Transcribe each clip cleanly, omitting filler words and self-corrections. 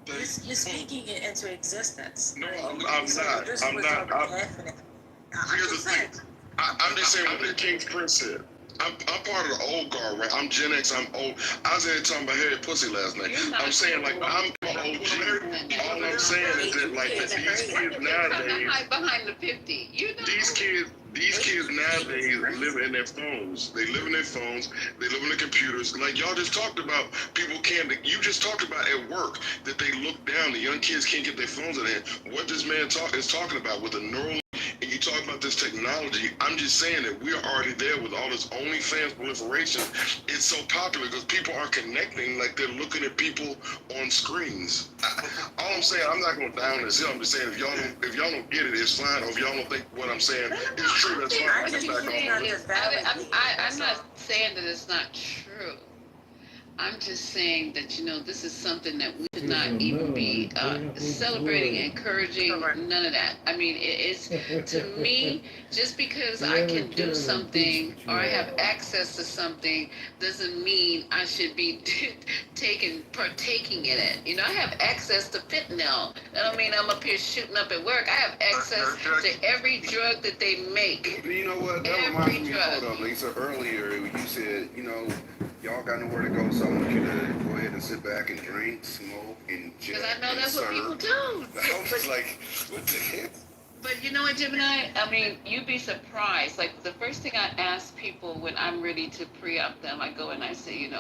You're speaking it into existence. No, I'm not. I'm not. Here's the thing. I'm just saying what the King's Prince said. I'm part of the old guard, right? I'm Gen X. I'm old. I was in here talking about Harry Pussy last night. I'm saying like I'm an OG. All I'm saying is that like these kids nowadays, behind the 50. these kids nowadays live in their phones. They live in their phones. They live in their computers. Like y'all just talked about, people can't. You just talked about at work that they look down. The young kids can't get their phones in there. What this man is talking about with the neural. And you talk about this technology, I'm just saying that we're already there with all this OnlyFans proliferation. It's so popular because people are connecting like they're looking at people on screens. All I'm saying, I'm not going to down this hill. I'm just saying if y'all don't get it, it's fine. Or if y'all don't think what I'm saying is true, that's fine. I'm not saying that it's not true. I'm just saying that, this is something that we should not even be celebrating, encouraging, none of that. I mean, it's, to me, just because I can do something or I have access to something doesn't mean I should be partaking in it. I have access to fentanyl. I don't mean I'm up here shooting up at work. I have access to every drug that they make. You know what? That reminds me, hold up, Lisa, earlier you said, y'all got nowhere to go, so I want you to go ahead and sit back and drink, smoke, and just. Because I know that's what people do. I was just like, what the heck? But you know what, Gemini? I mean, you'd be surprised. Like, the first thing I ask people when I'm ready to pre-op them, I go and I say,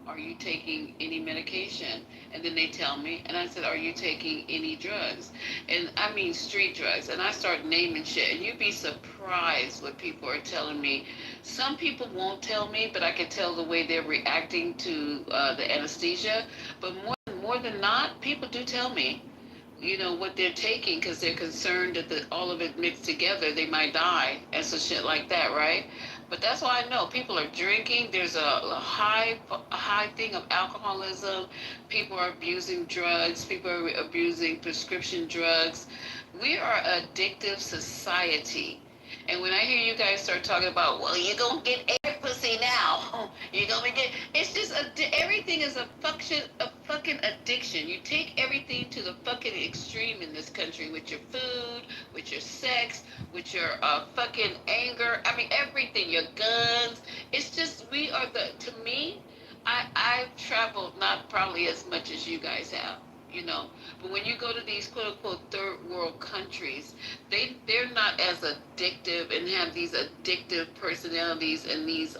are you taking any medication? And then they tell me, and I said, are you taking any drugs? And I mean street drugs. And I start naming shit. And you'd be surprised what people are telling me. Some people won't tell me, but I can tell the way they're reacting to the anesthesia. But more than not, people do tell me, what they're taking because they're concerned that all of it mixed together, they might die and so shit like that, right? But that's why I know people are drinking. There's a high thing of alcoholism. People are abusing drugs. People are abusing prescription drugs. We are an addictive society. And when I hear you guys start talking about, well, you're going to get air pussy now. You're going to get, it's just, everything is a fucking addiction. You take everything to the fucking extreme in this country with your food, with your sex, with your fucking anger. I mean, everything, your guns. It's just, to me, I've traveled not probably as much as you guys have. But when you go to these quote-unquote third world countries, they're not as addictive and have these addictive personalities and these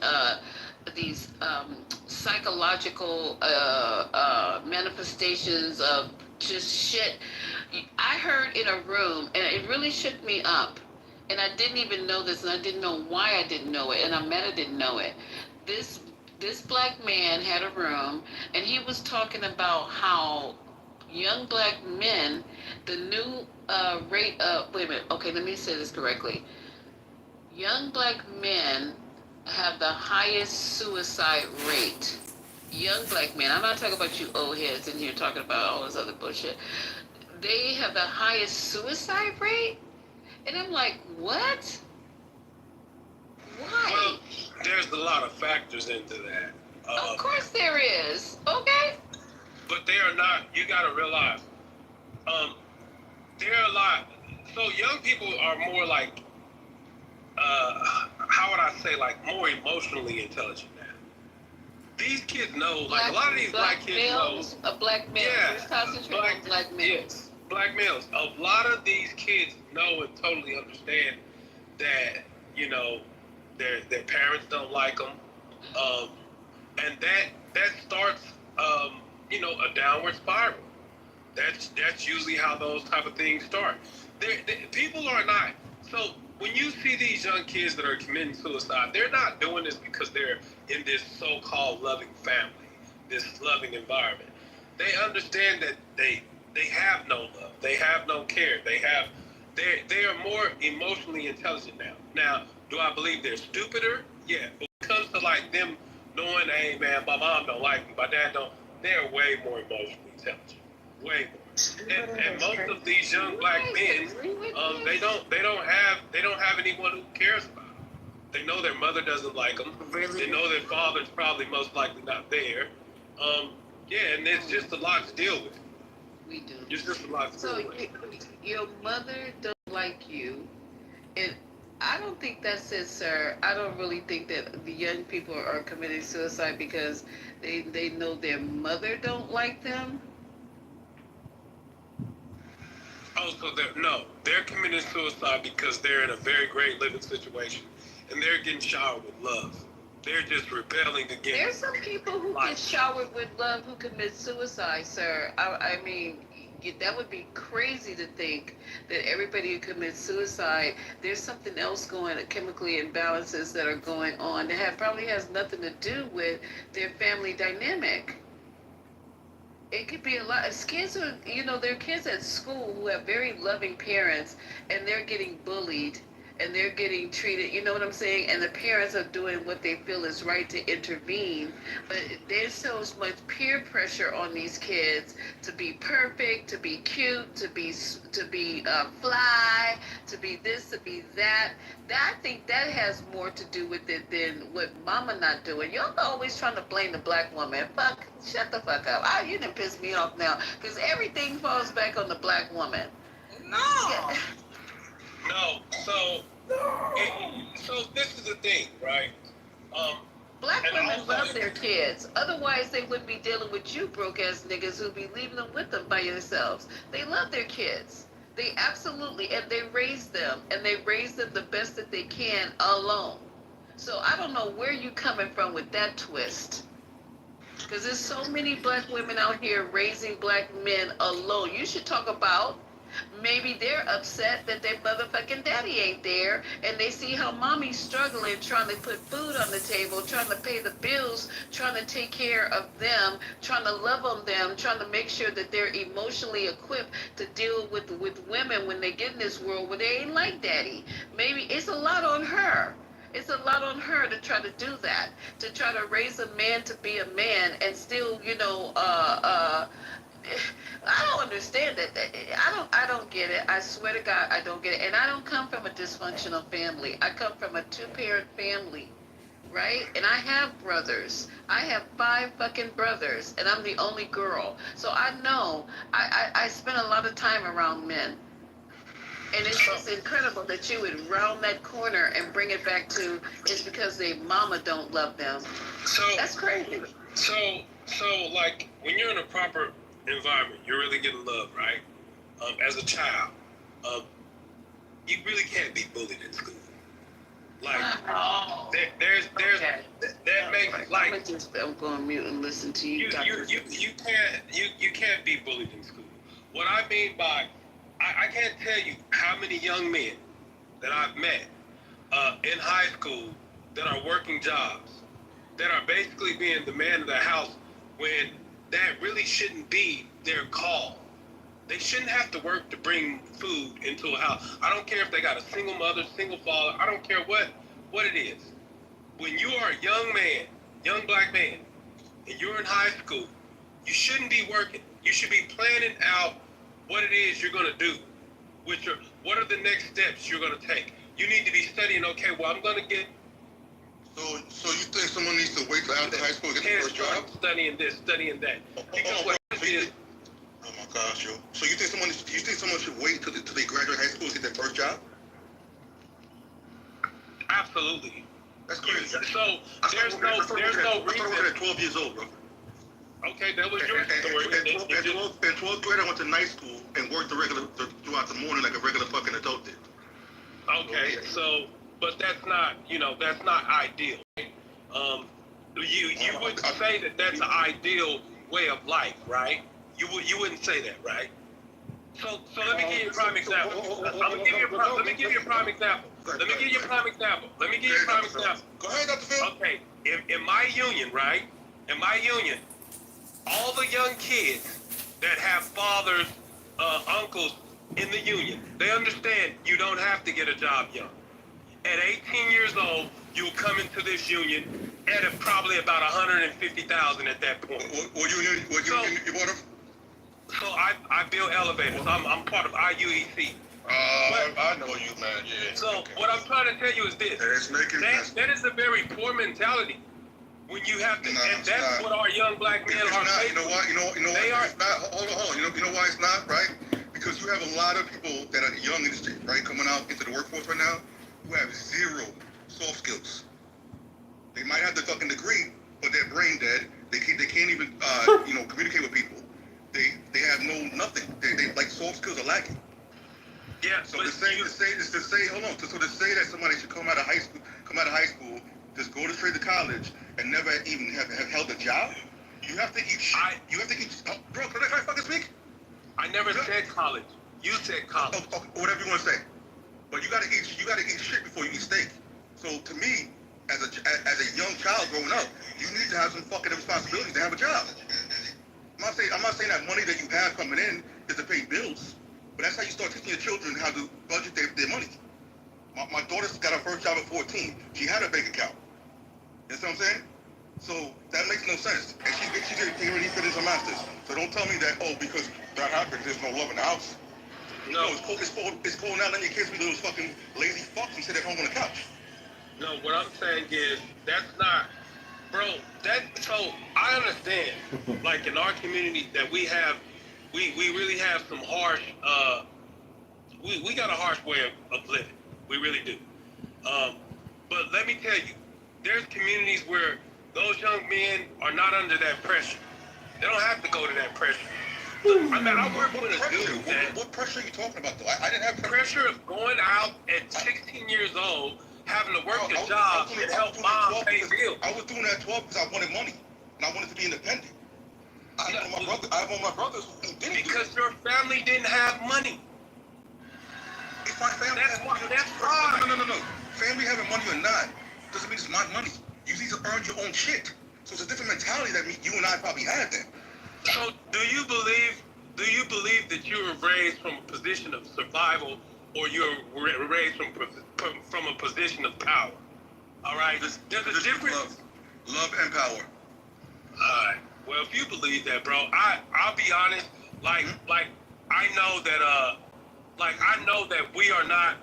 psychological manifestations of just shit. I heard in a room, and it really shook me up, and I didn't even know this, and I didn't know why I didn't know it, and Amanda didn't know it. This black man had a room, and he was talking about how young black men, the new rate of, wait a minute, okay, let me say this correctly. Young black men have the highest suicide rate. Young black men, I'm not talking about you old heads in here talking about all this other bullshit. They have the highest suicide rate? And I'm like, what? Why? Well, there's a lot of factors into that. Of course there is, okay? But they are not, you gotta realize, there are a lot, so young people are more like, how would I say, like more emotionally intelligent now. These kids know, like a lot of these black kids males, know. Black males, yeah, concentrate on black males. Yes, black males. A lot of these kids know and totally understand that, their parents don't like them. And that starts, a downward spiral. That's usually how those type of things start. People are not, so when you see these young kids that are committing suicide, they're not doing this because they're in this so-called loving family, this loving environment. They understand that they have no love, they have no care, they are more emotionally intelligent now. Now, do I believe they're stupider? Yeah, but when it comes to like them knowing, hey man, my mom don't like me, my dad don't, they're way more emotionally intelligent, way more. And most of these young black men, they don't have anyone who cares about them. They know their mother doesn't like them. They know their father's probably most likely not there. And it's just a lot to deal with. We do. Your sister lost So school. your mother don't like you, and I don't think that's it, sir. I don't really think that the young people are committing suicide because they know their mother don't like them. Oh, so they're committing suicide because they're in a very great living situation, and they're getting showered with love. They're just rebelling There's against some people who get life. showered with love who commit suicide, sir. I mean, that would be crazy to think that everybody who commits suicide, there's something else going, chemically imbalances that are going on that probably has nothing to do with their family dynamic. It could be a lot. As kids are, there are kids at school who have very loving parents, and they're getting bullied, and they're getting treated. You know what I'm saying? And the parents are doing what they feel is right to intervene, but there's so much peer pressure on these kids to be perfect, to be cute, to be fly, to be this, to be that. I think that has more to do with it than what mama not doing. Y'all always trying to blame the black woman. Shut the fuck up. You done piss me off now. Because everything falls back on the black woman. No. Yeah. No, so this is the thing, right? Um, Black And women also- love their kids. Otherwise, they wouldn't be dealing with you broke ass niggas who be leaving them with them by yourselves. They love their kids. They absolutely, and they raise them, and they raise them the best that they can alone. So I don't know where you coming from with that twist. Because there's so many black women out here raising black men alone. You should talk about maybe they're upset that their motherfucking daddy ain't there, and they see how mommy's struggling, trying to put food on the table, trying to pay the bills, trying to take care of them, trying to love on them, trying to make sure that they're emotionally equipped to deal with women when they get in this world where they ain't like daddy. Maybe it's a lot on her. It's a lot on her to try to do that, to try to raise a man to be a man and still, I don't understand that. I don't get it. I swear to God, I don't get it. And I don't come from a dysfunctional family. I come from a two-parent family, right? And I have brothers. I have 5 fucking brothers, and I'm the only girl. So I know. I spend a lot of time around men. And it's just incredible that you would round that corner and bring it back to it's because their mama don't love them. That's crazy. So like when you're in a proper environment, you're really getting love, right? As a child, you really can't be bullied in school. Like there's Okay. that makes like I'm going to mute and listen to you. you can't be bullied in school. What I mean by I can't tell you how many young men that I've met in high school that are working jobs that are basically being the man of the house when that really shouldn't be their call. They shouldn't have to work to bring food into a house. I don't care if they got a single mother, single father. I don't care what it is. When you are a young man, young black man, and you're in high school, you shouldn't be working. You should be planning out what it is you're going to do. What are the next steps you're going to take? You need to be studying, okay, well, I'm going to get... So you think someone needs to wait till after high school to get their first job? Studying this, studying that. Because what it is... Oh my gosh, yo. So you think someone should wait till they graduate high school to get their first job? Absolutely. That's crazy. So there's no reason... I started at 12 years old, bro. Okay, that was your story. In 12th grade, I went to night school and worked throughout the morning like a regular fucking adult did. Okay, so, but that's not ideal. You wouldn't say that that's an ideal way of life, right? You wouldn't say that, right? So let me give you a prime example. Let me give you a prime example. Go ahead, Dr. Phil. Okay, in my union, right? In my union, all the young kids that have fathers, uncles in the union, they understand you don't have to get a job young. At 18 years old, you'll come into this union at probably about 150,000 at that point. What union you part of? So I build elevators. I'm part of IUEC. I know you, man. Yeah. So what I'm trying to tell you is this. That is a very poor mentality. when you have to, No, and it's that's not. what our young black men It's are not. facing. You know why? You know They why are. it's not? Hold on. You know why it's not, right? Because you have a lot of people that are young in the street, right, coming out into the workforce right now, who have zero soft skills. They might have the fucking degree, but their brain dead. They can't even communicate with people. They have nothing. They like soft skills are lacking. Yeah, So but to say hold on. So to say that somebody should come out of high school, just go straight to college and never even have held a job, you have to eat shit. Bro, can I fucking speak? I never said college. You said college. Whatever you want to say. But you gotta eat shit before you eat steak. So to me, as a young child growing up, you need to have some fucking responsibilities to have a job. I'm not saying that money that you have coming in is to pay bills, but that's how you start teaching your children how to budget their money. My daughter got her first job at 14. She had a bank account. You know what I'm saying? So that makes no sense. And she already finished her master's. So don't tell me that, because that happened, there's no love in the house. No, It's cold now, letting your kids be those fucking lazy fucks and sit at home on the couch. no. What I'm saying is that's not, bro. So I understand. Like in our community that we have, we really have some harsh. We got a harsh way of living. We really do. But let me tell you, there's communities where those young men are not under that pressure. They don't have to go to that pressure. Look, I mean, I work with a dude that. What pressure are you talking about, though? I didn't have Pressure of going out at 16 years old, having to work a job and help mom pay bills. I was doing that 12 because I wanted money and I wanted to be independent. I have one of my brothers who didn't. Because your family didn't have money. If my family That's why. No. Family having money or not doesn't mean it's my money. You need to earn your own shit. So it's a different mentality that you and I probably had then. So do you believe that you were raised from a position of survival, or you're raised from a position of power? All right. There's a difference. Love and power. All right. Well, if you believe that, bro, I'll be honest. Like I know that we are not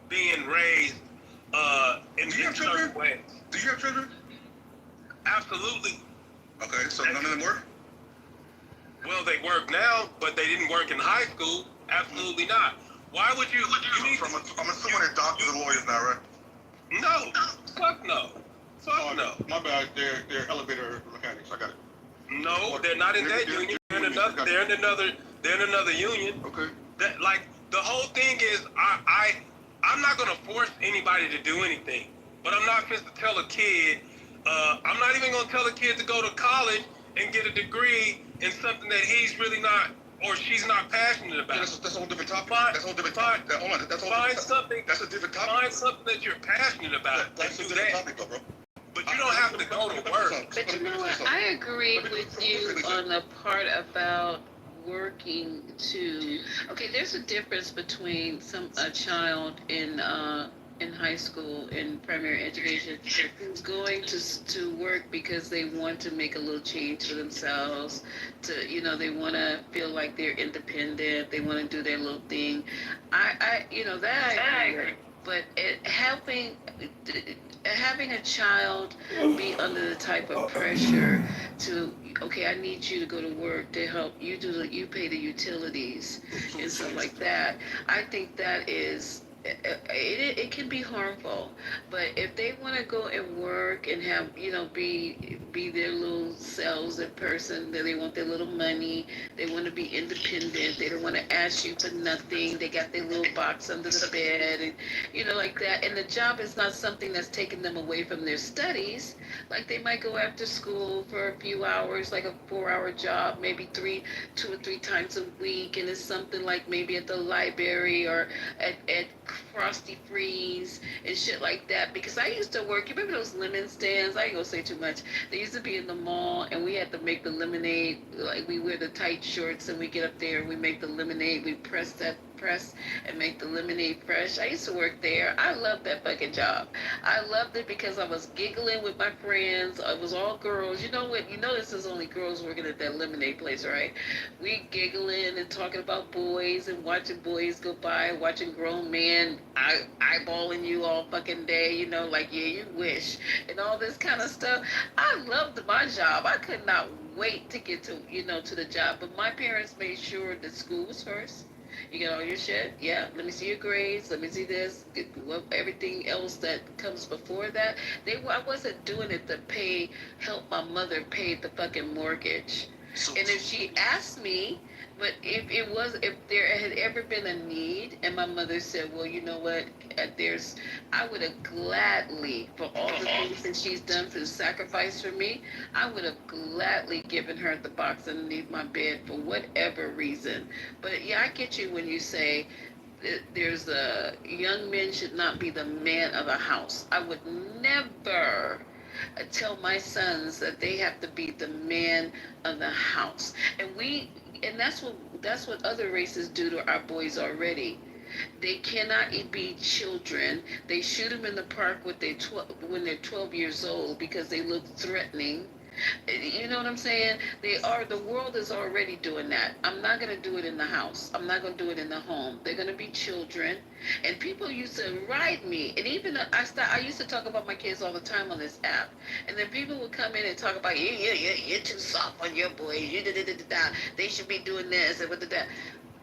being raised in certain ways. Do you have children? Absolutely. Okay, so none of them work? Well, they work now, but they didn't work in high school. Absolutely not. Why would you? I'm assuming they're doctors and lawyers now, right? No. Fuck no. Fuck no. My bad. They're elevator mechanics. I got it. No, they're not in that union. They're in another union. Okay. That, like, the whole thing is, I'm not gonna force anybody to do anything. But I'm not going to tell a kid. I'm not even gonna tell a kid to go to college and get a degree in something that he's really not or she's not passionate about. Yeah, that's a whole different topic. Find something. That's a different topic. Find something that you're passionate about. That's a and do different that. topic, though, bro. But you don't have to go to work. But you know what? I agree with you on the part about working to. Okay, there's a difference between a child in high school in primary education who's going to work because they want to make a little change for themselves. They want to feel like they're independent. They want to do their little thing. I agree. But having a child be under the type of pressure to, okay, I need you to go to work to help you you pay the utilities and stuff like that. I think that is. It can be harmful, but if they want to go and work and have be their little selves in person, that they want their little money, they want to be independent, they don't want to ask you for nothing, they got their little box under the bed and like that, and the job is not something that's taking them away from their studies. Like they might go after school for a few hours, like a 4-hour job, maybe 2 or 3 times a week, and it's something like maybe at the library or at Frosty Freeze and shit like that. Because I used to work, you remember those lemon stands? I ain't gonna say too much. They used to be in the mall, and we had to make the lemonade. Like we wear the tight shorts and we get up there and we make the lemonade. We press and make the lemonade fresh. I used to work there. I loved that fucking job. I loved it because I was giggling with my friends. It was all girls. You know what? You know this is only girls working at that lemonade place, right? We giggling and talking about boys and watching boys go by, watching grown men eyeballing you all fucking day, like, yeah, you wish, and all this kind of stuff. I loved my job. I could not wait to get to the job. But my parents made sure that school was first. You get all your shit. Yeah, let me see your grades. Let me see this. Everything else that comes before that. I wasn't doing it to help my mother pay the fucking mortgage. So, And if she asked me, but if there had ever been a need, and my mother said, well, you know what, I would have gladly, for all the things that she's done for the sacrifice for me, I would have gladly given her the box underneath my bed for whatever reason. But yeah, I get you when you say there's young men should not be the man of the house. I would never tell my sons that they have to be the man of the house. And that's what other races do to our boys already. They cannot be children. They shoot them in the park when they're 12 years old because they look threatening. You know what I'm saying? The world is already doing that. I'm not going to do it in the house. I'm not going to do it in the home. They're going to be children. And people used to ride me. And even I used to talk about my kids all the time on this app. And then people would come in and talk about, you're too soft on your boys. They should be doing this and that.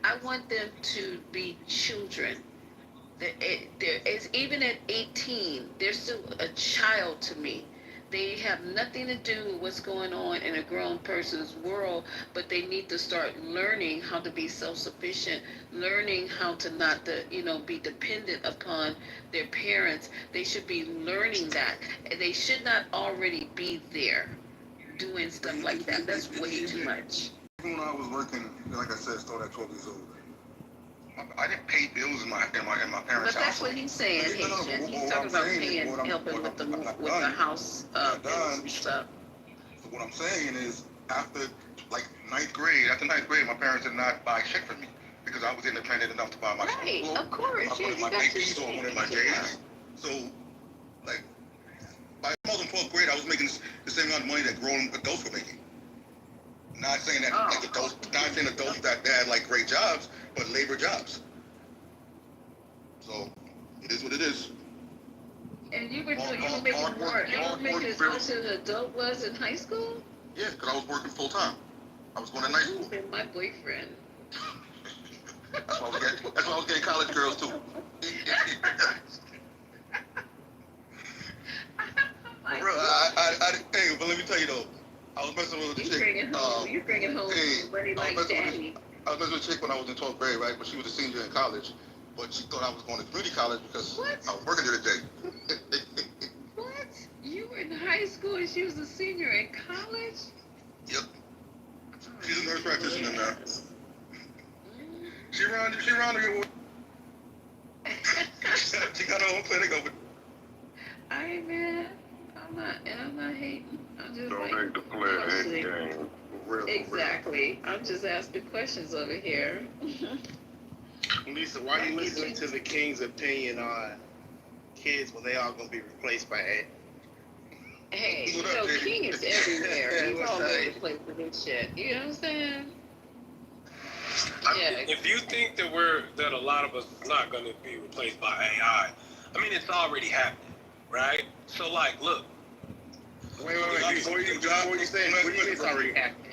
I want them to be children. Even at 18, they're still a child to me. They have nothing to do with what's going on in a grown person's world, but they need to start learning how to be self-sufficient, learning how to not be dependent upon their parents. They should be learning that. They should not already be there doing stuff like that. That's way too much. Even when I was working, like I said, started at 12 years old. I didn't pay bills in my parents' But house. that's what he's saying, Haitian. He's talking about helping with the house bills and stuff. So what I'm saying is, after ninth grade, my parents did not buy shit for me because I was independent enough to buy my Right, clothes. of course. I put in my APs or one in my J's. So, by the in 12th grade, I was making the same amount of money that grown adults were making. Not saying that adults that had great jobs, but labor jobs. So it is what it is. And you were making more. You were making as much as an adult was in high school? Yeah, because I was working full time. I was going to night school. You've been my boyfriend. That's why I was getting college girls too. Bro, hey, but let me tell you though, I was messing with a chick. You're bringing home money like daddy. I was messing with a chick when I was in 12th grade, right? But she was a senior in college. But she thought I was going to community college because I was working there today. What? You were in high school and she was a senior in college? Yep. She's a nurse practitioner now. She around here. She got her own clinic over. Alright, man. I'm not hating. I'm just don't hate the player, hate game. Exactly. I'm just asking questions over here. Lisa, why are you listening to the King's opinion on kids when they all gonna be replaced by AI? Hey, King is everywhere. He's all over the place with his shit. You know what I'm saying? Yeah. If you think that a lot of us is not going to be replaced by AI, I mean, it's already happening, right? So, look. Wait. Before you say what do you mean it's already happening?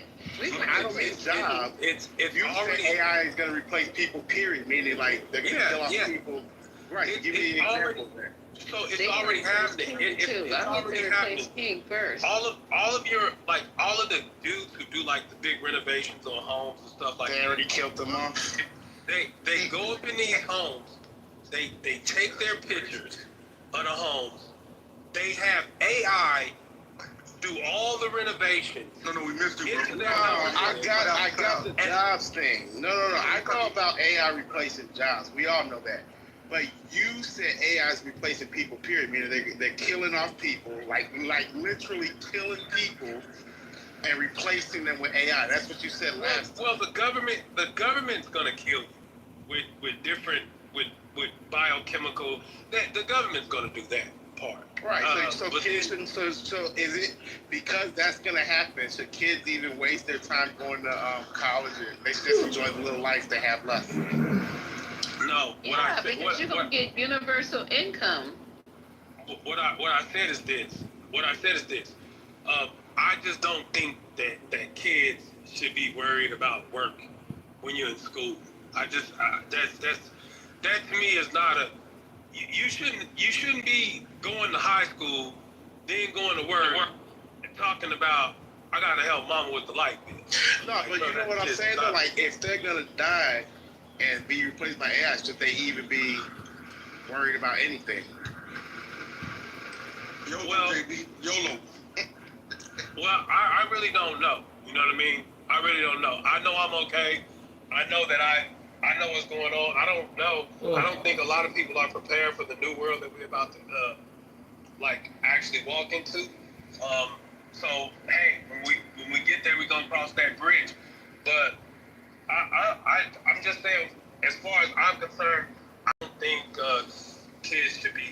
I don't mean job. It's you already say AI is going to replace people, period, meaning they're going to kill off people. Right, give me an example there. So it's already happening. It's already happening. King first. All of the dudes who do the big renovations on homes and stuff like that. They already killed them off. They go up in these homes. They take their pictures of the homes. They have AI do all the renovations. No, we missed you, bro. No, I got the jobs thing. No. I know about AI replacing jobs. We all know that. But you said AI is replacing people, period. Meaning they're killing off people, like literally killing people and replacing them with AI. That's what you said last time. Well, the government's gonna kill you with biochemical. The government's gonna do that part. Right. So is it because that's gonna happen? Should kids even waste their time going to college? They should just enjoy the little life they have left. No, No, what Yeah, I said, because you're gonna get universal income. what I said is this. What I said is this. I just don't think that kids should be worried about work when you're in school. That to me is not a. You shouldn't be going to high school, then going to work and talking about I gotta help mama with the light bill. No, but you know what I'm saying though? Like, if they're gonna die and be replaced by AI, should they even be worried about anything? YOLO, JB, YOLO. Well, I really don't know. You know what I mean? I really don't know. I know I'm okay. I know that I know what's going on. I don't know. I don't think a lot of people are prepared for the new world that we're about to actually walk into. So hey, when we get there, we're gonna cross that bridge. But I'm just saying, as far as I'm concerned, I don't think kids should be,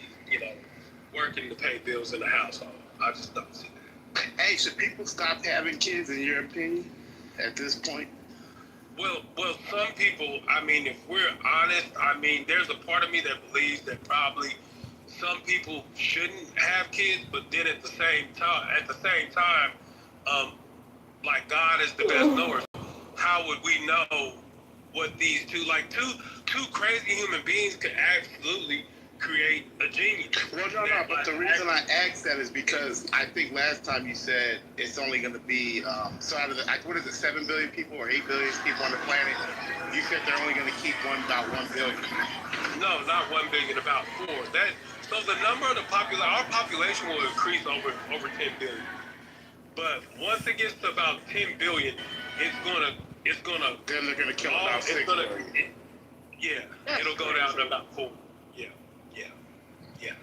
working to pay bills in the household. I just don't see that. Hey, should people stop having kids, in your opinion, at this point? Well, some people, I mean, if we're honest, I mean, there's a part of me that believes that probably some people shouldn't have kids, but then at the same time, like God is the best knower. How would we know what these two crazy human beings could absolutely create a genius? Well, no, but the reason I asked that is because I think last time you said it's only going to be, so out of the, what is it, 7 billion people or 8 billion people on the planet, you said they're only going to keep about 1 billion. No, not 1 billion, about 4. So the number of our population will increase over 10 billion. But once it gets to about 10 billion, Then they're going to kill about 6 billion. It'll go down to about 4.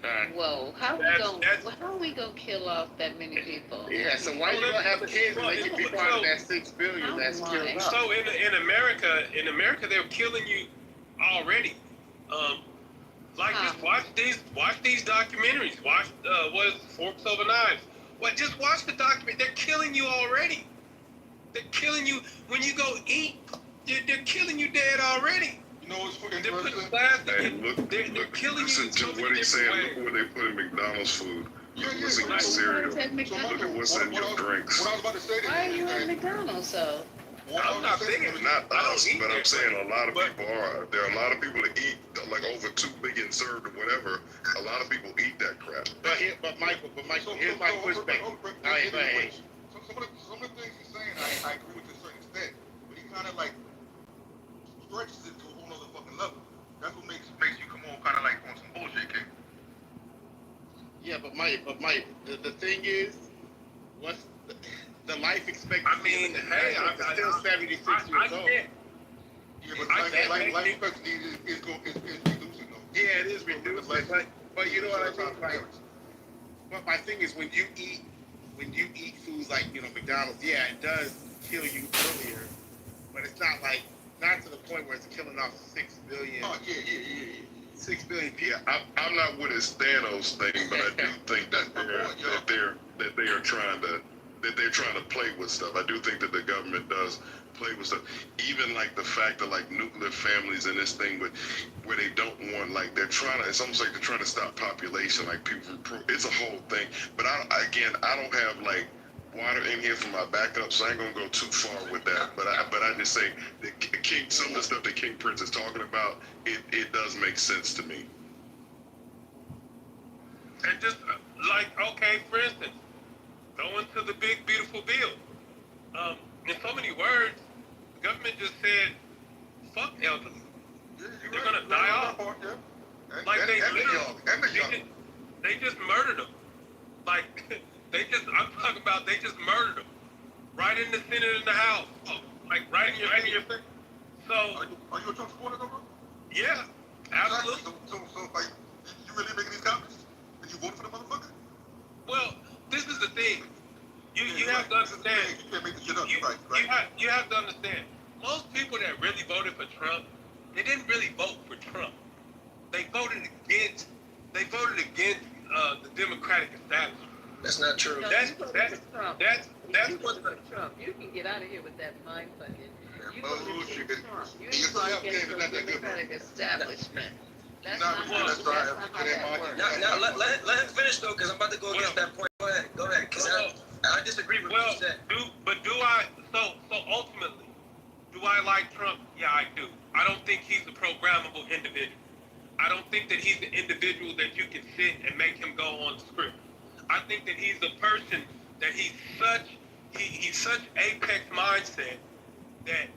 Right. Whoa, how are we gonna kill off that many people? Yeah, so why you gonna have kids and they can be part of that 6 billion that's killed off? So in America, they're killing you already. Just watch these documentaries. Watch what is Forks Over Knives. Just watch the document. They're killing you already. They're killing you when you go eat. They're killing you dead already. You know what's fucking They're putting interesting? glass Hey, in. look, They're killing you listen in to so what many he's different saying. ways. Look what they put in McDonald's food. Listen to Why cereal. is that Look at McDonald's? what's in your drinks. What I was about to say Why are you at McDonald's though? I'm not saying Not I don't us, eat but I'm there, saying a lot of but- people are. There are a lot of people that eat like over 2 billion served or whatever. A lot of people eat that crap. But Michael, here's my pushback. Go ahead. Some of the things he's saying, I agree with to a certain extent, but he kind of like stretches it to a whole other fucking level. That's what makes you come on kind of like on some bullshit, King. Yeah, but Mike, the thing is, what's the life expectancy? I mean, hey, I'm still 76 I years old. can't. Yeah, but I life expectancy is reducing though. Yeah, it is reducing, but you know what I mean? Like, but my thing is when you eat foods like, McDonald's, yeah, it does kill you earlier, but it's not to the point where it's killing off 6 billion. Oh, yeah. 6 billion people. Yeah, I'm not with his Thanos thing, but I do think that they're trying to play with stuff. I do think that the government does play with stuff. Even like the fact that like nuclear families and this thing, where they don't want, like they're trying to. It's almost like they're trying to stop population. Like people, it's a whole thing. But I don't have like water in here for my backup, so I ain't gonna go too far with that. But I just say some of the stuff that King Prince is talking about, it does make sense to me. And just okay, for instance, going to the big beautiful bill. In so many words, the government just said, "Fuck elderly." They're gonna die off. Like they just murdered them. Like I'm talking about they just murdered them right in the Senate in the House, like right in your face. So Are you a Trump supporter, though, bro? yeah, absolutely. So like, you really making these comments? And you voted for the motherfucker? Well, this is the thing. You have to understand. You can't make this shit up. You're right. You have to understand. Most people that really voted for Trump, they didn't really vote for Trump. They voted against the Democratic establishment. That's not true. No, That's you voted for Trump. what Trump. You can get out of here with that mind fucking. You voted Bullshit. for Trump. You Yes, ain't voted against the Democratic establishment. That's Not not really, that's how right. that works. Now let him finish though, because I'm about to go against that point. Go ahead, because I disagree with what you said. Do I? So ultimately, do I like Trump? Yeah, I do. I don't think he's a programmable individual. I don't think that he's an individual that you can sit and make him go on script. I think that he's a person that he's such apex mindset that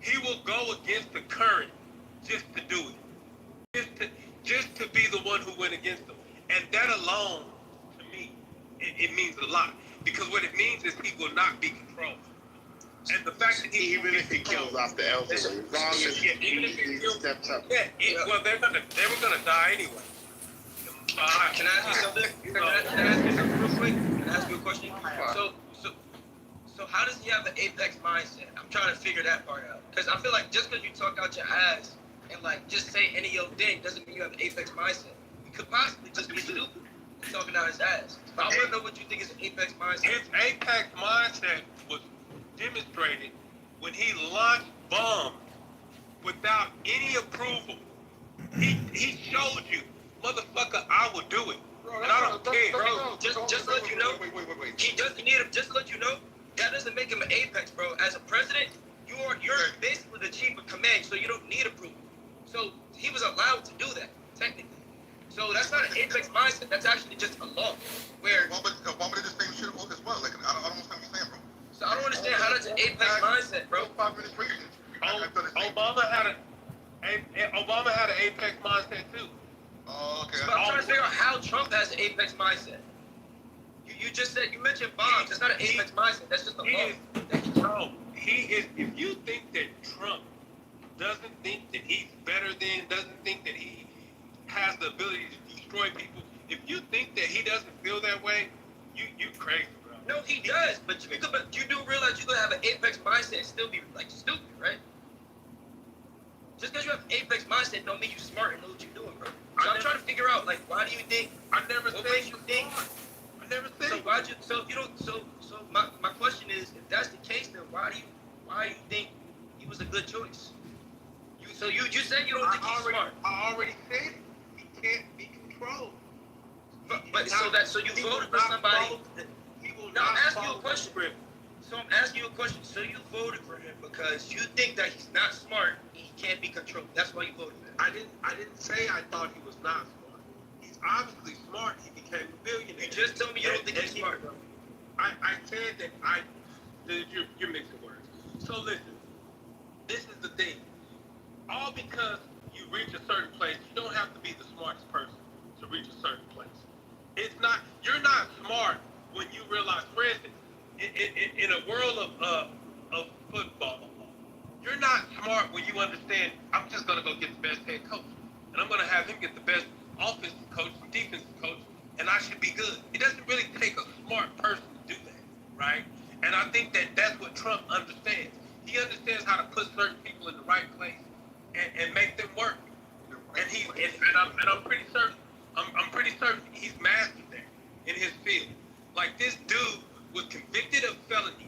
he will go against the current just to do it. Just to be the one who went against them. And that alone, to me, it means a lot. Because what it means is he will not be controlled. And the fact that Even if he kills off the elders, as long as he steps up. Well, they were gonna die anyway. Can I ask you something? Can I ask you something real quick? Can I ask you a question? So how does he have an apex mindset? I'm trying to figure that part out. Because I feel like just because you talk out your ass and like just say any old thing doesn't mean you have an apex mindset. You could possibly just be stupid talking out his ass. But I want to know what you think is an apex mindset. His apex mindset was demonstrated when he launched bombs without any approval. He showed you, motherfucker, I will do it. Bro, And I don't care. Bro, just to let you know, Wait. he doesn't need him. Just to let you know, that doesn't make him an apex, bro. As a president, you're basically the chief of command, so you don't need approval. So he was allowed to do that, technically. So that's not an apex mindset. That's actually just a law. Where Obama did the same shit as well. Like, I don't understand what you're saying, bro. so I don't understand how that's an apex mindset, bro. 5 administrations. Obama had an apex mindset too. Oh, okay. But I'm trying to figure out how Trump has an apex mindset. You just said, you mentioned bombs. That's not an apex mindset. That's just a law. If you think that Trump doesn't think that he's better than, doesn't think that he has the ability to destroy people, if you think that he doesn't feel that way, you crazy, bro. No, he does. But you do realize you could have an apex mindset and still be like stupid, right? Just because you have an apex mindset don't mean you smart and know what you're doing, bro. So I'm trying to figure out, like, why do you think? I never What said makes you think? I never said. So why you? So if you don't. So my question is, if that's the case, then why do you think he was a good choice? You said you don't think he's smart. I already said he can't be controlled. But so you voted for somebody. No, I'm asking you a question. So I'm asking you a question. So you voted for him because you think that he's not smart and he can't be controlled. That's why you voted for him. I didn't say I thought he was not smart. He's obviously smart. He became a billionaire. You just told me you don't think he's smart, bro. I said that you're mixing words. So listen, this is the thing. All because you reach a certain place, you don't have to be the smartest person to reach a certain place. You're not smart when you realize, for instance, in a world of football, you're not smart when you understand, I'm just going to go get the best head coach. And I'm going to have him get the best offensive coach, defensive coach, and I should be good. It doesn't really take a smart person to do that, right? And I think that that's what Trump understands. He understands how to put certain people in the right place and make them work. And I'm pretty certain, I'm pretty certain he's mastered that in his field. Like, this dude was convicted of felonies,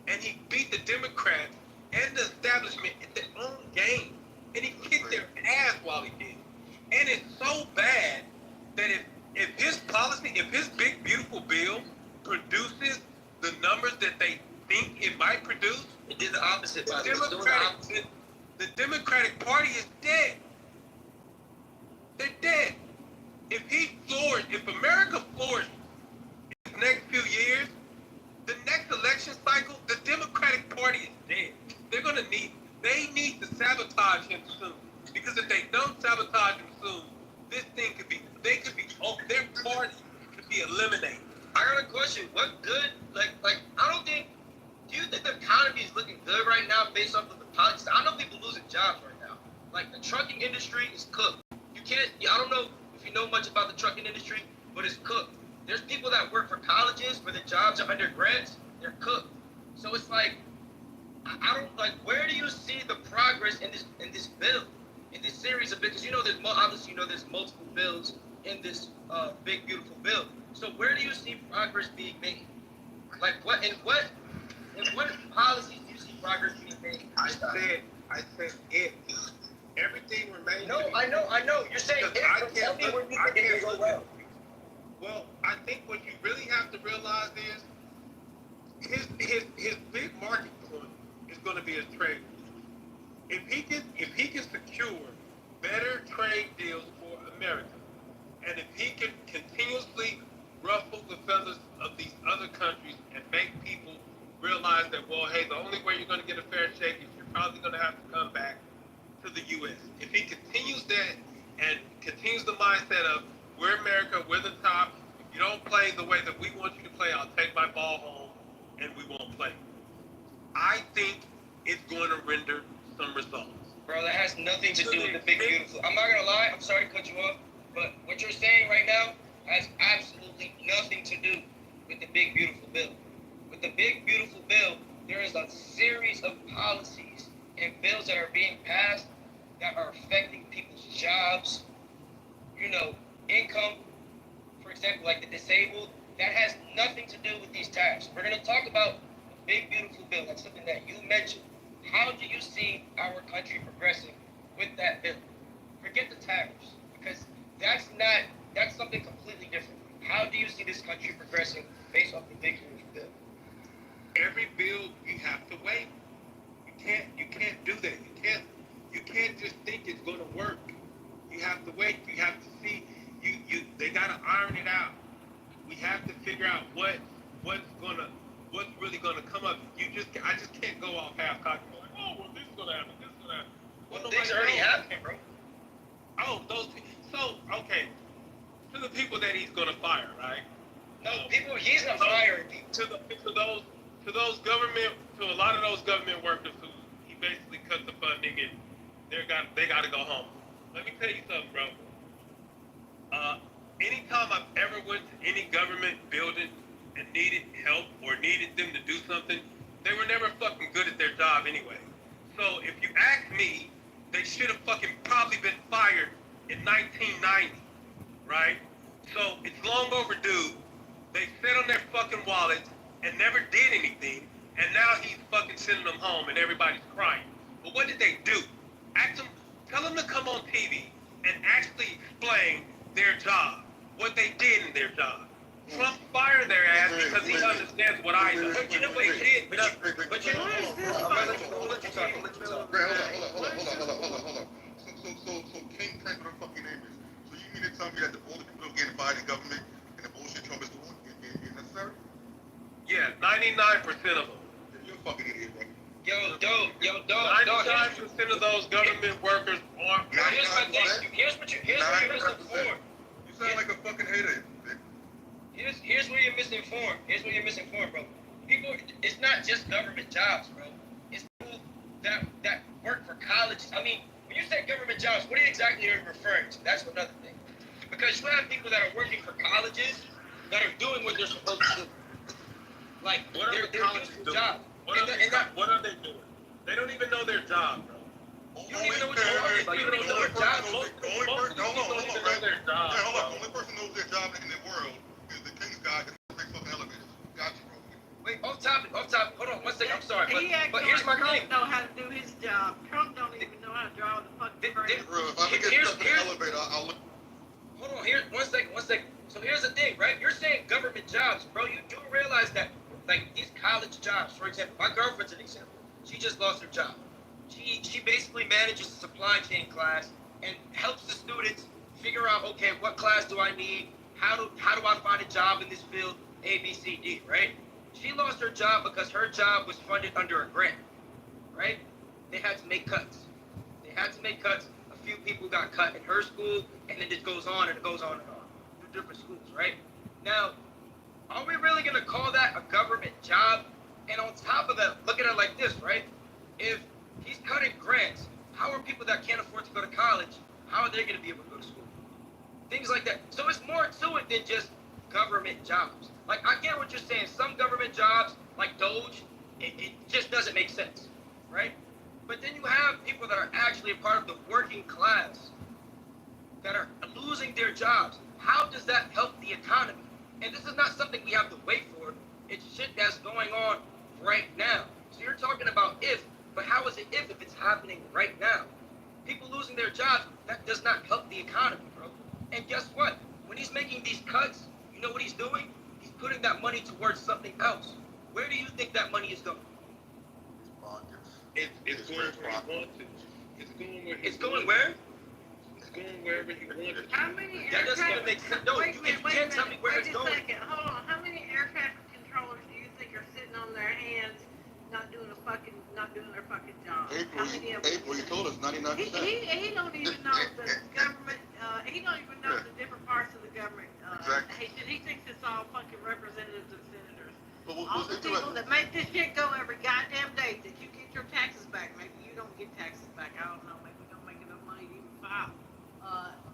and he beat the Democrats and the establishment in their own game, and he kicked their ass while he did. And it's so bad that if his policy, if his big beautiful bill produces the numbers that they think it might produce, It did the opposite, by the way. the Democratic Party is dead. They're dead. If America flourishes in the next few years, the next election cycle, the Democratic Party is dead. They need to sabotage him soon. Because if they don't sabotage him soon, their party could be eliminated. I got a question. What good? Do you think the economy is looking good right now based off of the politics? I know people losing jobs right now. Like, the trucking industry is cooked. I don't know if you know much about the trucking industry, but it's cooked. There's people that work for colleges where the jobs are undergrads. They're cooked. So it's like, I don't, like, where do you see the progress in this bill, in this series of bills? Because obviously there's multiple bills in this big beautiful bill. So where do you see progress being made? Like, what policies do you see progress being made? I I said if. Everything remains. No, I know. You're saying Because if. Tell me when you think it will go well. Well, I think what you really have to realize is his big market point is going to be his trade. If he can secure better trade deals for America, and if he can continuously ruffle the feathers of these other countries and make people realize that, well, hey, the only way you're going to get a fair shake is you're probably going to have to come back to the U.S. If he continues that and continues the mindset of we're America, we're the top. If you don't play the way that we want you to play, I'll take my ball home and we won't play. I think it's going to render some results. Bro, that has nothing to do with the big beautiful. I'm not gonna lie. I'm sorry to cut you off, but what you're saying right now has absolutely nothing to do with the big beautiful bill. With the big beautiful bill, there is a series of policies and bills that are being passed that are affecting people's jobs, income, for example, like the disabled. That has nothing to do with these tariffs. We're going to talk about the big beautiful bill. That's something that you mentioned. How do you see our country progressing with that bill? Forget the tariffs, because that's something completely different. How do you see this country progressing based off the big beautiful bill? Every bill you have to wait. You can't do that. You can't just think it's gonna work. You have to wait. You have to see. They gotta iron it out. We have to figure out what's really gonna come up. I just can't go off half cocked like, oh well, this is gonna happen. This is gonna happen. Well, things already happening, bro. Oh, so okay. To the people that he's gonna fire, right? No, he's not firing people. To a lot of those government workers who he basically cut the funding and they got to go home. Let me tell you something, bro. Anytime I've ever went to any government building and needed help or needed them to do something, they were never fucking good at their job anyway. So if you ask me, they should have fucking probably been fired in 1990, right? So it's long overdue. They sit on their fucking wallets and never did anything, and now he's fucking sending them home and everybody's crying. But what did they do? Tell them to come on TV and actually explain their job, what they did in their job. Trump fired their ass because he understands what I do. But you know what he did? But you know Hold on. So King Prince, what the fuck your name is? So you mean to tell me that all the people getting fired in government and the bullshit Trump is doing is necessary? Yeah, 99% of them. You're a fucking idiot, bro. Yo, dog. 99% of those government workers are. Here's my thing. Here's what you're misinformed. You sound like a fucking hater. Here's where you're misinformed, bro. People, it's not just government jobs, bro. It's people that work for colleges. I mean, when you say government jobs, what exactly are you referring to? That's another thing. Because you have people that are working for colleges that are doing what they're supposed to do. Like, What are the colleges doing? Jobs. What are they doing? They don't even know their job, bro. You don't even know what you're talking about. You don't even know their job. The only person knows their job in the world is the King's guy that takes fucking elevators. Got you, bro. Wait, off topic. Hold on, 1 second. I'm sorry, but here's my thing. Trump know how to do his job. Trump don't even know how to drive the fucking train. Bro, if I could get stuck in the elevator, I'll look. Hold on, here, 1 second. So here's the thing, right? You're saying government jobs, bro. You do realize that, like, these college jobs, for example, my girlfriend's an example. She just lost her job. She basically manages a supply chain class and helps the students figure out, okay, what class do I need? How do I find a job in this field? A, B, C, D, right? She lost her job because her job was funded under a grant, right? They had to make cuts. A few people got cut in her school, and then it goes on and it goes on and on through different schools, right? Now, are we really going to call that a government job? And on top of that, look at it like this, right? If he's cutting grants, how are people that can't afford to go to college, how are they going to be able to go to school? Things like that. So it's more to it than just government jobs. Like, I get what you're saying. Some government jobs, like Doge, it just doesn't make sense, right? But then you have people that are actually a part of the working class that are losing their jobs. How does that help the economy? And this is not something we have to wait for. It's shit that's going on right now. So you're talking about if But how is it if it's happening right now? People losing their jobs, that does not help the economy, bro. And guess what? When he's making these cuts, you know what he's doing? He's putting that money towards something else. Where do you think that money is going? It's going where he wants to. It's going where It's going where? It's going wherever he wants it. How many That doesn't even aircraft? make sense. No, Wait a you minute, can't tell me where it's wait a going. second. Hold on. How many air traffic controllers do you think are sitting on their hands, not doing their fucking job? How many of them? April, you told us 99%. He don't even know the government. He don't even know the different parts of the government. Exactly. He thinks it's all fucking representatives and senators. But All the people that make this shit go every goddamn day that you get your taxes back. Maybe you don't get taxes back. I don't know. Maybe we don't make enough money to even file.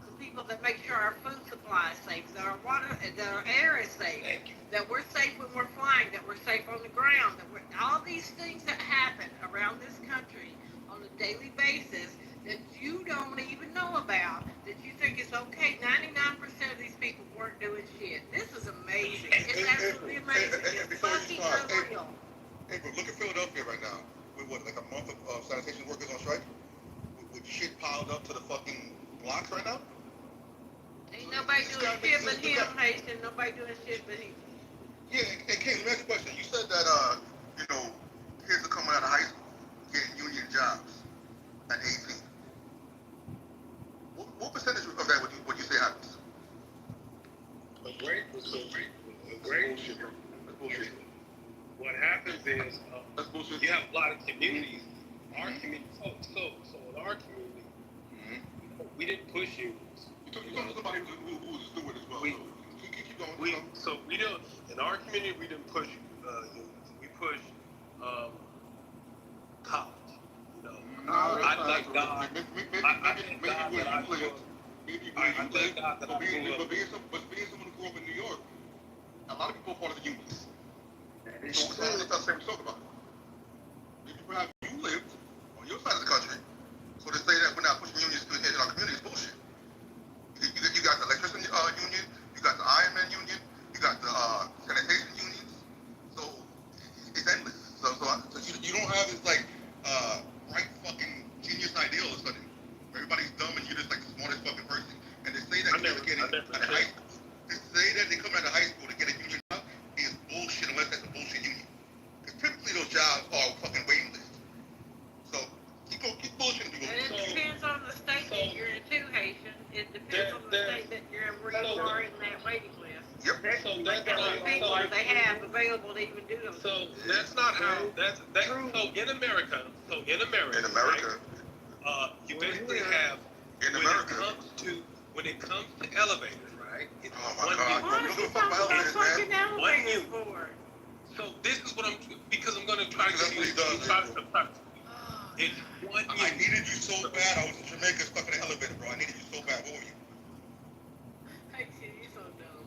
The people that make sure our food supply is safe, that our water, that our air is safe, that we're safe when we're flying, that we're safe on the ground, that we're, all these things that happen around this country on a daily basis that you don't even know about, that you think is okay. 99% of these people weren't doing shit. This is amazing. It's absolutely amazing. It's fucking unreal. April, look at Philadelphia right now. With what, like a month of sanitation workers on strike? With shit piled up to the fucking blocks right now? Ain't nobody doing shit but him, Haitian. Nobody doing shit but him. Yeah, and King, let me ask you a question. You said that, kids are coming out of high school getting union jobs at 18. What percentage of that would you say happens? A great bullshit. What happens is That's bullshit. you have a lot of communities. Our community, so in our community, we didn't push unions. You talking to somebody who was a steward as well. So keep going. We don't. In our community, we didn't push unions. We pushed college. You know, I thank God. But being someone who grew up in New York, a lot of people are part of the unions. So let's not say we talk about it. Maybe perhaps you lived on your side of the country. So to say that we're not pushing unions in our community is bullshit. You got the electrician union, you got the Ironman union, you got the sanitation unions. So it's endless. So you don't have this like right fucking genius idea all of a sudden. Everybody's dumb and you're just like the smartest fucking person. And to say that to say that they come out of high school to get a union job is bullshit unless that's a bullshit union. Because typically those jobs are fucking waiting list. So keep bullshitting people. And it depends on the state that you're in too, Haitian. It depends on the state that you're in where you are in that waiting list. Yep. So Like how many people they have available to even do those. So that's not how. That's so in America. You basically have when it comes to elevators, right? It's Oh my God. Why is he talking about fucking elevators for? So this is what because I'm going to try to get you. It's 1 I union. needed you so bad. I was in Jamaica stuck in the elevator, bro. I needed you so bad. What were you? Hey, shit, you're so dumb.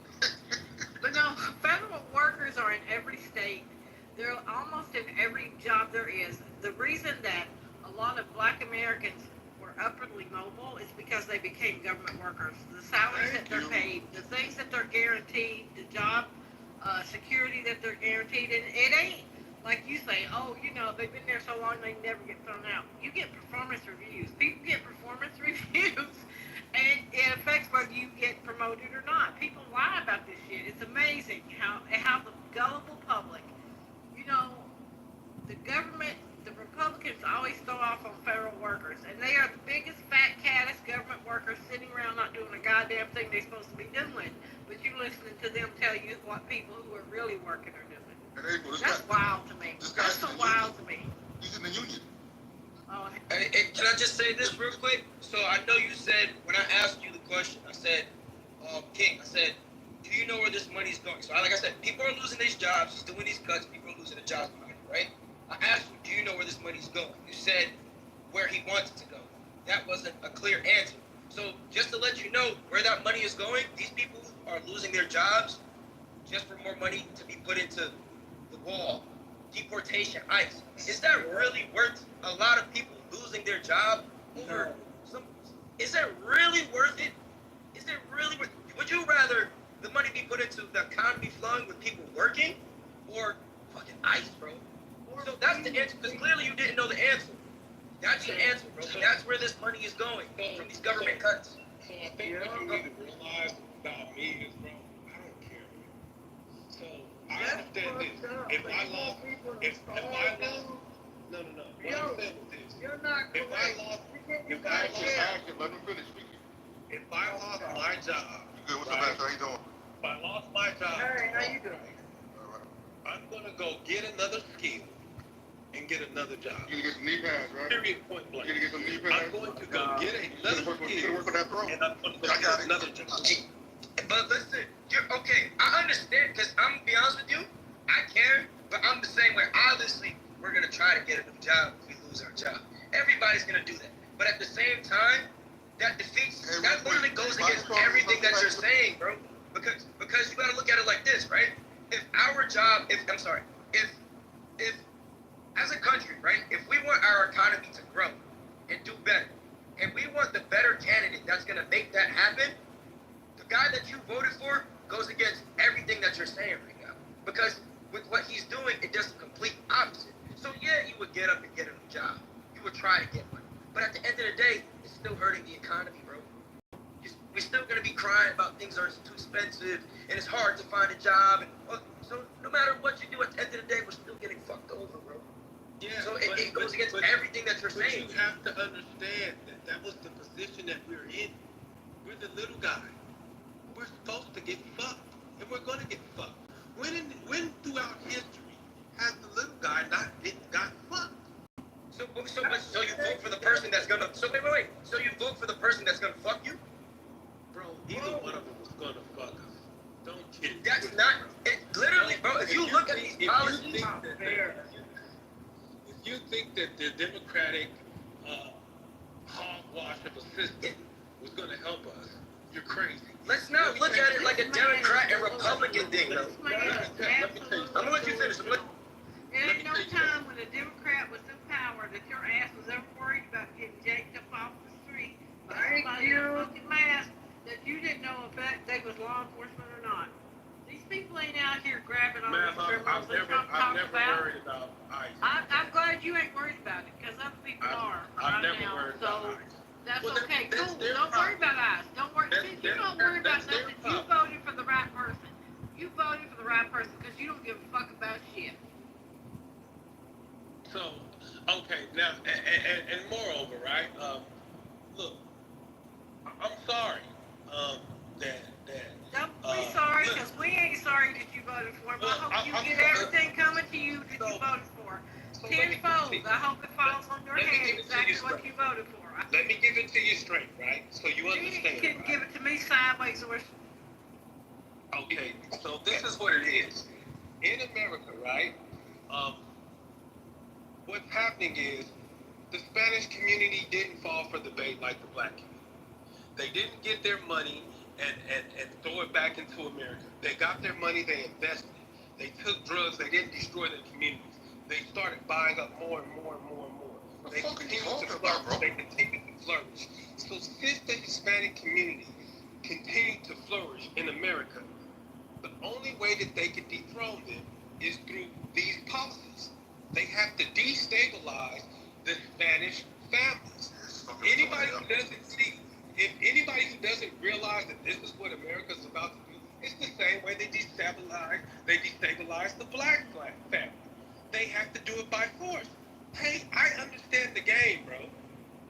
But no, federal workers are in every state. They're almost in every job there is. The reason that a lot of black Americans were upwardly mobile is because they became government workers. The salaries that they're paid, the things that they're guaranteed, the job security that they're guaranteed, and it ain't like you say, oh, they've been there so long they never get thrown out. You get performance reviews. People get performance reviews, and it affects whether you get promoted or not. People lie about this shit. It's amazing how the gullible public, the government, the Republicans always throw off on federal workers, and they are the biggest fat caddest government workers sitting around not doing a goddamn thing they're supposed to be doing. But you listening to them tell you what people who are really working are doing. And April, That's wild to me. That's so wild to me. He's in the union. Oh, And can I just say this real quick? So I know you said, when I asked you the question, I said, King, I said, do you know where this money is going? So like I said, people are losing these jobs. He's doing these cuts. People are losing their jobs behind it, right? I asked you, do you know where this money is going? You said where he wants it to go. That wasn't a clear answer. So just to let you know where that money is going, these people are losing their jobs just for more money to be put into the wall, deportation, ICE. Is that really worth a lot of people losing their job over some? Is that really worth it? Is it really worth it? Would you rather the money be put into the economy flowing with people working, or fucking ICE, bro? So that's the answer, because clearly you didn't know the answer. That's your answer, bro. That's where this money is going, from these government cuts. So I think what you need to realize about me is, bro, I don't care. So I understand this. If I lost, no. What I'm saying is this. You're not If I lost Let me finish speaking. if I lost my job, You good? What's up, man? How you doing? if I lost my job, Hey, how you doing? All right. I'm gonna go get another skill and get another job. You gonna get some knee pads, right? Period. Point You blank. gonna get some knee pads? I'm going to go get another You gonna skill work on that throw? and I'm going to go I got get it. another job. But listen, you're okay. I understand, because I'm gonna be honest with you, I care, but I'm the same way. Obviously, we're gonna try to get a new job if we lose our job. Everybody's gonna do that. But at the same time, that defeats, Hey, that wait, literally goes wait, against why- everything that you're saying, bro. Because you gotta look at it like this, right? If our job, if as a country, right, if we want our economy to grow and do better, and we want the better candidate that's gonna make that happen, the guy that you voted for goes against everything that you're saying right now. Because with what he's doing, it does the complete opposite. So yeah, you would get up and get a new job. You would try to get one. But at the end of the day, it's still hurting the economy, bro. We're still gonna be crying about things are too expensive and it's hard to find a job. And, so no matter what you do, at the end of the day, we're still getting fucked over, bro. Yeah, So it goes against everything that you're But saying. you have to understand that was the position that we're in. We're the little guy. We're supposed to get fucked, and we're gonna get fucked. When throughout history has the little guy not got fucked? So you vote for the person that's gonna. So wait. So you vote for the person that's gonna fuck you? Bro, either one of them was gonna fuck us. Don't kid. That's not. It literally, bro. If you look at these policies, If you think that the Democratic hogwash of a system was gonna help us, you're crazy. let's not look at it like a Democrat and Republican thing, though. I'm gonna let you finish. There ain't no time when a Democrat was in power that your ass was ever worried about getting jacked up off the street by somebody in a fucking mask that you didn't know if they was law enforcement or not. These people ain't out here grabbing all these criminals that Trump talks about. Worried about ICE. I'm glad you ain't worried about it, because other people are I've right never now. worried So about ICE. that's Well, okay. that's Cool. their Don't worry problem. about us. Don't worry. That's You don't worry about their nothing. You problem. voted for the right person. You voted for the right person because you don't give a fuck about shit. So, okay, now, and moreover, right? Look, I'm sorry that. Don't be sorry, because we ain't sorry that you voted for him. I hope you get everything coming to you that you voted for. Tenfold. I hope it falls on your head exactly what you voted for. Let me give it to you straight, right? So you You understand. can Right? give it to me sideways or Okay, so this is what it is. In America, right? What's happening is the Spanish community didn't fall for the bait like the black community. They didn't get their money and throw it back into America. They got their money, they invested. They took drugs, they didn't destroy their communities. They started buying up more and more and more and more. They continued to flourish. They continued to flourish. So since the Hispanic community continued to flourish in America, the only way that they can dethrone them is through these policies. They have to destabilize the Spanish families. Anybody who doesn't see, if anybody who doesn't realize that this is what America's about to do, it's the same way they destabilize the black family. They have to do it by force. Hey, I understand the game, bro.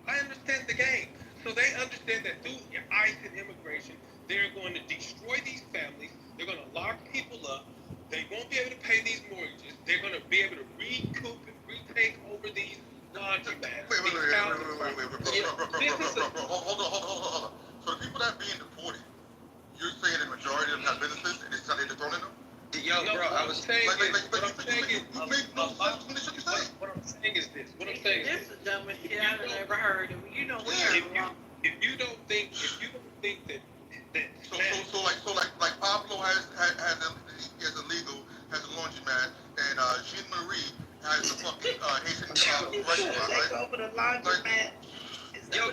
I understand the game. So they understand that through ICE and immigration, they're going to destroy these families. They're going to lock people up. They won't be able to pay these mortgages. They're going to be able to recoup and retake over these laundromats. Wait, bro. Hold on. So the people that are being deported, you're saying the majority of them have businesses and it's they're throwing them? Yo, bro, I was saying. You made no sense when they should be saying. What I'm saying is this. What I'm saying this is is the dumbest shit I've ever heard. You know we Yeah. are wrong. if you don't think that So like Pablo has illegal, has a laundromat, and Jean Marie has a fucking Haitian restaurant, right? Open a laundromat. Yo,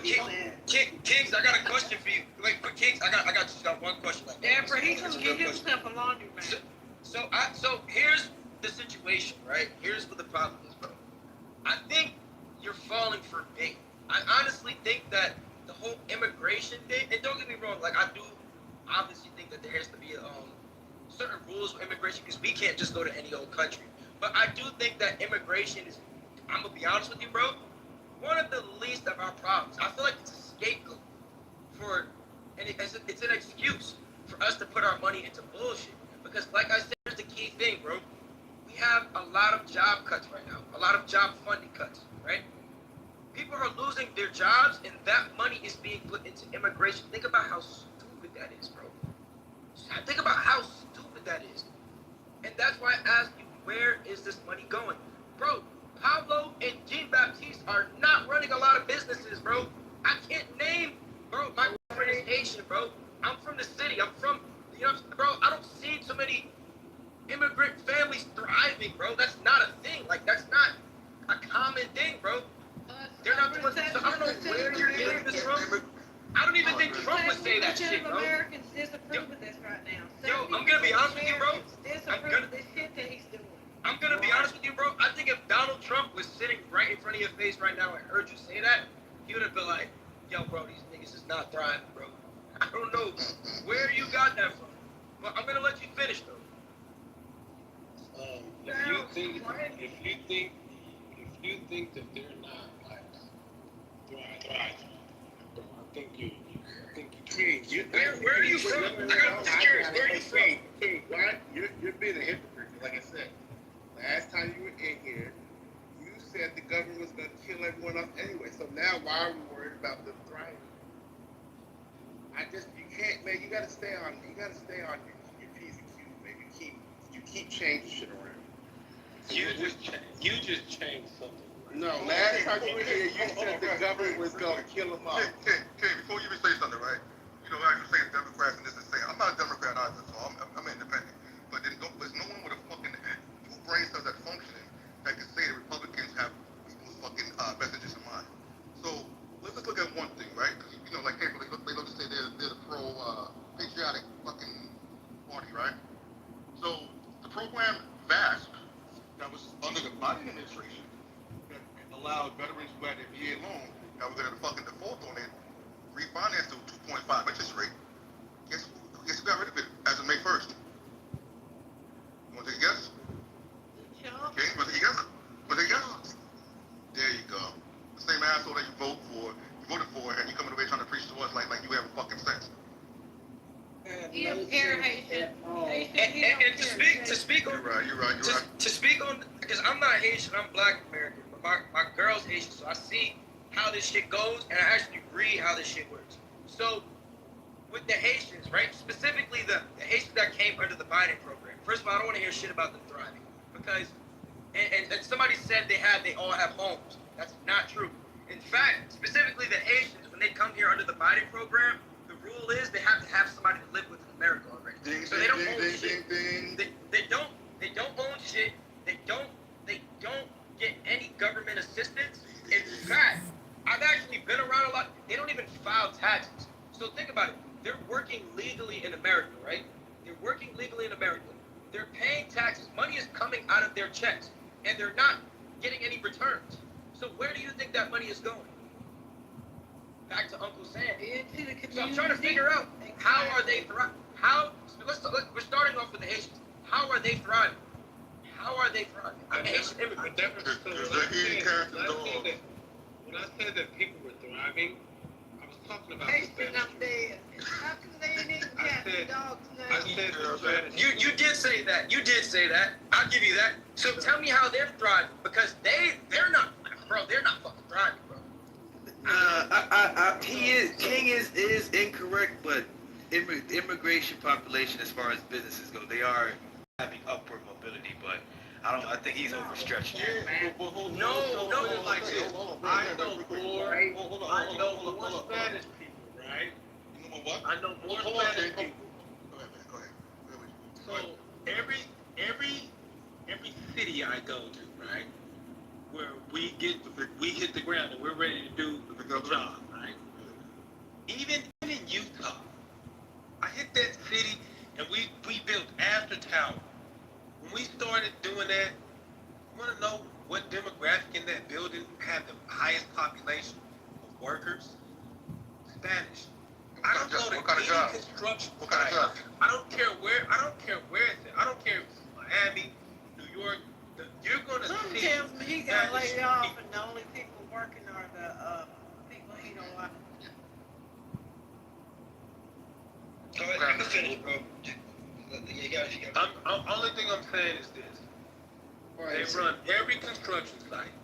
Kings, I got a question for you. Wait, for Kings, I got one question. Deborah, he's gonna get himself a laundromat. So here's the situation, right? Here's what the problem is, bro. I think you're falling for bait. I honestly think that the whole immigration thing, and don't get me wrong, like I do obviously think that there has to be certain rules with immigration because we can't just go to any old country. But I do think that immigration is, I'm gonna be honest with you, bro, one of the least of our problems. I feel like it's a scapegoat for, and it's an excuse for us to put our money into bullshit. Because like I said, here's the key thing, bro. We have a lot of job cuts right now, a lot of job funding cuts, right? People are losing their jobs, and that money is being put into immigration. Think about how stupid that is, bro. Think about how stupid that is. And that's why I ask you, where is this money going? Bro, Pablo and Jean Baptiste are not running a lot of businesses, bro. I can't name, bro, my friend is Haitian, bro. I'm from the city. I'm from, you know, bro, I don't see so many immigrant families thriving, bro. That's not a thing. Like, that's not a common thing, bro. They're not doing that. So I don't know where you're getting this from. I don't even think Trump would say that shit, bro. Americans disapprove of this right now. Yo, I'm gonna be honest with you, bro. Disapprove of this shit that he's doing. I'm gonna be honest with you, bro. I think if Donald Trump was sitting right in front of your face right now and heard you say that, he would have been like, yo, bro, these niggas is not thriving, bro. I don't know where you got that from. But I'm gonna let you finish, though. If you think that they're not like thriving, I think you Where are you from? I'm curious. Where are you from? Why you're being a hypocrite? Like I said, last time you were in here, you said the government was going to kill everyone off anyway. So now, why are we worried about them thriving? You can't, man. You got to stay on your P's and Q's, man. You keep changing shit around. You just changed something. No, last time you were here, you said the government was going to kill them off. Ken, before you even say something, right? You know, you saying Democrats and this and saying, I'm not a Democrat either, so I'm independent. But there's no one with a fucking two brain cells that functioning that can say the Republicans have people's fucking messages in mind. So let's just look at one thing, right? Because you know, like people, they love to say they're the pro-patriotic fucking party, right? So the program VASP that was under the Biden administration that allowed veterans who had their VA loan that were going to fucking default on it, refinance to 2.5 interest rate. Guess who got rid of it as of May 1st? You want to take a guess? Okay, you want to take a guess? There you go. The same asshole that you voted for, and you coming away trying to preach to us like you have a fucking sense. He don't care, Haitian. And to speak on, You're right. To speak on, because I'm not Haitian, I'm Black American, but my girl's Haitian, so I see how this shit goes, and I actually read how this shit works. So, with the Haitians, right, specifically the Haitians that came under the Biden program, first of all, I don't want to hear shit about them thriving, because, and somebody said they all have homes. That's not true. In fact, specifically the Haitians, when they come here under the Biden program, the rule is they have to have somebody to live with in America already. So they don't own shit. They don't own shit. They don't get any government assistance. In fact, I've actually been around a lot. They don't even file taxes. So think about it. They're working legally in America, right? They're working legally in America. They're paying taxes. Money is coming out of their checks, and they're not getting any returns. So where do you think that money is going? Back to Uncle Sam. So I'm trying to figure out, how are they thriving? We're starting off with the Haitians. How are they thriving? I'm Haitian immigrant. When I said that people were thriving, I was talking about Haitian, I'm dead. How can they even get the dog's name? You did say that. I'll give you that. So tell me how they're thriving, because they're not, bro. They're not fucking thriving, bro. King is incorrect, but immigration population, as far as businesses go, they are having upward mobility, but I think he's overstretching it. No, like this. I know more Spanish people, right? You know what? I know more Spanish people. Go ahead. So every city I go to, right, where we hit the ground and we're ready to do the job, right? Even in Utah, I hit that city and we built After Tower. When we started doing that, construction What kind of site, job? I don't care where it's at. I don't care if it's Miami, New York. You're gonna Some see tells me he got Spanish laid off, people. and the only people working are the people he don't like. Go ahead, you can finish, bro. You got it. Only thing I'm saying is this: they run every construction site,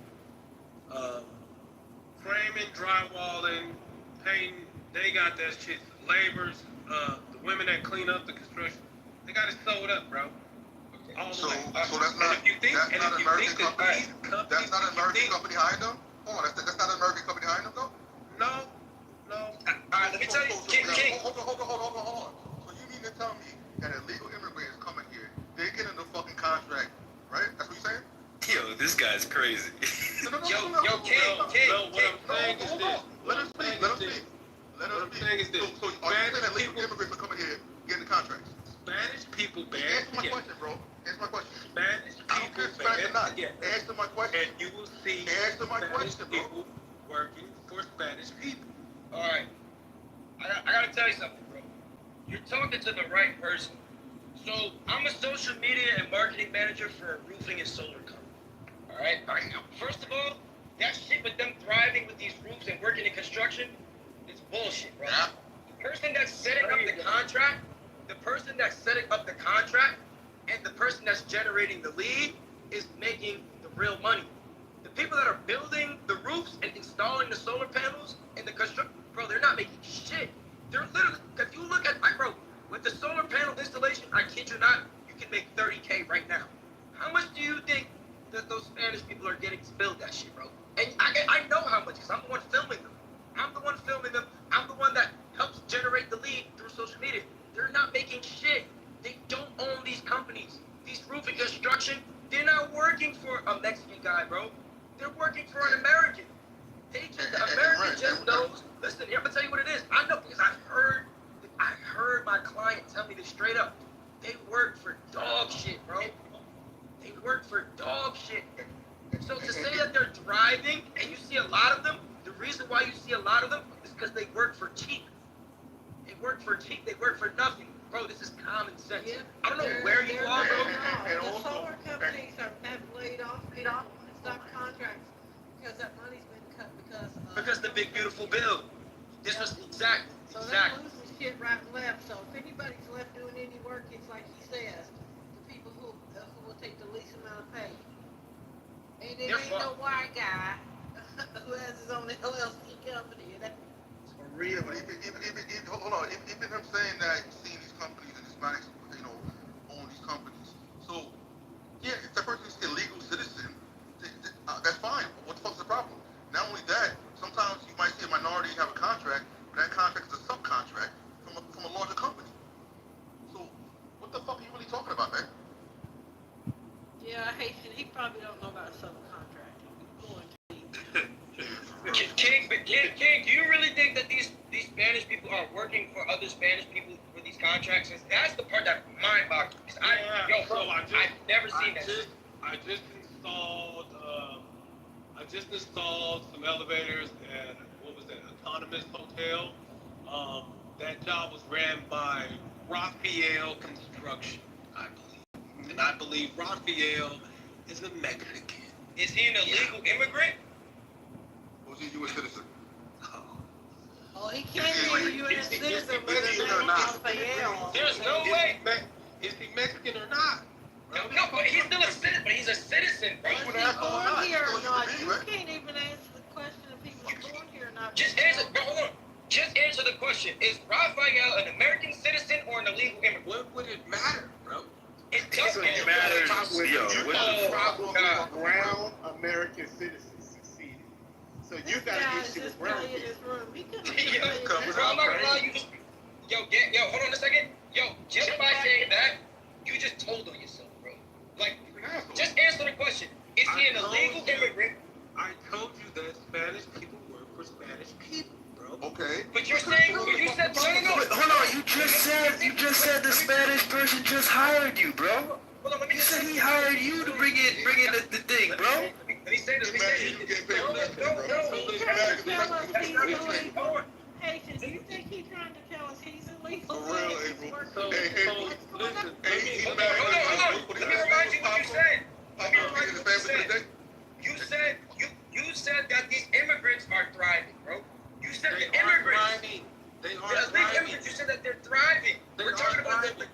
framing, drywalling, painting. They got that shit. Laborers, the women that clean up the construction, they got it sewed up, bro. All the So way. that's not And if you think, that's not an American company. these companies, That's not an if you American think- company hiring them. Hold on, that's not an American company hiring them though. No. Alright, let me tell you, King. Hold on. So you mean to tell me that illegal immigrants coming here, they get in the fucking contract, right? That's what you're saying? Yo, this guy's crazy. No. Yo, King. No, what I'm saying is this. Let him speak. What I'm saying is this. So are you saying that illegal immigrants are coming here getting the contracts? Spanish people bad. Answer my question, bro. Answer my question. Spanish I don't care people if Spanish or not. bad. Yeah. Answer my question. And you will see Answer my Spanish question, bro. people working for Spanish people. Alright. I gotta tell you something, bro. You're talking to the right person. So, I'm a social media and marketing manager for a roofing and solar company. Alright? First of all, that shit with them thriving with these roofs and working in construction is bullshit, bro. Yeah. The person that's setting up the contract, and the person that's generating the lead is making the real money. The people that are building the roofs and installing the solar panels and the construction, bro, they're not making shit. They're literally, if you look at, bro, with the solar panel installation, I kid you not, you can make 30K right now. How much do you think that those Spanish people are getting to build that shit, bro? And I know how much, because I'm the one filming them. I'm the one that helps generate the lead through social media. They're not making shit. They don't own these companies. These roofing construction, they're not working for a Mexican guy, bro. They're working for an American. The American just knows. Listen, I'm gonna tell you what it is. I know because I heard my client tell me this straight up. They work for dog shit, bro. They work for dog shit. So to say that they're thriving, and you see a lot of them, the reason why you see a lot of them is because they work for cheap. They work for cheap. They work for nothing. Bro, this is common sense. Yeah, I don't know where you are, bro. And The also- solar companies have laid off and stopped contracts because that money's been cut Because the big beautiful bill. This was exactly. So they're losing shit right and left. So if anybody's left doing any work, it's like he says, the people who will take the least amount of pay. And it ain't no white guy who has his own LLC company. For real, but even hold on, even him saying that he's seeing these companies and Hispanics, own these companies. So, yeah, if that person's an illegal citizen, that's fine. What the fuck's the problem? Not only that, sometimes you might see a minority have a contract, but that contract is a subcontract from a larger company. So, what the fuck are you really talking about, man? Yeah, he probably don't know about subcontracting. Go on, King, do you really think that these Spanish people are working for other Spanish people for these contracts? That's the part that mind-boggles me. I've never seen that. I just installed some elevators at Autonomous Hotel. That job was ran by Raphael Construction, I believe. And I believe Raphael is a Mexican. Is he an illegal immigrant? Was he a U.S. citizen? Oh, he can't be a U.S. citizen, but his name is Raphael. There's no way. Is he Mexican or not? No, but he's still a citizen. But he's a citizen, bro. Is he born here or not? You can't even answer the question if he was born here or not. Just answer, bro, hold on. Just answer the question. Is Raphael an American citizen or an illegal immigrant? What would it matter, bro? It doesn't It matters. Yo, what the problem with brown American citizens succeeded. So you gotta get shit with brown in people. this room. He couldn't I'm not gonna lie, you just yo, hold on a second. Yo, just by saying that, you just told on yourself, bro. Like, just answer the question. Is he an illegal immigrant? I told you that Spanish people work for Spanish people, bro. Okay. But you're saying, you said, no. Wait, hold on, you just said the Spanish person just hired you, bro. Hold on, let me You just said he hired you to bring in the thing, bro. Let me say this. You get paid for that, bro. He trying to tell us he's illegal. Haitian, do you think he's trying to tell us he's illegal? So listen. Hold on. Let me remind you what you said. You said that these immigrants are thriving, bro. You said the immigrants. They are The illegal immigrants. You said that they're thriving. We're talking about that.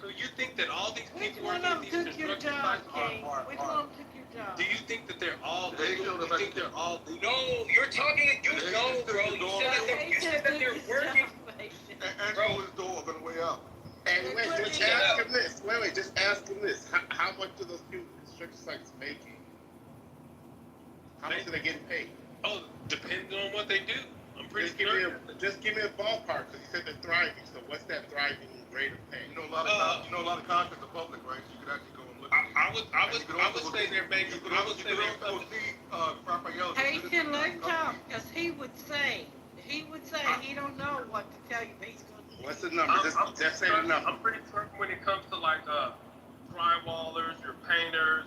So you think that all these Which people one working of in them these took your construction job, sites King? Which one of them took your job? do you think that they're all legal? You think they're all legal? No, you're talking. You know, bro. You said that they're working. Bro, his door on the way out. Hey, wait, just ask him this. Wait, just ask him this. How much do those people in construction sites making? How much are they getting paid? Oh, depending on what they do. I'm pretty Just give me a ballpark, because you said they're thriving. So what's that thriving rate of pay? You know a lot of contracts are public, right? So you could actually go and look. I would say they're making. I would say they're go see Raphael. Haitian, let him talk, because he would say he don't know what to tell you, but he's going to. What's the number? Just say the number. I'm pretty certain when it comes to like drywallers, your painters,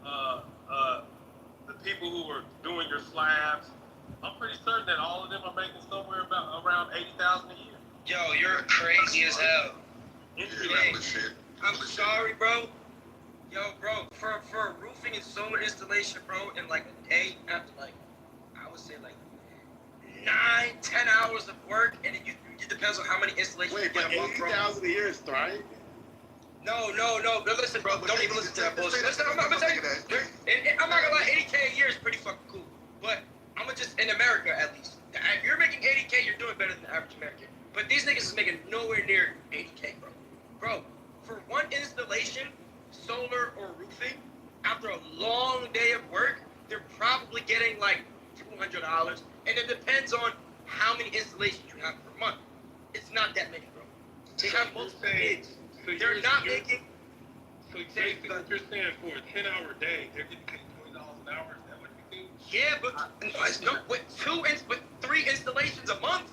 the people who are doing your slabs. I'm pretty certain that all of them are making somewhere around $80,000 a year. Yo, you're crazy as hell. Shit. I'm sorry, bro. Yo, bro, for roofing and solar installation, bro, in like a day, after like, I would say like 9-10 hours of work, and it depends on how many installations you get a month, bro. 80,000 a year is thriving? No. But listen, bro, don't even listen to that bullshit. Listen, I'm not gonna tell you. I'm not gonna lie, 80K a year is pretty fucking cool. But I'm gonna just, in America at least, if you're making 80K, you're doing better than the average American. But these niggas is making nowhere near 80K, bro. Bro, for one installation, solar or roofing, after a long day of work, they're probably getting like $200. And it depends on how many installations you have per month. It's not that many, bro. They have multiple gigs. They're not making. So basically, what you're saying for a 10-hour day, they're getting paid $20 an hour. Is that what you think? Yeah, but with 3 installations a month,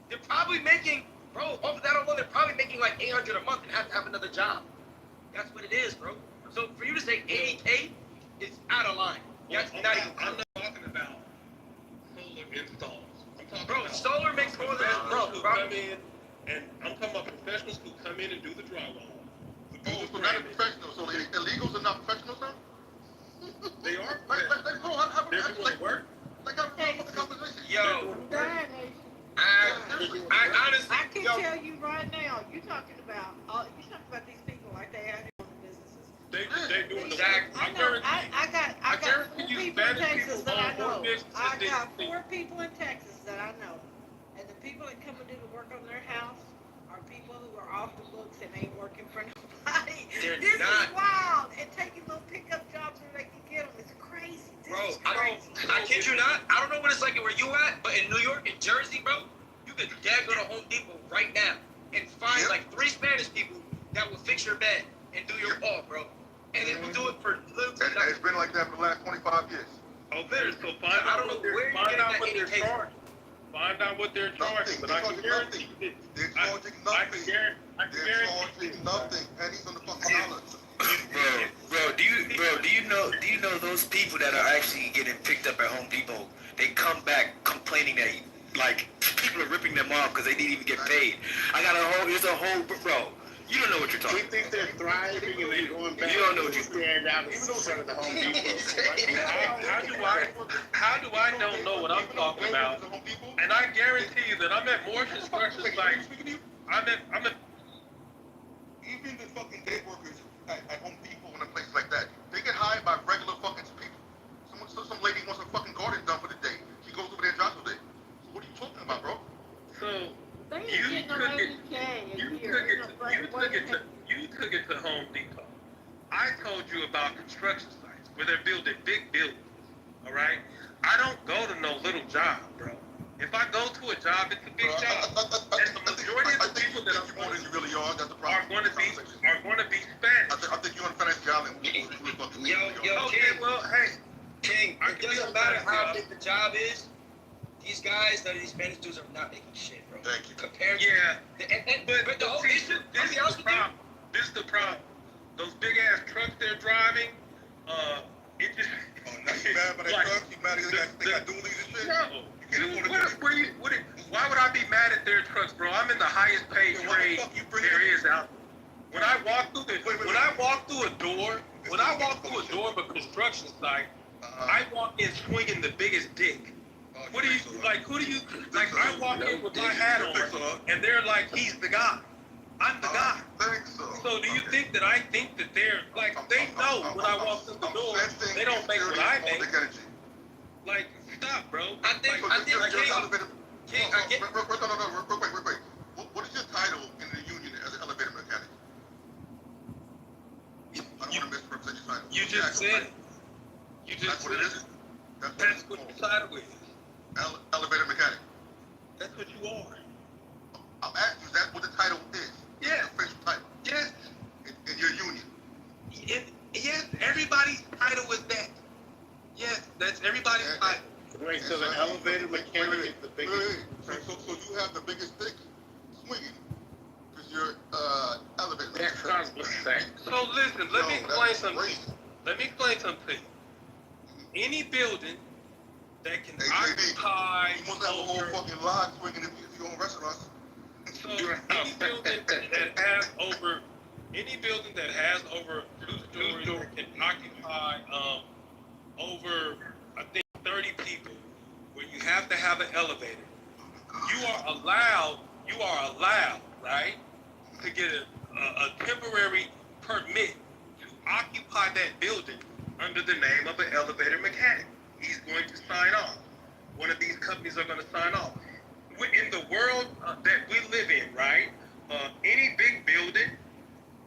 they're probably making, bro, off of that alone, they're probably making like $800 a month and have to have another job. That's what it is, bro. So for you to say 80K is out of line. That's not even. I'm not talking about solar installs. I'm talking Bro, about solar makes more than professionals who come in, and I'm talking about professionals who come in and do the drywall. So not a professional. So illegals are not professionals now? They are. They're doing work. Like have a conversation. Yo, I honestly, can tell you right now, you're talking about these people like they have their own businesses. They doing the Exactly. work. I got 4 people in Texas that I know. I got 4 4 people in Texas that I know. And the people that come and do the work on their house are people who are off the books and ain't working for nobody. They're This not. is wild. And taking little pickup jobs where they can get them. It's crazy. This bro, is crazy. I kid you not. I don't know what it's like where you at, but in New York, in Jersey, bro, you could dare go to Home Depot right now and find like 3 Spanish people that will fix your bed and do your wall, bro. And they will do it for little to And nothing. it's been like that for the last 25 years. Oh, there. So I don't know where you're getting that 80K from. Find out what they're charging. But I can guarantee you, They're charging I can nothing. guarantee They're charging nothing. Pennies on the fucking dollar. Bro, do you know those people that are actually getting picked up at Home Depot? They come back complaining that like people are ripping them off because they didn't even get paid. There's a whole bro. You don't know what you're We talking think they're thriving and they're going back. You don't know what you stand out in front of the Home Depot. How do I don't know what I'm talking about? And I guarantee you that I'm at more construction sites. I'm at Even the fucking day workers at Home Depot and a place like that, they get hired by regular fucking people. Some lady wants her fucking garden done for the day. She goes over there and drops her day. So what are you talking about, bro? So They ain't you getting no took 80K a you year. took it to Home Depot. I told you about construction sites where they're building big buildings. All right, I don't go to no little job, bro. If I go to a job, it's a big job. And the majority of the people that you more than you really are. That's the are problem. going to be Spanish. I think you're on Fantasy Island. Yo, Okay, well, hey, King, I it can be doesn't on matter that how job. big the job is. These guys that are these Spanish dudes are not making shit, bro. Thank you. Compared yeah. but the whole issue, This I'll be is honest the with you. problem. This is the problem. Those big ass trucks they're driving, it just. Oh, now you mad by that Like, truck? You mad because they got dualies and shit? No, Dude, why would I be mad at their trucks, bro? I'm in the highest paid trade there is out. When I walk through a door of a construction site, I walk in swinging the biggest dick. What do you like? Who do you like? I walk in with my hat on, and they're like, he's the guy. I'm the guy. So do you think that I think that they're like they know when I walk through the door, they don't make what I make. Like, stop, bro. Real quick. What is your title in the union as an elevator mechanic? I don't want to misrepresent your title. You just said it. That's what it is? That's what your title is. Elevator mechanic. That's what you are. I'm asking you, is that what the title is? Yes. The official title. Yes. In your union. Yes, everybody's title is that. Yes, that's everybody's title. Wait, so the elevator mechanic is the biggest. So you have the biggest stick swinging because you're elevator That's mechanic. not the same. So listen, let me explain something. Let me explain something to you. Any building that can occupy You must have a whole fucking line swinging if you own restaurants. so any building that has over 2 stories that can occupy over I think 30 people, where you have to have an elevator, you are allowed, right, to get a temporary permit to occupy that building under the name of an elevator mechanic. He's going to sign off. One of these companies are going to sign off. In the world that we live in, right, any big building,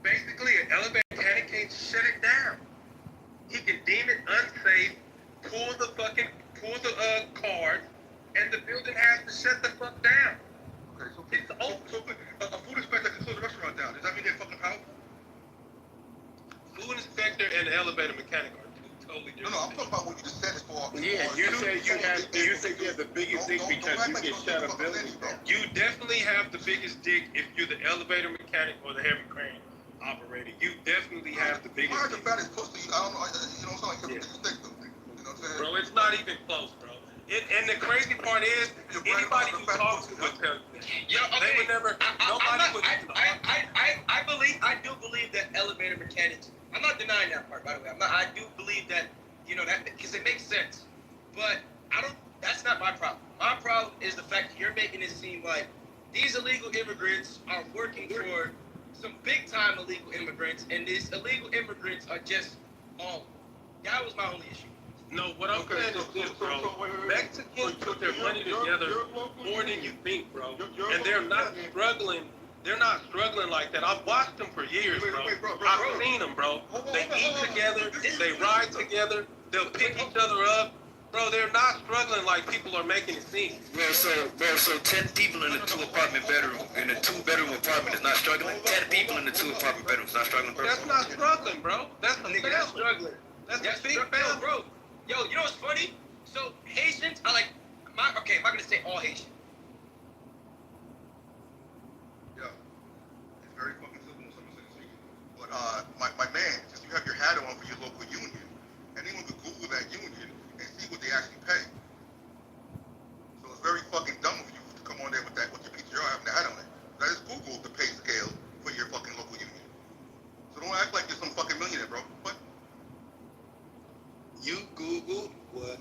basically an elevator mechanic can't shut it down. He can deem it unsafe, pull the card, and the building has to shut the fuck down. Okay, so It's open. a food inspector can close the restaurant down. Does that mean they're fucking powerful? Food inspector and the elevator mechanic are two totally different. No, I'm talking about what you just said as far as... Yeah, you said you think you have the biggest dick because you get shut up buildings. You definitely have the biggest dick if you're the elevator mechanic or the heavy crane operator. You definitely have the biggest Why is the dick. fattest pussy? I don't know. You don't sound like you're the stick though. You know what I'm saying? Bro, it's not even close, bro. And the crazy part is, anybody who talks to would tell you that. They would never, nobody would. I do believe that elevator mechanics, I'm not denying that part, by the way. I do believe that, that, because it makes sense. But that's not my problem. My problem is the fact that you're making it seem like these illegal immigrants are working for some big time illegal immigrants, and these illegal immigrants are just, that was my only issue. No, what I'm saying is this, bro. Mexicans put their money together more than you think, bro. And they're not struggling. They're not struggling like that. I've watched them for years, bro. I've seen them, bro. They eat together. They ride together. They'll pick each other up. Bro, they're not struggling like people are making it seem. Bro, so 10 people in a 2-apartment bedroom, in a 2-bedroom apartment is not struggling? 10 people in a 2-apartment bedroom is not struggling, bro? That's not struggling, bro. That's a Nigga, that's struggling. That's a big Yo, family. bro. Yo, you know what's funny? So Haitians, I'm not gonna say all Haitian. Yeah. It's very fucking simple when someone says speaking. But my man, since you have your hat on for your local union, anyone could Google that union and see what they actually pay. So it's very fucking dumb of you to come on there with your PTR having the hat on it. That is Google the pay scale for your fucking local union. So don't act like you're some fucking millionaire, bro. But You Googled what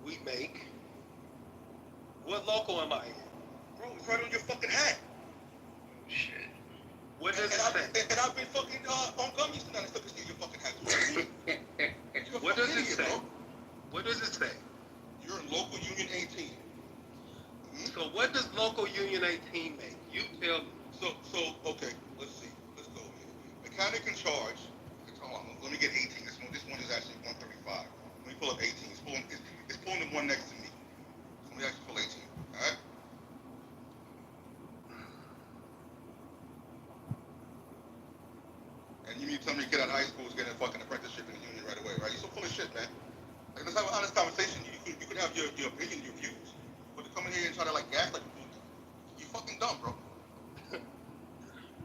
we make. What local am I in? bro, it's right on your fucking hat. Shit. What does it And say? I've been fucking on gummies and I still can see your fucking hat. You're a What fucking does it idiot, say? bro. What does it say? You're in local union 18. So what does local union 18 make? You tell me. So okay, let's see. Let's go here. Mechanic in charge. Hold on, let me get 18. This one is actually 135. Let me pull up 18. It's pulling the one next to me. So let me actually pull 18. Alright? And you mean to tell me to get out of high school is getting a fucking apprenticeship in the union right away, right? You're so full of shit, man. Like, let's have an honest conversation. You could have your opinion, your views. But to come in here and try to like gaslight people, you fucking dumb, bro.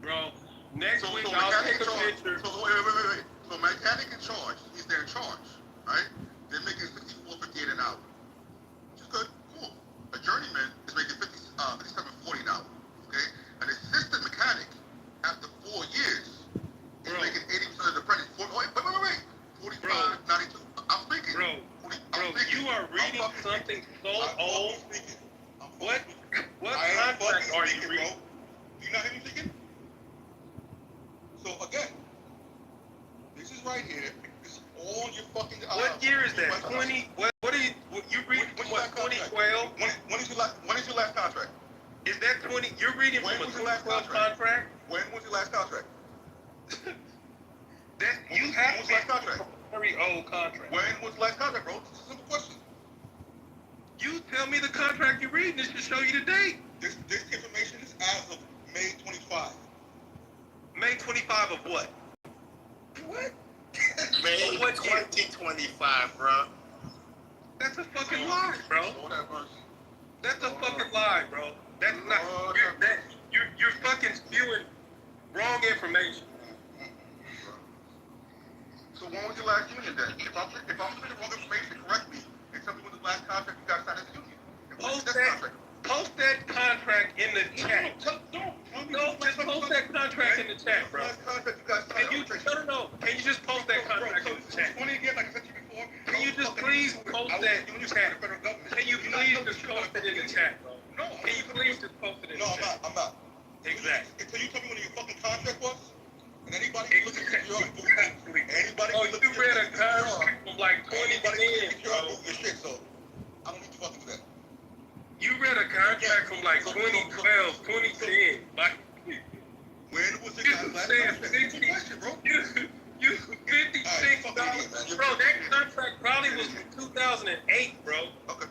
Bro, next week So I'll mechanic take a in charge. picture. So wait. So mechanic in charge means they're in charge, right? They're making $64.58 an hour, which is good, cool. contract are you reading? Do you not hear me speaking? So again, this is right here. This is all your fucking. What year is that? 20? What are you reading from? What, 2012? When is your last contract? Is that 20? You're reading from a 2012 contract? When was your last contract? That you have to contract. Very old contract. When was the last contract, bro? It's a simple question. You tell me the contract you're reading. This should show you the date. This information is as of May 25. May 25 of what? What? May 2025, bro. That's a fucking lie, bro. That's a fucking lie, bro. That's not. You're fucking spewing wrong information. So when was your last union then? If I'm spewing the wrong information correctly, and tell me when the last contract you guys signed as a union. Post that contract in the chat. No, just post that contract in the chat, bro. Can you just post that contract in the chat? Can you just please post that in the chat? Can you please just post it in the chat, bro? Can you please just post it in the chat? I'm not. Exactly. Until you tell me when your fucking contract was, and anybody can look at anybody. Oh, you read a contract from like 2010, bro. Your shit, so I don't need to fucking do that. You read a contract from like 2012, 2010. Like, when was the last contract? Bro? You $56, bro. That contract probably was from 2008, bro. Okay.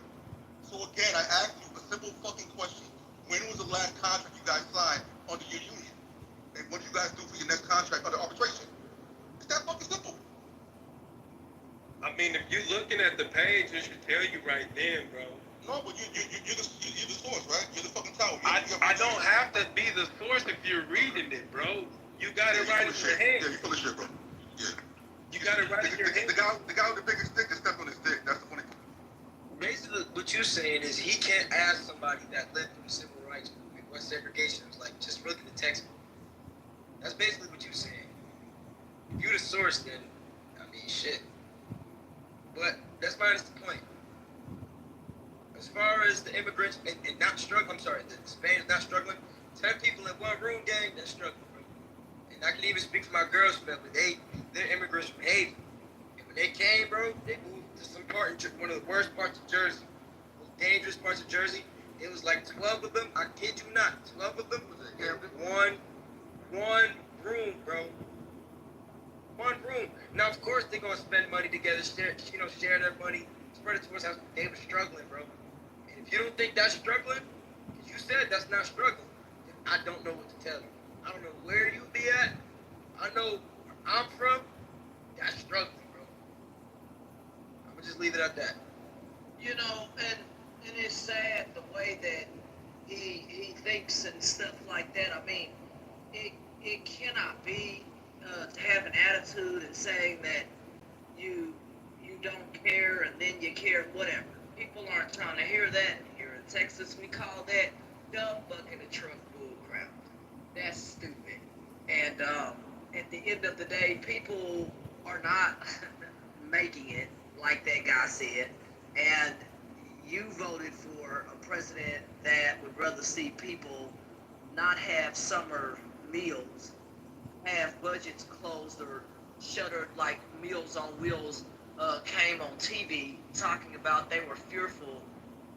So again, I asked you a simple fucking question. When was the last contract you guys signed under your union? And what do you guys do for your next contract under arbitration? It's that fucking simple. I mean, if you're looking at the page, it should tell you right then, bro. No, but you're the source, right? You're the fucking tower. I don't have to be the source if you're reading it, bro. You got it right in your hand. Yeah, you full of shit, bro. Yeah. You got it right in your hand. The guy with the biggest stick just stepped on his dick. That's the funny thing. Basically, what you're saying is he can't ask somebody that lived through the civil rights movement what segregation was like. Just look at the textbook. That's basically what you're saying. If you're the source, then I mean, shit. But that's minus the point. As far as the immigrants and not struggling, I'm sorry, the Spaniards not struggling. 10 people in one room, gang, they're struggling, bro. And I can even speak for my girls' family. They're immigrants from Haiti. And when they came, bro, they moved to some part in one of the worst parts of Jersey, most dangerous parts of Jersey. It was like 12 of them. I kid you not, 12 of them was in one room, bro. One room. Now, of course, they're gonna spend money together, share their money, spread it towards house. They were struggling, bro. And if you don't think that's struggling, because you said that's not struggling, then I don't know what to tell you. I don't know where you be at. I know where I'm from. That's struggling, bro. I'm gonna just leave it at that. You know, and it's sad the way that he thinks and stuff like that. I mean, it cannot be to have an attitude and saying that you don't care and then you care, whatever. People aren't trying to hear that. Here in Texas, we call that dumb bucket of truck bull crap. That's stupid. And at the end of the day, people are not making it, like that guy said. And you voted for a president that would rather see people not have summer meals, have budgets closed or shuttered, like Meals on Wheels came on TV talking about they were fearful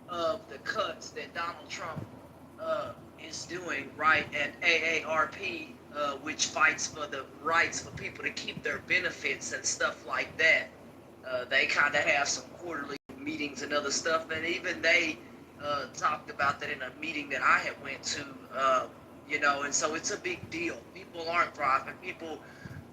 of the cuts that Donald Trump is doing, right, at AARP, which fights for the rights for people to keep their benefits and stuff like that. They kind of have some quarterly meetings and other stuff, and even they talked about that in a meeting that I had went to, and so it's a big deal. People aren't thriving. People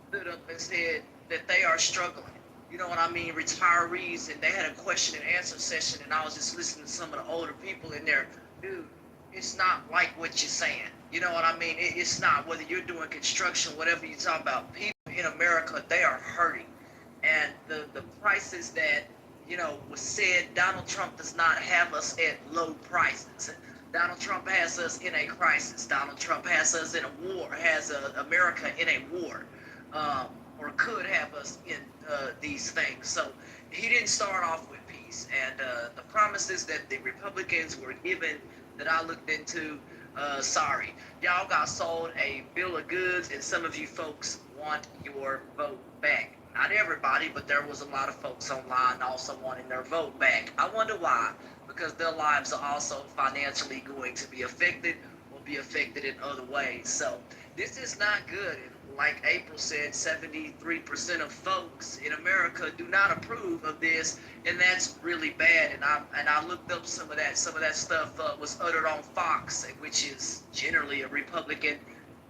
stood up and said that they are struggling. You know what I mean? Retirees, and they had a question and answer session, and I was just listening to some of the older people in there. Dude, it's not like what you're saying. You know what I mean? It's not. Whether you're doing construction, whatever you talk about, people in America, they are hurting. And the prices that, was said, Donald Trump does not have us at low prices. Donald Trump has us in a crisis. Donald Trump has us in a war, has America in a war, or could have us in these things. So he didn't start off with peace. And the promises that the Republicans were given that I looked into, sorry. Y'all got sold a bill of goods, and some of you folks want your vote back. Not everybody, but there was a lot of folks online also wanting their vote back. I wonder why. Because their lives are also financially going to be affected or be affected in other ways. So this is not good. And like April said, 73% of folks in America do not approve of this, and that's really bad. And I looked up some of that. Some of that stuff was uttered on Fox, which is generally a Republican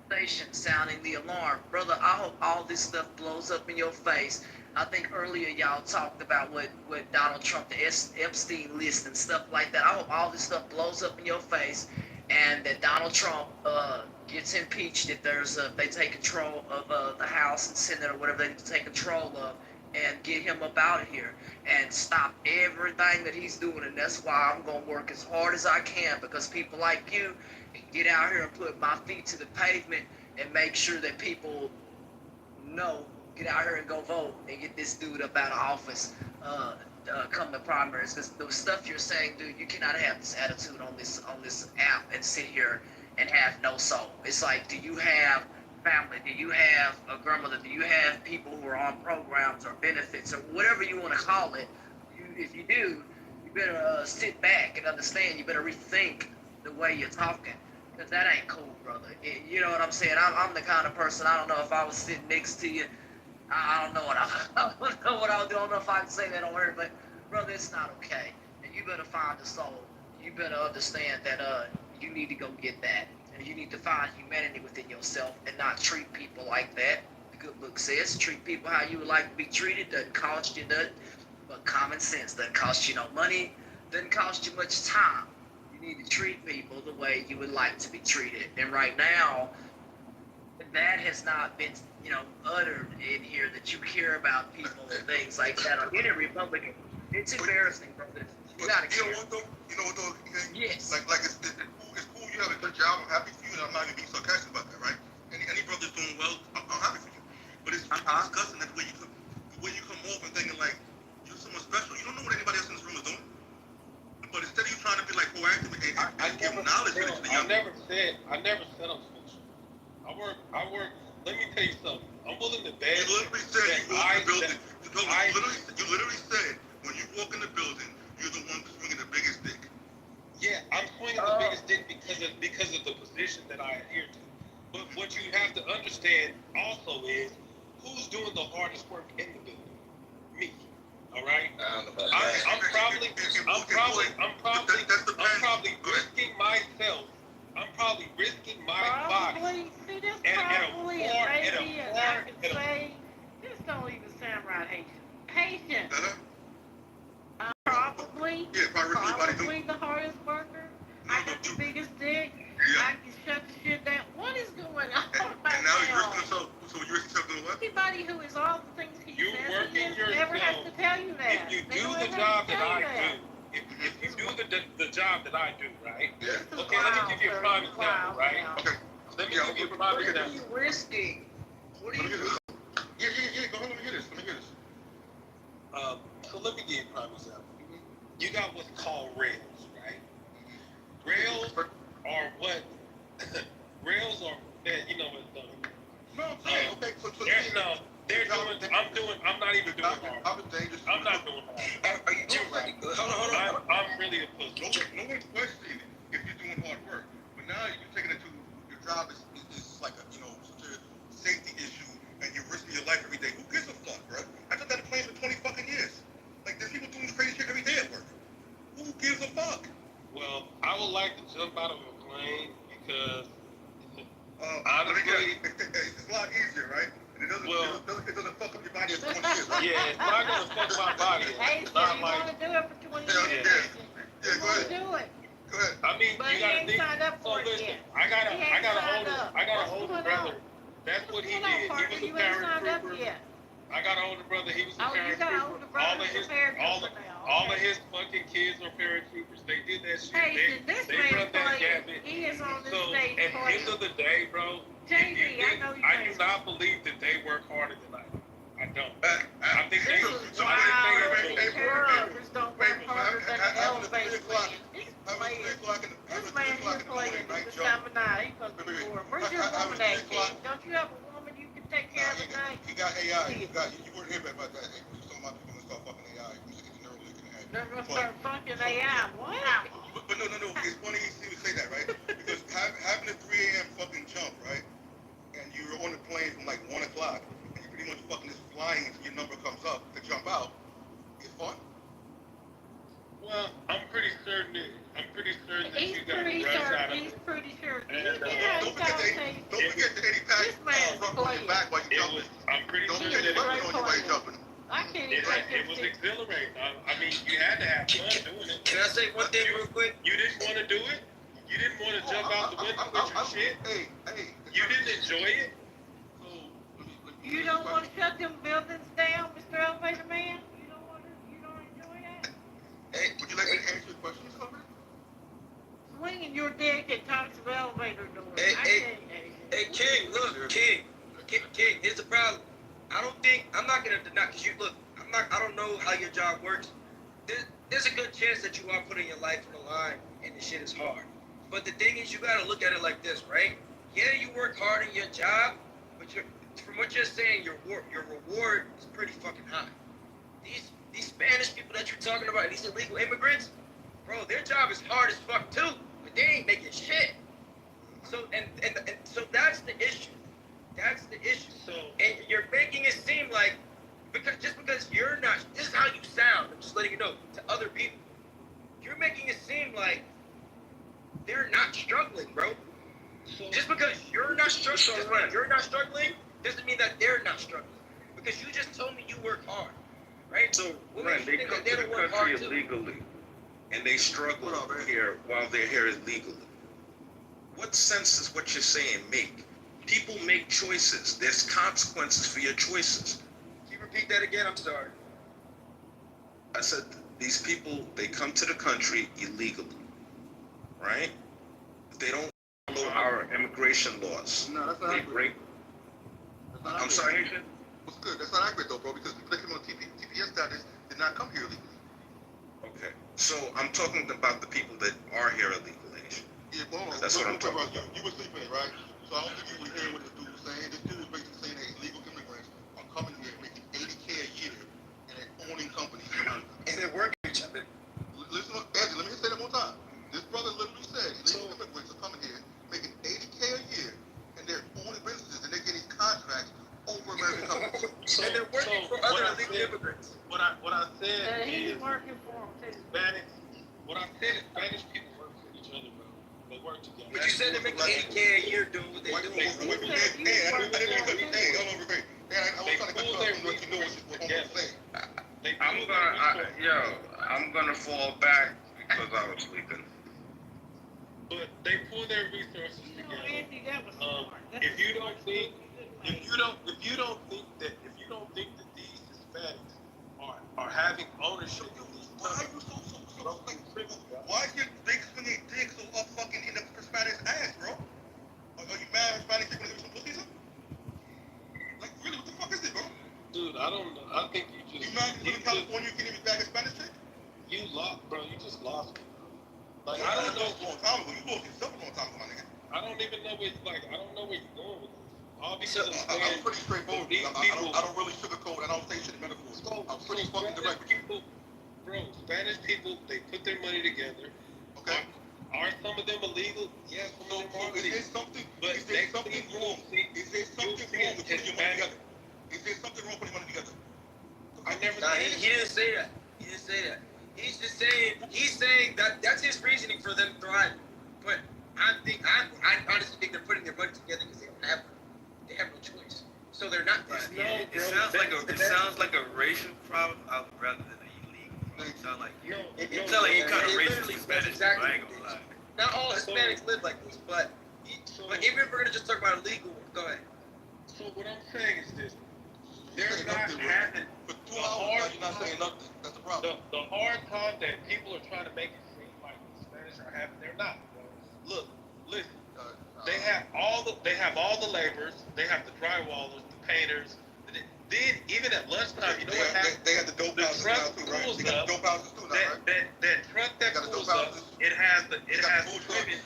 station sounding the alarm. Brother, I hope all this stuff blows up in your face. I think earlier y'all talked about what Donald Trump, the Epstein list and stuff like that. I hope all this stuff blows up in your face, and that Donald Trump gets impeached if they take control of the House and Senate or whatever they need to take control of, and get him up out of here and stop everything that he's doing. And that's why I'm going to work as hard as I can, because people like you can get out here and put my feet to the pavement and make sure that people know, get out here and go vote and get this dude up out of office come the primaries. Because the stuff you're saying, dude, you cannot have this attitude on this app and sit here and have no soul. It's like, do you have family? Do you have a grandmother? Do you have people who are on programs or benefits or whatever you want to call it? If you do, you better sit back and understand. You better rethink the way you're talking, because that ain't cool, brother. You know what I'm saying? I'm the kind of person, I don't know if I was sitting next to you, I don't know what I would do. I don't know if I can say that on here, but brother, it's not okay. And you better find the soul. You better understand that you need to go get that. And you need to find humanity within yourself and not treat people like that. The good book says, treat people how you would like to be treated. Doesn't cost you nothing but common sense. Doesn't cost you no money. Doesn't cost you much time. You need to treat people the way you would like to be treated. And right now, that has not been, uttered in here, that you care about people and things like that. Or any Republican, it's embarrassing, brother. You gotta care. You know what though? Yes. Like it's cool. You have a good job. I'm happy for you, and I'm not even being sarcastic about that, right? Any brother's doing well, I'm happy for you. But it's disgusting that the way you come off and thinking like you're someone special. You don't know what anybody else in this room is doing. But instead of you trying to be like proactive and give knowledge to the young I never said I'm special. I work. Let me tell you something. I'm willing to bet. You literally said you walk in the building. You literally said when you walk in the building, you're the one swinging the biggest dick. Yeah, I'm swinging the biggest dick because of the position that I adhere to. But what you have to understand also is who's doing the hardest work in the building. Me. All right. I'm probably risking myself. I'm probably risking my body. See, this probably is maybe I could say, this don't even sound right, Haitian. Probably the hardest worker. I got the biggest dick. I can shut the shit down. What is going on right And now you're risking yourself. So you're risking yourself doing what? Anybody who is all the things he You says working he is never has to tell you that. If you do the job that I do, if you do the job that I do, right? Yeah. Okay, let me give you a prime example, right? Okay. Let me give you a prime example. What are you risking? What are you doing? Yeah. Go ahead. Let me hear this. So let me give you a prime example. You got what's called rails, right? Rails are what? Rails are, No, I'm saying, okay. I'm not even doing hard. I'm not doing hard. Are you doing? Hold on. I'm really a pussy. No one's questioning if you're doing hard work. But now you're taking it to your job is like a, such a safety issue, and you're risking your life every day. Who gives a fuck, bro? I took that plane for 20 fucking years. Like, there's people doing crazy shit every day at work. Who gives a fuck? Well, I would like to jump out of a plane because honestly, it's a lot easier, right? And it doesn't fuck up your body for 20 years, right? Yeah, it's not gonna fuck my body. Hey, It's so not you like, want to do it for 20 years? Yeah, go ahead. Do it. Go ahead. I mean, But you he gotta ain't think. signed up So for it listen, yet. I got He an ain't signed up. older What's going brother. on? That's what he What's going on, did. partner? He was You a ain't signed up paratrooper. yet. I got an older brother. He was a Oh, you got an paratrooper. older brother who's a paratrooper now. All of his fucking kids are paratroopers. They did that shit. Hey, this they man run that playing. gambit. He is on this So stage at the playing. end of the day, bro, JD, I know you I playing. do not believe that they work harder than I do. I don't. I think This they is so wild. I think they Paratroopers don't work harder than an elevator man. These playing. This man here playing this time of night. He must be bored. Where's your Having woman at, 3 o'clock. King? Don't you have a woman you can take care of at night? He got AI. You weren't here about that. Hey, we talking about people gonna start fucking AI. We should get the neural link in the They're gonna start fucking AI. What? But no. It's funny you would say that, right? Because having a 3 a.m. fucking jump, right? And you're on the plane from like 1 o'clock, and you're pretty much fucking just flying until your number comes up to jump out. It's fun. Well, I'm pretty certain that He's you got pretty a rush sure. out of He's it. pretty sure. And, Don't forget the 80 pack This man's rubbing on your back while you're jumping. I'm pretty Don't sure forget that the rubbing on you while you're jumping. I can't even it was exhilarating. I mean, you had to have fun doing it. Can I say one thing real quick? You didn't want to do it. You didn't want to jump out the window with your shit. Hey. You didn't enjoy it. You don't want to shut them buildings down, Mr. Elevator Man? You don't enjoy that? Hey, Would you like me to answer your questions, Congressman? Swinging your dick and talks of elevator doors. Hey, King, look, King, here's the problem. I'm not gonna deny, cause I don't know how your job works. There's a good chance that you are putting your life on the line and the shit is hard. But the thing is, you gotta look at it like this, right? Yeah, you work hard in your job, but from what you're saying, your reward is pretty fucking high. These Spanish people that you're talking about, these illegal immigrants, bro, their job is hard as fuck too, but they ain't making shit. So and so that's the issue. That's the issue. So and you're making it seem like because you're not. This is how you sound. I'm just letting you know to other people. You're making it seem like they're not struggling, bro. Just because you're not struggling, doesn't mean that they're not struggling. Because you just told me you work hard, right? So, What Ren, makes you they think come that to they the don't work country hard too? illegally, and they struggle here while they're here illegally. What sense does what you're saying make? People make choices. There's consequences for your choices. Can you repeat that again? I'm sorry. I said these people, they come to the country illegally, right? They don't follow our immigration laws. No, that's not They accurate. break. That's not I'm accurate. sorry, Haitian? What's good? That's not accurate though, bro, because people that came on TPS status did not come here illegally. Okay. So I'm talking about the people that are here illegally. Yeah, well, hold on. That's what I'm talking about. You were sleeping, right? So I don't think you were hearing what this dude was saying. This dude was basically saying that illegal immigrants are coming here making $80K a year and they're owning companies. And they're working each other. Listen, Andrew, let me just say that one more time. This brother literally said illegal immigrants are coming here making $80K a year and they're owning businesses and they're getting contracts over American companies. And they're working for other illegal immigrants. What I said He's is working for them too. Spanish. What I said is Spanish people work for each other, bro. They work together. But you said they're making $80K a year doing what they're doing. I was trying to let you know what I'm saying. I'm gonna fall back because I was sleeping. But they pull their resources together. Andy, that was smart. If you don't think that these Hispanics are having ownership of these Why are you so like, why is your dick swinging dick so up fucking in the Hispanic ass, bro? Are you mad Hispanic people give some pussies up? Like, really, what the fuck is it, bro? Dude, I don't know. I think you just You mad because in California you can't even back Hispanic chick? you lost, bro. You just lost me, bro. Like I I don't know. a long time ago. You lost yourself a long time ago, my nigga. I don't even know where I don't know where you're going with this. All because I'm I'm saying pretty straightforward. these I people. don't really sugarcoat. I don't say shit in metaphors. I'm pretty fucking direct with you. People, bro, Spanish people, they put their money together. Okay? Are some of them illegal? Yes, some of them are Is there illegal. something? But Is there next something thing you wrong? will see, Is there something wrong with putting your money together? Is there something wrong with putting money together? I never Nah, said he didn't say that. He didn't say that. He's saying that that's his reasoning for them thriving. But I honestly think they're putting their money together because they have no choice. So they're not. It sounds like a racial problem rather than an illegal problem. It sounds like you kind of racist to Spanish. Exactly. I ain't gonna lie. Not all Hispanics live like this, but even if we're gonna just talk about illegal, go ahead. So what I'm saying is this: they're saying not nothing, bro. having For 2 hours, you're not saying nothing. That's the problem. the hard time that people are trying to make it seem like the Spanish are having. They're not. Bro. Look, listen. They have all the laborers. They have the drywallers, the painters. Then even at lunchtime, you know what happens? They got the dope The houses truck now too, right? pulls They got up. the dope houses too now, right? that truck that Got a pulls dope up, house. it has the food truck. women.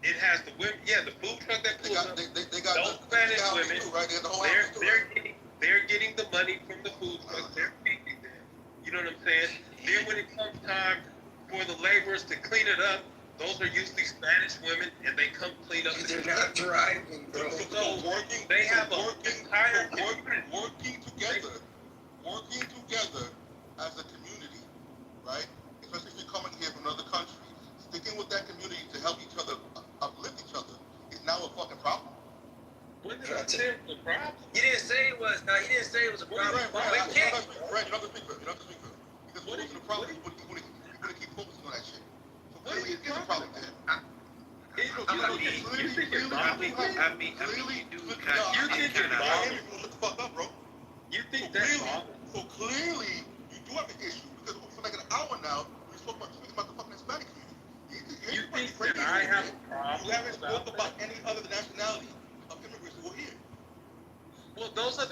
It has the women. Yeah, the food truck that They pulls got up. they got Those the Spanish house women. too, right? They got the whole house too, right? They're getting the money from the food truck. They're feeding them. You know what I'm saying? Then when it comes time for the laborers to clean it up, those are usually Spanish women, and they come clean up. They're not driving, bro. So working they have a working entire working together as a community, right? Especially if you're coming here from another country, sticking with that community to help each other uplift each other is now a fucking problem. When did I say it was a problem? He didn't say it was. No, he didn't say it was a problem. Right. We can't. You don't have to speak for it. Because what is the problem? You want to keep focusing on that shit. So clearly it is a problem to him. You think it's wrong? I mean, you do kind of. You think it's wrong? Shut the fuck up, bro. You think that's wrong? So clearly you do have an issue because for like an hour now we spoke about the fucking Hispanic community. You think that I have a problem? You haven't spoke about any other nationality of immigrants who are here. Well, those are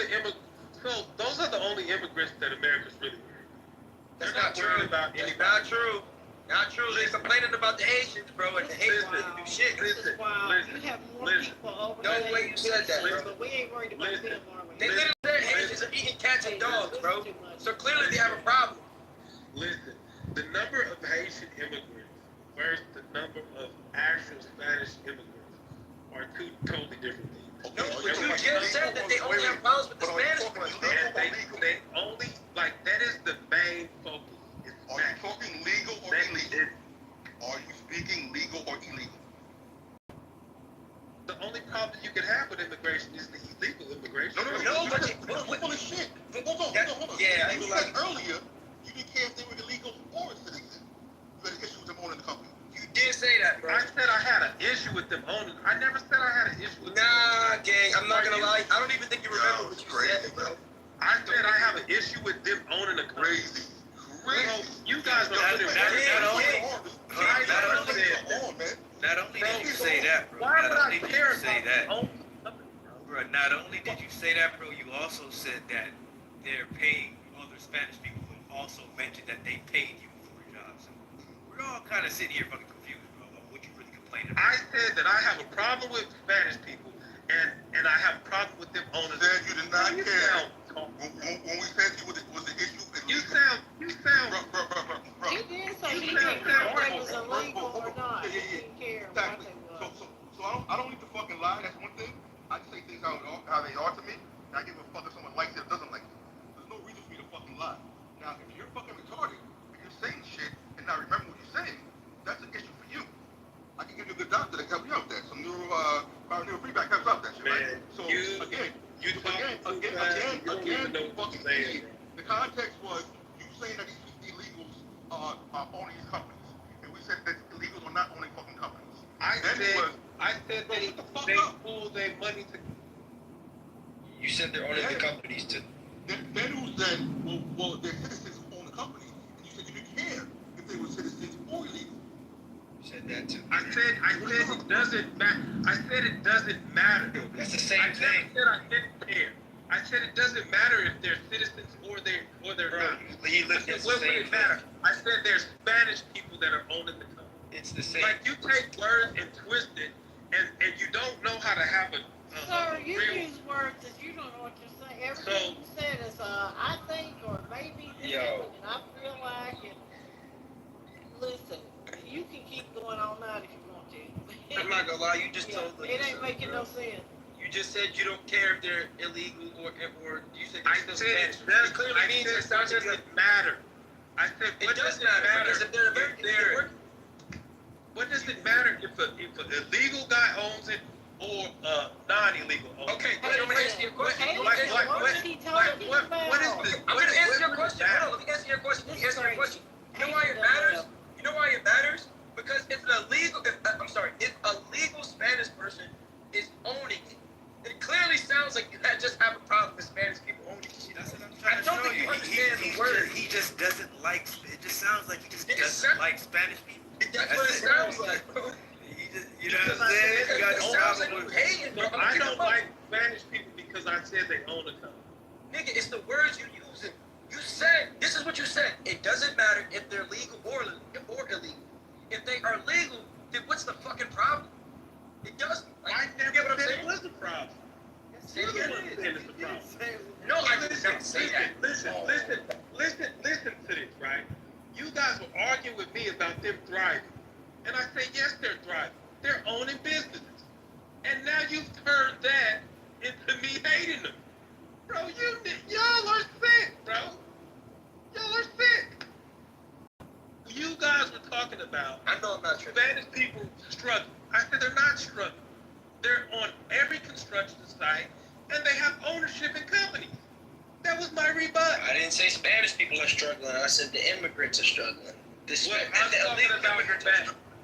the only immigrants that America's really worried about. They're not worried about That's anybody. not true. Not true. They're complaining about the Haitians, bro, and the Haitians didn't do shit. This is wild. You have more people over No there. way you said that, bro. But we ain't worried about them, are we? They literally said Haitians are eating cats and dogs, bro. So clearly they have a problem. Listen, the number of Haitian immigrants versus the number of actual Spanish immigrants are two totally different things. No, but you just said that they only have problems with the Spanish ones, bro. And they only, like, that is the main focus. Are you talking legal or illegal? Are you speaking legal or illegal? The only problem you can have with immigration is the illegal immigration. No, but full of shit. Hold on. Yeah, You said earlier you didn't care if they were illegal or citizens. You had an issue with them owning the company. You did say that, bro. I said I had an issue with them owning. I never said I had an issue with them. Nah, gang, I'm not gonna lie. I don't even think you remember what you said, bro. I said I have an issue with them owning a company. Crazy. So you guys are Not only did you say that, bro. Why would Not I only did care you say about that, owning? bro. Not only did you say that, bro. You also said that they're paying other Spanish people, but also mentioned that they paid you for your job. So we're all kind of sitting here fucking confused, bro, about what you really complaining about. I said that I have a problem with Spanish people, and I have a problem with them owning. You said you did not You care. sound- When we said to you was the issue illegal. You sound. Bro. You did say he didn't care if it was illegal or not. He didn't care what Exactly. they was. So I don't need to fucking lie. That's one thing. I just say things how they are to me. And I give a fuck if someone likes it or doesn't like it. There's no reason for me to fucking lie. Now, if you're fucking retarded and you're saying shit and not remember what you're saying, that's an issue for you. I can give you a good doctor that can help you out with that. Some neurofeedback helps out that shit, right? So again, fucking idiot. The context was you saying that these illegals are owning these companies, and we said that illegals are not owning fucking companies. I said they pull their money to. You said they're owning the companies too. Then who said, well, they're citizens who own the company, and you said you didn't care if they were citizens or illegal. You said that too. I said it doesn't matter. I said it doesn't matter. That's the same I thing. said I didn't care. I said it doesn't matter if they're citizens or they're not. He I looked said, at the what would same it matter? I said there's Spanish people that are owning the company. It's the same. Like, you take words and twist it, and you don't know how to have a Sir, you real. use words that you don't know what you're saying. Everything you said is, I think, or maybe this, Yo. and I feel like, and listen, you can keep going on out if you want to. I'm not gonna lie. You just told the It ain't making no sense. You just said you don't care if they're illegal or you said I they're said still it Spanish. doesn't. It clearly means it sounds just like matter. I said it what does does it matter matter because if they're American, they're- they're What does it matter if an illegal guy owns it or a non-illegal owns it? okay. But I'm gonna answer your question. Hey, What is I'm gonna answer your question. Hold on, let me answer your question. Let me answer your question. You know why it matters? You know why it matters? Because if an illegal, if a legal Spanish person is owning it, it clearly sounds like you just have a problem with Spanish people owning it. That's what I'm trying I to don't show think you. you understand the word. He just doesn't like. It just sounds like he just It doesn't sound- like Spanish people. That's what it sounds like, bro. He just, you know what I'm saying? You got It no sounds like problem you with. hate it, bro. I don't like Spanish people because I said they own a company. Nigga, it's the words you using. You You said, this is what you said. It doesn't matter if they're legal or illegal. If they are legal, then what's the fucking problem? It doesn't. Like, I you get never what I'm said saying? it was a problem. Say You're it the again. one that said it's a problem. No, I did not say that. Listen to this, right? You guys were arguing with me about them thriving. And I say, yes, they're thriving. They're owning businesses. And now you've turned that into me hating them. Bro, y'all are sick, bro. Y'all are sick. You guys were talking about I know I'm not tripping. Spanish people struggling. I said they're not struggling. They're on every construction site, and they have ownership in companies. That was my rebut. I didn't say Spanish people are struggling. I said the immigrants are struggling.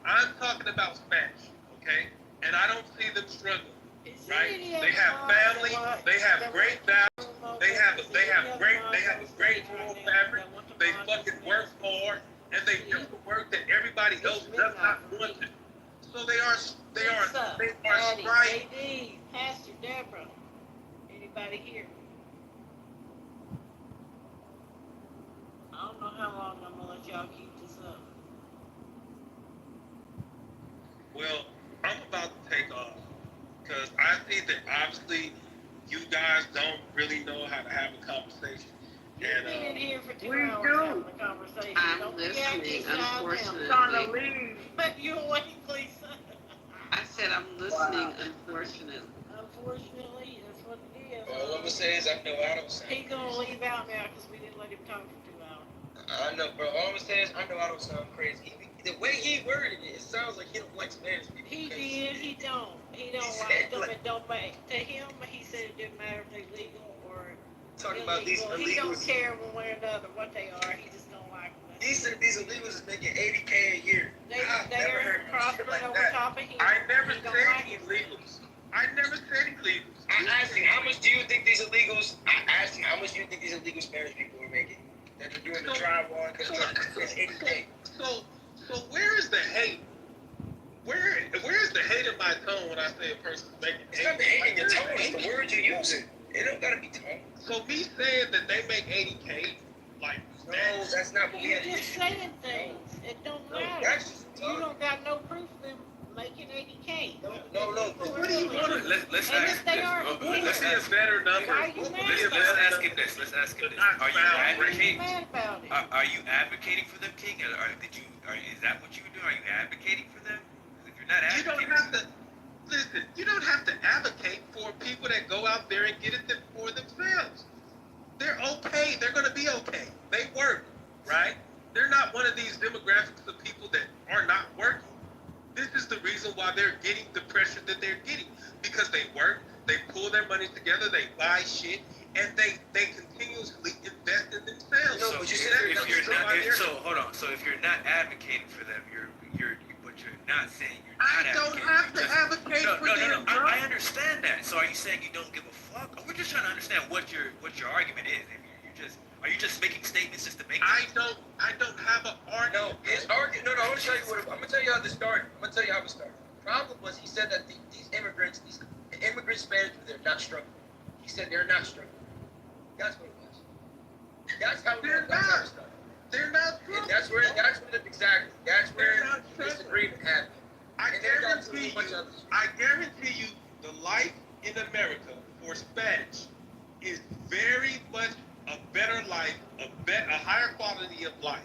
I'm talking about Spanish, okay? And I don't see them struggling, right? They have family. They have great values. They have a great moral fabric. They fucking work hard, and they do the work that everybody else does not want to. So they are Patty, striving. JD, Pastor Deborah. Anybody here? I don't know how long I'm gonna let y'all keep this up. Well, I'm about to take off because I see that obviously you guys don't really know how to have a conversation. You've been in here for 2 We hours do. having a conversation. I'm Don't forget listening, this now. unfortunately. Trying to leave. But you wait, please. I said I'm listening, unfortunately. Unfortunately, that's what it is. All I'm gonna say is I know I don't sound He's gonna crazy. leave out now because we didn't let him talk for 2 hours. I know, bro. All I'm gonna say is I know I don't sound crazy. The way he worded it, it sounds like he don't like Spanish people. He because did. He don't. He don't He like said, them. like- It don't make to him. He said it didn't matter if they legal or talking about these illegal. He don't illegals. care one way or another what they are. He just don't like them. He said these illegals is making $80K a year. I've never They're heard no shit prospering like over that. top of him. I never He don't said like it. illegals. I never said illegals. I asked him, how much do you think these illegals? I asked him, how much do you think these illegal Spanish people are making? That they're doing the drywall and construction. It's 80K. So where is the hate? Where's the hate in my tone when I say a person's making It's not the hate in your tone. It's the word. words you're using. It don't gotta be tone. So me saying that they make 80K, like No, that's not what we You're had to just do. saying things. It don't No, matter. that's just You tone. don't got no proof of them making 80K. No. What do you want to? Let's And ask if they this. are, Let's see a better number. Why you mad Let's about ask it? him this. Let's ask him this. Not Are you found. Why you advocating? mad about it? Are you advocating for them, King? Is that what you do? Are you advocating for them? 'Cause if you're not You don't advocating, have to listen. You don't have to advocate for people that go out there and get it for themselves. They're okay. They're going to be okay. They work, right? They're not one of these demographics of people that are not working. This is the reason why they're getting the pressure that they're getting, because they work, they pull their money together, they buy shit, and they continuously invest in themselves. No, so but if you said you're not, they're- so hold on. So if you're not advocating for them, but you're not saying you're not I don't advocating. have You're to just- advocate for them, No. bro. I understand that. So are you saying you don't give a fuck? We're just trying to understand what your argument is. If are you just making statements just to make? I don't have an No, argument. his argument. No, I'm gonna tell you what. I'm gonna tell you how this started. I'm gonna tell you how it started. The problem was he said that these immigrants, these immigrant Spanish, they're not struggling. He said they're not struggling. That's what it was. That's how They're that's how it not. started. They're not. And that's where exactly. That's where They're not this struggling. agreement happened. I And then got to a guarantee bunch you. of others. I guarantee you, the life in America for Spanish is very much a better life, a higher quality of life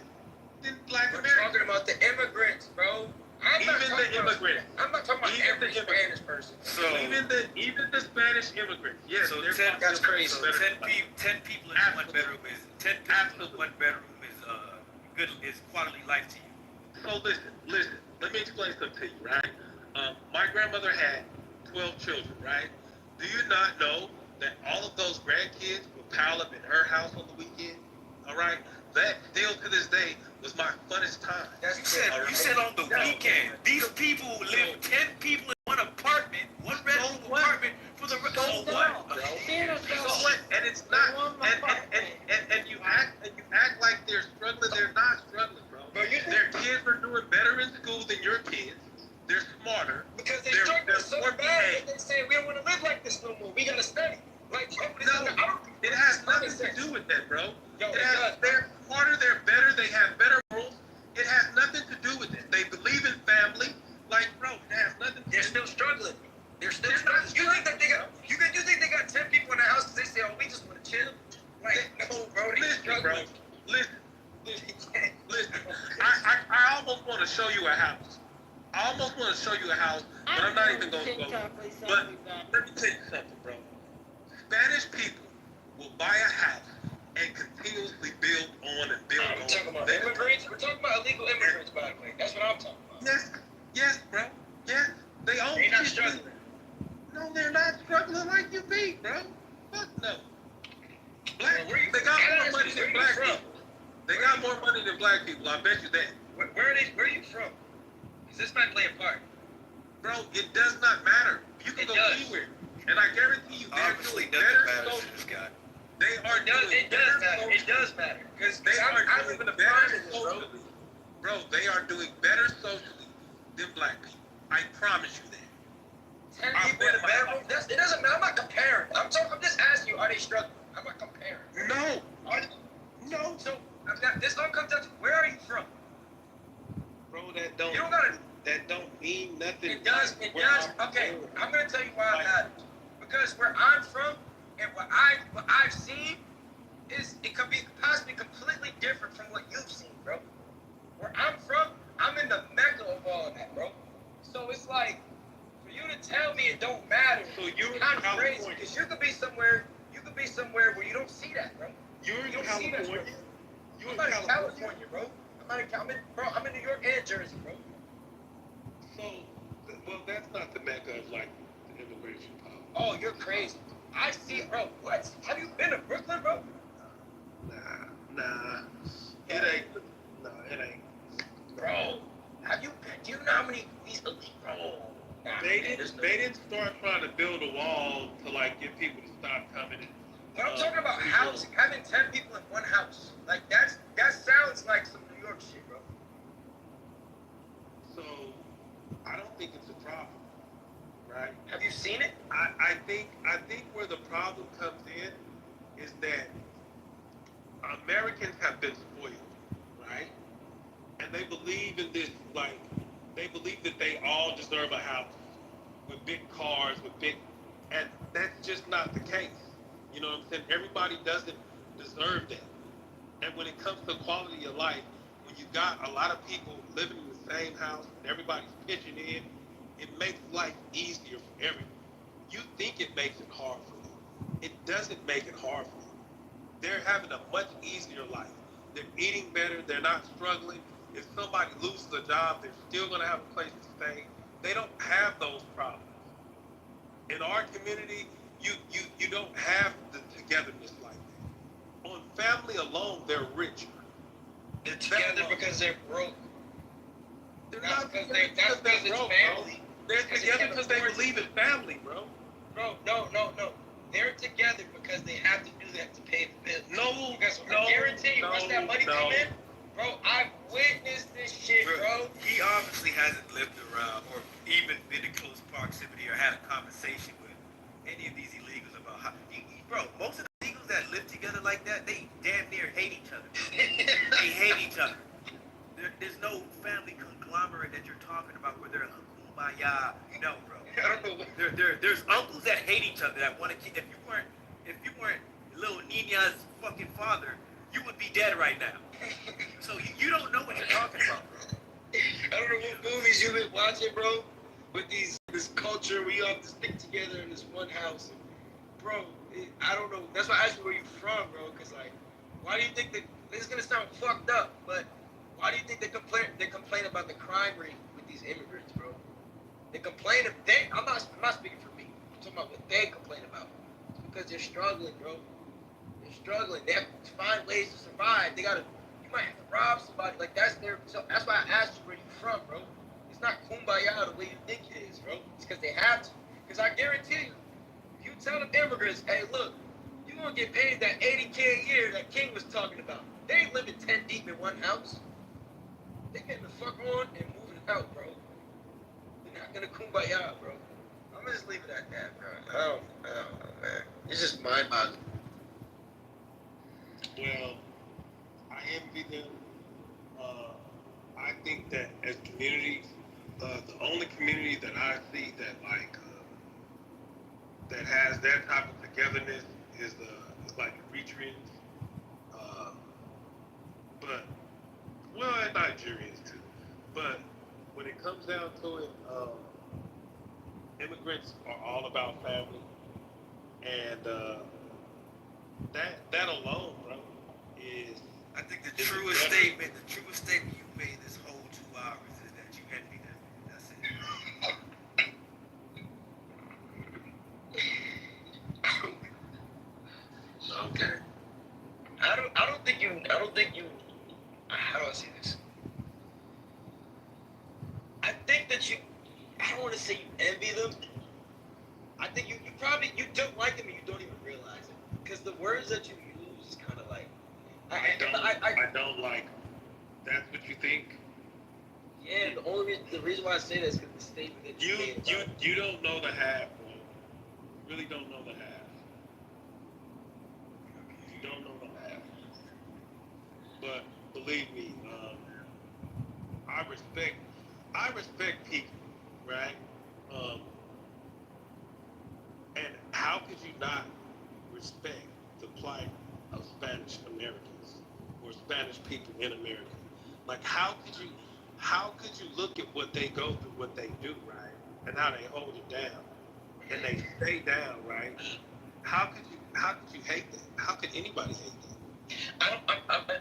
than Black We're Americans. talking about the immigrants, bro. I'm not Even talking the about- immigrants. I'm not talking about Even every the immigrants. Spanish person. So Even the Spanish immigrants. Yes, So they're 10, that's crazy. So better 10 life. people in one Absolutely. bedroom is 10 people Absolutely. in one bedroom is good is quality life to you. So listen. Let me explain something to you, right? My grandmother had 12 children, right? Do you not know that all of those grandkids would pile up in her house on the weekend? All right? That still to this day was my funnest time. You said on the weekend. These people live 10 people in one apartment, one bedroom what? apartment for the rest. So what? So what? And it's not. And you act like they're struggling. They're not struggling, bro. Bro, you Their kids are doing better in school than your kids. They're smarter. Because they They're struggling so more bad behaved. that they say we don't want to live like this no more. We gotta study. Like, No, It has nothing to do with that, bro. Yo, They're smarter, they're better, they have better rules. It has nothing to do with it. They believe in family. Like, bro, it has nothing to do. They're still struggling. They're still struggling. You think that they got? You think they got 10 people in the house because they say, "Oh, we just want to chill"? Like, no, bro. They struggling. Listen. I almost want to show you a house. But I'm not even going to go. But let me tell you something, bro. Spanish people will buy a house and continuously build on and build on. We're talking about immigrants. We're talking about illegal immigrants, by the way. That's what I'm talking about. Yes, bro. Yes, they own. They're not struggling. No, they're not struggling like you be, bro. Fuck no. They got more money than black people. They got more money than black people. I bet you that. Where are you from? Does this might play a part? Bro, it does not matter. You can go anywhere. And I guarantee you, they're Obviously, doing nothing better matters to socially. this guy. They are doing better socially. It does matter. Because I live doing in the better projects, bro. socially. Bro, they are doing better socially than black people. I promise you that. 10 people in the bedroom. It doesn't matter. I'm not comparing. I'm just asking you, are they struggling? I'm not comparing. No. No. So this all comes down to where are you from? Bro, that don't mean nothing. It does. Okay, I'm gonna tell you why it matters. Because where I'm from and what I've seen is it could be possibly completely different from what you've seen, bro. Where I'm from, I'm in the mecca of all of that, bro. So it's like for you to tell me it don't matter. So you're kind of California. crazy because you could be somewhere where you don't see that, bro. You're in You don't see that, bro. California. I'm not in California, bro. I'm in New York and Jersey, bro. So, well, that's not the mecca of like the immigration policy. Oh, you're crazy. I see, bro. What? Have you been to Brooklyn, bro? Nah. It ain't. Bro, have you been? Do you know how many these elite, bro? They didn't start trying to build a wall to like get people to stop coming in. But I'm talking about housing, having 10 people in one house. Like that sounds like some New York shit, bro. So I don't think it's a problem, right? Have you seen it? I think where the problem comes in is that Americans have been spoiled, right? And they believe in this, like, they believe that they all deserve a house with big cars, and that's just not the case. You know what I'm saying? Everybody doesn't deserve that. And when it comes to quality of life, when you got a lot of people living in the same house and everybody's pitching in, it makes life easier for everyone. You think it makes it hard for them. It doesn't make it hard for them. They're having a much easier life. They're eating better. They're not struggling. If somebody loses a job, they're still going to have a place to stay. They don't have those problems. In our community, you don't have the togetherness like that. On family alone, they're richer. They're together because they're broke. They're Not not because together that's because they're it's broke, family. bro. They're together because they believe in family, bro. Bro, no. They're together because they have to do that to pay the bills. No, Because I guarantee you, once that money come in, bro, I've witnessed this shit, bro. He obviously hasn't lived around or even been in close proximity or had a conversation with any of these illegals about how. Bro, most of the illegals that live together like that, they damn near hate each other. They hate each other. There's no family conglomerate that you're talking about where they're kumbaya. No, bro. I don't know. There's uncles that hate each other that want to keep. If you weren't little Nina's fucking father, you would be dead right now. So you don't know what you're talking about, bro. I don't know what movies you've been watching, bro. With this culture, we all have to stick together in this one house. And, bro, I don't know. That's why I asked you where you from, bro. Cause like, why do you think that this is gonna sound fucked up? But why do you think they complain about the crime rate with these immigrants, bro? They complain. I'm not speaking for me. I'm talking about what they complain about. It's because they're struggling, bro. They're struggling. They have to find ways to survive. You might have to rob somebody. Like that's why I asked you where you from, bro. It's not kumbaya the way you think it is, bro. It's because they have to. Because I guarantee you, if you tell them immigrants, hey, look, you're gonna get paid that $80K a year that King was talking about. They ain't living 10 deep in one house. They getting the fuck on and moving out, bro. They're not gonna kumbaya, bro. I'm gonna just leave it at that, bro. I don't know, man. It's just mind-boggling. communities. The only community that I see that that has that type of togetherness is like the Eritreans, uh, but and Nigerians too. But when it comes down to it, immigrants are all about family, and that alone, bro, is. I think the truest statement you made this whole 2 hours is that you envy them. That's it. Okay. I don't think you. How do I say this? I think that you. I don't want to say you envy them. I think you probably don't like them and you don't even realize it because the words that you use is kind of like. I don't like. That's what you think. Yeah, the reason why I say that is because the statement that you made. You don't know the half, bro. You really don't know the half. You don't know the half. But believe me, I respect people, right? And how could you not respect the plight of Spanish Americans or Spanish people in America? Like how could you look at what they go through, what they do, right? And how they hold it down. And they stay down, right? How could you hate them? How could anybody hate them? I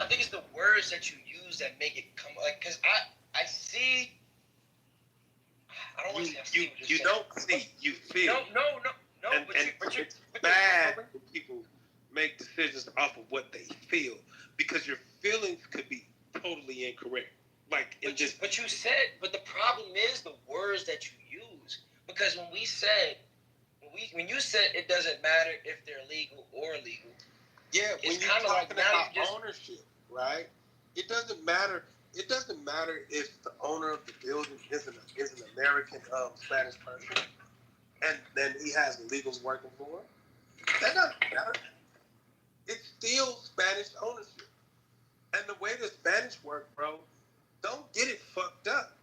think it's the words that you use that make it come like because I see. I don't want to say you don't see, you feel. No. And it's bad when people make decisions off of what they feel because your feelings could be totally incorrect. Like but you said, but the problem is the words that you use because when you said it doesn't matter if they're legal or illegal. Yeah, when you're talking about ownership, right? It doesn't matter. It doesn't matter if the owner of the building is an American Spanish person, and then he has illegals working for him. That doesn't matter. It's still Spanish ownership, and the way the Spanish work, bro, don't get it fucked up.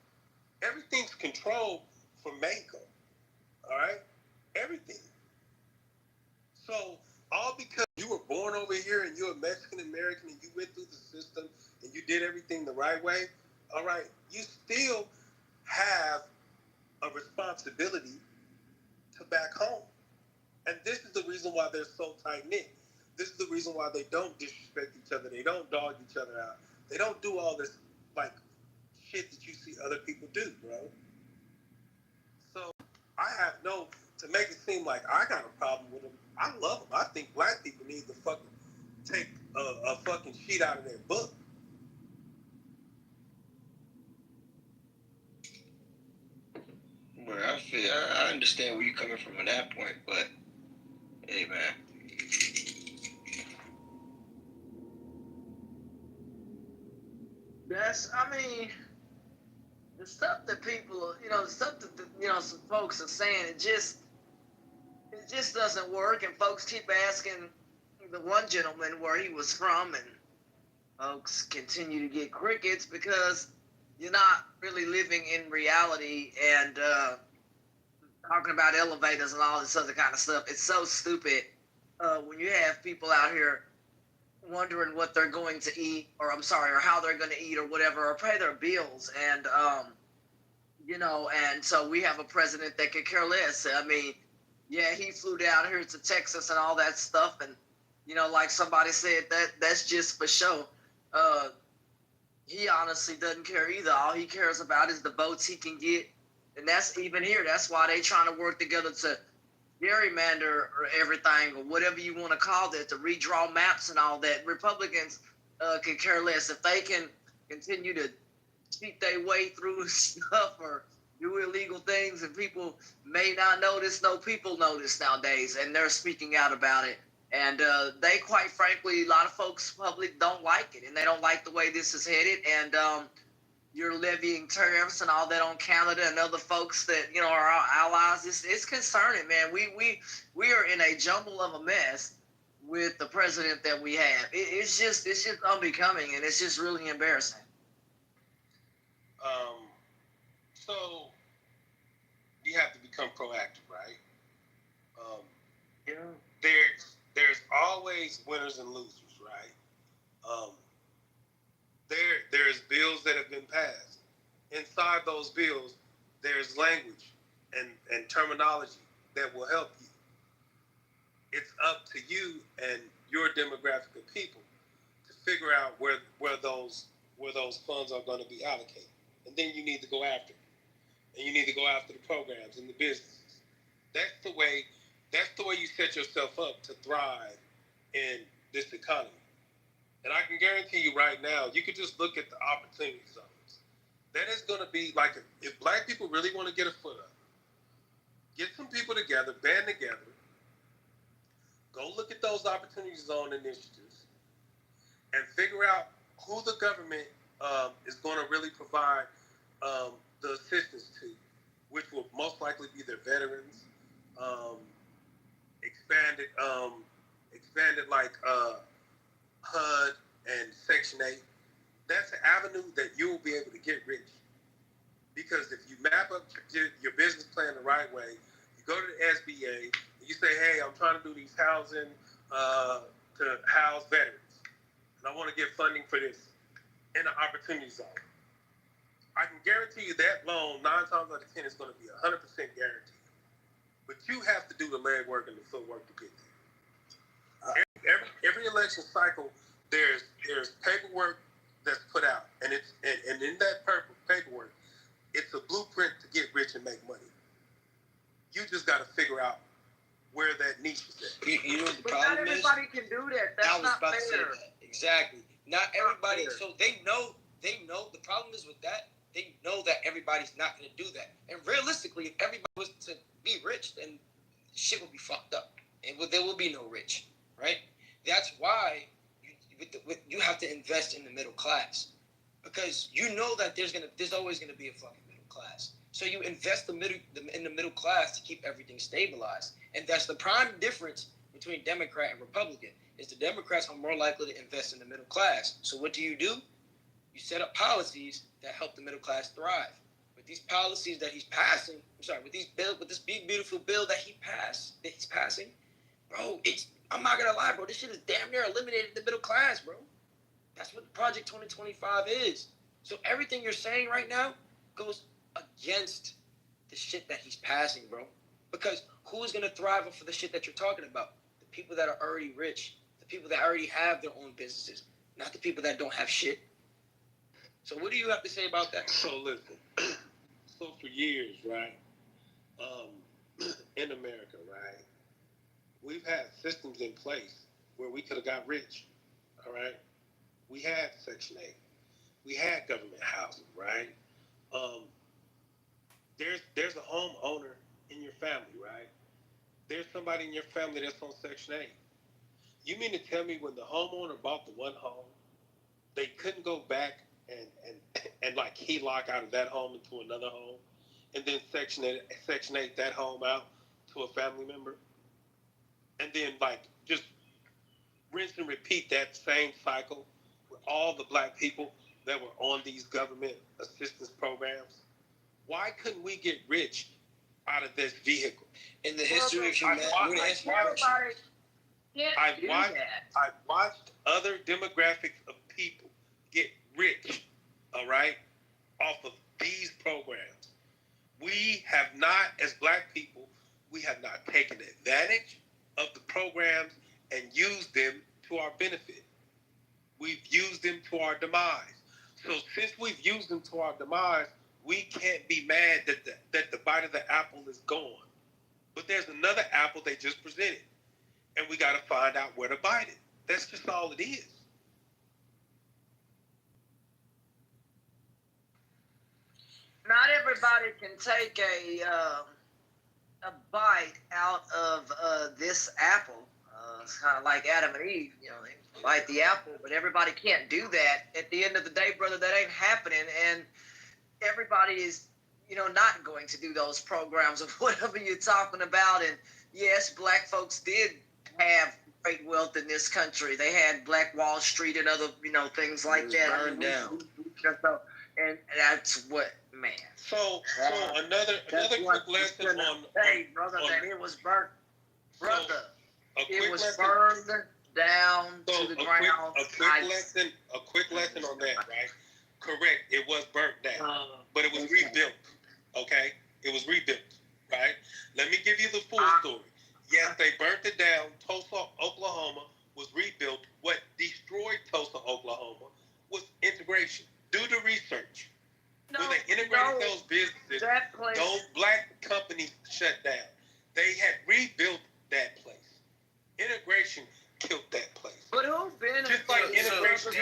Everything's controlled from Mexico. All right, everything. So all because you were born over here and you're a Mexican American and you went through the system and you did everything the right way, all right, you still have a responsibility to back home. And this is the reason why they're so tight-knit. This is the reason why they don't disrespect each other. They don't dog each other out. They don't do all this, like, shit that you see other people do, bro. So I have to make it seem like I got a problem with them. I love them. I think black people need to fucking take a fucking sheet out of their book. Well, I understand where you're coming from on that point, but hey, man. The stuff that people, the stuff that some folks are saying, it just doesn't work, and folks keep asking the one gentleman where he was from, and folks continue to get crickets because you're not really living in reality and talking about elevators and all this other kind of stuff. It's so stupid when you have people out here wondering what they're going to eat, or how they're going to eat or whatever, or pay their bills. And, and so we have a president that could care less. I mean, yeah, he flew down here to Texas and all that stuff. And, like somebody said, that's just for show. He honestly doesn't care either. All he cares about is the votes he can get. And that's even here. That's why they trying to work together to gerrymander or everything, or whatever you want to call that, to redraw maps and all that. Republicans can care less. If they can continue to cheat their way through stuff or do illegal things and people may not notice, no, people notice nowadays, and they're speaking out about it. And they, quite frankly, a lot of folks, public, don't like it, and they don't like the way this is headed. And you're levying tariffs and all that on Canada and other folks that are our allies. It's concerning, man. We are in a jumble of a mess with the president that we have. It's just unbecoming, and it's just really embarrassing. So you have to become proactive, right? Yeah. There's always winners and losers, right? Um, there's bills that have been passed. Inside those bills, there's language and terminology that will help you. It's up to you and your demographic of people to figure out where those funds are going to be allocated, and then you need to go after it. And you need to go after the programs and the businesses. That's the way you set yourself up to thrive in this economy. And I can guarantee you right now, you could just look at the opportunity zones. That is going to be like, if black people really want to get a foot up, get some people together, band together, go look at those opportunity zone initiatives, and figure out who the government is going to really provide the assistance to, which will most likely be their veterans, expanded like HUD and Section 8. That's an avenue that you will be able to get rich. Because if you map up your business plan the right way, you go to the SBA, and you say, hey, I'm trying to do these housing to house veterans, and I want to get funding for this in an opportunity zone. I can guarantee you that loan, 9 times out of 10, is going to be 100% guaranteed. But you have to do the legwork and the footwork to get there. Every election cycle, there's paperwork that's put out, and in that paperwork, it's a blueprint to get rich and make money. You just got to figure out where that niche is at. You know what the But not problem is? everybody can do that. I That's was not about to say fair. that. Exactly. Not everybody. fair. So they know. The problem is with that. They know that everybody's not going to do that. And realistically, if everybody was to be rich, then shit would be fucked up, and there will be no rich, right? That's why you have to invest in the middle class, because you know that there's always gonna be a fucking middle class. So you invest in the middle class to keep everything stabilized, and that's the prime difference between Democrat and Republican. Is the Democrats are more likely to invest in the middle class. So what do? You set up policies that help the middle class thrive. With these policies that he's passing, with this big beautiful bill that he's passing, bro, I'm not gonna lie, bro, this shit is damn near eliminated the middle class, bro. That's what Project 2025 is. So everything you're saying right now goes against the shit that he's passing, bro. Because who's gonna thrive off of the shit that you're talking about? The people that are already rich, the people that already have their own businesses, not the people that don't have shit. So what do you have to say about that? So listen, so for years, right, in America, right, we've had systems in place where we could have got rich, all right? We had Section 8. We had government housing, right? There's a homeowner in your family, right? There's somebody in your family that's on Section 8. You mean to tell me when the homeowner bought the one home, they couldn't go back and like HELOC out of that home into another home, and then Section 8 that home out to a family member, and then like just rinse and repeat that same cycle with all the black people that were on these government assistance programs? Why couldn't we get rich out of this vehicle? In the history of humanity, I've watched other demographics of people get rich, all right, off of these programs. We have not, as black people, we have not taken advantage of the programs and used them to our benefit. We've used them to our demise. So since we've used them to our demise, we can't be mad that the bite of the apple is gone. But there's another apple they just presented, and we got to find out where to bite it. That's just all it is. Not everybody can take a bite out of this apple. It's kind of like Adam and Eve, they bite the apple, but everybody can't do that. At the end of the day, brother, that ain't happening, and everybody is, not going to do those programs of whatever you're talking about. And yes, black folks did have great wealth in this country. They had Black Wall Street and other, things like that. Burned down. And that's what Man. So another quick lesson on. Hey, brother, that it was burnt. Brother, it was lesson, burned down to the ground. A quick lesson on that, right? Correct. It was burnt down, but it was rebuilt. Okay, it was rebuilt, right? Let me give you the full story. Yes, they burnt it down. Tulsa, Oklahoma was rebuilt. What destroyed Tulsa, Oklahoma was integration. Do the research. When they integrated those businesses, those black companies shut down. They had rebuilt that place. Integration killed that place. But who benefited? Just like integration,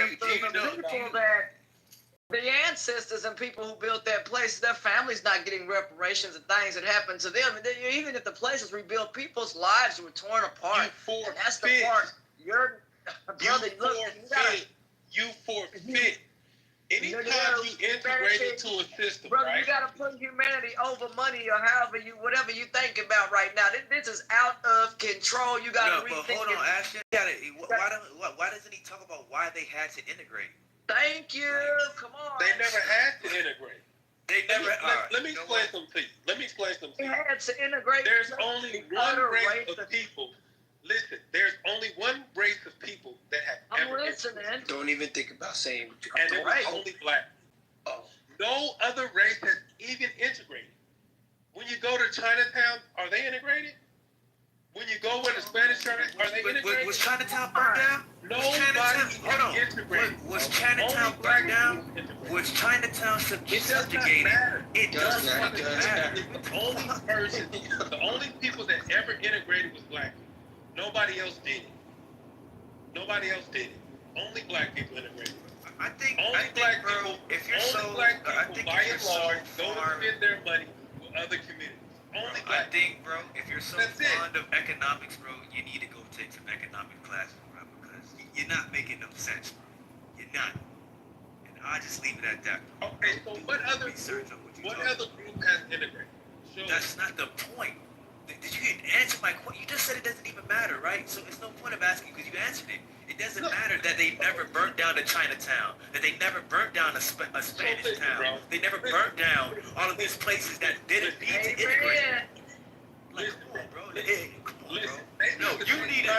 the ancestors and people who built that place, their families not getting reparations and things that happened to them. And even if the place was rebuilt, people's lives were torn apart. And that's the part. Your brother, you forfeit. Anytime you integrate into a system, brother, right? you got to put humanity over money or whatever you think about right now. This is out of control. You got to rethink. But hold on, Ashton. Why doesn't he talk about why they had to integrate? Thank you. Come on. They never had to integrate. Let me explain something to you. They had to integrate. There's only one race of people. Listen, there's only one race of people that have ever integrated. Don't even think about saying. And it was only black. No other race has even integrated. When you go to Chinatown, are they integrated? When you go where the Spanish are they integrated? Was Chinatown burned down? Nobody integrated. Was Chinatown burned down? Was Chinatown subjugated? It doesn't matter. The only people that ever integrated was black people. Nobody else did it. Only black people integrated. I think black people, by and large, don't spend their money with other communities. I think, bro, if you're so fond of economics, bro, you need to go take some economic classes, bro, because you're not making no sense, bro. You're not. And I'll just leave it at that. Okay, so what other group has integrated? That's not the point. Did you answer my question? You just said it doesn't even matter, right? So it's no point of asking because you answered it. It doesn't matter that they never burnt down a Chinatown, that they never burnt down a Spanish town. They never burnt down all of these places that didn't need to integrate. Like, come on, bro. No,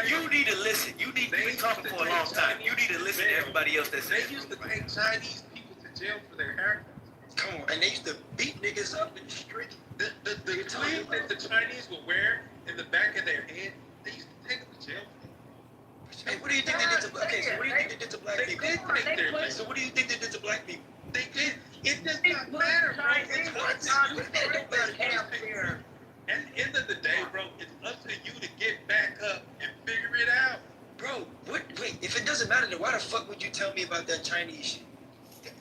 you need to listen. You've been talking for a long time. You need to listen to everybody else that says. They used to take Chinese people to jail for their haircuts. Come on, and they used to beat niggas up in the street. The sleeve that the Chinese would wear in the back of their head, they used to take them to jail. Hey, what do you think they did to black people? So what do you think they did to black people? They did take their place. So what do you think they did to black people? They did. It does not matter, bro. It's up to you to get back up. At the end of the day, bro, it's up to you to get back up and figure it out. Bro, wait, if it doesn't matter, then why the fuck would you tell me about that Chinese shit?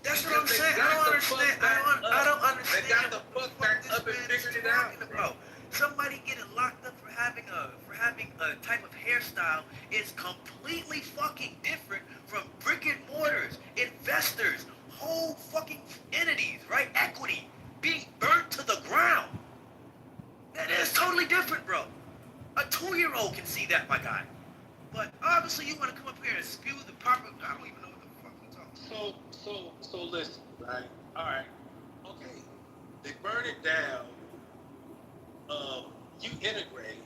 That's what I'm saying. I don't understand. I don't understand. They got the fuck back up and figured it out, bro. Somebody getting locked up for having a type of hairstyle is completely fucking different from brick and mortars, investors, whole fucking entities, right? Equity being burnt to the ground. That is totally different, bro. A 2-year-old can see that, my guy. But obviously, you want to come up here and spew the proper. I don't even know what the fuck you're talking about. So listen, right? All right, okay. They burn it down. You integrate,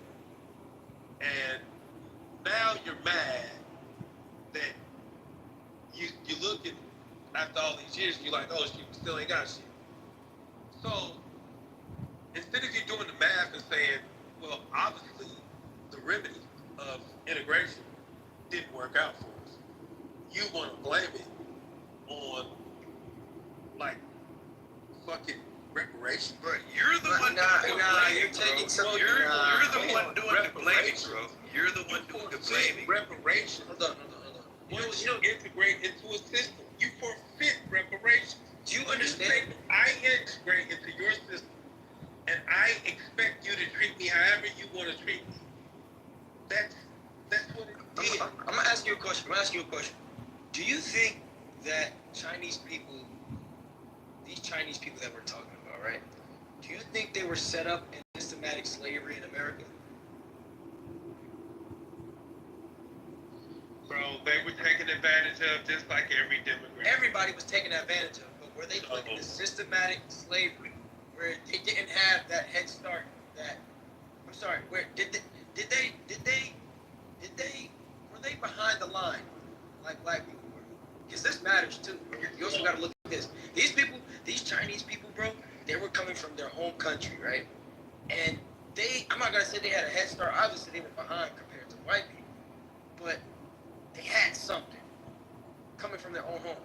and now you're mad that you looking after all these years. You're like, oh, she still ain't got shit. So instead of you doing the math and saying, well, obviously the remedy of integration didn't work out for us, you want to blame it on like fucking reparations. Bro, you're the one doing you're taking some. You're the one doing the blaming, bro. You're the one doing the blaming. Reparations. Hold on. Once you integrate into a system, you forfeit reparations. Do you understand? I integrate into your system, and I expect you to treat me however you want to treat me. That's what it did. I'm gonna ask you a question. Do you think that these Chinese people that we're talking about, right? Do you think they were set up in systematic slavery in America? Bro, they were taken advantage of just like every demographic. Everybody was taken advantage of, but where they put in the systematic slavery, where they didn't have that head start. I'm sorry. Where did they were they behind the line like black people were? Because this matters too. You also got to look at this. These people, these Chinese people, bro, they were coming from their home country, right? And I'm not gonna say they had a head start. Obviously, they were behind compared to white people, but they had something coming from their own home.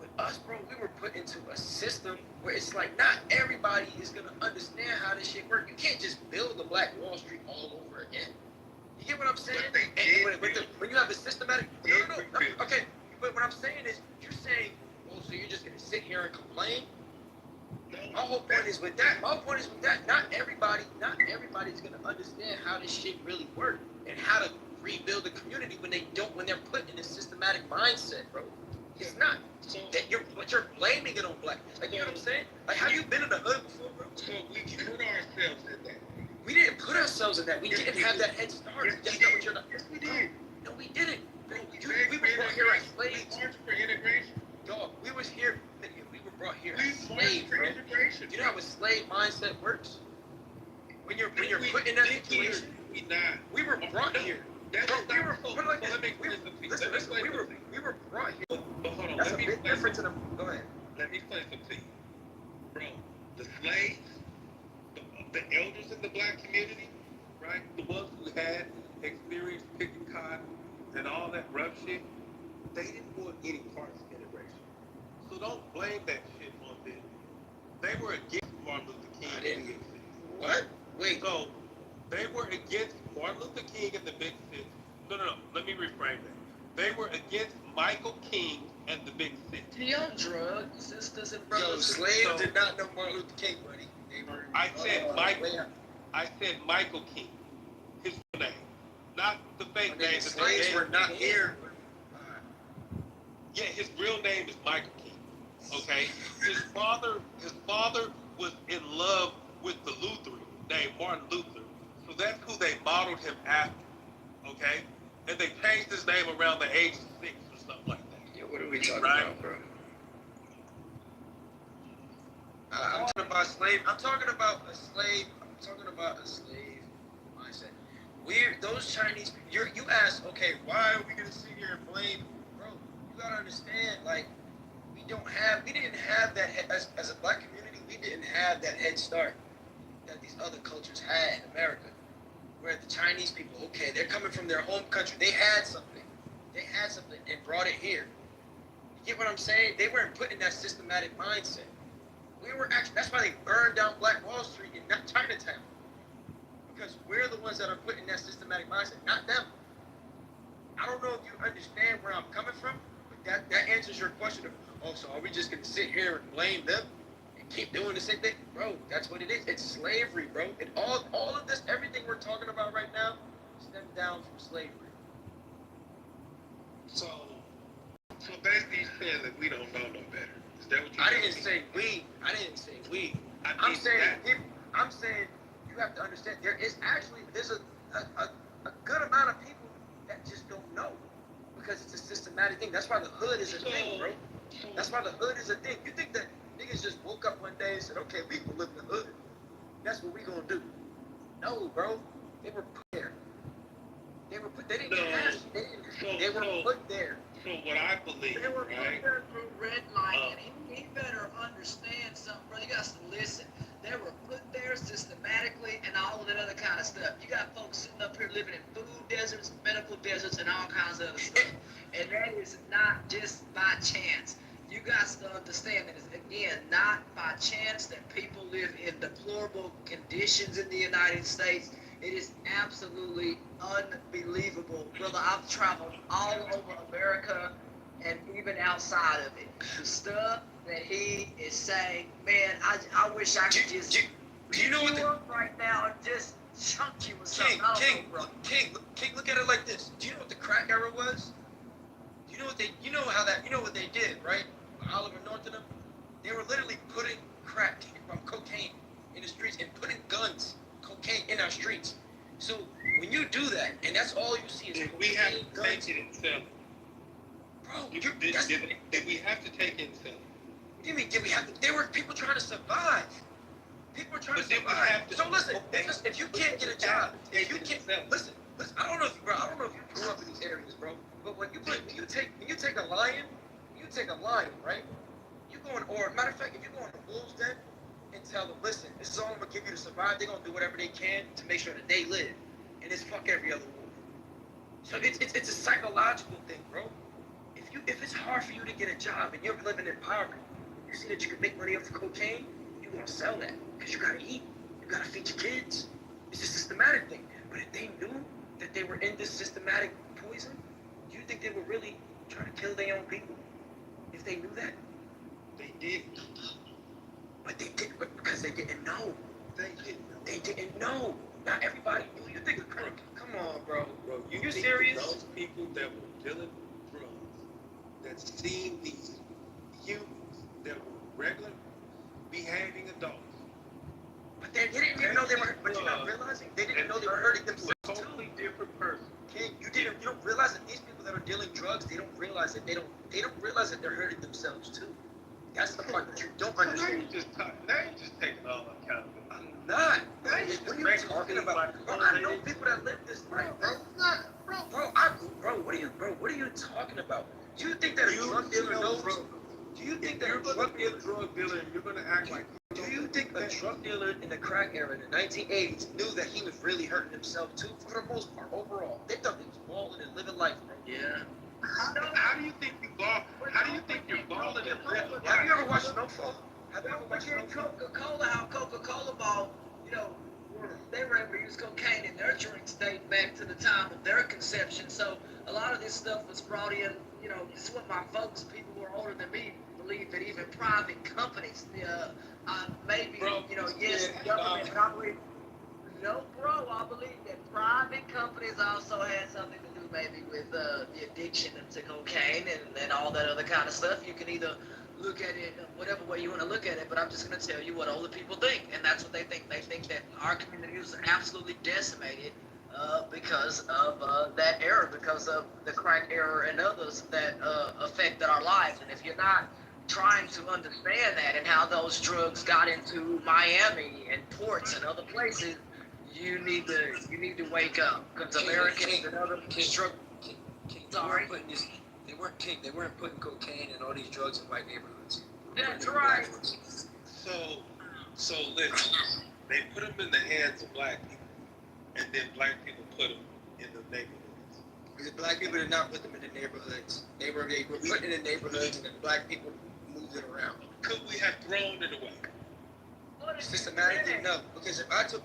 With us, bro, we were put into a system where it's like not everybody is gonna understand how this shit works. You can't just build the Black Wall Street all over again. You get what I'm saying? When you have a systematic, no, okay. But what I'm saying is, you're saying, oh, so you're just gonna sit here and complain? My whole point is with that. Not everybody's gonna understand how this shit really works and how to rebuild the community when they're put in a systematic mindset, bro. It's not. But you're blaming it on black. Like, you know what I'm saying? Like, have you been in the hood before, bro? So we put ourselves in that. We didn't put ourselves in that. We didn't have that head start. That's not what you're not. Yes, we did. No, we didn't. Bro, we were brought here as slaves. We marched for integration. Dog, we was here. We were brought here We as marched slaves, for bro. integration. You know how a slave mindset works? When you're put in that situation, we were brought here. We were brought here. But hold on, That's let a me big explain difference in something. Go ahead. Let me explain something to you. Bro, the slaves, the elders in the black community, right? The ones who had experience picking cotton and all that rough shit, they didn't want any parts of integration. So don't blame that shit on them. They were against Martin Luther King. I didn't. What? Wait. So they were against Martin Luther King and the Big Six. No. Let me reframe that. They were against Michael King and the Big Six. Young drug sisters and Yo, brothers. slaves did not know Martin Luther King, buddy. They were. I said Michael King. His real name, not the fake name. The slaves were not here. Yeah, his real name is Michael King. Okay, his father was in love with the Lutheran named Martin Luther, so that's who they modeled him after. Okay, and they changed his name around the age of 6 or something like that. Yeah, what are we talking Right? about, bro? I'm talking about slave. I'm talking about a slave mindset. Those Chinese people. You ask, okay, why are we gonna sit here and blame, bro? You gotta understand, like, we didn't have that as a black community. We didn't have that head start that these other cultures had in America. Where the Chinese people, okay, they're coming from their home country. They had something and brought it here. You get what I'm saying? They weren't put in that systematic mindset. We were actually, that's why they burned down Black Wall Street and not Chinatown. Because we're the ones that are put in that systematic mindset, not them. I don't know if you understand where I'm coming from, but that answers your question of, oh, so are we just gonna sit here and blame them and keep doing the same thing? Bro, that's what it is. It's slavery, bro. And all of this, everything we're talking about right now, stemmed down from slavery. So basically, you're saying that we don't know no better. Is that what you're I saying? didn't say we. I'm I'm saying you have to understand there's a good amount of people that just don't know because it's a systematic thing. That's why the hood is a thing, bro. That's why the hood is a thing. You think that niggas just woke up one day and said, okay, we can live in the hood. That's what we gonna do. No, bro. They were put there. They were put there. So what I believe, They were right? put there through red light, and he better understand something, brother. You got to listen. They were put there systematically and all of that other kind of stuff. You got folks sitting up here living in food deserts, medical deserts, and all kinds of other stuff. And that is not just by chance. You got to understand that it's, again, not by chance that people live in deplorable conditions in the United States. It is absolutely unbelievable. Brother, I've traveled all over America and even outside of it. The stuff that he is saying, man, I wish I could just do you know what right now and just chunk you with something. King, look at it like this. Do you know what the crack era was? Do you know what they did, right? Oliver North and them, they were literally putting crack from cocaine in the streets and putting cocaine in our streets. So when you do that, and that's all you see is Did cocaine, we have to guns, take it and sell it? bro. Did we have to take it and sell it? What do you mean? Did we have to? There were people trying to survive. People were trying But to did we survive. have to- So listen, okay. if you can't get a job, if you can't listen. I don't know if you grew up in these areas, bro. But when you take a lion, right? You go in, or matter of fact, if you go in the wolves den and tell them, listen, this is all I'm gonna give you to survive. They're gonna do whatever they can to make sure that they live, and it's fuck every other wolf. So it's a psychological thing, bro. If it's hard for you to get a job and you're living in poverty, you see that you can make money off of cocaine, you want to sell that because you gotta eat, you gotta feed your kids. It's a systematic thing. But if they knew that they were in this systematic poison, do you think they were really trying to kill their own people? If they knew that, They did. but they didn't because they didn't know. They didn't know. Not everybody knew. You think? Come on, bro. Bro, You think serious? Those people that were dealing drugs, that seen these humans that were regular, behaving adults. But they didn't even know they were. But you're not realizing they didn't know they were hurting themselves too. Totally different person. King, you don't realize that these people that are dealing drugs, they don't realize that they don't realize that they're hurting themselves too. That's the part that you don't Now understand. you just taking all accountability. I'm not. What are you talking about? Bro, I know people that live this life, bro. What are you talking about? Do you think that a drug dealer knows? Do you think that a drug dealer? You're gonna act like. Do you think a drug dealer in the crack era in the 1980s knew that he was really hurting himself too? For the most part, overall, they thought he was balling and living life, bro. Yeah. How do you think you ball? How do you think you're balling and living? Have you ever watched Snowfall? Have you ever watched Snowfall? Coca-Cola, how Coca-Cola ball, they were able to use cocaine in their drinks date back to the time of their conception. So a lot of this stuff was brought in, this is what my folks, people who are older than me, believe that even private companies, maybe, Bro, yes, government probably. No, bro, I believe that private companies also had something to do maybe with the addiction to cocaine and all that other kind of stuff. You can either look at it whatever way you want to look at it, but I'm just going to tell you what older people think, and that's what they think. They think that our community was absolutely decimated because of that era, because of the crack era and others that affected our lives. And if you're not trying to understand that and how those drugs got into Miami and ports and other places, you need to wake up, because Americans and other drug. Sorry. They weren't putting cocaine and all these drugs in white neighborhoods. That's right. So listen, they put them in the hands of black people, and then black people put them in the neighborhoods. Because black people did not put them in the neighborhoods. They were put in the neighborhoods, and then black people moved it around. Could we have thrown it away? Systematically, no. Because if I told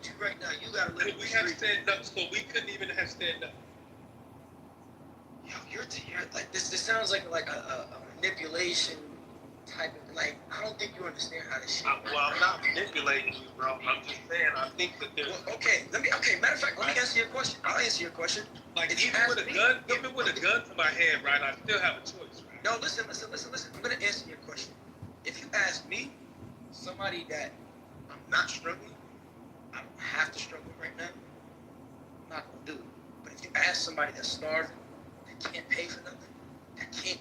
you right now, you gotta live. Could we have stand up? So we couldn't even have stand up. Yo, you're like this. This sounds like a manipulation type of I don't think you understand how this shit. I'm not manipulating you, bro. I'm just saying I think that there's. Well, matter of fact, let me answer your question. I'll answer your question. Like even with a gun to my head, right? I still have a choice, right? No, listen. I'm gonna answer your question. If you ask me, somebody that I'm not struggling, I don't have to struggle right now, I'm not gonna do it. But if you ask somebody that's starving, that can't pay for nothing,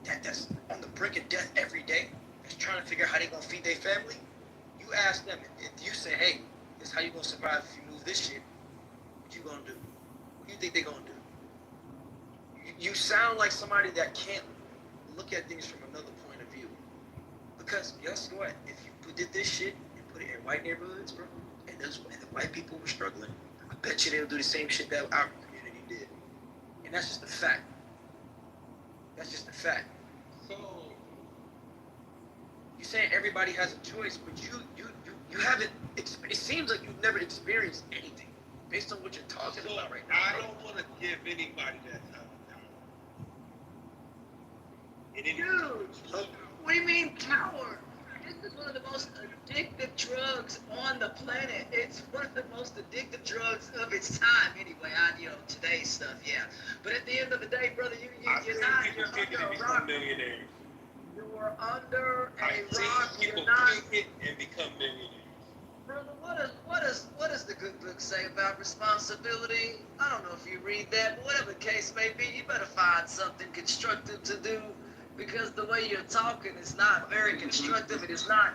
that's on the brink of death every day, that's trying to figure out how they gonna feed their family, you ask them, if you say, hey, this is how you gonna survive if you move this shit, what you gonna do? What do you think they gonna do? You sound like somebody that can't look at things from another point of view. Because guess what? If you did this shit and put it in white neighborhoods, bro, and the white people were struggling, I bet you they'll do the same shit that our community did. And that's just a fact. That's just a fact. So you're saying everybody has a choice, but you haven't. It seems like you've never experienced anything based on what you're talking about right now. I don't want to give anybody that time. Dude, what do you mean power? This is one of the most addictive drugs on the planet. It's one of the most addictive drugs of its time, anyway. Today's stuff, yeah. But at the end of the day, brother, you're not under a rock. Millionaires. You're under a rock. People You're not. kick it and become millionaires. Brother, what does the good book say about responsibility? I don't know if you read that, but whatever the case may be, you better find something constructive to do because the way you're talking is not very constructive. It's not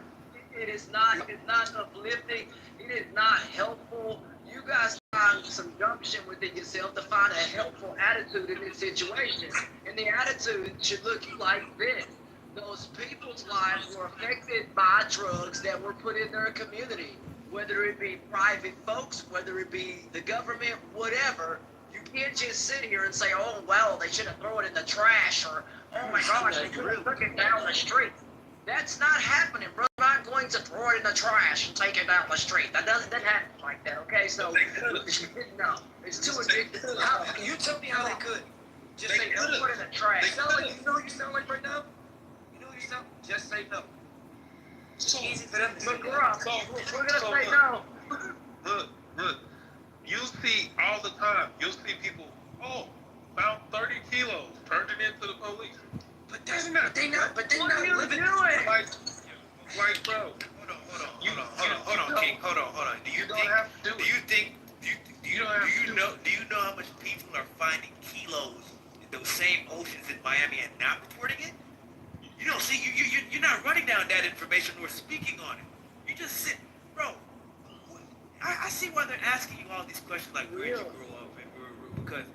uplifting. It is not helpful. You guys find some gumption within yourself to find a helpful attitude in this situation. And the attitude should look like this. Those people's lives were affected by drugs that were put in their community, whether it be private folks, whether it be the government, whatever. You can't just sit here and say, oh, well, they should have thrown it in the trash, or, oh my gosh, they could have took it down the street. That's not happening, bro. I'm not going to throw it in the trash and take it down the street. That doesn't happen like that, okay? So, no, it's too addictive. You tell me how they could. Just They say don't no. put it in the trash. They sound like, you know what you sound like right now? You know what you sound? Just say no. It's easy for them to say Look, no. we're gonna say no. Look. You see all the time. You'll see people. Oh, found 30 kilos. Turned it into the police. But they not living. Like, bro. Hold on, King. Hold on. Do you know how much people are finding kilos in those same oceans in Miami and not reporting it? You know, see, you're not running down that information or speaking on it. You just sit, bro. I see why they're asking you all these questions like, where did you grow up, because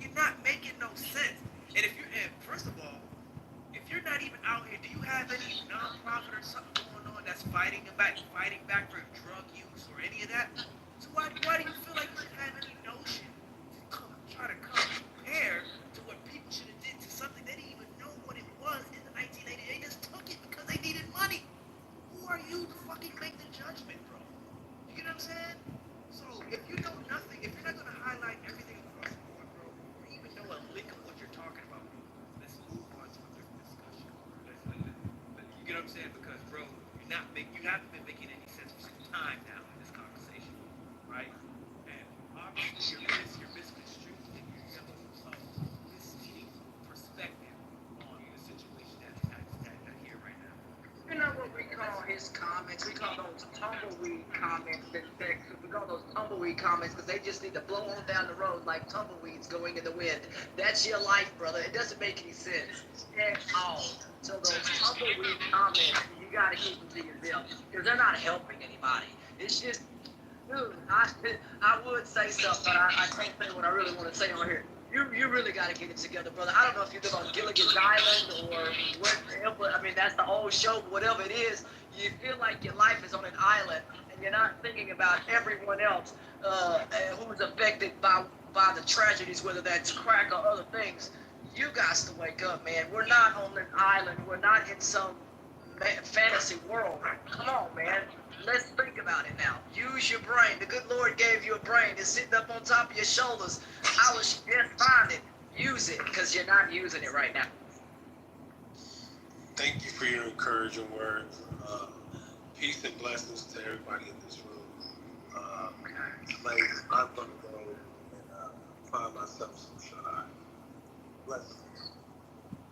you're not making no sense. And first of all, if you're not even out here, do you have any nonprofit or something going on that's fighting back for drug use or any of that? So why do you feel like you have any notion to try to compare to what people should have did to something they didn't even know what it was in the 1980s? They just took it because they needed money. Who are you to fucking make the judgment, bro? You get what I'm saying? So if you know nothing, if you're not gonna highlight everything across the board, bro, or even know a lick of what you're talking about, let's move on to a different discussion. You get what I'm saying? Because, bro, you haven't been making any sense for some time now in this conversation, right? And obviously you're misconstrued and you're misleading perspective on the situation that's here right now. You know what we call his comments? We call those tumbleweed comments in Texas. We call those tumbleweed comments because they just need to blow on down the road like tumbleweeds going in the wind. That's your life, brother. It doesn't make any sense at all. So those tumbleweed comments, you got to keep them to yourself because they're not helping anybody. It's just, dude, I would say stuff, but I can't say what I really want to say on here. You really got to get it together, brother. I don't know if you live on Gilligan's Island or whatever. I mean, that's the old show, but whatever it is, you feel like your life is on an island and you're not thinking about everyone else who's affected by the tragedies, whether that's crack or other things. You got to wake up, man. We're not on an island. We're not in some fantasy world. Come on, man. Let's think about it now. Use your brain. The good Lord gave you a brain. It's sitting up on top of your shoulders. I was just find it. Use it, because you're not using it right now. Thank you for your encouraging words. Peace and blessings to everybody in this room. Like, I'm going to go and find myself some shut-eye. Blessings.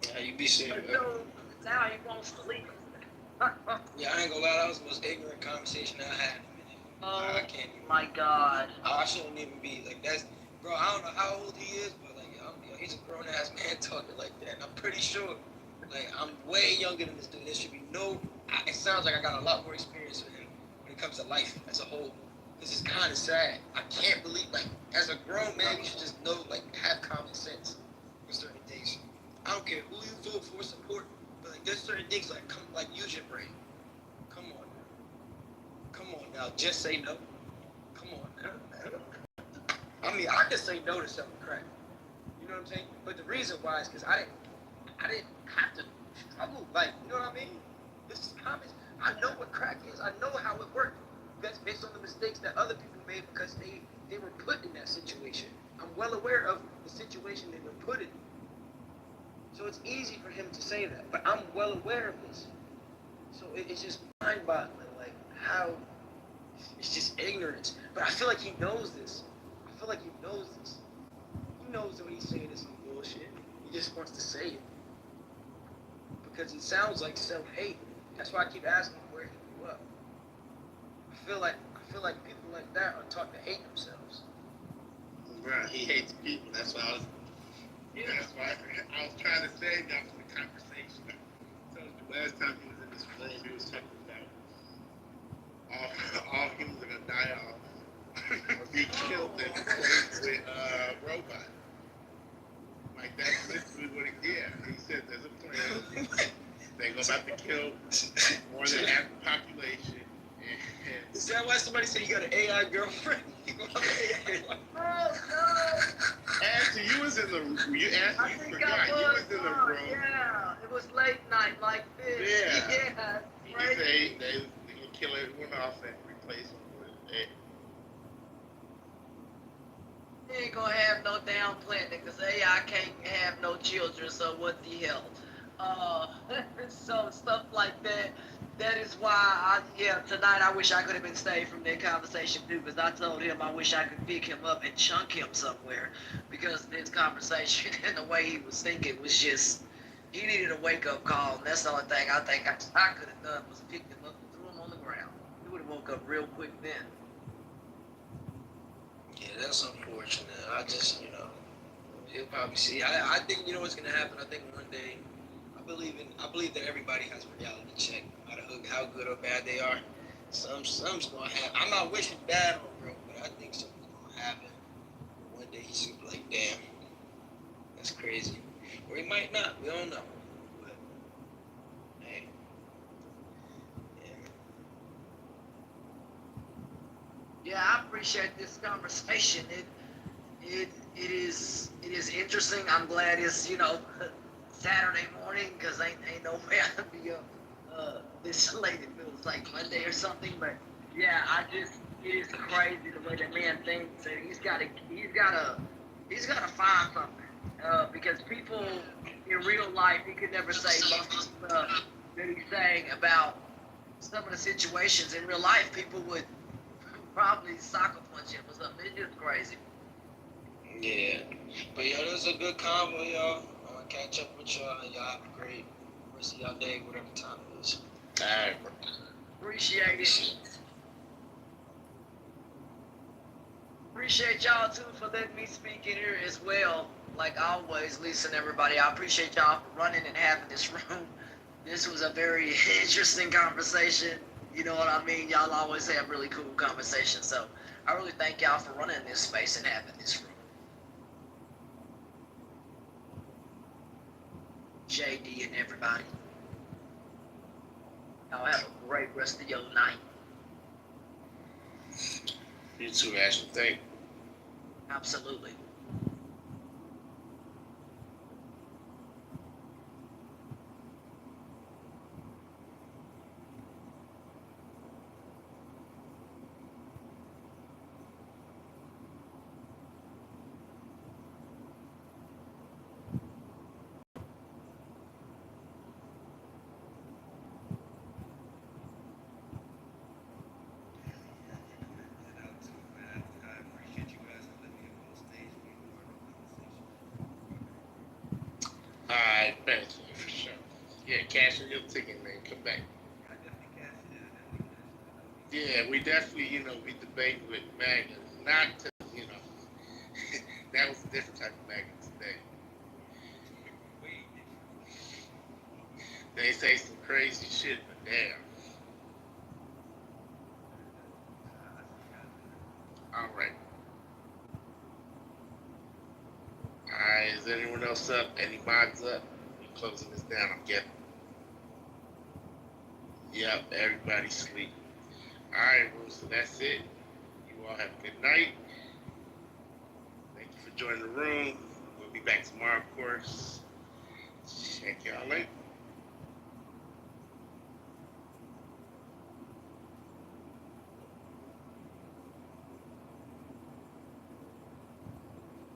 Yeah, you be serious. So, now he wants to leave. Yeah, I ain't gonna lie, that was the most ignorant conversation I had in a minute. Oh, I can't even. my God. I shouldn't even be like that's, bro. I don't know how old he is, but like, he's a grown ass man talking like that. And I'm pretty sure, like, I'm way younger than this dude. There should be no. It sounds like I got a lot more experience with him when it comes to life as a whole. This is kind of sad. I can't believe, like, as a grown man, you should just know, like, have common sense for certain things. I don't care who you vote for, support. But like, there's certain things like use your brain. Come on now, just say no. Come on now. I mean, I can say no to selling crack. You know what I'm saying? But the reason why is because I didn't have to struggle. Like, you know what I mean? This is common. I know what crack is. I know how it worked. That's based on the mistakes that other people made because they were put in that situation. I'm well aware of the situation they were put in. So it's easy for him to say that, but I'm well aware of this. So it's just mind-boggling, like how it's just ignorance. But I feel like he knows this. He knows that when he's saying this some bullshit. He just wants to say it because it sounds like self-hate. That's why I keep asking where he grew up. I feel like people like that are taught to hate themselves. Bro, he hates people. That's why I was. That's why I was trying to save y'all for the conversation. I told you last time he was in this room, he was talking about all humans are gonna die off or be killed and replaced with robots. Like that's literally what it is. He said there's a plan. They're about to kill more than half the population. And Is that why somebody said you got an AI girlfriend? Ashley, you was in the you asked I you think forgot. I You was. was in the room. Yeah, it was late night like this. Yeah. Yeah. He Right. say they gonna kill everyone off and replace them with it. They ain't gonna have no damn planet because AI can't have no children, so what the hell? Uh, so stuff like that. That is why tonight I wish I could have been stayed from that conversation too, because I told him I wish I could pick him up and chunk him somewhere because this conversation and the way he was thinking was just, he needed a wake up call, and that's the only thing I think I could have done was picked him up and threw him on the ground. He would have woke up real quick then. Yeah, that's unfortunate. I just, he'll probably see. I think what's gonna happen. I think one day, I believe that everybody has a reality check, no matter how good or bad they are. Something's gonna happen. I'm not wishing bad on bro, but I think something's gonna happen. One day he's gonna be like, damn, that's crazy. Or he might not. We don't know. But hey, yeah. Yeah, I appreciate this conversation. It is interesting. I'm glad it's Saturday morning because ain't no way I could be up this late. It feels like Monday or something. But yeah, it is crazy the way that man thinks, and he's gotta find something because people in real life he could never say most of the stuff that he's saying about some of the situations in real life. People would probably soccer punch him or something. It's just crazy. Yeah. But this is a good convo, y'all. I want to catch up with y'all. Y'all have a great rest of y'all day, whatever time it is. All right, bro. Appreciate it. Appreciate y'all too for letting me speak in here as well. Like always, Lisa and everybody, I appreciate y'all for running and having this room. This was a very interesting conversation. You know what I mean? Y'all always have really cool conversations. So I really thank y'all for running this space and having this room. JD and everybody. Y'all have a great rest of your night. You too, Ashley. Thank you. Absolutely. All right, thank you for sure. Yeah, cash in your ticket, man. Come back. Yeah, we definitely, we debate with Magna. Not to, that was a different type of Magna today. They say some crazy shit, but damn. All right. All right, is anyone else up? Any mods up? We closing this down, I'm getting. Yep, everybody sleep. All right, well, so that's it. You all have a good night. Thank you for joining the room. We'll be back tomorrow, of course. Check y'all later.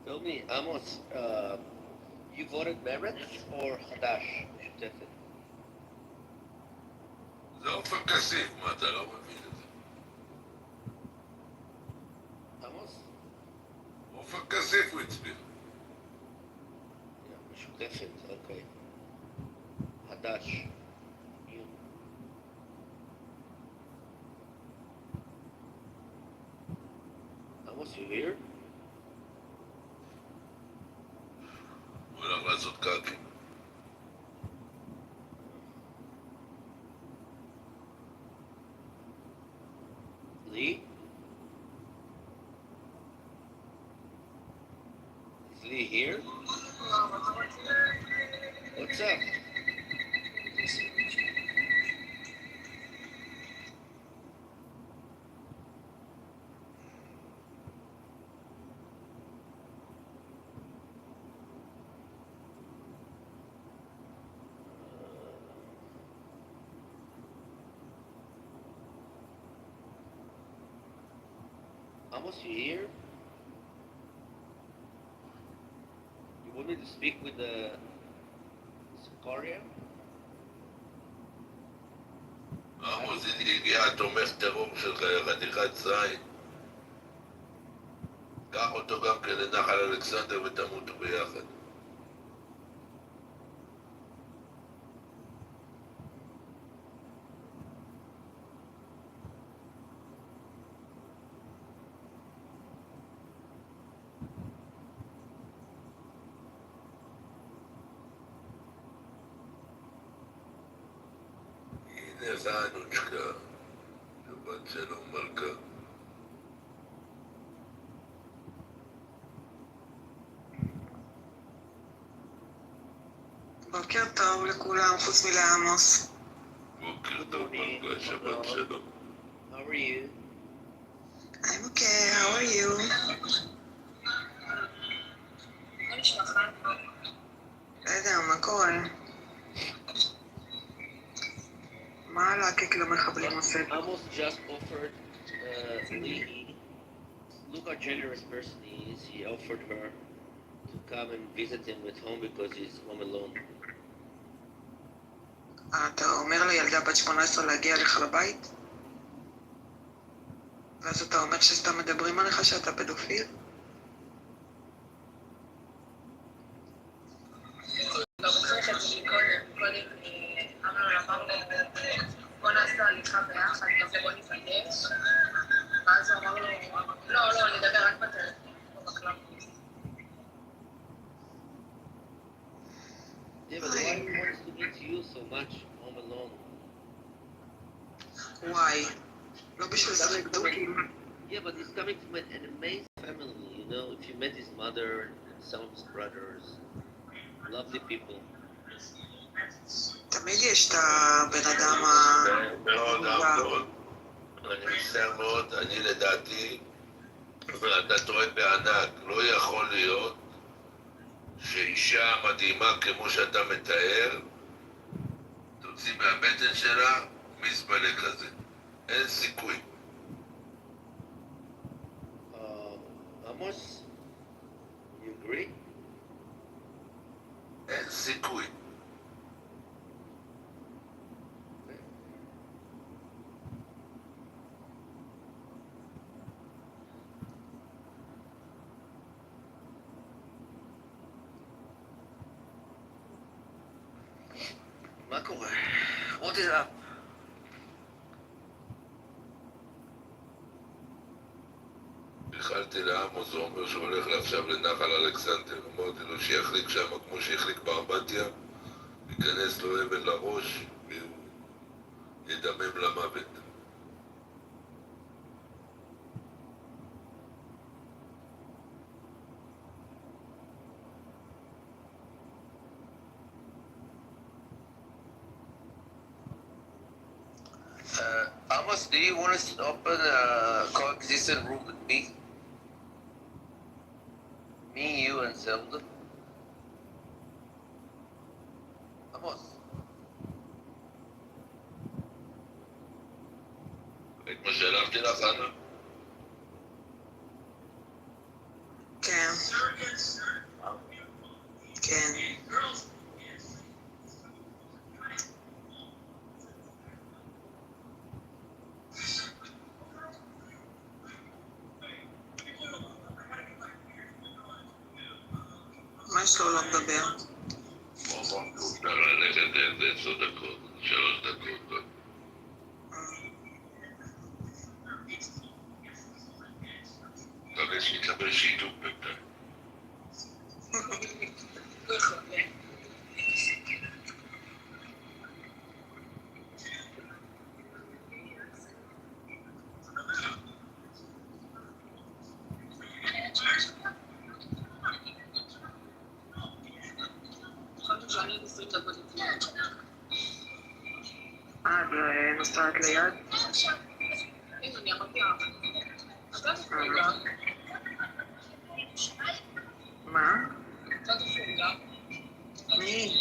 Tell me, Amos, you voted Meretz or Hadash? זה עופר כסיף, מה אתה לא מבין את זה? עמוס? עופר כסיף הוא הצביע. משותפת, אוקיי. חדש. עמוס, you here? קקי. Lee? Is Lee here? What's up? Amos, you here? You want me to speak with the Sicaria? עמוס, הנה הגיע התומך טרור שלך, חתיכת זין. קח אותו גם כן לנחל אלכסנדר ותמותו ביחד. הנה זענוצ'קה, שבת שלום מלכה. בוקר טוב לכולם, חוץ מלעמוס. בוקר טוב מלכה, שבת שלום. How are you? I'm okay, how are you? לא יודע, מה קורה? מה הלקק למחבלים עושה? Amos just offered Lee. Look how generous person he is. He offered her to come and visit him at home because he's home alone. אתה אומר לילדה בת 18 להגיע לך לבית? ואז אתה אומר שסתם מדברים עליך שאתה פדופיל? בוא נעשה הליכה ביחד, כזה בוא ניפגש. ואז הוא אמר לו, לא, נדבר רק בטלפון, לא בקלאב. Yeah, but why he wants to meet you so much home alone? וואי, לא בשביל לשחק דוקים. Yeah, but he's coming from an amazing family, you know. If you met his mother and some of his brothers, lovely people. תמיד יש את הבן אדם ה... מאוד, מאוד. אני מצטער מאוד, אני לדעתי, אתה טועה בענק, לא יכול להיות שאישה מדהימה כמו שאתה מתאר, תוציא מהבטן שלה מזבלה כזה. אין סיכוי. Amos, you agree? אין סיכוי. מה קורה? What is up? התחלתי לעמוס, הוא אומר שהוא הולך עכשיו לנחל אלכסנדר. אמרתי לו שיחליק שם כמו שהחליק באמבטיה, ייכנס לו אבן לראש והוא ידמם למוות. Amos, do you want us to open a coexistent room with me? Me, you, and Zelda? Amos. את מה שלחתי לך, אנה? כן. כן. מה יש לו לא מדבר? הוא צריך ללכת איזה 10 דקות, 3 דקות. מקווה שיקבל שיתוק בינתיים. נוסעת ליד? מה? מי?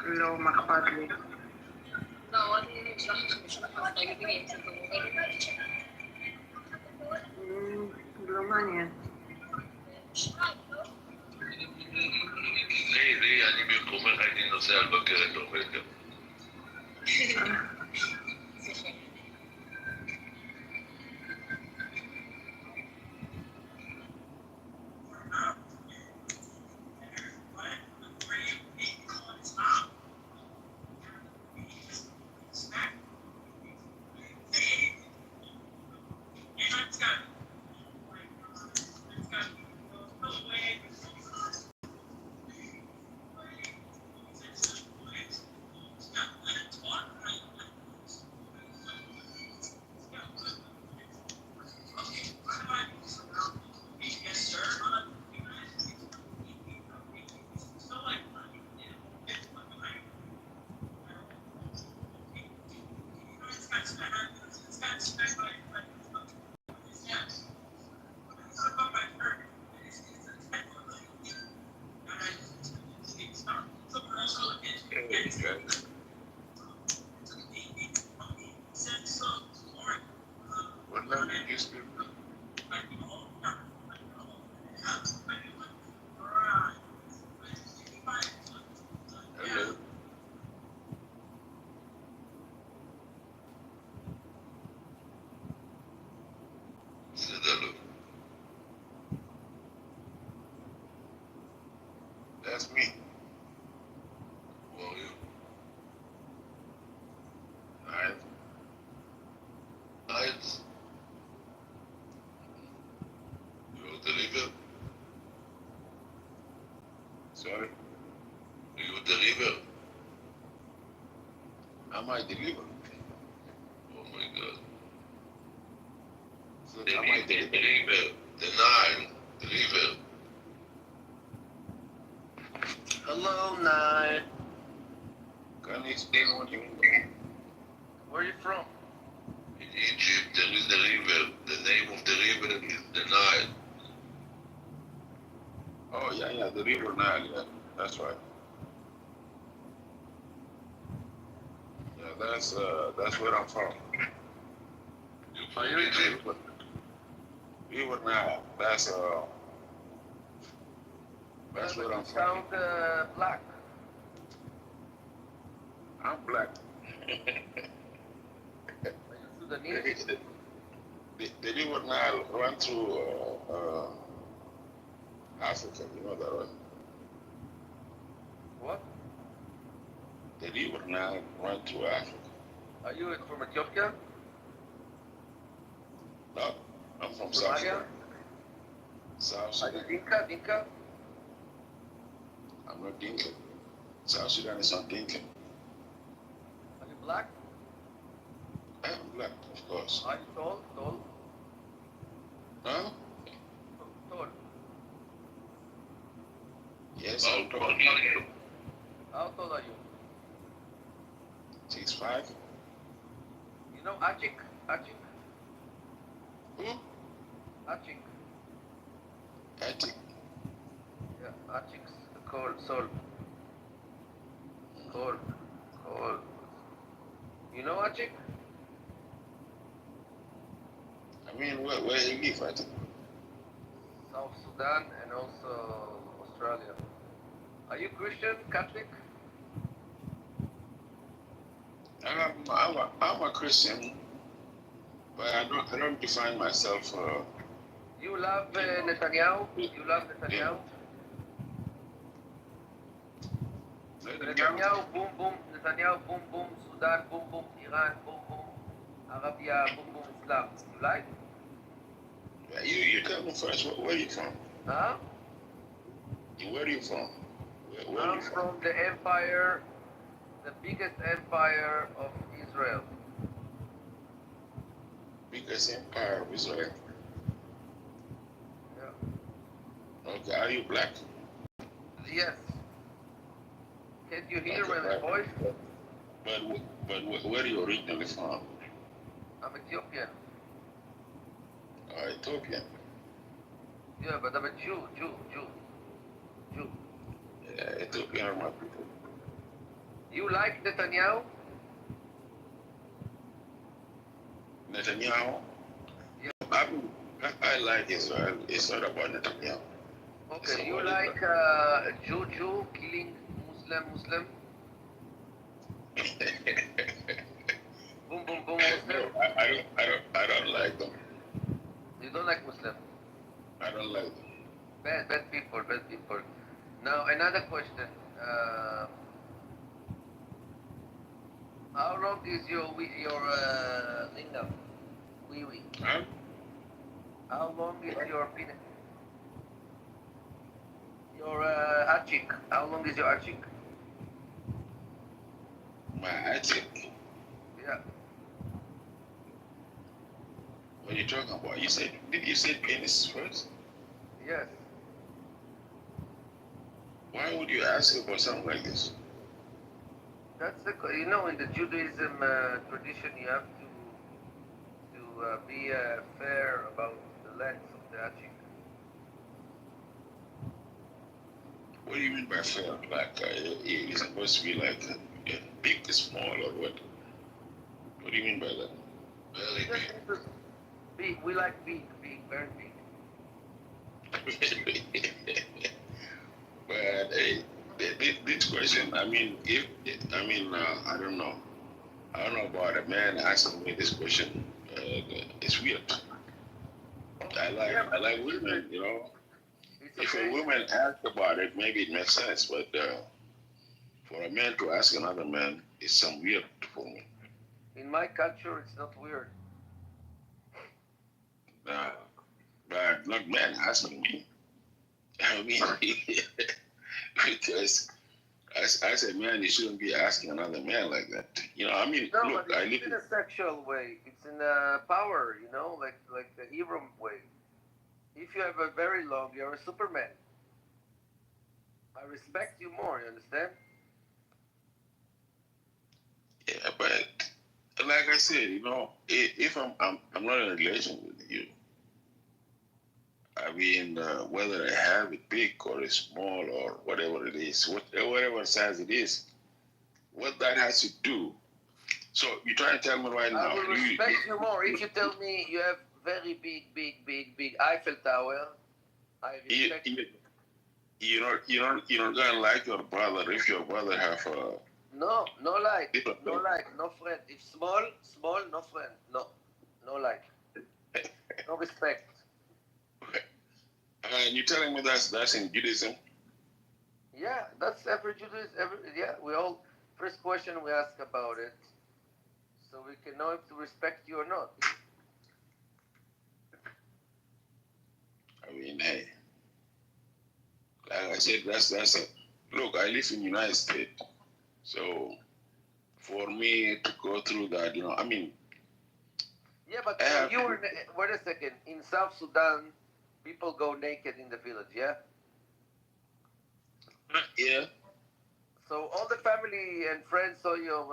לא, מה אכפת לי? לא מעניין. אני במקומך הייתי נוסע לבקר את עובד. That's me. Who are you? Alright. Nights? You a deliver? Sorry? You a deliver? I might deliver. Oh my God. So I might deliver. Deliver. Deny. Deliver. Hello, Nine. Can you explain what you mean? Where are you from? In Egypt, there is the river. The name of the river is the Nile. Oh, yeah, the river Nile, yeah. That's right. Yeah, that's where I'm from. You from Egypt? River Nile, that's where I'm from. Sound black. I'm black. Are you Sudanese? The river Nile run through Africa, you know that, right? What? The river Nile run through Africa. Are you from Ethiopia? No, I'm from South Somalia? Sudan. South Are Sudan. you Dinka? I'm not Dinka. South Sudan is not Dinka. Are you black? I am black, of course. Are you tall? Huh? Tall. Yes, I'm tall. How tall are you? 6'5". You know Achik? Who? Achik. Attic. Yeah, Achik's cold soul. Cold. You know Achik? I mean, where he live, I think. South Sudan and also Australia. Are you Christian, Catholic? I'm a Christian, but I don't define myself. You love Netanyahu? You love Netanyahu? Netanyahu, boom, boom. Netanyahu, boom, boom. Sudan, boom, boom. Iran, boom, boom. Arabia, boom, boom. Islam. You like? Yeah, you tell me first, where you from? Huh? Where are you from? Where I'm you from? from the empire, the biggest empire of Israel. Biggest empire of Israel. Yeah. Okay, are you black? Yes. Can you hear my voice? But where are you originally from? I'm Ethiopian. Ethiopian. Yeah, but I'm a Jew. Yeah, Ethiopian are my people. You like Netanyahu? Netanyahu? Yeah. I like Israel. It's not about Netanyahu. Okay, you like Jew killing Muslim? Boom, boom, boom, Muslim? No, I don't like them. You don't like Muslim? I don't like them. Bad people. Now, another question. How long is your lingam? Wee. Huh? How long is your penis? Your achik. How long is your achik? My achik? Yeah. What are you talking about? Did you say penis first? Yes. Why would you ask about something like this? That's in the Judaism tradition, you have to be fair about the length of the achik. What do you mean by fair? Like, it's supposed to be like big, small, or what? What do you mean by that? Very big. Big. We like big, very big. But hey, this question, I don't know. I don't know about a man asking me this question. It's weird. I like women, you know. If a woman asks about it, maybe it makes sense. But for a man to ask another man, it's some weird for me. In my culture, it's not weird. But not man asking me. I mean, because as a man, you shouldn't be asking another man like that. No, look, but it's in a sexual way. It's in a power, like the hero way. If you have a very long, you're a Superman. I respect you more. You understand? Yeah, but like I said, if I'm not in a relation with you, I mean, whether I have it big or it's small or whatever it is, whatever size it is, what that has to do. So you're trying to tell me right now. I will respect you more if you tell me you have very big Eiffel Tower. I respect you. You're not gonna like your brother if your brother have a. No like, no friend. If small, no friend. No like, no respect. And you're telling me that's in Judaism? Yeah, that's every Judaism. We all first question we ask about it, so we can know if to respect you or not. I mean, hey, like I said, that's a look. I live in the United States, so for me to go through that, I mean. Yeah, but you were. Wait a second. In South Sudan, people go naked in the village. Yeah. Yeah. So all the family and friends saw your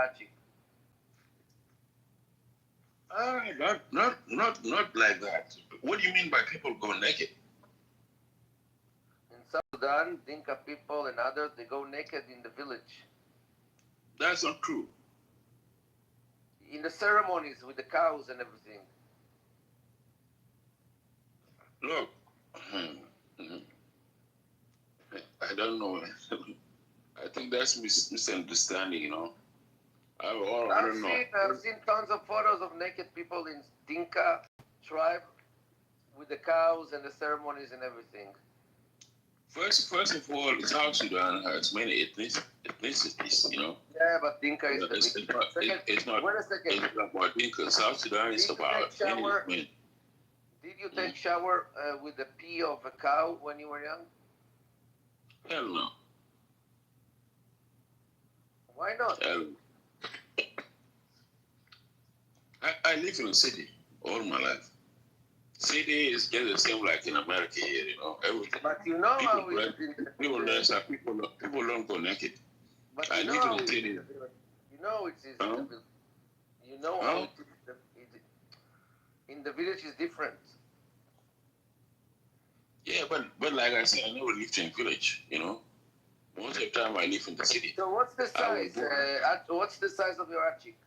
achik. Not like that. What do you mean by people go naked? In South Sudan, Dinka people and others, they go naked in the village. That's not true. In the ceremonies with the cows and everything. Look, I don't know. I think that's misunderstanding, I don't know. I've seen tons of photos of naked people in Dinka tribe with the cows and the ceremonies and everything. First of all, South Sudan has many ethnicities, Yeah, but Dinka is the biggest. It's not about Dinka. South Sudan is about many. Did you take shower with the pee of a cow when you were young? Hell no. Why not? I live in a city all my life. city is just the same like in America here, you know. Everything. But you know People how learn, people learn connected. But I you know live how in it the is. city. You know it is in the Huh? village. You know how Huh? it is. In the village is different. Yeah, but like I said, I never lived in a village, you know. Most of the time I live in the city. So what's the I was size? What's the size of your attic?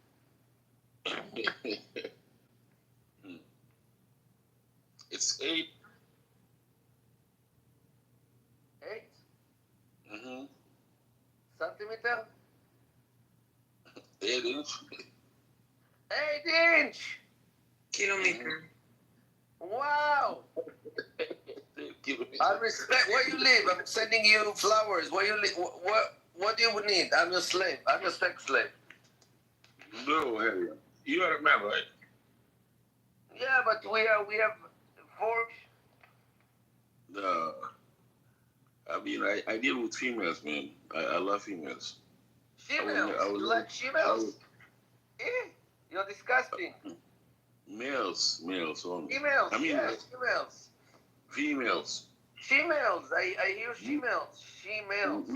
It's 8. 8 Mm-hmm. centimeter? 8 inch. 8 inch. Kilometer. Wow. I respect. Where you live? I'm sending you flowers. Where you live? What do you need? I'm your slave. I'm your sex slave. No, hey, you are a man, right? Yeah, but we have 4. I mean, I deal with females, man. I love females. Females. You like females? You're disgusting. Males only. Females. I mean, yes, females. females. Females. I hear females. Females.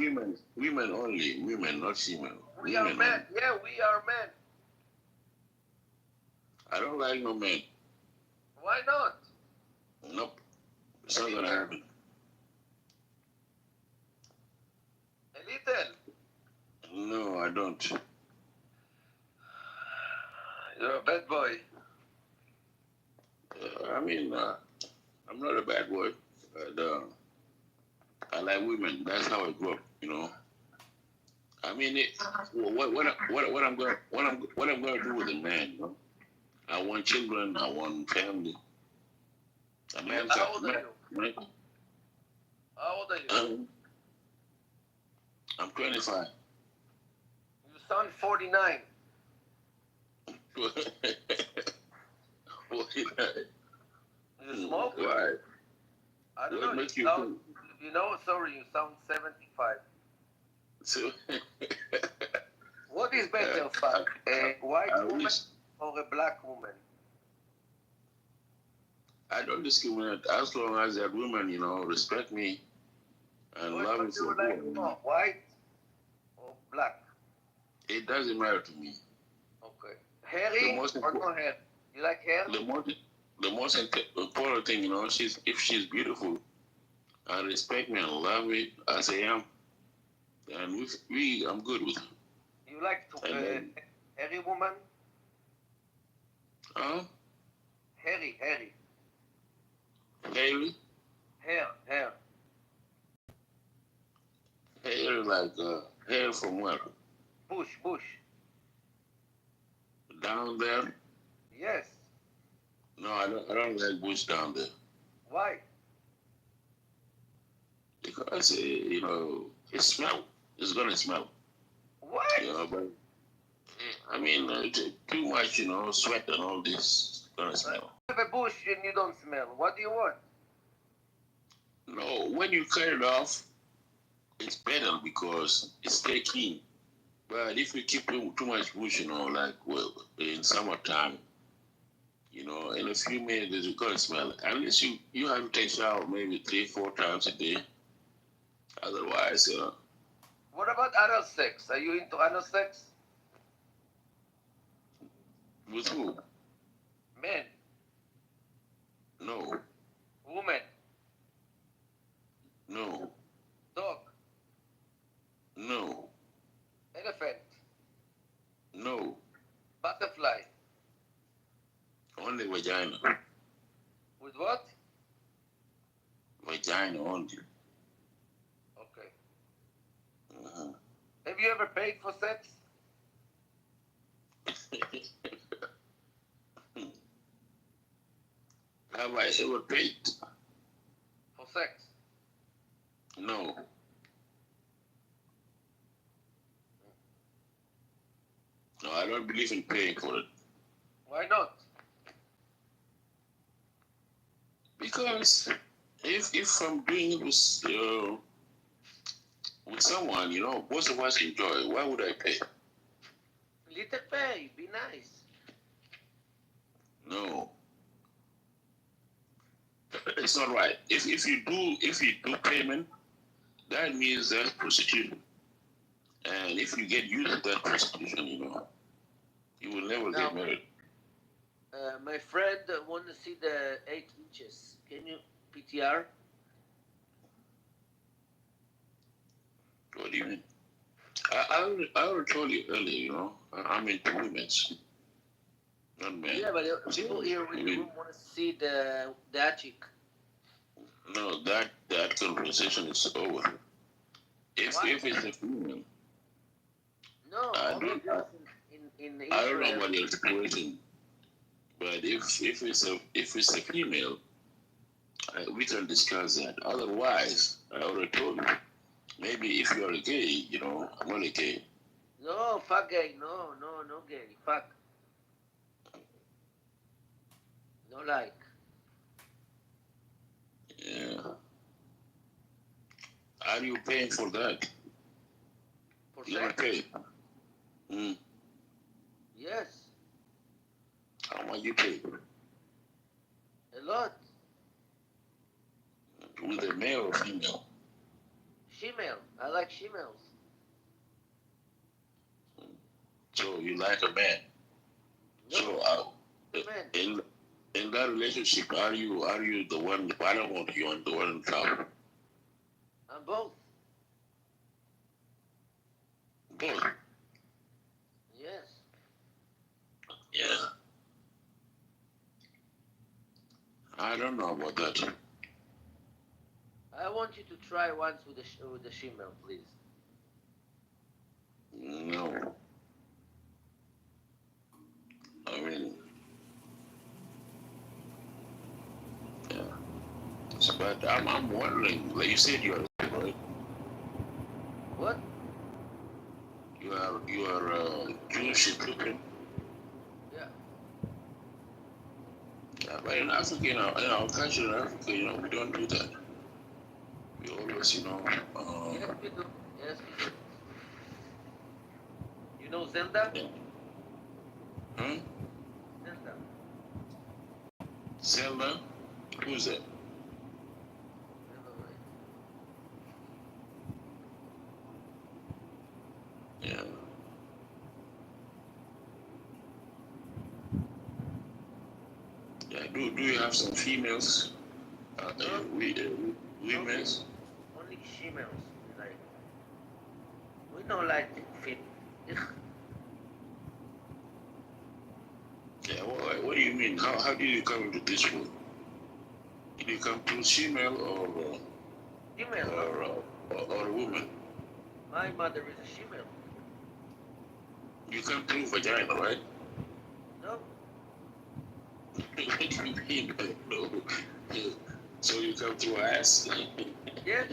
Women only. Women, not female. We are men. Yeah, we are men. I don't like no men. Why not? Nope. It's not gonna happen. A little. No, I don't. You're a bad boy. I mean, I'm not a bad boy, but I like women. That's how I grew up, you know. I mean, what I'm gonna do with a man, you know? I want children. I want family. A man. How old are you? How old are you? I'm 25. You sound 49. 49. You smoke? Why? I don't What know. makes you You know, sorry, you sound 75. So, what is better, fuck? A white woman or a black woman? I don't discriminate as long as that women, you know, respect me and love me for like more, white or black? It doesn't matter to me. Okay. Hairy or no hair? You like hair? The most important thing, you know, if she's beautiful and respect me and love me as I am, and I'm good with her. You like hairy woman? Huh? Hairy. Hairy? Hair. Hair like hair from where? Bush. Down there? Yes. No, I don't like bush down there. Why? Because you know, it smells. It's gonna smell. What? You know, but I mean, too much, you know, sweat and all this gonna smell. You have a bush and you don't smell. What do you want? No, when you cut it off, it's better because it stay clean. But if you keep too much bush, you know, like in summertime, you know, in a few minutes it's gonna smell. Unless you have to take shower maybe 3-4 times a day. Otherwise, What about anal sex? Are you into anal sex? with who? Men. No. Woman. No. Dog. No. Elephant. No. Butterfly. Only vagina. With what? Vagina only. Okay. Uh-huh. Have you ever paid for sex? Have I ever paid? For sex? No. No, I don't believe in paying for it. Why not? Because if I'm doing it with someone, you know, both of us enjoy, why would I pay? Little pay, be nice. No. It's not right. If you do payment, that means that's prostitution. And if you get used to that prostitution, you will never Now, get married. my friend want to see the 8 inches. Can you PTR? What do you mean? I already told you earlier, I'm into women's, not men. Yeah, but So, people here in the room want to see the chick. no, that conversation is over. If it's a female, No, I all the don't girls in I don't know Israel. what your situation, but if it's a female, we can discuss that. Otherwise, I already told you. Maybe if you are gay, I'm not gay. No, fuck gay. No, no gay. Fuck. No like. Yeah. Are you paying for that? For You're gonna sex? pay. Mm. Yes. How much you pay? A lot. With a male or female? Shemale. I like shemales. So you like a man. No. So Man. in that relationship, are you the one, the bottom or you the one on top? I'm both. Both. Yes. Yeah. I don't know about that. I want you to try once with the shemale, please. No. I mean, yeah. But I'm wondering, like you said, you are right. What? You are Jewish Ethiopian. Yeah. Yeah, but in Africa, in our culture in Africa, we don't do that. We always, Yes, we do. Yes, we do. You know Zelda? yeah. Hmm? Zelda. Zelda? Who's that? Yeah. Yeah. Do you have some females? Women's? Only shemales. Like, we don't like fit. Yeah. What do you mean? How did you come into this world? Did you come through female or Female. or a woman? My mother is a shemale. You come through vagina, right? No. What do you mean? No. So you come through ass? Yes.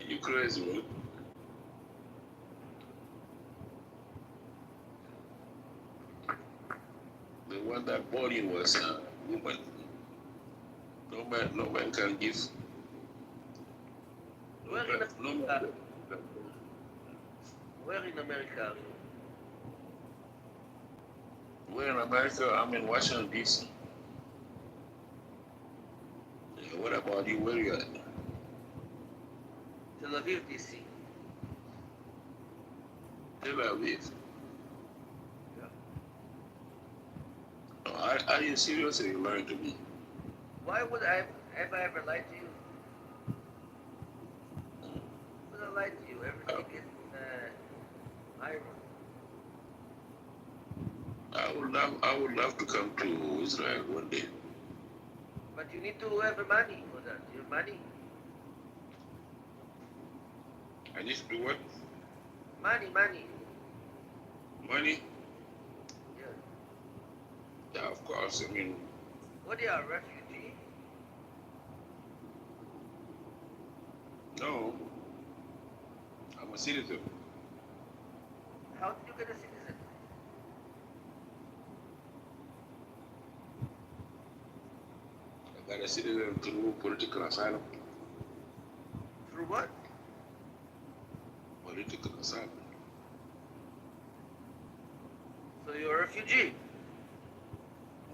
You crazy, man. The one that bought you was a woman. No man can give. Where in No America? man. Where in America are you? We're in America. I'm in Washington D.C. Yeah, what about you? Where you at? Tel Aviv, DC. Tel Aviv. Yeah. Oh, are you serious or you lying to me? Why would I have I ever lied to you? Would I lie to you? Everything is iron. I would love to come to Israel one day. But you need to have money for that. Your money. I need to do what? Money. Money? Yeah. Yeah, of course. I mean, What are you, a refugee? no. I'm a citizen. How did you get a citizen? I got a citizen through political asylum. Through what? Political asylum. So you're a refugee?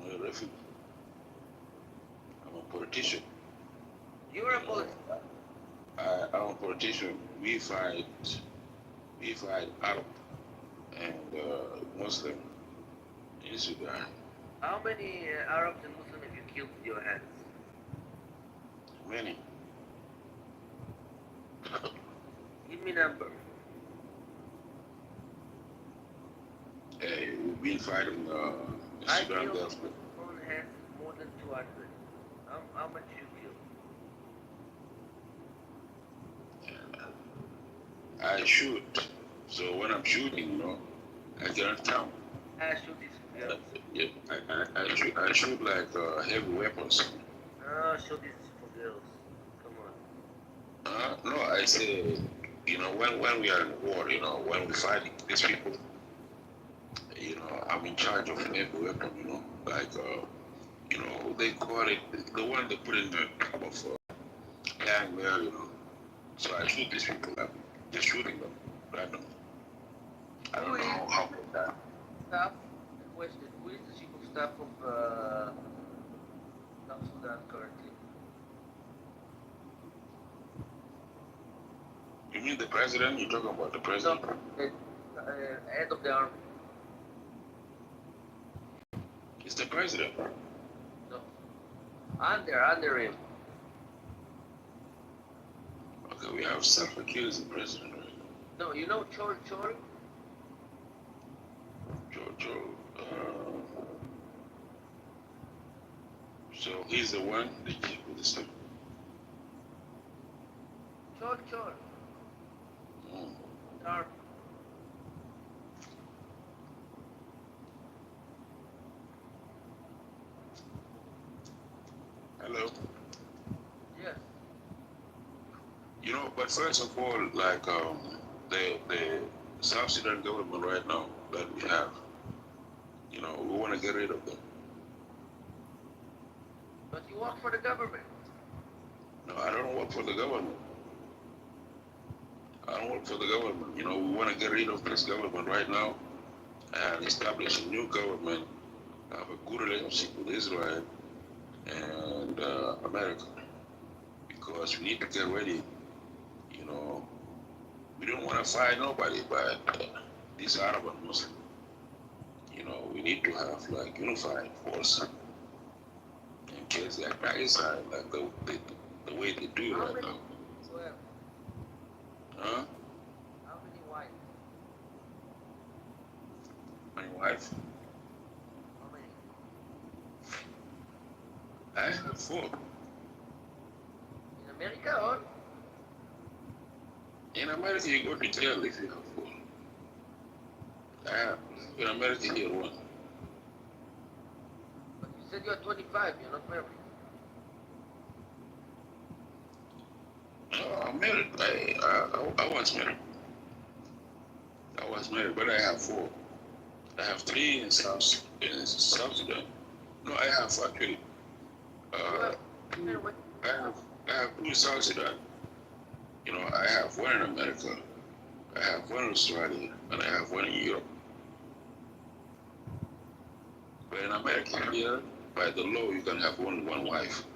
I'm a refugee. politician. You're a politician. I'm a politician. We fight Arab and Muslim in Sudan. How many Arabs and Muslims have you killed with your hands? Many. Give me number. We've been fighting I Sudan killed Gulf. on hands more than 200. How much you killed? I shoot. So when I'm shooting, I cannot count. I shoot these girls. Yeah, I shoot like heavy weapons. No, shoot these for girls. Come on. No, I say, when we are in war, when we fighting these people, I'm in charge of every weapon, like, they call it, the one they put in the top of gang there, So I shoot these people, I'm just shooting them randomly. I don't know how that. Staff, the question, who is the chief of staff of South Sudan currently? You mean the president? You're talking about the president? No, the head of the army. It's the president. No. Under him. Okay, we have Salva Kiir as the president, right? No, you know Chol Chol? Jojo. So he's the one that keep with the stuff. Chol Chol. The army. Hello. Yes. But first of all, like the South Sudan government right now that we have, we want to get rid of them. But you work for the government. No, I don't work for the government. I don't work for the government. We want to get rid of this government right now and establish a new government, have a good relationship with Israel and America, because we need to get ready. We don't want to fight nobody, but these Arab and Muslim, we need to have like unified force in case like Pakistan, like the way they do it right now. 12. Huh? How many wives? My wife? How many? I have 4. In America or? In America, you go to jail if you have 4. I have, in America, here 1. But you said you're 25, you're not married. No, I'm married. I was married. I was married, but I have 4. I have 3 in South Sudan. No, I have actually. I have 2 in South Sudan. I have 1 in America. I have 1 in Australia, and I have 1 in Europe. But in America here, by the law, you can have only 1 wife.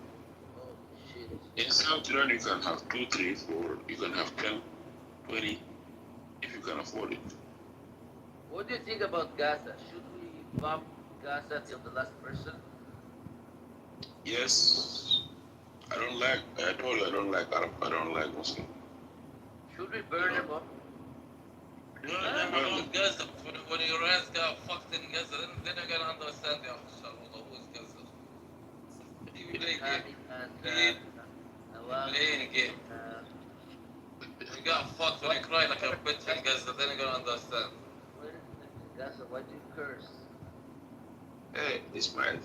Oh, shit. In South Sudan, you can have 2, 3, 4. You can have 10, 20, if you can afford it. What do you think about Gaza? Should we bomb Gaza till the last person? Yes. I told you I don't like Arab, I don't like Muslim. Should we burn them up? Gaza, when your ass got fucked in Gaza, then you're gonna understand the official who is Gaza. You play game. Playing game. You got fucked when you cry like a bitch in Gaza, then you're gonna understand. Gaza, why do you curse? Hey, Ismail,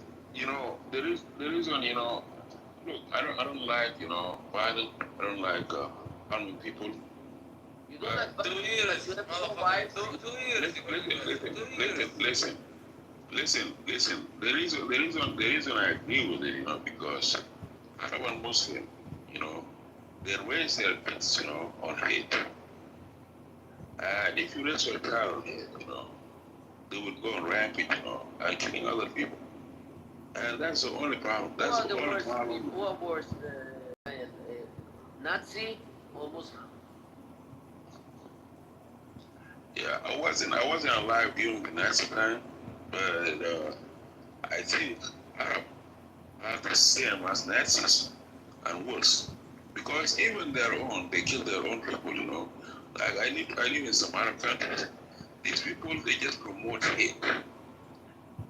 the reason, look, I don't like, violence. I don't like harming people. You don't like violence. 2 years, motherfucker. 2 years. Listen. The reason I agree with it, because Arab and Muslim, they raise their kids, on hate. And if you raise your child on hate, they will go on rampage, and killing other people. And that's the only problem. Who That's are the the only worst? problem. Who are worse, Nazi or Muslim? Yeah, I wasn't alive during the Nazi time, but I think Arab are the same as Nazis and worse. Because even their own, they kill their own people, you know. Like I live in some Arab countries. These people, they just promote hate.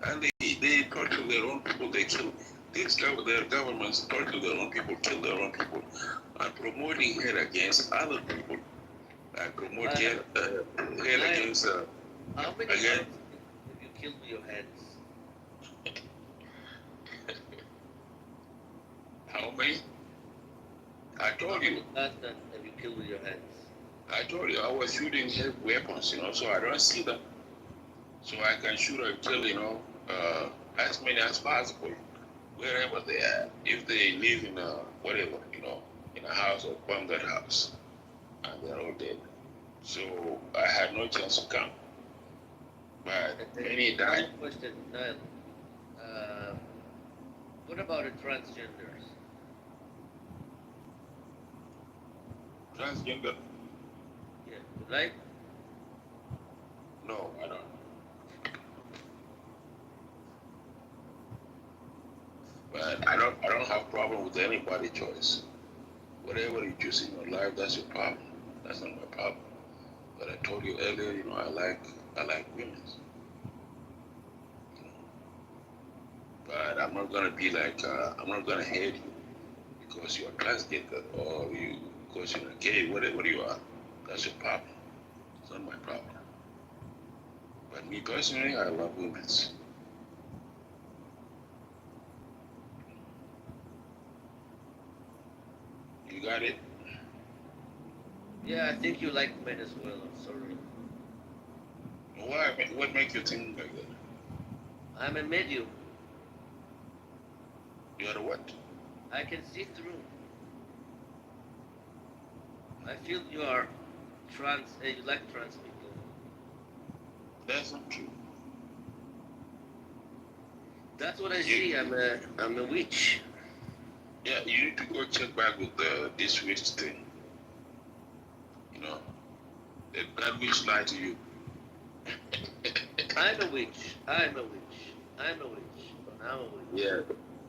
And they torture their own people, they kill. Their governments torture their own people, kill their own people. And promoting hate against other people. Like promote hate against, how many again, Arabs have you killed with your hands? how many? I told you. Last time have you killed with your hands? I told you I was shooting heavy weapons, you know, so I don't see them. So I can shoot or kill, you know, as many as possible, wherever they are. If they live in a whatever, you know, in a house or bomb that house, and they're all dead. So I had no chance to come. But many died. Question, what about the transgenders? Transgender? Yeah, you like? No, I don't. But I don't have problem with anybody choice. Whatever you choose in your life, that's your problem. That's not my problem. But I told you earlier, you know, I like women. But I'm not gonna be like I'm not gonna hate you because you're transgender or you because you're gay, whatever you are. That's your problem. It's not my problem. But me personally, I love women. You got it? Yeah, I think you like men as well. I'm sorry. Why? What makes you think like that? I'm a medium. You're a what? I can see through. I feel you are trans. You like trans people. That's not true. That's what I see. I'm a witch. Yeah, you need to go check back with this witch thing. You know, that witch lied to you. I'm a witch. I'm a witch. I'm a witch. I'm a witch. Yeah,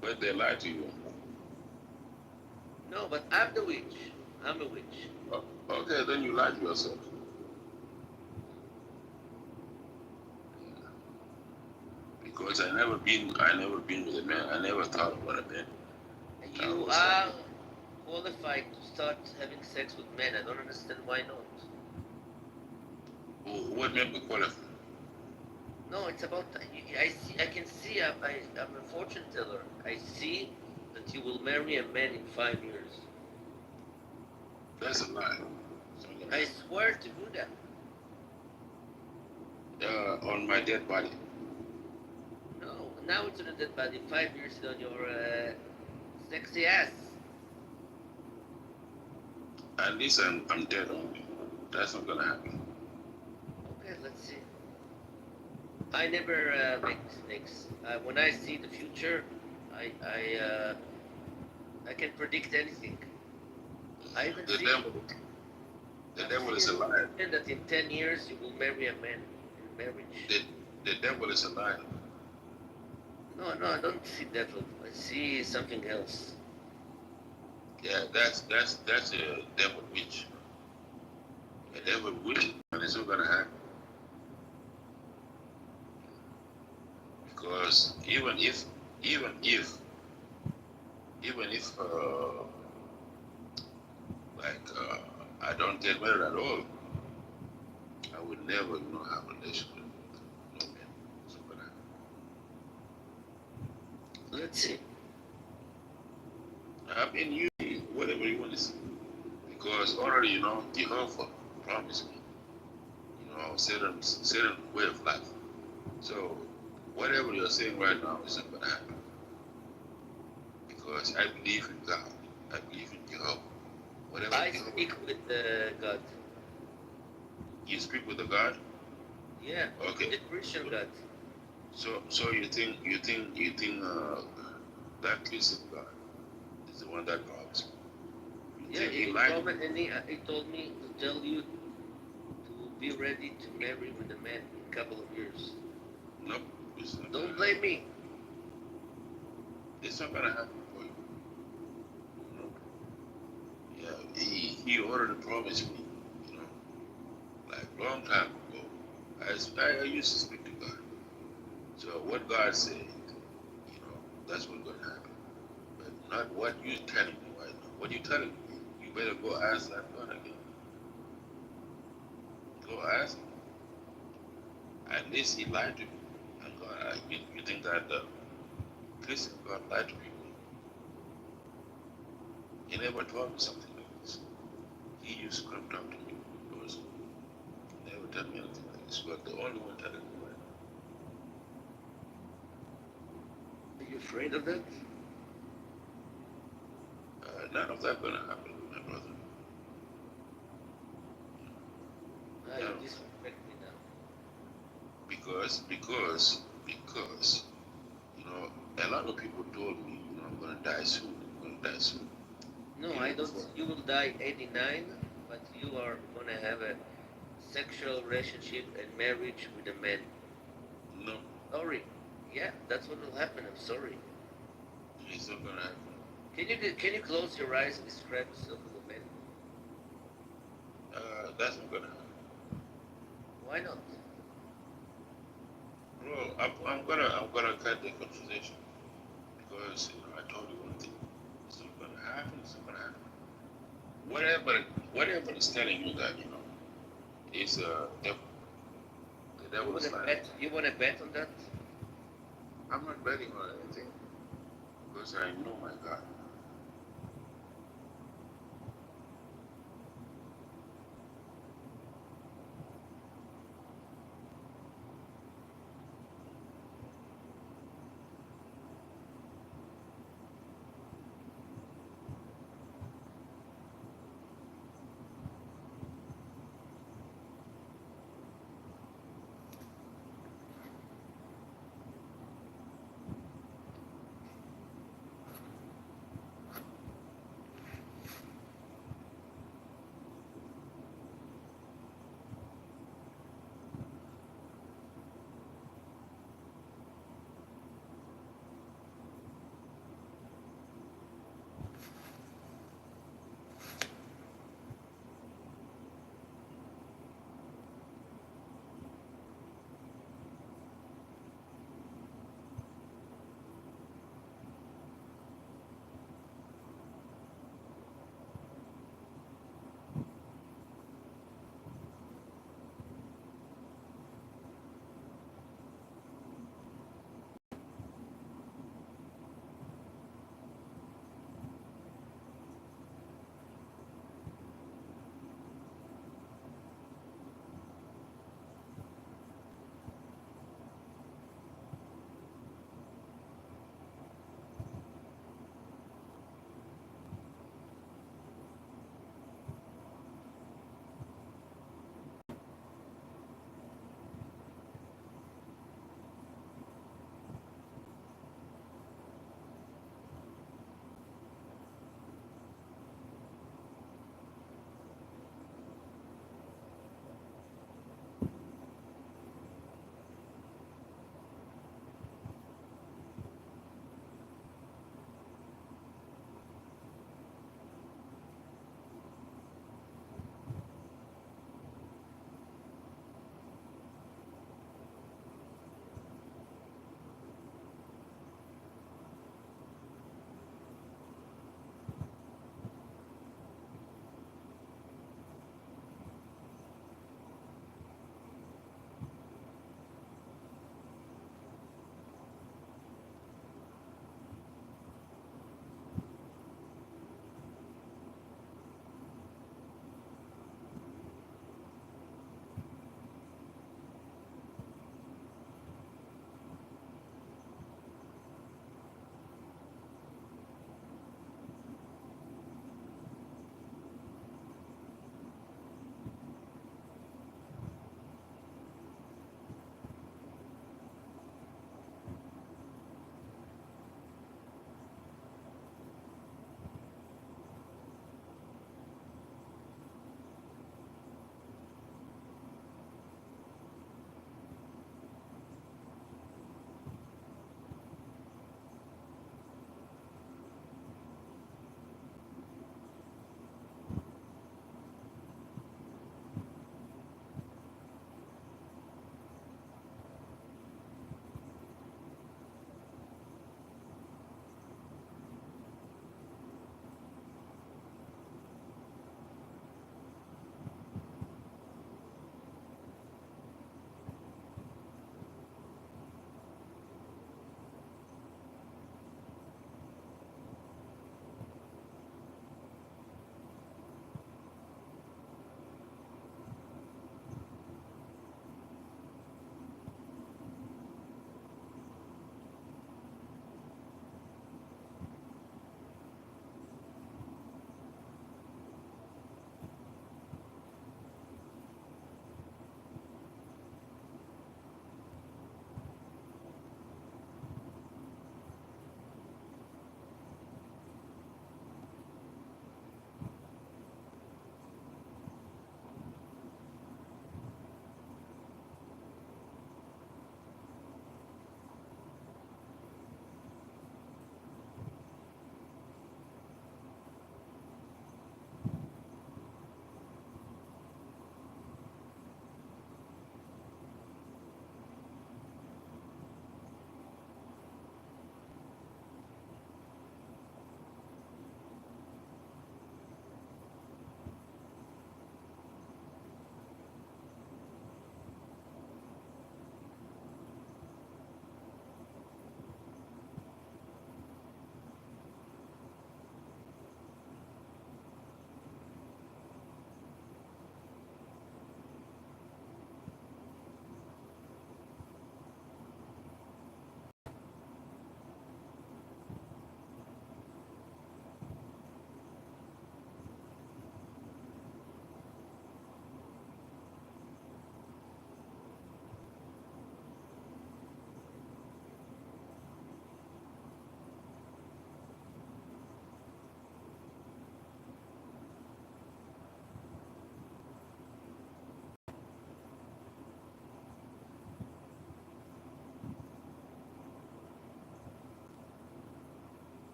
but they lied to you. No, but I'm the witch. I'm a witch. Oh, okay, then you lied to yourself. Because I never been with a man. I never thought about a man. You are qualified to start having sex with men. I don't understand why not. What made me qualified? No, it's about I can see. I'm a fortune teller. I see that you will marry a man in 5 years. That's a lie. I swear to Buddha. On my dead body. No, now it's on a dead body. 5 years on your sexy ass. At least I'm dead only. That's not gonna happen. Okay, let's see. I never make mistakes. When I see the future, I can predict anything. I even see the devil is a liar. That in 10 years you will marry a man in marriage. The devil is a liar. No, I don't see devil. I see something else. Yeah, that's a devil witch. A devil witch, and it's not gonna happen. Because even if I don't get married at all, I would never, have a relationship with no man. So, let's see. I mean, you whatever you want to say, because already, Jehovah promised me, certain way of life. So whatever you're saying right now is not gonna happen. Because I believe in God. I believe in Jehovah. Whatever I Jehovah, speak with God. you speak with the God? Yeah. Okay. The Christian God. So you think that Christian God is the one that promised me? You Yeah, think he he lied? told me, and he told me to tell you to be ready to marry with a man in a couple of years. Nope, it's not Don't gonna blame happen. me. It's not gonna happen for you. You know? Yeah, he already promised me. You know, like long time ago. I used to speak to God. So what God said, you know, that's what's gonna happen. But not what you're telling me right now. What you telling me, you better go ask that God again. Go ask him. At least he lied to me. And God, you think that the Christian God lied to people? He never told me something like this. He used to come talk to me because he never tell me anything like this. But the only one telling me right Are you afraid of that? now. None of that gonna happen, my brother. Ah, None you of that. disrespect me now. Because, you know, a lot of people told me, you know, I'm gonna die soon. I'm gonna die soon. No, You I know, don't. before. You will die 89, but you are gonna have a sexual relationship and marriage with a man. No, Sorry. Yeah, that's what will happen. I'm sorry. it's not gonna happen. Can you close your eyes and describe yourself as a man? That's not gonna happen. Why not? Bro, I'm gonna cut the conversation because you know I told you one thing. It's not gonna happen. It's not gonna happen. Whatever, whatever is telling you that you know is devil. The You devil is wanna lying. bet? You wanna bet on that? I'm not betting on anything because I know my God.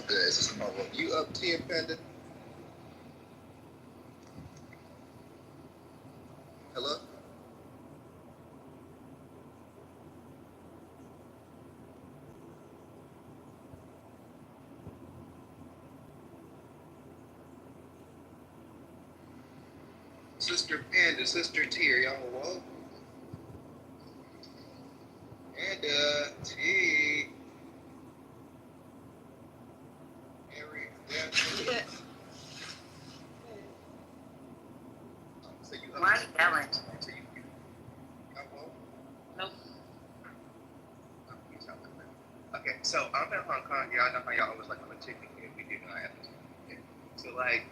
good. Is this my room? You up, Tia Panda? Hello? Sister Panda, Sister T, are y'all woke? Panda, T. Mary, yeah. So you Why are you yelling? So you got woke? Nope. Okay, so I'm in Hong Kong. Y'all know how y'all always like on the chicken here. We do not have to. So like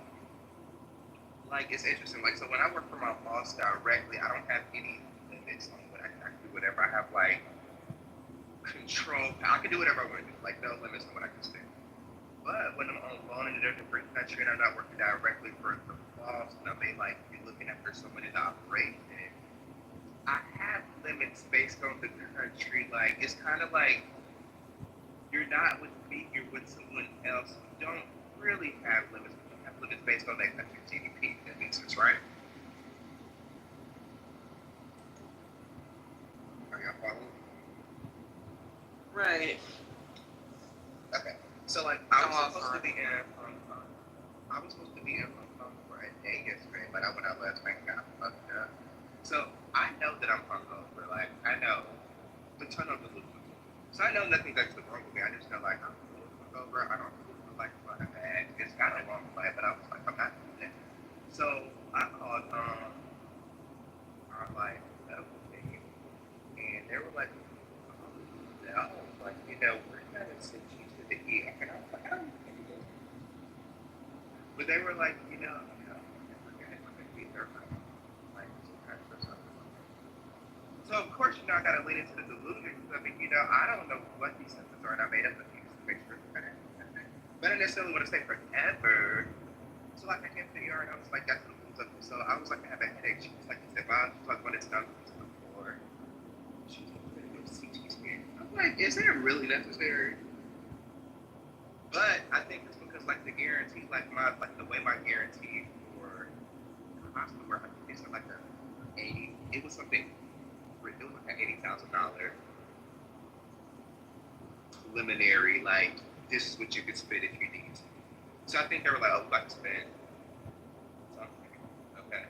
it's interesting. Like so when I work for my boss directly, I don't have any limits on what I can do. Whatever I have like control. I can do whatever I want to do. Like no limits on what I can spend. But when I'm on loan in a different country and I'm not working directly for the boss, and I may like be looking after someone in the operation, I have limits based on the country. Like it's kind of like you're not with me, you're with someone else. You don't really have limits. You don't have limits based on that country's GDP. That makes sense, right? Are y'all following? Right. Okay. So like I was supposed to be in Hong Kong. I was supposed to be in Hong Kong for a day yesterday, but I went out last night and got fucked up. So I know that I'm hungover. Like I know the turn on the loop. So I know nothing's actually wrong with me. I just feel like I'm a little hungover. I don't feel like I'm bad. It's kind of wrong play, but I was like, I'm not doing that. So I called our like medical team, and they were like, no, like you know, we're gonna send you to the ER. And I was like, I don't need to go. But they were like, you know, we're gonna be there for like 2 times or something. So of course, you know, I gotta lean into the delusion because I mean, you know, I don't know what these symptoms are, and I made up a few to make sure it's better. But I didn't necessarily want to stay forever. So like I came to the ER and I was like, that's what it was up. So I was like, I have a headache. She was like, you said, Mom, she's like, when it's done before. She was like, we're gonna go CT scan. I'm like, is that really necessary? But I think it's because like the guarantee, like the way my guarantee for the hospital work, I think it's like a 80. It was something. It was like an $80,000 preliminary, like this is what you could spend if you need to. So I think they were like, oh, we're about to spend something. Okay.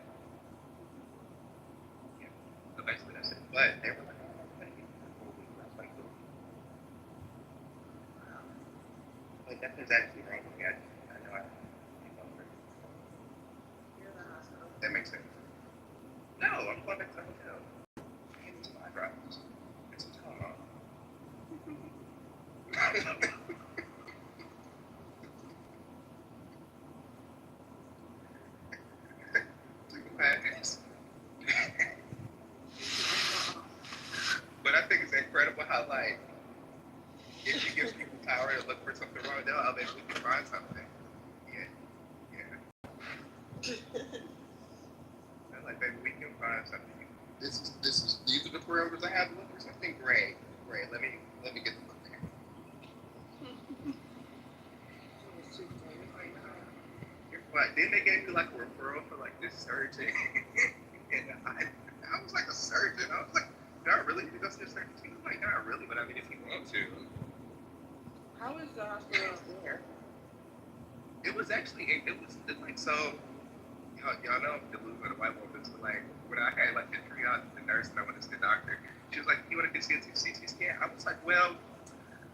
Yeah. So basically that's it. But they were like, oh, we're gonna get the whole week. I was like, oh. Wow. But nothing's actually wrong with me. I know I think over it. That makes sense. No, I'm going back to the hotel. It's my drives. It's a time. But I think it's incredible how, like, if you give people power to look for something wrong, they'll eventually find something. Yeah. I'm like, baby, we can find something. These are the parameters I have to look for something. Great. Let me get the book there. But then they gave me like a referral for like this surgeon, and I was like a surgeon. I was like, do I really need to go see a surgeon? He was like, not really, but I mean, if you want to. How is the hospital there? It was like so. Y'all know the movie with the white woman. So like when I had like the triage with the nurse and I went to see the doctor, she was like, "You want to get a CT scan?" I was like, "Well,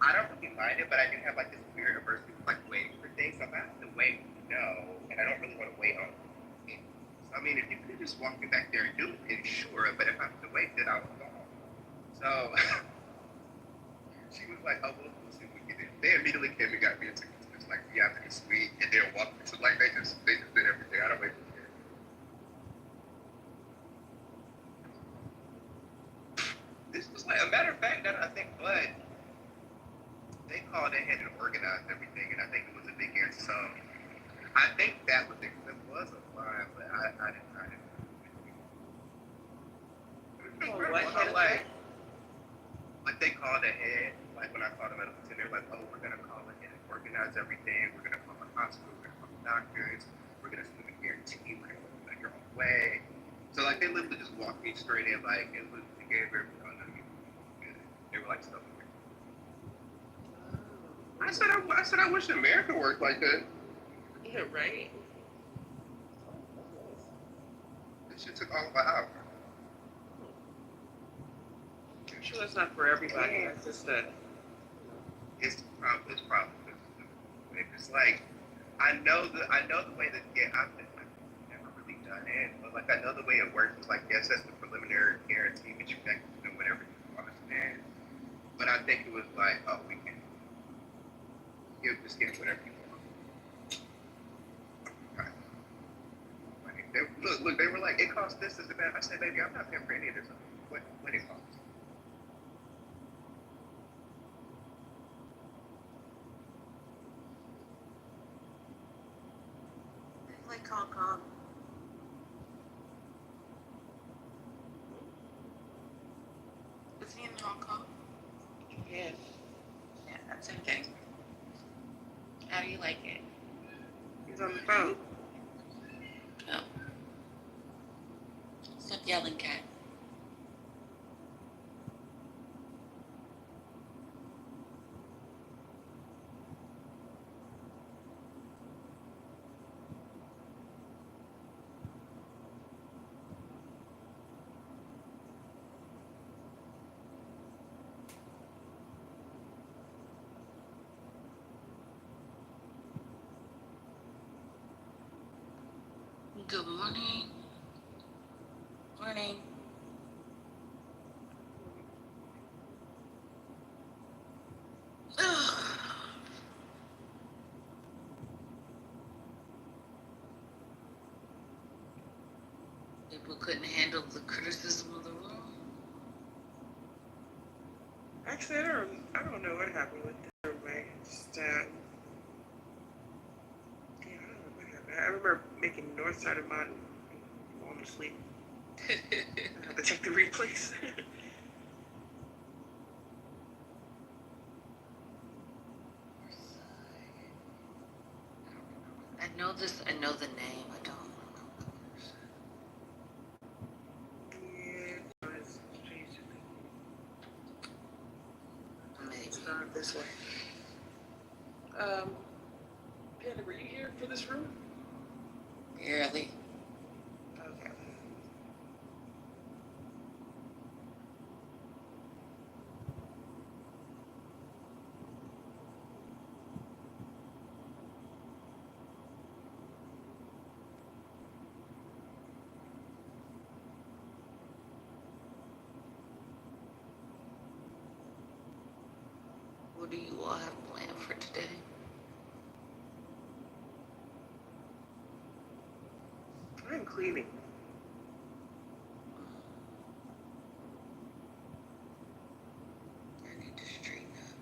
I don't really mind it, but I do have like this weird aversion to like waiting for things. So if I have to wait, no, and I don't really want to wait on it. So I mean, if you could just walk me back there and do it, then sure. But if I have to wait, then I'll go home." So she was like, "Oh, we'll see what we can do." They immediately came and got me a ticket. It's like the after the suite, and they'll walk me to like they just did everything. I don't wait for it. This was like a matter of fact that I think, but they called ahead and organized everything, and I think it was a big answer. So I think that was it. It was a line, but I didn't. What had a like they called ahead. Like when I called them at the they're like, oh, we're gonna call ahead, organize everything. We're gonna call the hospital. We're gonna call the doctors. We're gonna send a guarantee. We're gonna let your own way. So like they literally just walked me straight in. Like it was they gave everything. They were like stuff. I said I wish America worked like that. Yeah, right. This shit took all of an hour. I'm sure that's not for everybody. It's just that. It's probably it's like I know the way that I've never really done it, but like I know the way it works. It's like yes, that's the preliminary guarantee, but you can do whatever you want. And but I think it was like, oh, we can just get whatever you want. Right. Look, they were like, it costs this and that. I said, baby, I'm not paying for any of this. What it costs? Like Hong Kong. Is he in Hong Kong? Yeah. Yeah, that's okay. How do you like it? He's on the phone. Oh. Stop yelling, Kat. Good morning. Morning. People couldn't handle the criticism of the room. Actually, I don't know what happened with the roommate. Just, yeah, I don't know what happened. I remember making the north side of mine falling asleep. I have to check the replays. I know the name, I don't Yeah, it's strange to me. maybe. It's not this way. Panda, were you here for this room? Barely. Okay. What do you all have planned for today? I'm cleaning. I need to straighten up.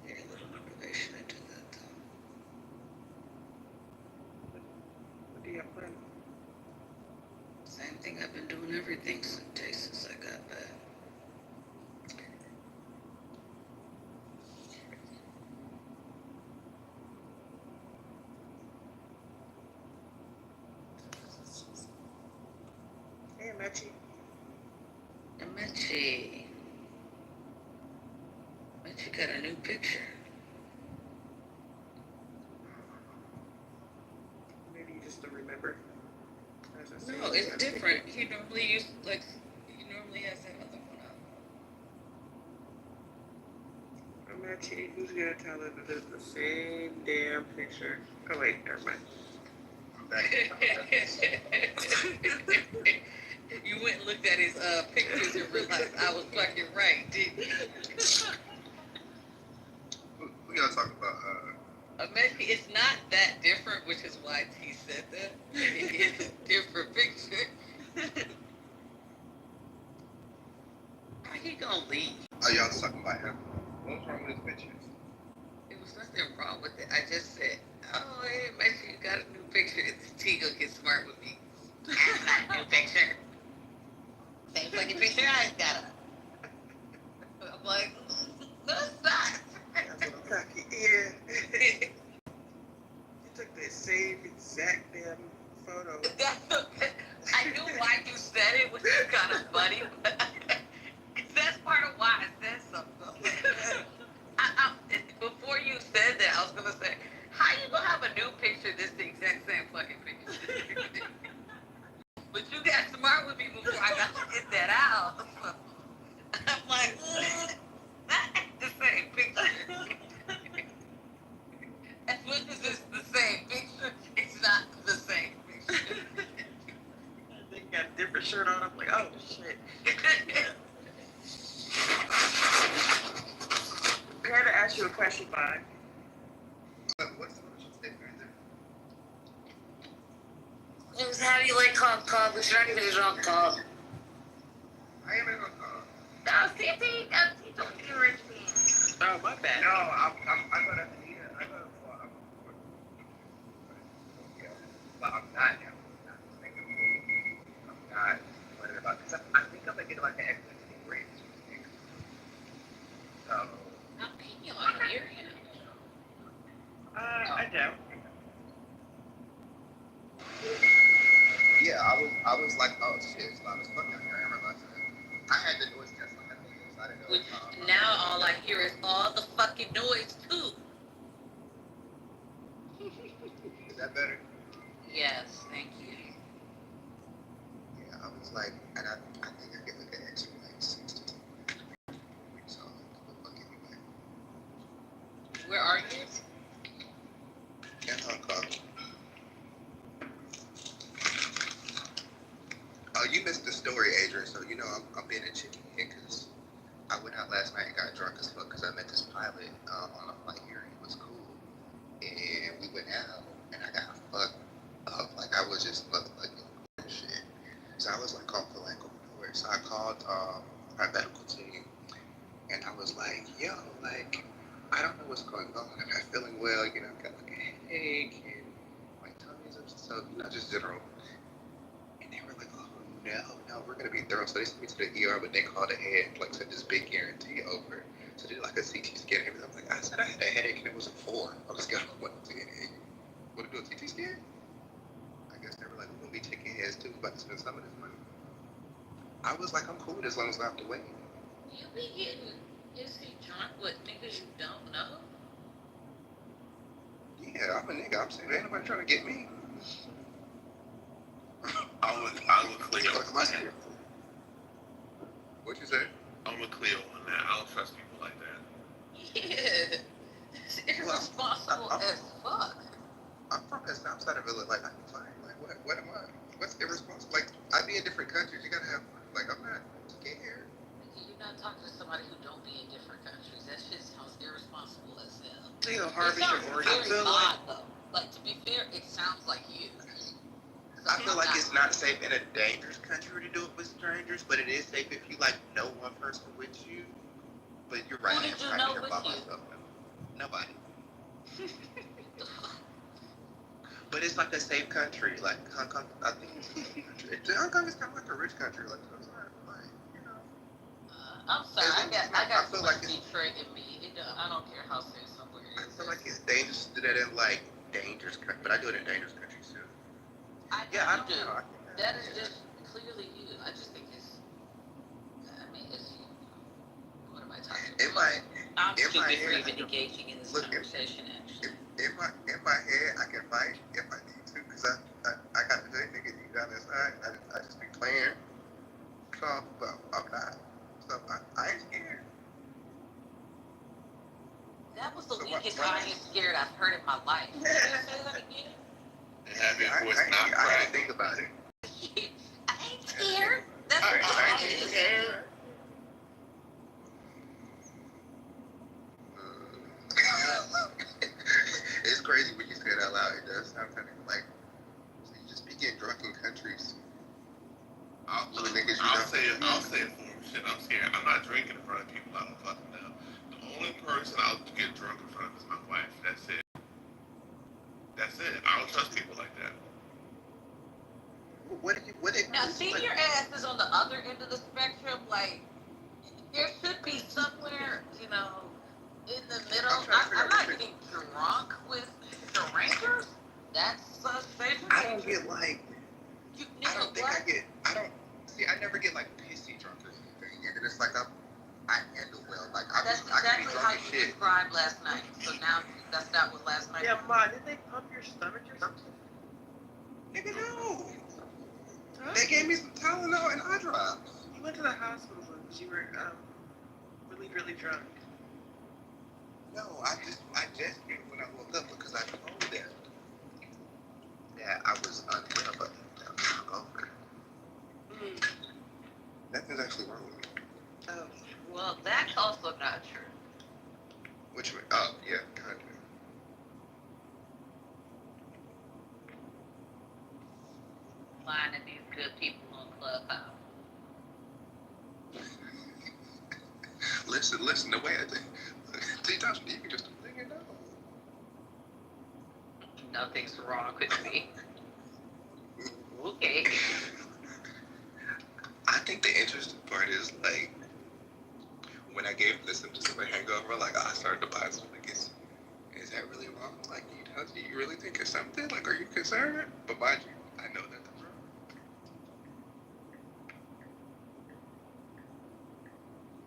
Very little motivation into that though. What do you have planned? Same thing I've been doing everything since I got back. Hey, Machi. Mitchie got a new picture. Maybe you just don't remember. No, it's different. He normally has that other one up. Machi, who's gonna tell her that it's the same damn picture? Oh wait, never mind. You went and looked at his pictures and realized I was fucking right, didn't you? We gotta talk about Maybe it's not that different, which is why T said that. It is a different picture. How he gonna leave? Oh, y'all was talking about him. What's wrong with his pictures? There was nothing wrong with it. I just said, oh, hey, make sure you got a new picture. It's T gonna get smart with me. That's not a new picture. Same fucking picture I got up. to a question by. What's the statement right there? James, how do you like cob? It's not even a drunk cob. I am in a car. No, see, don't be rich man. Oh, my bad. No, I go to Anita. I go to yeah, but I'm not now. I'm not worried about because I think I'm gonna get like an extra rate. So. How can you hear him? I doubt. Yeah, I was like, oh shit, it's loud as fuck out here. I realized that. I had the noise cancel headphones, so I didn't know. Now all I hear is all the fucking noise too. Is that better? Yes, thank you. Yeah, I was like, and I think I get like an extra like 60. So fuck anyway. Where are you? In Hong Kong. Oh, you missed the story, Adrian. So you know I'm being a chicken here because I went out last night and got drunk as fuck because I met this pilot on a flight here and it was cool. And we went out and I got fucked up. Like I was just motherfucking shit. So I was like off the like nowhere. So I called our medical team and I was like, yo, like I don't know what's going on. I'm not feeling well. You know, I've got like a headache and my tummy's upset. So you know, just general. And they were like, oh no, we're gonna be thorough. So they sent me to the ER, but they called ahead, like said this big guarantee over. So they did like a CT scan and everything. I'm like, I said I had a headache and it was a 4. I was going, what to get a want to do a CT scan? I guess they were like, we're gonna be taking heads too, about to spend some of this money. I was like, I'm cool as long as I have to wait. You be getting hissy drunk with niggas you don't know? Yeah, I'm a nigga. I'm saying ain't nobody trying to get me. I look clear on that. What you say? I'm a clear on that. I don't trust people like that. Yeah. It's irresponsible as fuck. I'm from the south side of Villa. Like, I'm fine. Like, what am I? What's irresponsible? Like, I be in different countries. You gotta have fun. Like, I'm not scared. You're not talking to somebody who don't be in different countries. That shit sounds irresponsible as hell. You know, It Harvey sounds or very odd, though. Like, to be fair, it sounds like you. I feel like it's not safe in a dangerous country to do it with strangers, but it is safe if you like know one person with you. But you're right. Who did you know with you? Nobody. But it's like a safe country. Like Hong Kong, I think it's a safe country. Hong Kong is kind of like a rich country. Like, so it's not like, you know. I'm sorry. I got so much Detroit in me. I don't care how safe somewhere is. I feel like it's dangerous to do that in like dangerous countries, but I do it in dangerous countries too. I don't know. That is just clearly you. I just think it's. I mean, it's. What am I talking about? I'm stupid for even engaging in this conversation. Actually, in my head, I can fight if I need to, because I got the hood nigga deep down inside. I just be playing calm, but I'm not. So I ain't scared. That was the weakest I ain't scared I've heard in my life. Can you say that again? And have your voice not crack. I didn't think about it. I ain't scared. That's what I ain't scared. It's crazy when you say it out loud. It does sound kind of like so you just be getting drunk in countries. I'll say it for shit. I'm scared. I'm not drinking in front of people I don't fucking know. The only person I'll get drunk in front of is my wife. That's it. I don't trust people like that. Now, your ass is on the other end of the spectrum. Like, there should be somewhere, you know, in the middle. I'm not getting drunk with strangers. That's safe. I don't get like. I never get like pissy drunk or anything. And it's like I handle well. Like that's exactly how you described last night. So now that's not what last night. Yeah, Ma, did they pump your stomach or something? Nigga, no. Huh? They gave me some Tylenol and eye drops. You went to the hospital because you were really, really drunk. No, I just did when I woke up because I told them that I was unwell, but I was hungover. Nothing's actually wrong with me. Oh, well, that's also not true. Which way? listen. The way I think, TikTok, you can just let it know. Nothing's wrong with me. Okay. I think the interesting part is like when I gave this to somebody hangover, like I started to buy some. Like, is that really wrong? Like, do you really think it's something? Like, are you concerned? But mind you, I know that that's wrong.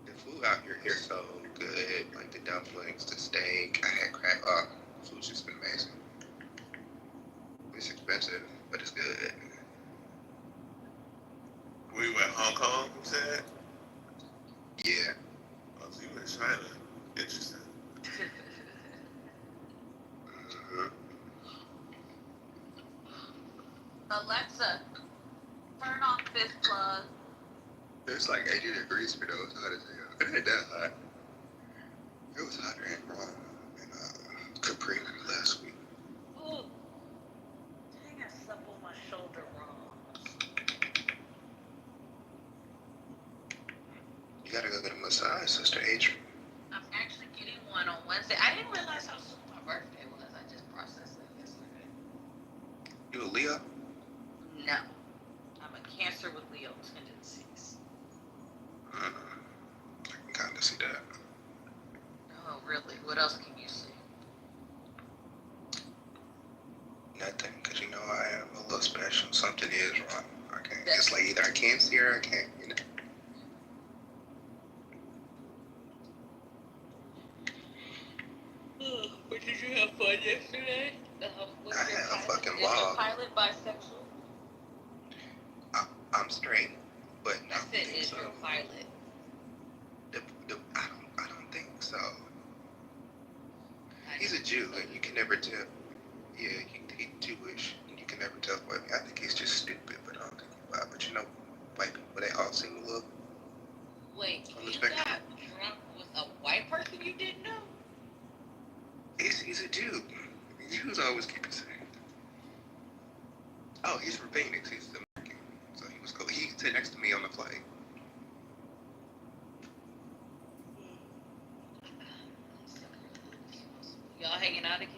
The food out here is so good. Like the dumplings, the steak. I had crab. Food's just been amazing. It's expensive, but it's good. We were in Hong Kong, you said? Yeah. Oh, so you were in China. Interesting. Alexa, turn on this plug. It's like 80 degrees for those hot as hell. It ain't that hot. It was hotter in Capri last week. Ooh. Dang, I slept on my shoulder wrong. You gotta go get a massage, Sister Adrian. I'm actually getting one on Wednesday. I didn't realize how soon my birthday was. I just processed it yesterday. You a Leo? No. I'm a Cancer with Leo tendencies. I can kind of see that. Oh, really? What else can you see? Nothing, because you know I am a little special. Something is wrong. I can't. It's like either I can't see her or I can't, you know. But did you have fun yesterday? I had a fucking Is ball. your pilot bisexual? I'm straight, but no. I said, is your pilot? I don't think so. He's a Jew, and you can never tell. Yeah, he's Jewish, and you can never tell. But I think he's just stupid, but I don't think he's wild. But you know, white people, they all seem a little. Wait, on the you spectrum. got drunk with a white person you didn't know? He's a Jew. Jews always keep it safe. Oh, he's from Phoenix. He's American. So he was cool. He sat next to me on the flight. Y'all hanging out again?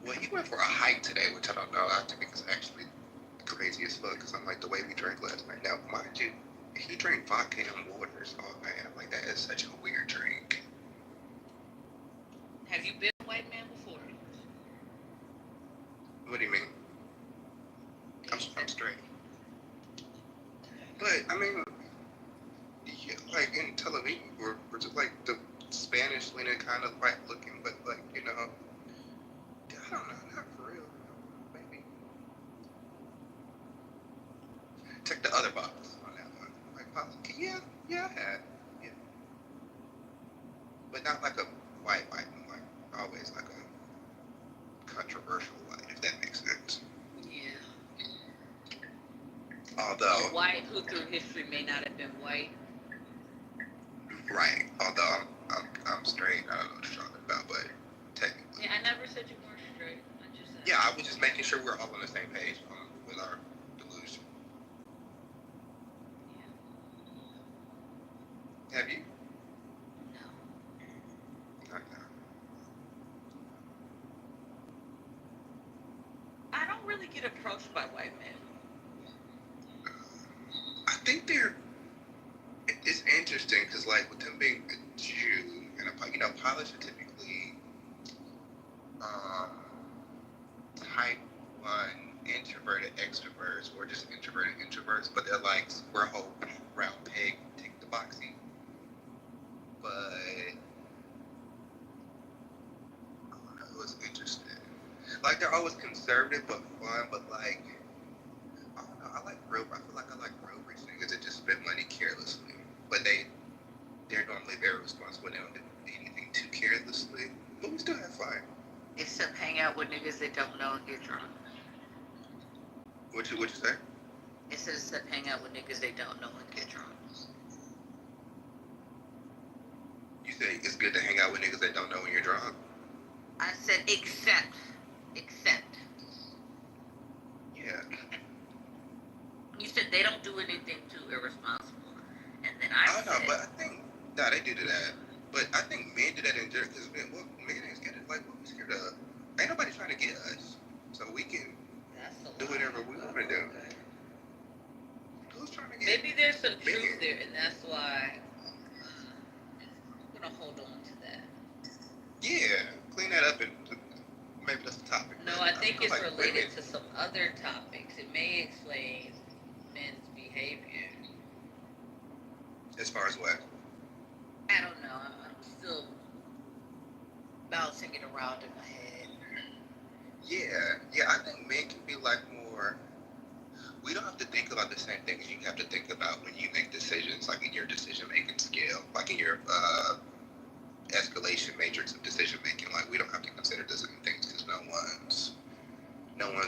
Well, he went for a hike today, which I don't know. I think it's actually crazy as fuck because I'm like the way we drank last night. Now, mind you, he drank vodka and waters all night. I'm like, that is such a weird drink. Have you been a white man before? What do you mean? I'm straight. But, I mean, yeah, like in Tel Aviv, we're just like the Spanish leaning kind of white looking, but like, you know, I don't know, not for real. Maybe. Check the other box on that one. Like, yeah, I had. Yeah. But not like a white, like always like a controversial white, if that makes sense. Yeah. Although. A white who through history may not have been white. Right. Although I'm straight. I don't know what you're talking about, but technically. Yeah, I never said you weren't straight. I just said. Yeah, I was just making sure we're all on the same page with our delusion. Yeah. Have you? No. No. I don't really get approached by white men. I think it's interesting because, like, with them being a Jew and you know, pilots are typically type 1 introverted extroverts or just introverted introverts, but they're like square hole round peg, tick the boxy. But I don't know, it was interesting. Like, they're always conservative but fun, but like, I don't know, I feel like I like real rich niggas that just spend money carelessly. But they're normally very responsible. They don't do anything too carelessly. But we still have fun. Except hang out with niggas they don't know and get drunk. What you say? It says except hang out with niggas they don't know and get drunk. You say it's good to hang out with niggas that don't know when you're drunk? I said except. Yeah. You said they don't do anything too irresponsible. And then I said. But I think Nah, they do that. But I think men do that in general because men ain't scared of, like, what we scared of? Ain't nobody trying to get us. So we can do whatever we want to do. Who's trying to get Maybe there's some truth there, and that's why I'm gonna hold on to that. Yeah, clean that up and maybe that's the topic. No, I think it's related to some other topics. It may explain men's behavior. As far as what? I don't know. I'm still bouncing it around in my head. Yeah, I think men can be like more. We don't have to think about the same things you have to think about when you make decisions, like in your decision making scale, like in your escalation matrix of decision making. Like we don't have to consider the same things because no one's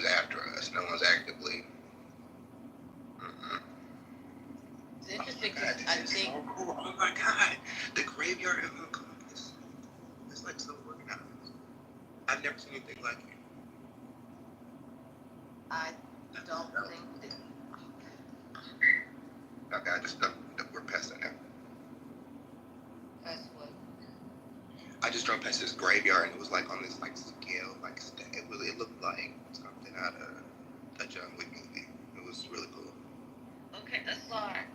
after us. No one's actively. It's interesting because I think. So cool. Oh my God, the graveyard of Hong Kong is it's like so organized. I've never seen anything like it. I don't think that. Okay, I just don't. We're past that now. That's what. I just drove past this graveyard and it was like on this like scale, like it looked like something out of a John Wick movie. It was really cool. Okay, that's fine.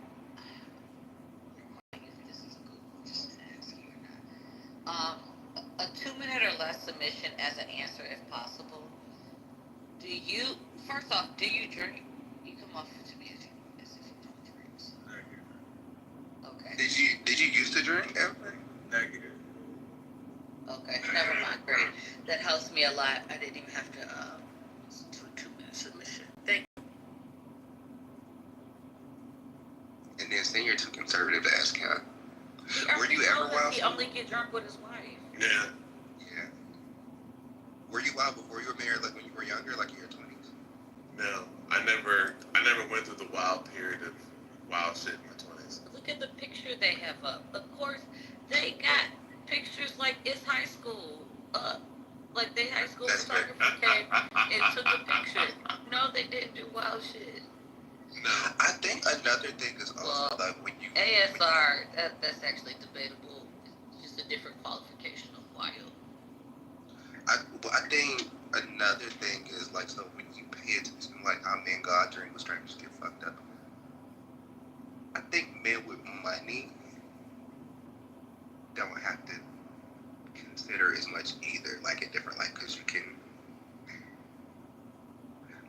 This is a good question to ask you or not. A 2-minute or less submission as an answer if possible. First off, do you drink? You come off to me as if you don't drink. So. Okay. Did you used to drink ever? Negative. Okay, never mind. Great. That helps me a lot. I didn't even have to do a 2-minute submission. Thank you. And then saying you're too conservative to ask him. Were you ever wild? He only get drunk with his wife. Yeah. Yeah. Were you wild before you were married, like when you were younger, like in your 20s? No, I never went through the wild period of wild shit in my 20s. Look at the picture they have up. Of course, they got pictures like it's high school up. Like they high school photographer came and took a picture. No, they didn't do wild shit. No. I think another thing is also like when you ASR, that's actually debatable. It's just a different qualification of wild. I think another thing is like so when you pay attention, like how men go out during with strangers get fucked up. I think men with money don't have to consider as much either, like a different, like, because you can,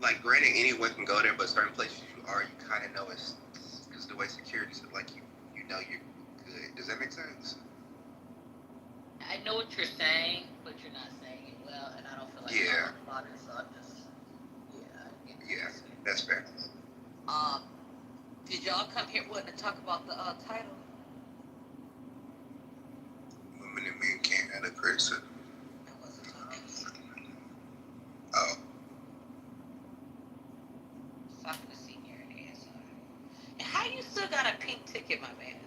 like, granted, anyone can go there, but certain places you kind of know it's, because the way security is, like, you know you're good. Does that make sense? I know what you're saying, but you're not saying it well, and I don't feel like talking about it, so I'm just, Yeah, that's fair. Did y'all come here wanting to talk about the title? Women and men can't have a person. I wasn't talking. Oh. Talking to senior and ASR. And how you still got a pink ticket, my man?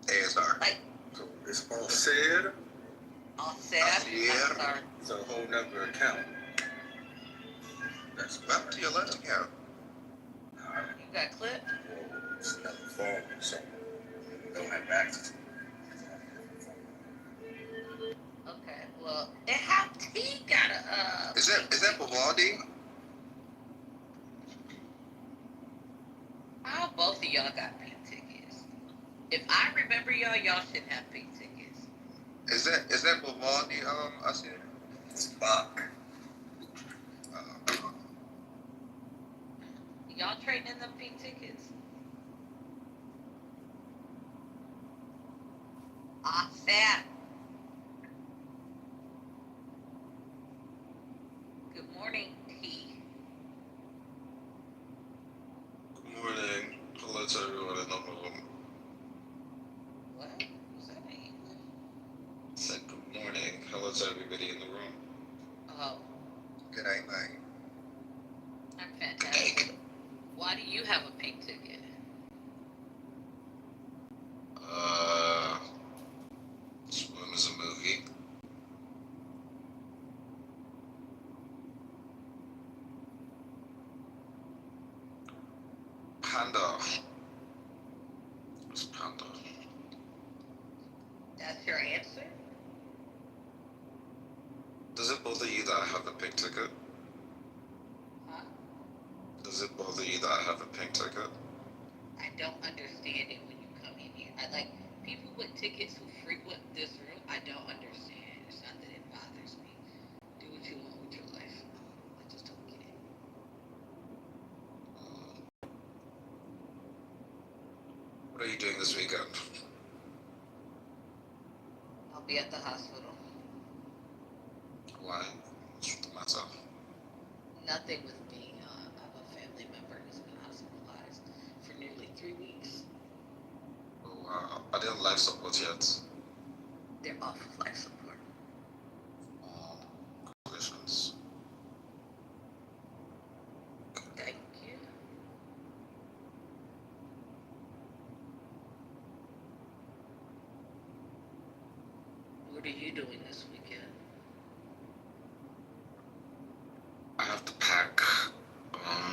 ASR. Like, So it's all said. All said? Yeah. It's a whole nother account. That's up to your left account. You got clipped? It's another phone, so don't have access. Okay, well, and how T got a Is that Vivaldi? How both of y'all got pink tickets? If I remember y'all shouldn't have pink tickets. Is that Vivaldi? Us here. It's Bach. Y'all trading in them pink tickets? Offset. Good morning, T. Good morning. Hello to everyone in the room. What? What's that mean? Said good morning. Hello to everybody in the room. Oh. Good night, mate. I'm fantastic. Why do you have a pink ticket? Swim is a movie. Panda. It's Panda. That's your answer? Does it bother you that I have a pink ticket? Huh? Does it bother you that I have a pink ticket? I don't understand it when you come in here. I like people with tickets who frequent this room. I don't understand. It's not that it bothers me. Do what you want with your life. I just don't get it. What are you doing this weekend? I'll be at the hospital. Why? What's the matter? Nothing with me. I have a family member who's been hospitalized for nearly 3 weeks. Oh, wow. Are they on life support yet? They're off of life support. Congratulations. Thank you. What are you doing this weekend? I have to pack.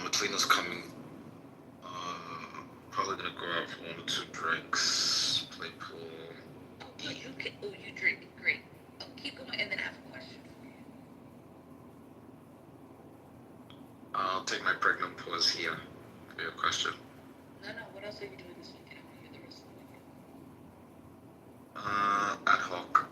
Between us coming, probably gonna go out for 1 or 2 drinks, play pool. Oh, you drink. Great. Oh, keep going, and then I have a question for you. I'll take my pregnant pause here for your question. No, what else are you doing this weekend? I want to hear the rest of the weekend. Ad hoc.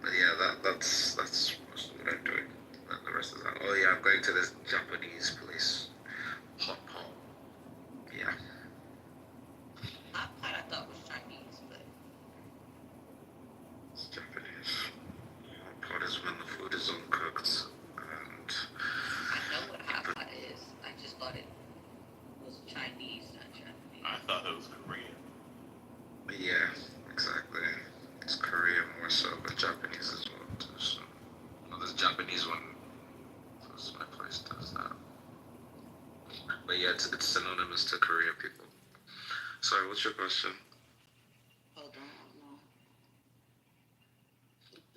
But yeah, that's most of what I'm doing. And the rest of that. Oh yeah, I'm going to this Japanese place. Hot pot. Yeah. Hot pot I thought was Chinese, but It's Japanese. Hot pot is when the food is uncooked and I know what hot pot is. I just thought it was Chinese, not Japanese. I thought it was Korean. yeah, exactly. It's Korean more so, but Japanese as well too. So, this Japanese one, this my place does that. But yeah, it's synonymous to Korean people. Sorry, what's your question? Hold on,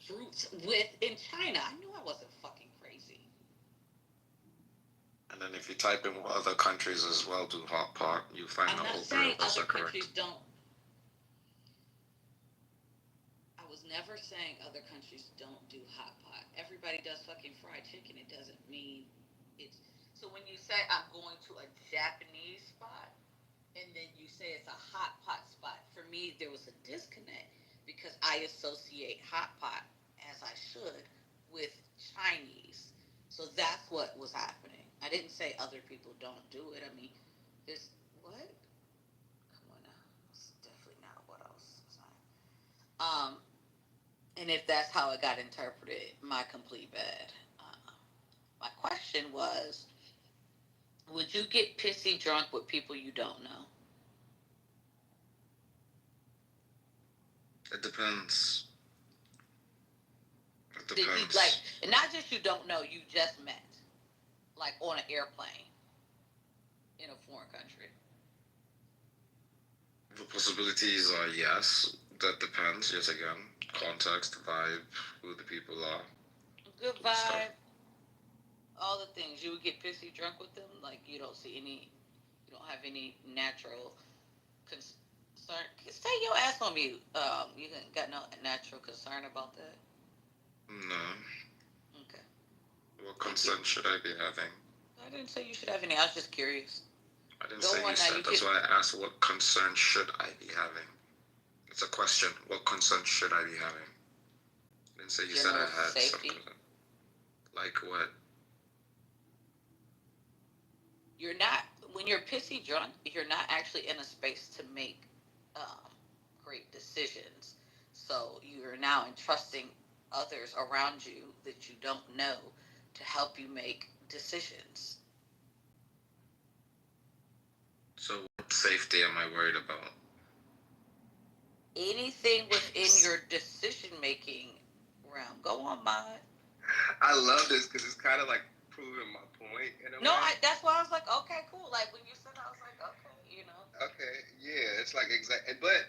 Fruits in China. I knew I wasn't fucking crazy. And then if you type in what other countries as well do hot pot, you find I'm that not all 3 saying of us other are correct. countries don't. I was never saying other countries don't do hot pot. Everybody does fucking fried chicken. It doesn't mean it's. So when you say I'm going to a Japanese spot, and then you say it's a hot pot spot, for me there was a disconnect because I associate hot pot, as I should, with Chinese. So that's what was happening. I didn't say other people don't do it. I mean, there's what? Come on now. That's definitely not what I was saying. And if that's how it got interpreted, my complete bad. My question was, would you get pissy drunk with people you don't know? It depends. It Did you depends. like, and not just you don't know, you just met, like on an airplane in a foreign country? The possibilities are yes. That depends. Yet again, context, vibe, who the people are. Good Stuff. vibe, all the things. You would get pissy drunk with them, like you don't have any natural concern. Stay your ass on mute. You ain't got no natural concern about that. No. Okay. What concern should I be having? I didn't say you should have any. I was just curious. I didn't Go say on you now, said. you That's can- why I asked what concern should I be having. It's a question. What concern should I be having? I didn't say you said I General had safety. something. Like what? You're not, when you're pissy drunk, you're not actually in a space to make great decisions. So you're now entrusting others around you that you don't know to help you make decisions. So what safety am I worried about? Anything within your decision making realm. Go on, Mod. I love this because it's kind of like proving my point in a No, way. that's why I was like, okay, cool. Like when you said that, I was like, okay, you know. Okay, yeah, it's like exact. But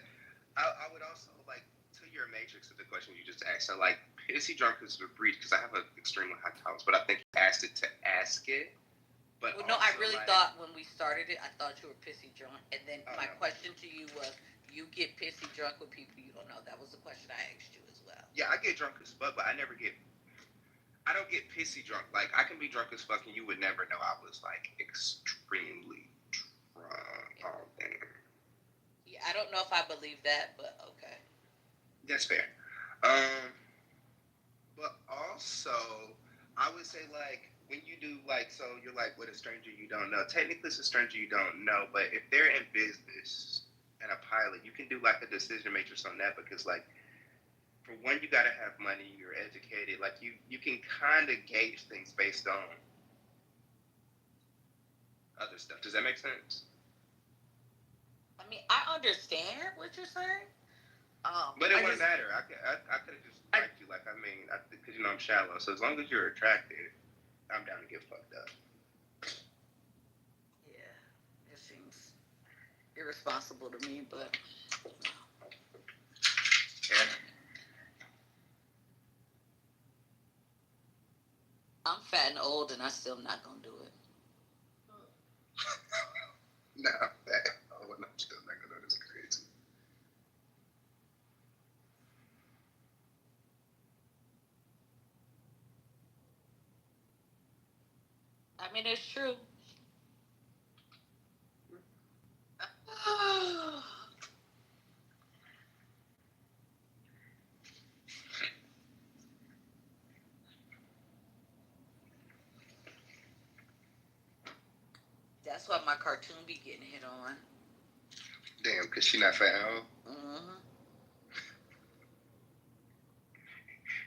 I would also like to your matrix of the question you just asked. So like pissy drunk is a breach because I have an extremely high tolerance, but I think he asked it to ask it. But well, no, I really thought when we started it, I thought you were pissy drunk, and then my question to you was, you get pissy drunk with people you don't know. That was the question I asked you as well. Yeah, I get drunk as fuck, but I don't get pissy drunk. Like, I can be drunk as fuck and you would never know I was, like, extremely drunk. Oh, damn. Yeah, I don't know if I believe that, but okay. That's fair. But also, I would say, like, when you do, like, so you're, like, with a stranger you don't know. Technically, it's a stranger you don't know, but if they're in business and a pilot, you can do, like, a decision matrix on that because, like, for one, you got to have money, you're educated. Like, you can kind of gauge things based on other stuff. Does that make sense? I mean, I understand what you're saying. But it wouldn't matter. I could have just liked you. Like, I mean, because, you know, I'm shallow. So as long as you're attracted, I'm down to get fucked up. Yeah, it seems irresponsible to me, but... Yeah. I'm fat and old, and I still not gonna do it. No, I'm fat. Oh, I'm still not gonna do it. It's crazy. I mean, it's true. That's why my cartoon be getting hit on. Damn, because she not fat, huh? Mm-hmm.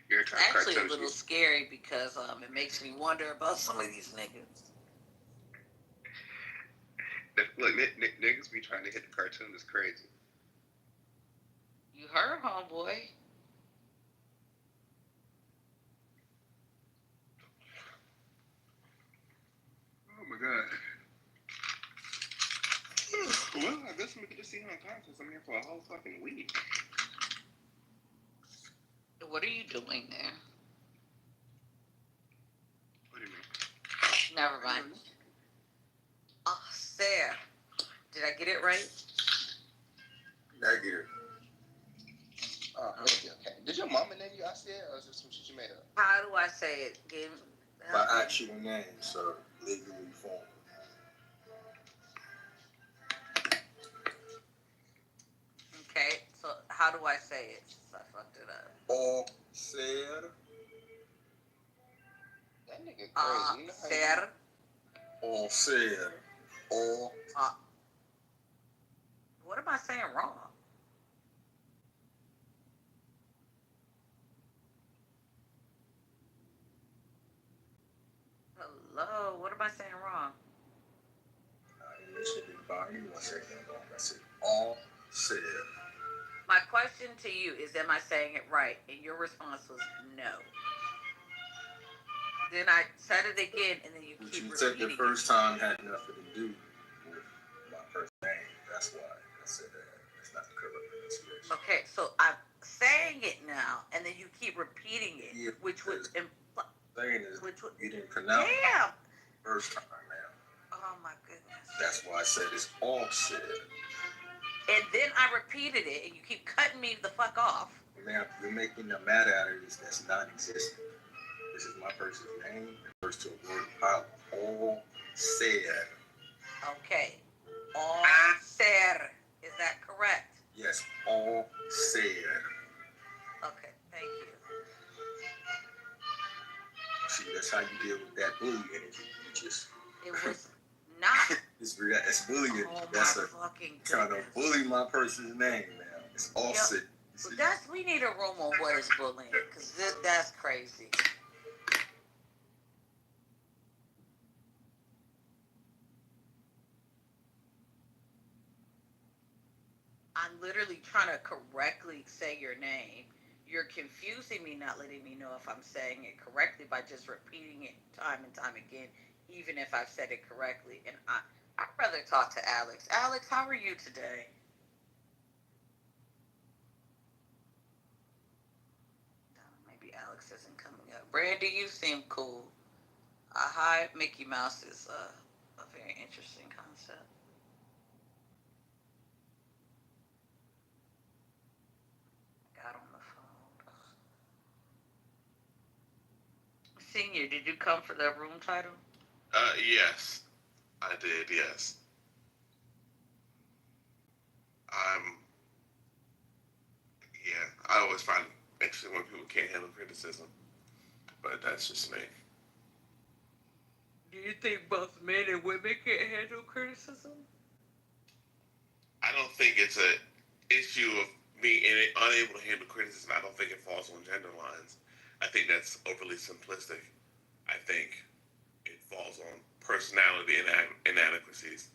You're It's actually a little scary because it makes me wonder about some of these niggas. Look, niggas be trying to hit the cartoon. It's crazy. You heard, homeboy. Oh my god. Well, I guess we could just see how unconscious I'm here for a whole fucking week. What are you doing there? What do you mean? Never mind. Oh, Sarah. Did I get it right? Negative. Oh, okay. Did your mama name you I said, or is it some shit you made up? How do I say it? By actual name, sir. Legally formed. Okay, so how do I say it? Since I fucked it up. All ser. That nigga crazy. You know Ser. All ser. All. What am I saying wrong? Hello, what am I saying wrong? I initially by you. I said that wrong. I said all ser. My question to you is, am I saying it right? And your response was no. Then I said it again, and then you What keep you repeating said the first time had nothing to do with my first name. That's why I said that. That's not the correct pronunciation. Okay, so I'm saying it now, and then you keep repeating it, Yeah, which would imply. Saying is, you didn't pronounce Damn! it the first time now. Oh my goodness. That's why I said it's all said. And then I repeated it, and you keep cutting me the fuck off. Now, you're making a matter out of this that's non-existent. This is my person's name, refers to a word pilot. All said. Okay. All ser. Is that correct? Yes, all said. Okay, thank you. See, that's how you deal with that bully energy. You just. It was not. It's bullying. Oh That's my a fucking trying to goodness. bully my person's name now. It's all said. We need a room on what is bullying, because that's crazy. I'm literally trying to correctly say your name. You're confusing me, not letting me know if I'm saying it correctly by just repeating it time and time again, even if I've said it correctly. And I'd rather talk to Alex. Alex, how are you today? Maybe Alex Alex isn't coming up. Brandy, you seem cool. Hi, Mickey Mouse is a very interesting concept. Got on the phone. Senior, did you come for that room title? Yes, I did. Yes, yeah. I always find it interesting when people can't handle criticism, but that's just me. Do you think both men and women can handle criticism? I don't think it's a issue of being unable to handle criticism. I don't think it falls on gender lines. I think that's overly simplistic. I think it falls on personality and inadequacies.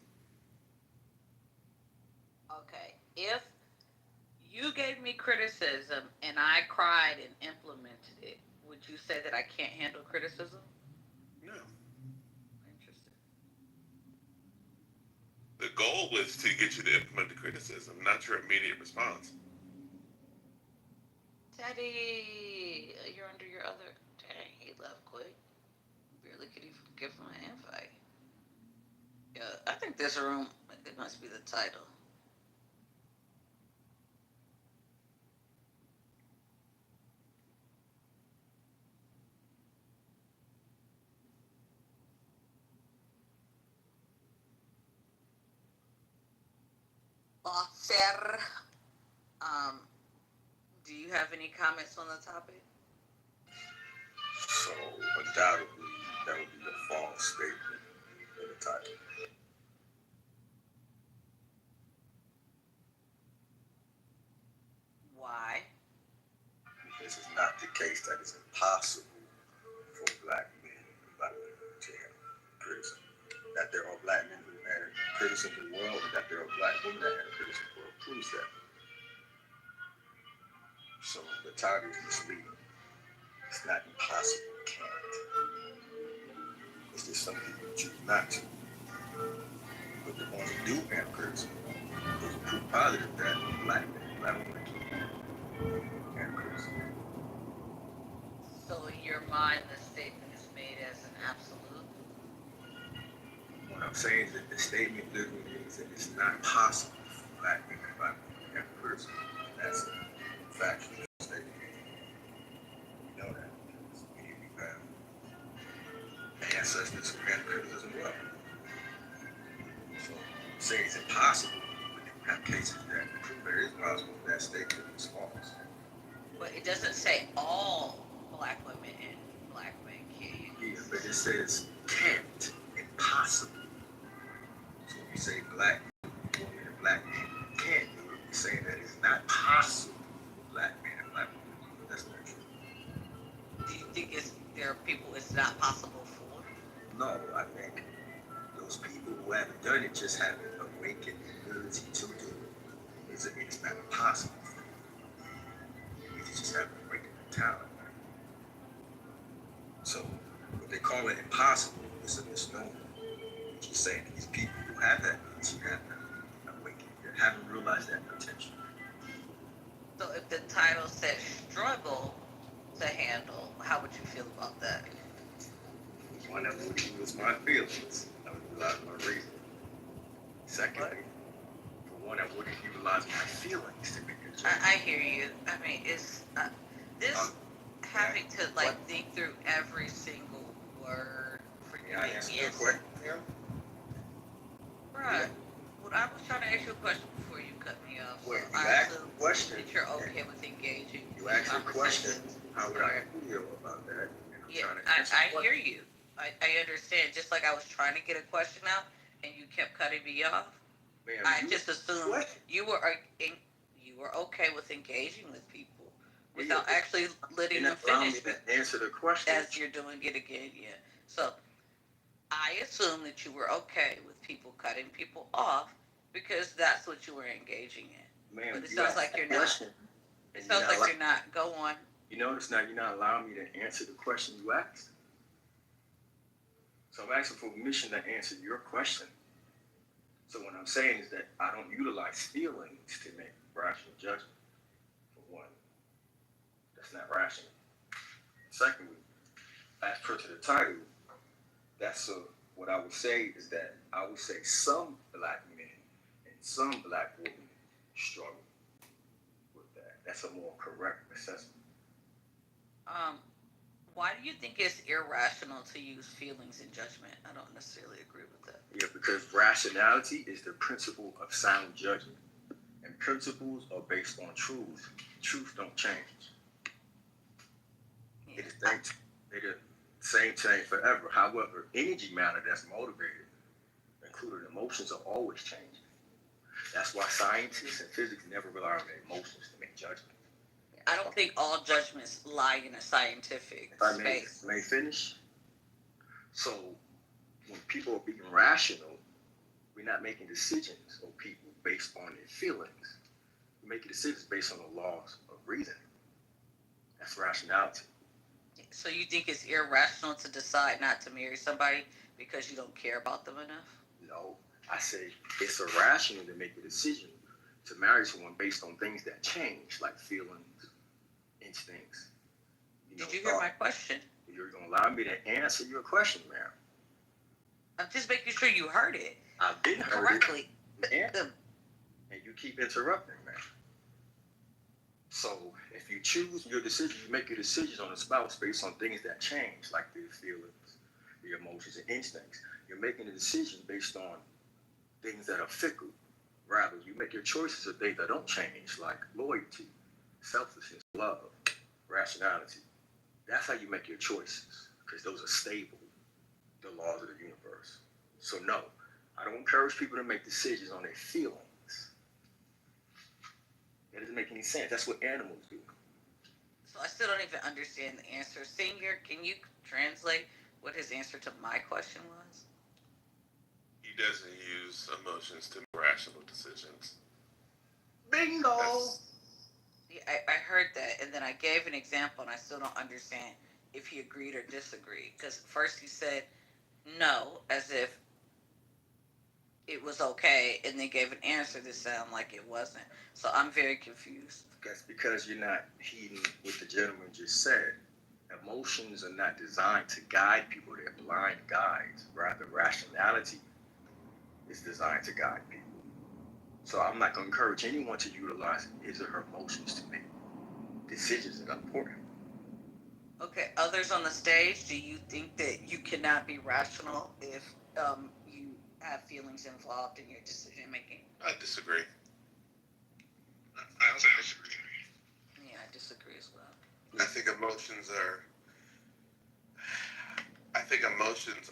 Okay, if you gave me criticism and I cried and implemented it, would you say that I can't handle criticism? No. Interesting. The goal is to get you to implement the criticism, not your immediate response. Teddy, you're under your other. Dang, he left quick. Barely could even give him an invite. Yeah, I think this room, it must be the title. Sir, do you have any comments on the topic? So undoubtedly, that would be a false statement in the title. Why? Because it's not the case that it's impossible for black men and black women to handle criticism. That there are black men who handle criticism well, and that there are black women that handle criticism well proves that. So the title is misleading. It's not impossible, you can't. It's just some people choose not to. But the ones who do handle criticism, those are proof positive that black men and black women can handle criticism. So in your mind, the statement is made as an absolute? What I'm saying is that the statement literally means that it's not possible for black men and black women to handle criticism. That's a factual statement. You know that because many of you have ancestors who handle criticism well. So saying it's impossible, but you have cases that prove that it is possible, that statement is false. But it doesn't say all black women and black men can. Yeah, but it says can't, impossible. So when you say black women and black men can't do it, you're saying that it's not possible for black men and black women to do it. That's not true. Do you think there are people it's not possible for? No, I think those people who haven't done it just haven't awakened the ability to do it. Doesn't mean it's not impossible for them. It means you just haven't awakened the talent. So if they call it impossible, it's a misnomer. What you're saying that these people who have that ability haven't awakened, they haven't realized that potential. So if the title says struggle to handle, how would you feel about that? One, that would use my feelings. I would utilize my reason. Secondly, for one, I wouldn't utilize my feelings to make a judgment. I hear you. I mean, it's this having to like think through every single word for you. May I answer your question? Right. Well, I was trying to ask you a question before you cut me off. Well, So you I asked assume a question. that you're okay with engaging. You asked a question. conversations. How would I feel about that? And I'm Yeah, trying to answer I the hear you. I understand. Just like I was trying to get a question out and you kept cutting me off. Ma'am, I just assumed you were okay with engaging with people without actually letting them finish answer the question as you're doing it again. Yeah. So I assumed that you were okay with people cutting people off because that's what you were engaging in. Ma'am, But it sounds like you're not. It sounds like you're not. Go on. You notice now you're not allowing me to answer the question you asked. So I'm asking for permission to answer your question. So what I'm saying is that I don't utilize feelings to make rational judgment. For one, that's not rational. Secondly, as per to the title, that's what I would say is that I would say some black men and some black women struggle with that. That's a more correct assessment. Why do you think it's irrational to use feelings in judgment? I don't necessarily agree with that. Yeah, because rationality is the principle of sound judgment, and principles are based on truth. Truth don't change. Yeah. They're the same thing forever. However, energy matter that's motivated, including emotions, are always changing. That's why scientists and physics never rely on their emotions to make judgments. I don't think all judgments lie in a scientific space. May finish? So, when people are being rational, we're not making decisions on people based on their feelings. We're making decisions based on the laws of reason. That's rationality. So you think it's irrational to decide not to marry somebody because you don't care about them enough? No, I say it's irrational to make a decision to marry someone based on things that change, like feelings, instincts. Did you hear my question? You're going to allow me to answer your question, ma'am. I'm just making sure you heard it. I didn't heard correctly. And you keep interrupting, ma'am. So if you choose your decision, you make your decisions on a spouse based on things that change, like their feelings, their emotions, and instincts. You're making a decision based on things that are fickle. Rather, you make your choices of things that don't change, like loyalty, selfishness, love, rationality. That's how you make your choices, because those are stable, the laws of the universe. So no, I don't encourage people to make decisions on their feelings. That doesn't make any sense. That's what animals do. So I still don't even understand the answer. Senior, can you translate what his answer to my question was? He doesn't use emotions to make rational decisions. Bingo! Yeah, I heard that, and then I gave an example, and I still don't understand if he agreed or disagreed. Because first he said no, as if it was okay, and then gave an answer that sounded like it wasn't. So I'm very confused. That's because you're not heeding what the gentleman just said. Emotions are not designed to guide people. They're blind guides. Rather, rationality is designed to guide people. So I'm not going to encourage anyone to utilize his or her emotions to make decisions that are important. Okay, others on the stage, do you think that you cannot be rational if you have feelings involved in your decision making? I disagree. I also disagree. Yeah, I disagree as well. I think emotions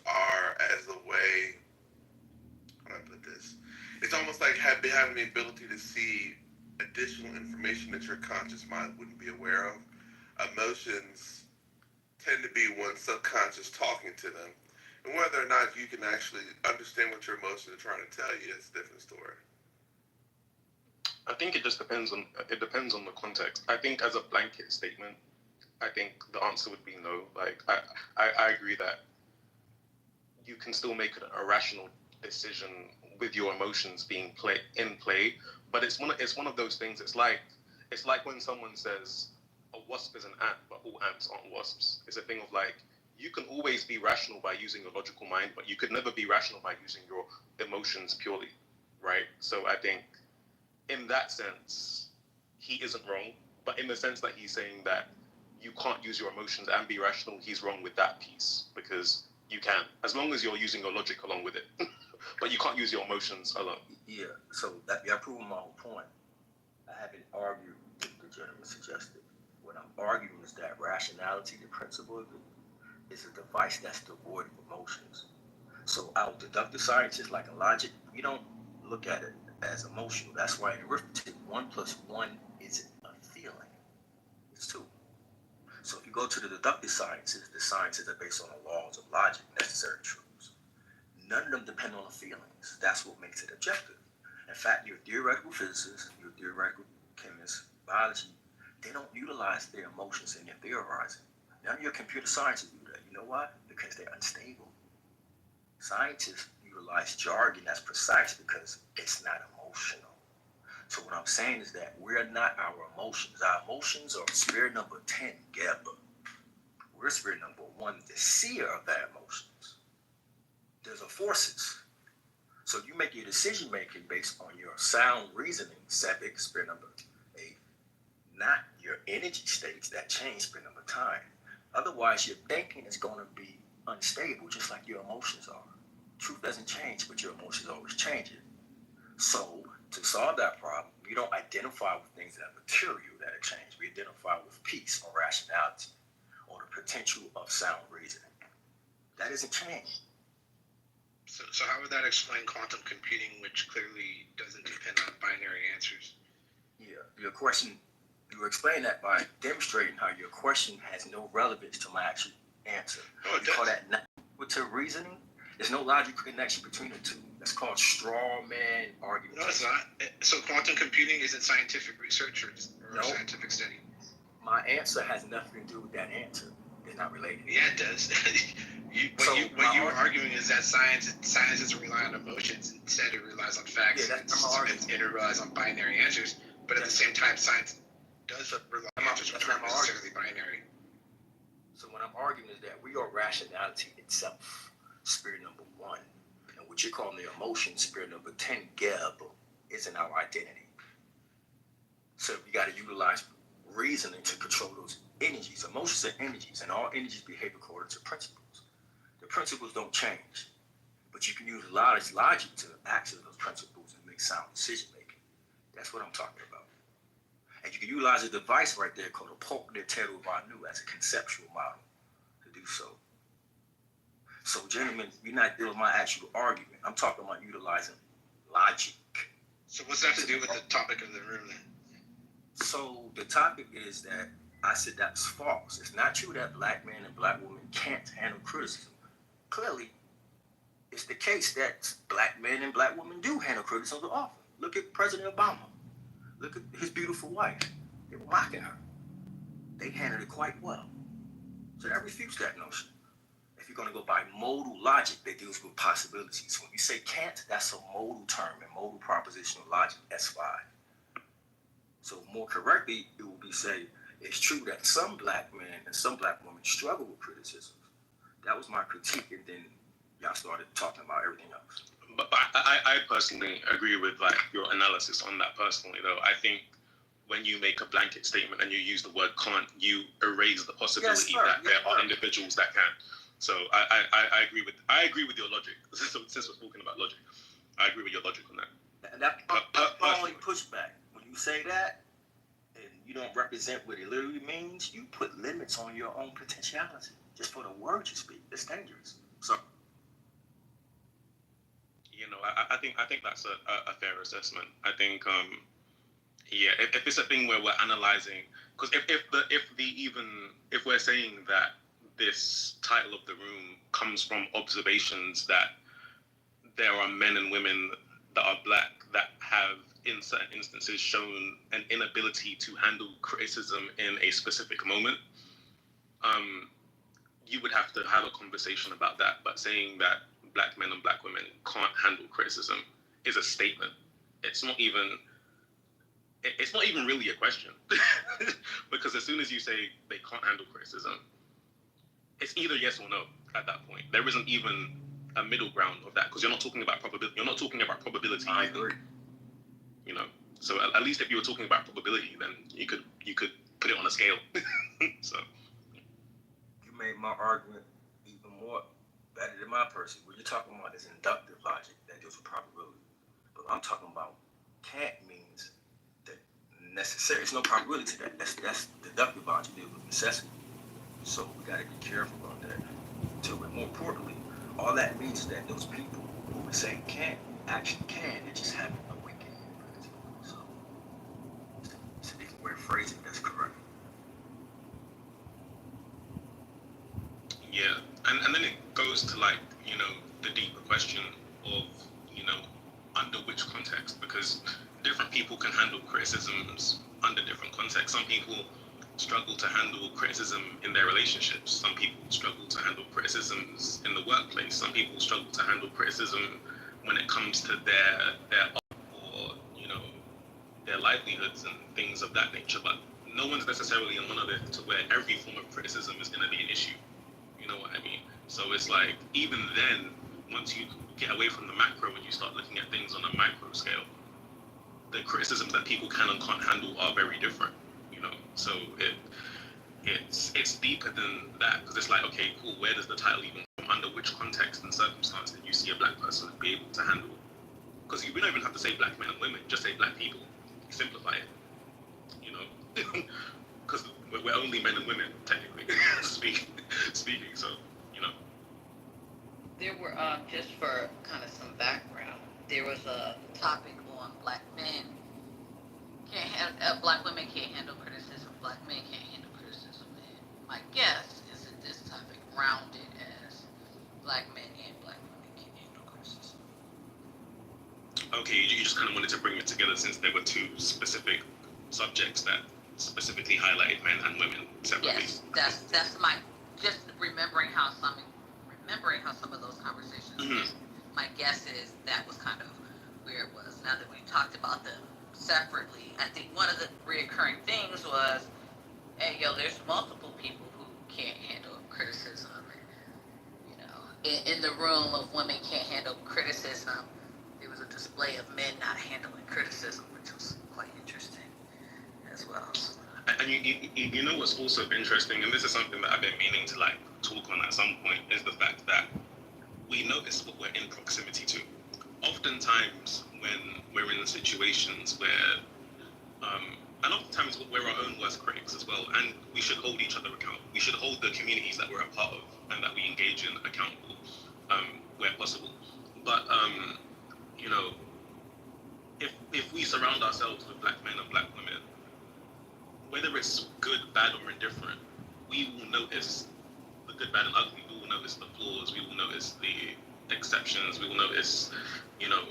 are as the way, how do I put this? It's almost like having the ability to see additional information that your conscious mind wouldn't be aware of. Emotions tend to be one's subconscious talking to them. And whether or not you can actually understand what your emotions are trying to tell you, it's a different story. I think it just depends on the context. I think as a blanket statement, I think the answer would be no. Like I agree that you can still make a rational decision with your emotions being in play, but it's one of those things. It's like when someone says a wasp is an ant, but all ants aren't wasps. It's a thing of like, you can always be rational by using your logical mind, but you could never be rational by using your emotions purely, right? So I think in that sense, he isn't wrong, but in the sense that he's saying that you can't use your emotions and be rational, he's wrong with that piece, because you can, as long as you're using your logic along with it. But you can't use your emotions alone. Yeah, so that proves my whole point. I haven't argued what the gentleman suggested. What I'm arguing is that rationality, the principle of it, is a device that's devoid of emotions. So our deductive scientists, like in logic, we don't look at it as emotional. That's why in arithmetic, 1 + 1 isn't a feeling. It's 2. So if you go to the deductive sciences, the sciences are based on the laws of logic, necessary truths. None of them depend on the feelings. That's what makes it objective. In fact, your theoretical physicists, your theoretical chemists, biology, they don't utilize their emotions in their theorizing. None of your computer scientists do that. You know why? Because they're unstable. Scientists utilize jargon that's precise because it's not emotional. So what I'm saying is that we're not our emotions. Our emotions are spirit number 10, GEBA. We're spirit number 1, the seer of that emotions. There's a forces. So you make your decision making based on your sound reasoning, Sabic, spirit number 8, not your energy states that change spirit number 9. Otherwise, your thinking is going to be unstable, just like your emotions are. Truth doesn't change, but your emotions always change it. So to solve that problem, we don't identify with things that are material that are changed. We identify with peace or rationality or the potential of sound reasoning. That isn't changed. So how would that explain quantum computing, which clearly doesn't depend on binary answers? Yeah, your question, you explain that by demonstrating how your question has no relevance to my actual answer. Oh, you call that narrative reasoning? There's no logical connection between the two. That's called straw man argument. No, it's not. So quantum computing isn't scientific research or scientific study? My answer has nothing to do with that answer. They're not related. Yeah, it does. What you're arguing is that science doesn't rely on emotions. Instead, it relies on facts. Yeah, that's my argument. And it relies on binary answers. But at the same time, science does rely on answers which aren't necessarily binary. So what I'm arguing is that we are rationality itself, spirit number 1. And what you're calling the emotion, spirit number 10, Geb, isn't our identity. So we got to utilize reasoning to control those energies. Emotions are energies, and all energies behave according to principles. The principles don't change, but you can use logic to access those principles and make sound decision making. That's what I'm talking about. And you can utilize a device right there called a Polk Nintendo Vanu as a conceptual model to do so. So, gentlemen, you're not dealing with my actual argument. I'm talking about utilizing logic. So what's that to do with the topic of the room then? So the topic is that I said that's false. It's not true that black men and black women can't handle criticism. Clearly, it's the case that black men and black women do handle criticism often. Look at President Obama. Look at his beautiful wife. They were mocking her. They handled it quite well. So that refutes that notion. If you're going to go by modal logic that deals with possibilities. When you say can't, that's a modal term, and modal propositional logic, S5. So more correctly, it would be say, it's true that some black men and some black women struggle with criticism. That was my critique, and then y'all started talking about everything else. But I personally agree with like your analysis on that personally, though. I think when you make a blanket statement and you use the word can't, you erase the possibility that there are individuals that can. So I agree with your logic. Since we're talking about logic, I agree with your logic on that. And that's my only pushback. When you say that and you don't represent what it literally means, you put limits on your own potentiality just for the words you speak. It's dangerous. So, you know, I think that's a fair assessment. I think yeah, if it's a thing where we're analyzing, because if we're saying that this title of the room comes from observations that there are men and women that are black that have in certain instances shown an inability to handle criticism in a specific moment, you would have to have a conversation about that. But saying that black men and black women can't handle criticism is a statement. It's not even really a question. Because as soon as you say they can't handle criticism, it's either yes or no at that point. There isn't even a middle ground of that, because you're not talking about probability. You're not talking about probability. I agree. You know, so at least if you were talking about probability, then you could put it on a scale. So you made my argument even more better than my person. What you're talking about is inductive logic that deals with probability. But what I'm talking about can't means that necessary. There's no probability to that. That's deductive logic deals with necessity. So we got to be careful about that. But more importantly, all that means is that those people who we say can't actually can. They just haven't awakened. So it's a different way of phrasing that's correct. yeah, and then it goes to like, you know, the deeper question of, you know, under which context, because different people can handle criticisms under different contexts. Some people struggle to handle criticism in their relationships. Some people struggle to handle criticisms in the workplace. Some people struggle to handle criticism when it comes to their art or, you know, their livelihoods and things of that nature. But no one's necessarily a monolith to where every form of criticism is going to be an issue. You know what I mean? So it's like, even then, once you get away from the macro and you start looking at things on a micro scale, the criticisms that people can and can't handle are very different, you know? So it's deeper than that, because it's like, okay, cool, where does the title even come under? Which context and circumstance did you see a black person be able to handle? Because we don't even have to say black men and women, just say black people. Simplify it, you know? Because we're only men and women, technically, speaking. So, you know. There were, just for kind of some background, there was a topic on black men black women can't handle criticism, black men can't handle criticism. And my guess is that this topic rounded as black men and black women can handle criticism. Okay, you just kind of wanted to bring it together since there were two specific subjects that specifically highlighted men and women separately. Yes, that's my just remembering how some of those conversations. Mm-hmm. My guess is that was kind of where it was. Now that we talked about them separately, I think one of the reoccurring things was, hey, there's multiple people who can't handle criticism. And, you know, in the room of women can't handle criticism, there was a display of men not handling criticism, which was quite interesting as well. And you know what's also interesting, and this is something that I've been meaning to like talk on at some point, is the fact that we notice what we're in proximity to. Oftentimes when we're in situations where, and oftentimes we're our own worst critics as well, and we should hold each other accountable. We should hold the communities that we're a part of and that we engage in accountable, where possible. But, you know, if we surround ourselves with black men and black women, whether it's good, bad, or indifferent, we will notice the good, bad, and ugly. We will notice the flaws. We will notice the exceptions. We will notice, you know,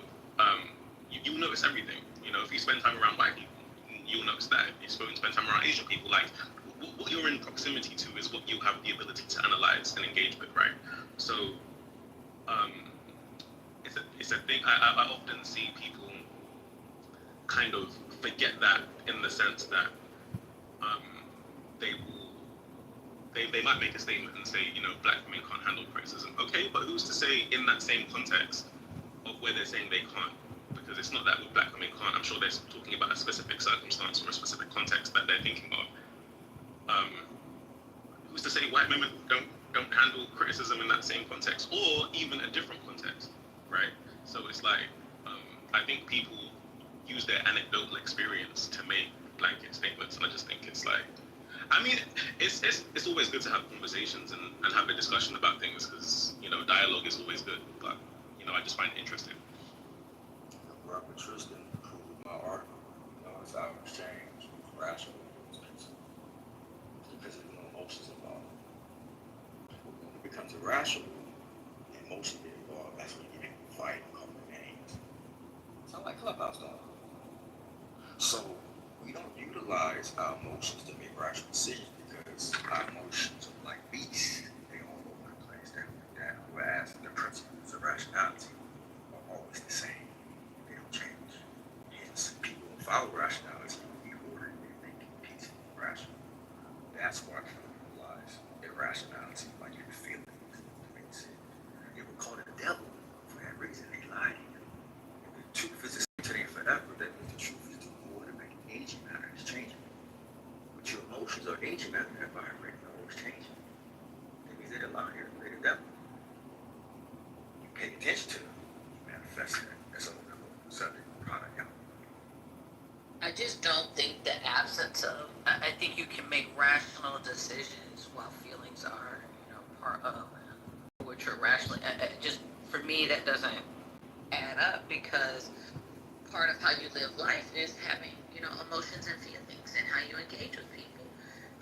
you will notice everything. You know, if you spend time around white people, you'll notice that. If you spend time around Asian people, like, what you're in proximity to is what you have the ability to analyze and engage with, right? So, it's a thing. I often see people kind of forget that, in the sense that they might make a statement and say, you know, black women can't handle criticism. Okay, but who's to say in that same context of where they're saying they can't? Because it's not that with black women can't. I'm sure they're talking about a specific circumstance or a specific context that they're thinking of. Who's to say white women don't handle criticism in that same context, or even a different context, right? So it's like, I think people use their anecdotal experience to make blanket statements, and I just think it's like, I mean, it's always good to have conversations and have a discussion about things, because, you know, dialogue is always good, but, you know, I just find it interesting. Robert Tristan proved my article. You know, it's our exchange, rational, because there's no emotions involved. When it becomes irrational, emotion get involved. That's when you get into a fight and call the names. Sound like Clubhouse dog. So we don't utilize our emotions to make rational decisions, because our emotions are like beasts. They all over the place, down and down. Whereas the principles of rationality are always the same. They don't change. Hence, people who follow rationality will be ordered and thinking peaceful and rational. That's why people utilize irrationality, like your feelings. They were called the devil for that reason. They lied to you. If the truth is the same today and forever, that means the truth is the automatic aging matter is changing. But your emotions are aging matter that vibrating, always changing. That means they're the liar, they're the devil. You pay attention to them, you manifest it. That's a whole other subject, product out. I just don't think the absence of, I think you can make rational decisions while feelings are, you know, part of what you're rationally, just for me, that doesn't add up, because part of how you live life is having, you know, emotions and feelings, and how you engage with people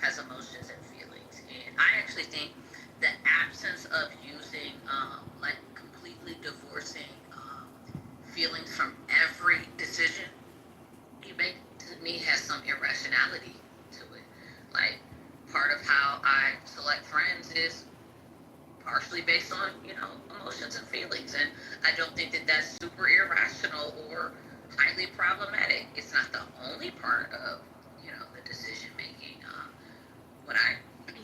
has emotions and feelings. And I actually think the absence of using, like completely divorcing feelings from every decision you make, to me, has some irrationality to it. Like, part of how I select friends is partially based on, you know, emotions and feelings. And I don't think that that's super irrational or highly problematic. It's not the only part of, you know, the decision making.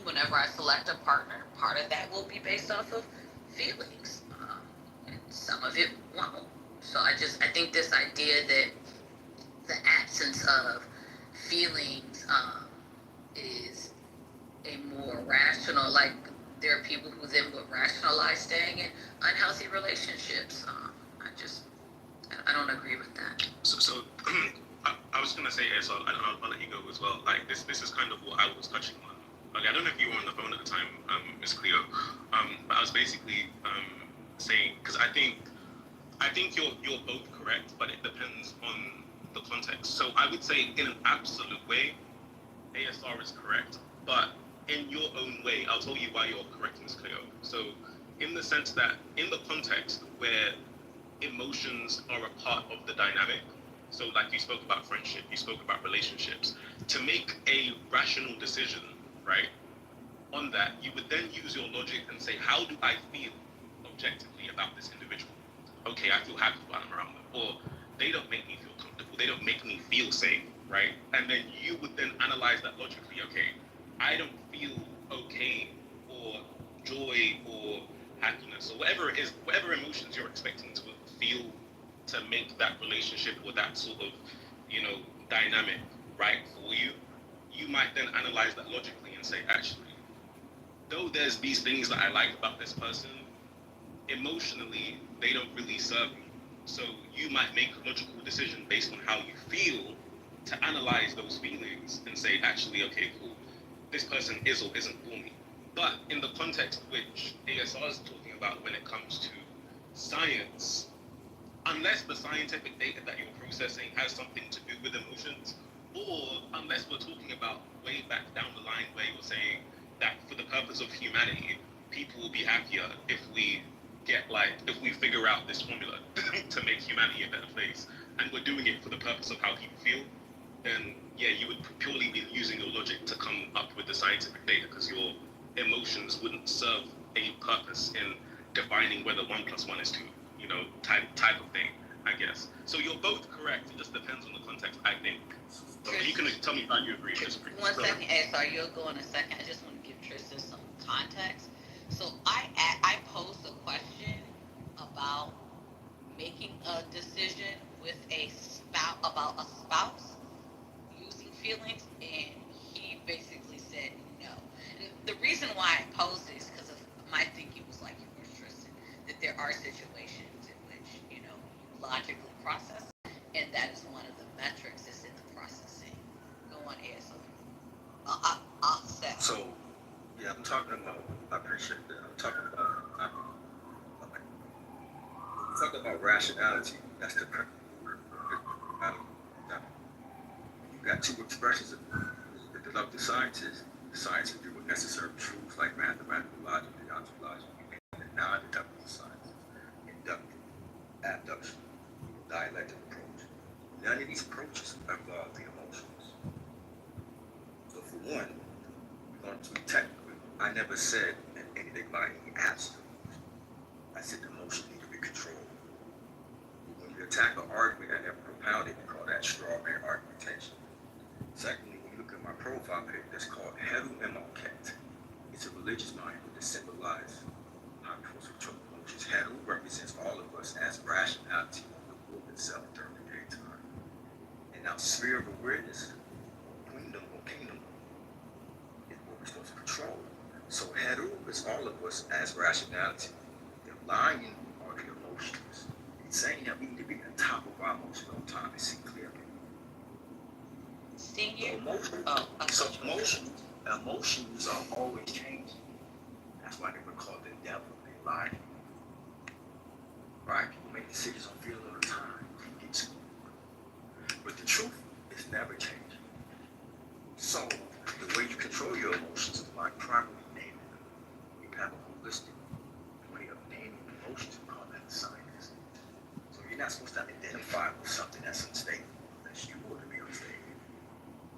whenever I select a partner, part of that will be based off of feelings, and some of it won't. So I think this idea that the absence of feelings is a more rational, like there are people who then would rationalize staying in unhealthy relationships. I don't agree with that. So I was gonna say, so I'll let you go as well. Like this is kind of what I was touching on. Like I don't know if you were on the phone at the time, Miss Cleo, but I was basically saying, because I think you're both correct, but it depends on the context. So I would say in an absolute way, ASR is correct, but in your own way, I'll tell you why you're correct, Ms. Cleo. So in the sense that in the context where emotions are a part of the dynamic, so like you spoke about friendship, you spoke about relationships, to make a rational decision, right, on that, you would then use your logic and say, how do I feel objectively about this individual? Okay, I feel happy when I'm around them, or they don't make me feel comfortable, they don't make me feel safe, right? And then you would then analyze that logically. Okay, I don't feel okay, or joy, or happiness, or whatever it is, whatever emotions you're expecting to feel to make that relationship or that sort of, dynamic right for you. You might then analyze that logically and say, actually, though there's these things that I like about this person, emotionally, they don't really serve me. So you might make a logical decision based on how you feel to analyze those feelings and say, actually, okay, cool, this person is or isn't for me. But in the context which ASR is talking about when it comes to science, unless the scientific data that you're processing has something to do with emotions, or unless we're talking about way back down the line where you're saying that for the purpose of humanity, people will be happier if we figure out this formula to make humanity a better place, and we're doing it for the purpose of how people feel, then yeah, you would purely be using your logic to come up with the scientific data, because your emotions wouldn't serve a purpose in defining whether 1 + 1 is 2, type of thing, I guess. So you're both correct. It just depends on the context, I think. You can tell me how you agree or disagree. One second, ASR, you'll go in a second. I just want to give Tristan some context. So I posed a question about making a decision with a spouse, about a spouse using feelings, and he basically said no. And the reason why I posed this, because of my thinking was like yours, Tristan, that there are situations in which, you logically process, and that is one of the metrics is in the processing. Go on, ASR. I'll say. So, yeah, I'm talking about, I appreciate that. I'm talking about, talking about rationality. That's the you got two expressions of the developed scientists. The scientists deal with necessary truths like mathematical logic, ontological, and the non-deductive sciences, inductive, abduction, dialectic approach. None of these approaches involve the emotions. So for one, we're going to be technical. I never said anything about any absolute emotion. I said the emotion need to be controlled. When you attack an argument and propound it, you call that strawberry argumentation. Secondly, when you look at my profile page, that's called Heru Emoket. It's a religious monument that symbolizes how we're supposed to control emotions. Heru represents all of us as rationality on the world itself during the daytime. And now sphere of awareness, queendom or kingdom, is what we're supposed to control. So Heru is all of us as rationality. The lion are the emotions. It's saying that we need to be on top of our emotions all the time and see clearly. Senior? So emotions are always changing. That's why they were called the devil. They lie. Right? People make decisions on feeling all the time. But the truth is never changing. So the way you control your emotions is by properly naming them. You have a holistic way of naming emotions and call that science. So you're not supposed to identify with something that's unstable unless you want to be unstable.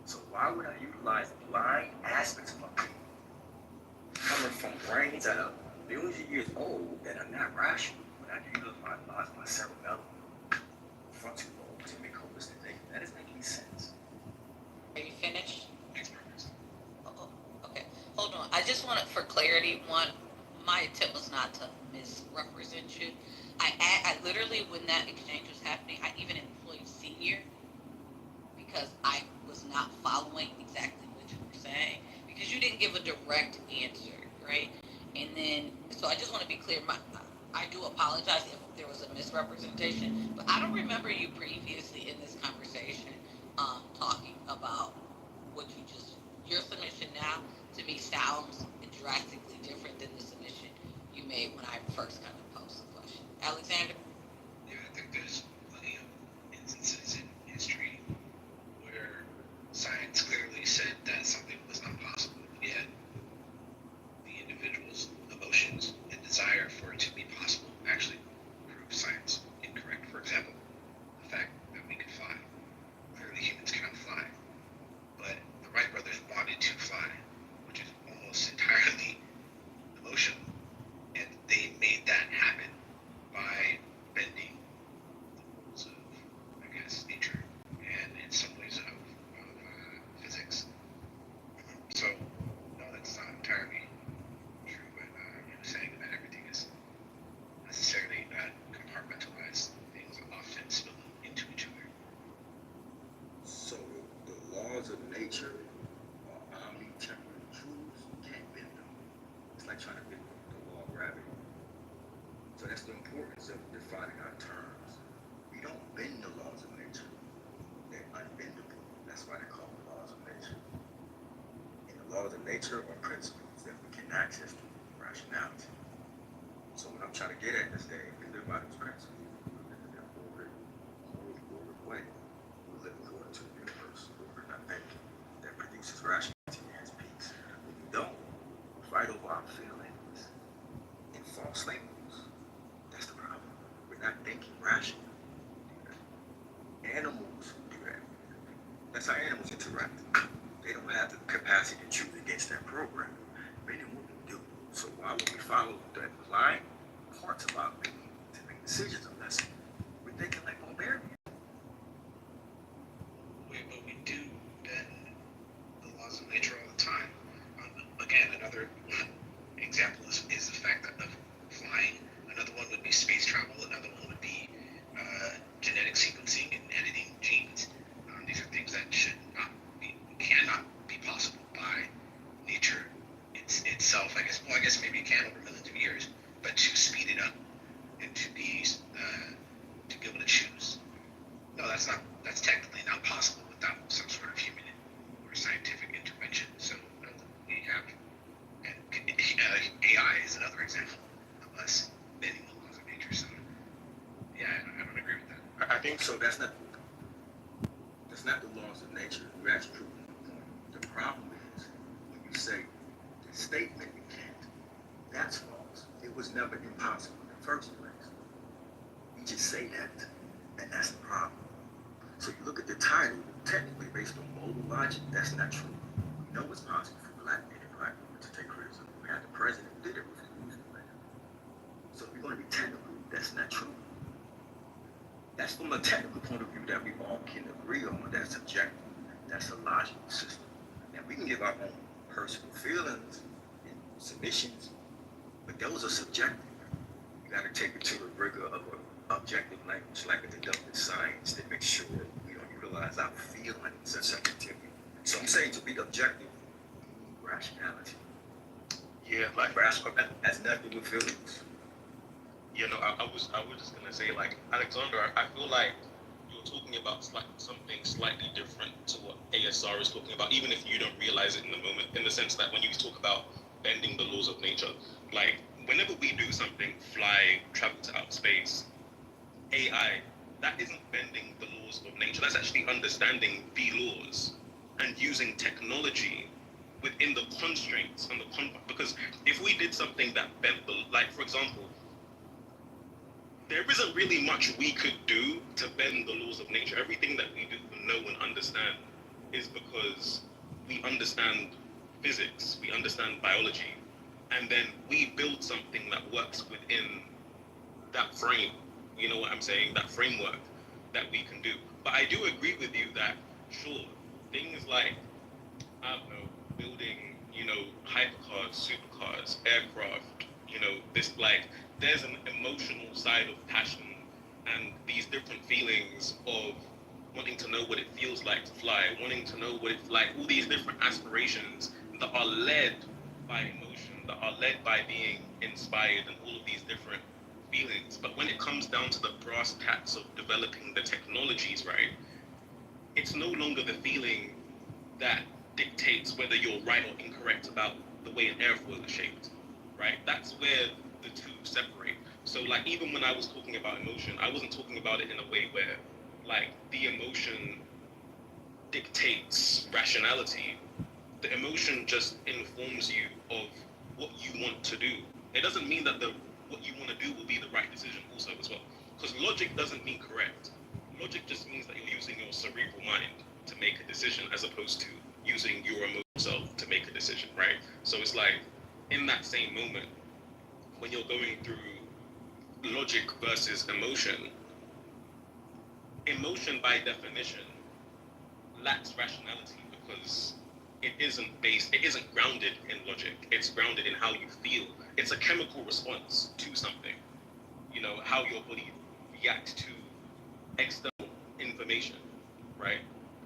So why would I utilize blind aspects of my brain coming from brains that are billions of years old that are not rational when I utilize my cerebellum, frontal lobe to make holistic thinking? That doesn't make any sense. Are you finished? Okay. represent you. I literally, when that exchange was happening, I even employed senior because I was not following exactly what you were saying because you didn't give a direct answer, right? And then, so I just want to be clear. I do apologize if there was a misrepresentation, but I don't remember you previously in this conversation talking about what you just, your submission now to me sounds drastically different than the submission you made when I first kind of posed the question. Alexander? Yeah, I think there's plenty of instances in history where science clearly said that something was not possible, yet the individual's emotions and desire for it to be possible actually proved science incorrect. For example, the fact that we could fly. Clearly humans cannot fly. But the Wright brothers wanted to fly, which is almost entirely emotional. And they made that happen by bending the rules of, I guess, nature and in some ways of physics. So, no, that's not entirely true. But saying that everything is necessarily compartmentalized, things often spill into each other. So the laws of nature are omnitemporal truths. You can't bend them. It's like trying to bend the law of gravity. So that's the importance of defining our terms. We don't bend the laws of nature. They're unbendable. That's why they're called the laws of nature. And the laws of nature are principles that we can access through rationality. So what I'm trying to get at is that if we live by those principles, we live in that ordered way. We live according to the universe, order, not thinking, that produces rationality and has peace. When we don't, fight over our feelings and false labels. That's the problem. We're not thinking rationally. Animals do that. That's how animals interact. They don't have the capacity to choose against that program. Men and women do. So why would we follow that blind parts of our being to make decisions unless we're thinking like barbarians? But we do bend the laws of nature all the time. Again, another example is the fact that of flying. Another one would be space travel. Another one would be genetic sequencing and editing genes. These are things that cannot be possible by nature itself. I guess maybe it can over millions of years, but to speed it up and to be able to choose. No, that's technically not possible without some sort of human or scientific intervention. So we have, and AI is another example of us bending the laws of nature. So yeah, I don't agree with that. I think so. That's not the laws of nature. You're actually proving the point. The problem is when you say the statement you can't, that's false. It was never impossible in the first place. You just say that, and that's the problem. So you look at the title, technically based on modal logic, that's not true. We know it's possible for black men and black women to take criticism. We had the president who did it with the music man. So if you're going to be technical, that's not true. That's from a technical point of view that we all can agree on. That's subjective. That's a logical system. And we can give our own personal feelings and submissions, but those are subjective. You got to take it to the rigor of an objective language, like a deductive science, that makes sure we don't utilize our feelings as subjectivity. So I'm saying to be objective, we need rationality. Yeah, like rational has nothing with feelings. You know, I was just gonna say, like, Alexander, I feel like you're talking about something slightly different to what ASR is talking about, even if you don't realize it in the moment, in the sense that when you talk about bending the laws of nature, like, whenever we do something, fly, travel to outer space, AI, that isn't bending the laws of nature. That's actually understanding the laws and using technology within the constraints and because if we did something that bent the, like, for example, there isn't really much we could do to bend the laws of nature. Everything that we do know and understand is because we understand physics, we understand biology, and then we build something that works within that frame. You know what I'm saying? That framework that we can do. But I do agree with you that, sure, things like, I don't know, building, hypercars, supercars, aircraft, this, like, there's an emotional side of passion and these different feelings of wanting to know what it feels like to fly, wanting to know what it's like, all these different aspirations that are led by emotion, that are led by being inspired and all of these different feelings. But when it comes down to the brass tacks of developing the technologies, right, it's no longer the feeling that dictates whether you're right or incorrect about the way an airfoil is shaped, right? That's where the two separate. So like even when I was talking about emotion, I wasn't talking about it in a way where like the emotion dictates rationality. The emotion just informs you of what you want to do. It doesn't mean that what you want to do will be the right decision also as well. Because logic doesn't mean correct. Logic just means that you're using your cerebral mind to make a decision as opposed to using your emotional self to make a decision, right? So it's like in that same moment when you're going through logic versus emotion, emotion by definition lacks rationality because it isn't grounded in logic. It's grounded in how you feel. It's a chemical response to something. You know, how your body reacts to external information, right?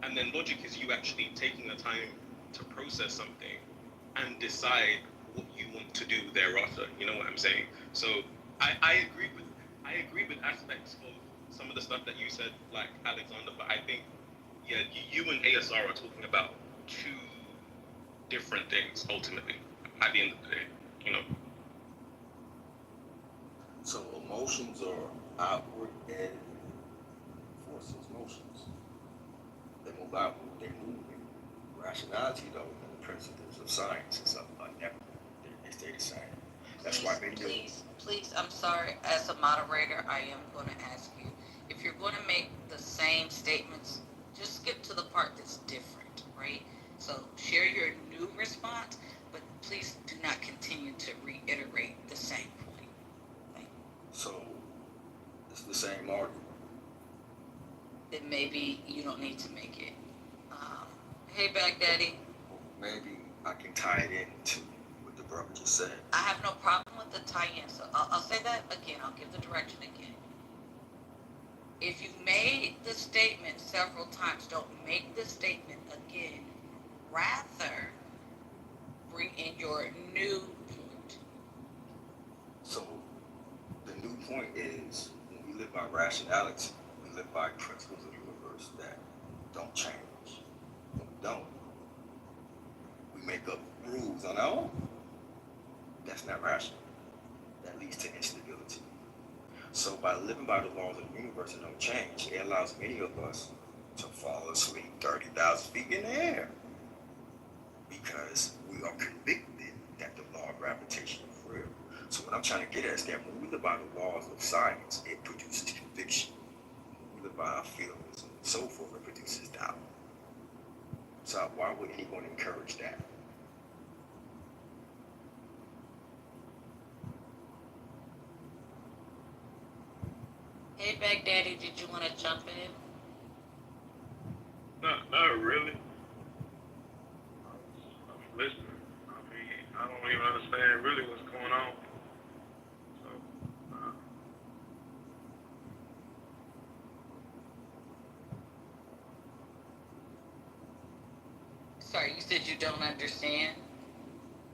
And then logic is you actually taking the time to process something and decide what you want to do thereafter. You know what I'm saying? So I agree with aspects of some of the stuff that you said, like Alexander, but I think yeah, you and ASR are talking about two different things ultimately at the end of the day, you know. So emotions are outward and forces, motions. They move outward, they move in. Rationality, though, and the principles of science and something like that, they stay the same. That's why many Please, I'm sorry, as a moderator, I am going to ask you, if you're going to make the same statements, just skip to the part that's different, right? So share your new response, but please do not continue to reiterate the same point. Thank you. So it's the same argument. Then maybe you don't need to make it. Hey, Baghdadi. Maybe I can tie it into what the brother just said. I have no problem with the tie-in, so I'll say that again. I'll give the direction again. If you've made the statement several times, don't make the statement again. Rather, bring in your new point. So the new point is when we live by rationality, we live by principles of the universe that don't change. When we don't, we make up rules on our own. That's not rational. That leads to instability. So by living by the laws of the universe and don't change, it allows many of us to fall asleep 30,000 feet in the air. Because we are convicted that the law of gravitation is real. So what I'm trying to get at is that when we live by the laws of science, it produces conviction. When we live by our feelings and so forth, it produces doubt. So why would anyone encourage that? Hey, Baghdadi, did you want to jump in? Not really. I'm listening. I mean, I don't even understand really what's going on. So, Sorry, you said you don't understand?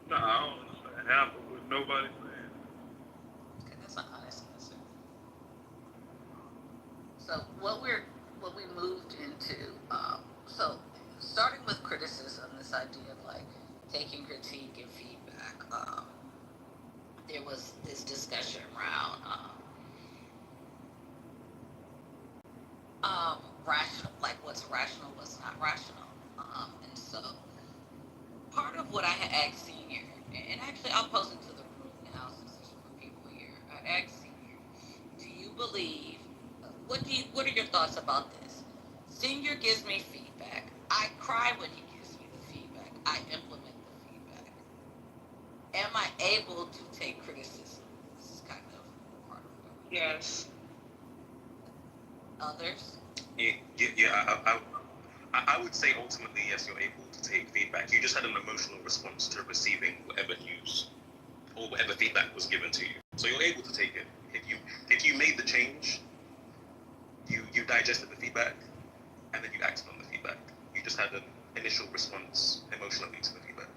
no, I don't understand half of what nobody's saying. Okay, that's an honest answer. So what we moved into, so starting with criticism, this idea of like taking critique and feedback, there was this discussion around rational, like what's rational, what's not rational. And so part of what I had asked Senior, and actually I'll pose it to the room now since there's more people here. I asked Senior, do you believe, what are your thoughts about this? Senior gives me feedback. I cry when he gives me the feedback. I implement the feedback. Am I able to take criticism? This is kind of part of it. Yes. Others? I would say ultimately yes, you're able to take feedback. You just had an emotional response to receiving whatever news or whatever feedback was given to you. So you're able to take it. If you made the change, you digested the feedback, and then you acted on the feedback. You just had an initial response emotionally to the feedback.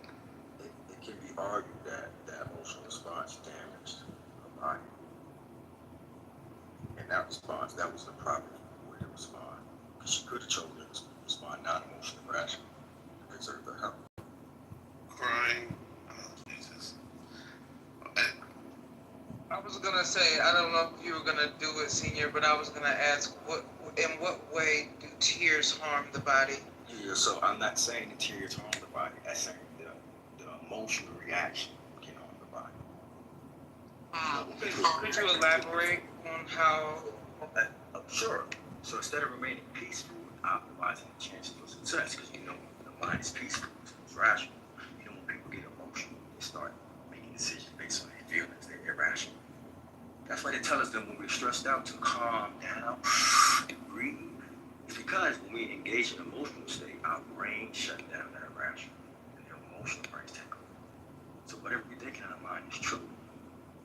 It can be argued that that emotional response damaged her body. And that response, that was the proper way to respond. Because she could have chosen to respond non-emotionally rationally to preserve her health. Crying. Oh, Jesus. I was gonna say, I don't know if you were gonna do it, Senior, but I was gonna ask, in what way do tears harm the body? Yeah, so I'm not saying the tears harm the body. I'm saying the emotional reaction can harm the body. Could you elaborate on how? Sure. So instead of remaining peaceful and optimizing the chances for success, because you know the mind is peaceful, it's rational. You know, when people get emotional, they start making decisions based on their feelings. They're irrational. That's why they tell us that when we're stressed out to calm down and breathe. It's because when we engage in an emotional state, our brain shut down that irrational, and the emotional brains take over. So whatever we think in our mind is true.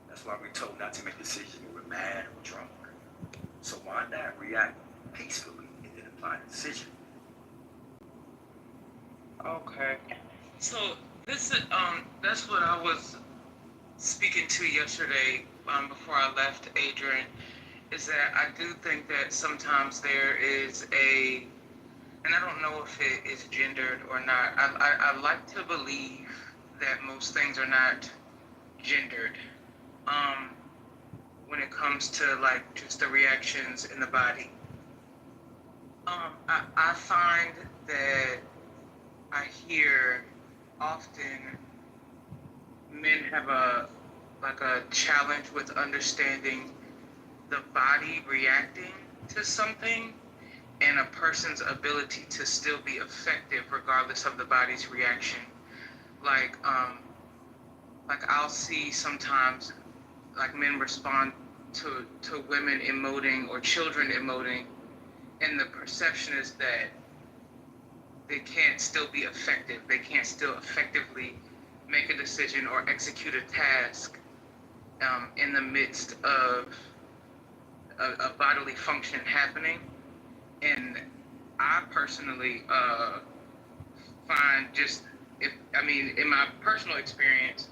That's why we're told not to make decisions when we're mad or drunk. So why not react peacefully and then apply the decision? Okay. So this is that's what I was speaking to yesterday before I left, Adrian, is that I do think that sometimes there is and I don't know if it is gendered or not. I like to believe that most things are not gendered. When it comes to like just the reactions in the body. I find that I hear often men have a challenge with understanding the body reacting to something and a person's ability to still be effective regardless of the body's reaction. Like I'll see sometimes like men respond to women emoting or children emoting, and the perception is that they can't still be effective. They can't still effectively make a decision or execute a task in the midst of a bodily function happening. And I personally find in my personal experience,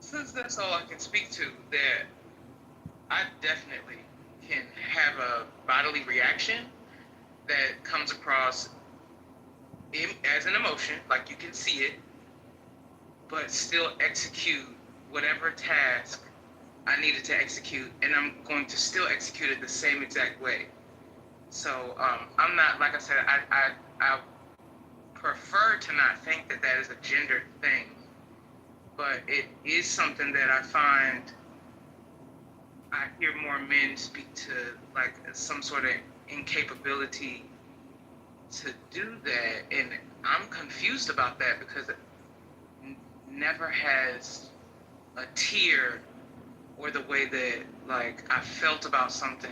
since that's all I can speak to, that I definitely can have a bodily reaction that comes across as an emotion, like you can see it, but still execute whatever task I needed to execute, and I'm going to still execute it the same exact way. So I'm not, like I said, I prefer to not think that that is a gendered thing, but it is something that I find I hear more men speak to, like some sort of incapability to do that, and I'm confused about that because never has a tear or the way that like I felt about something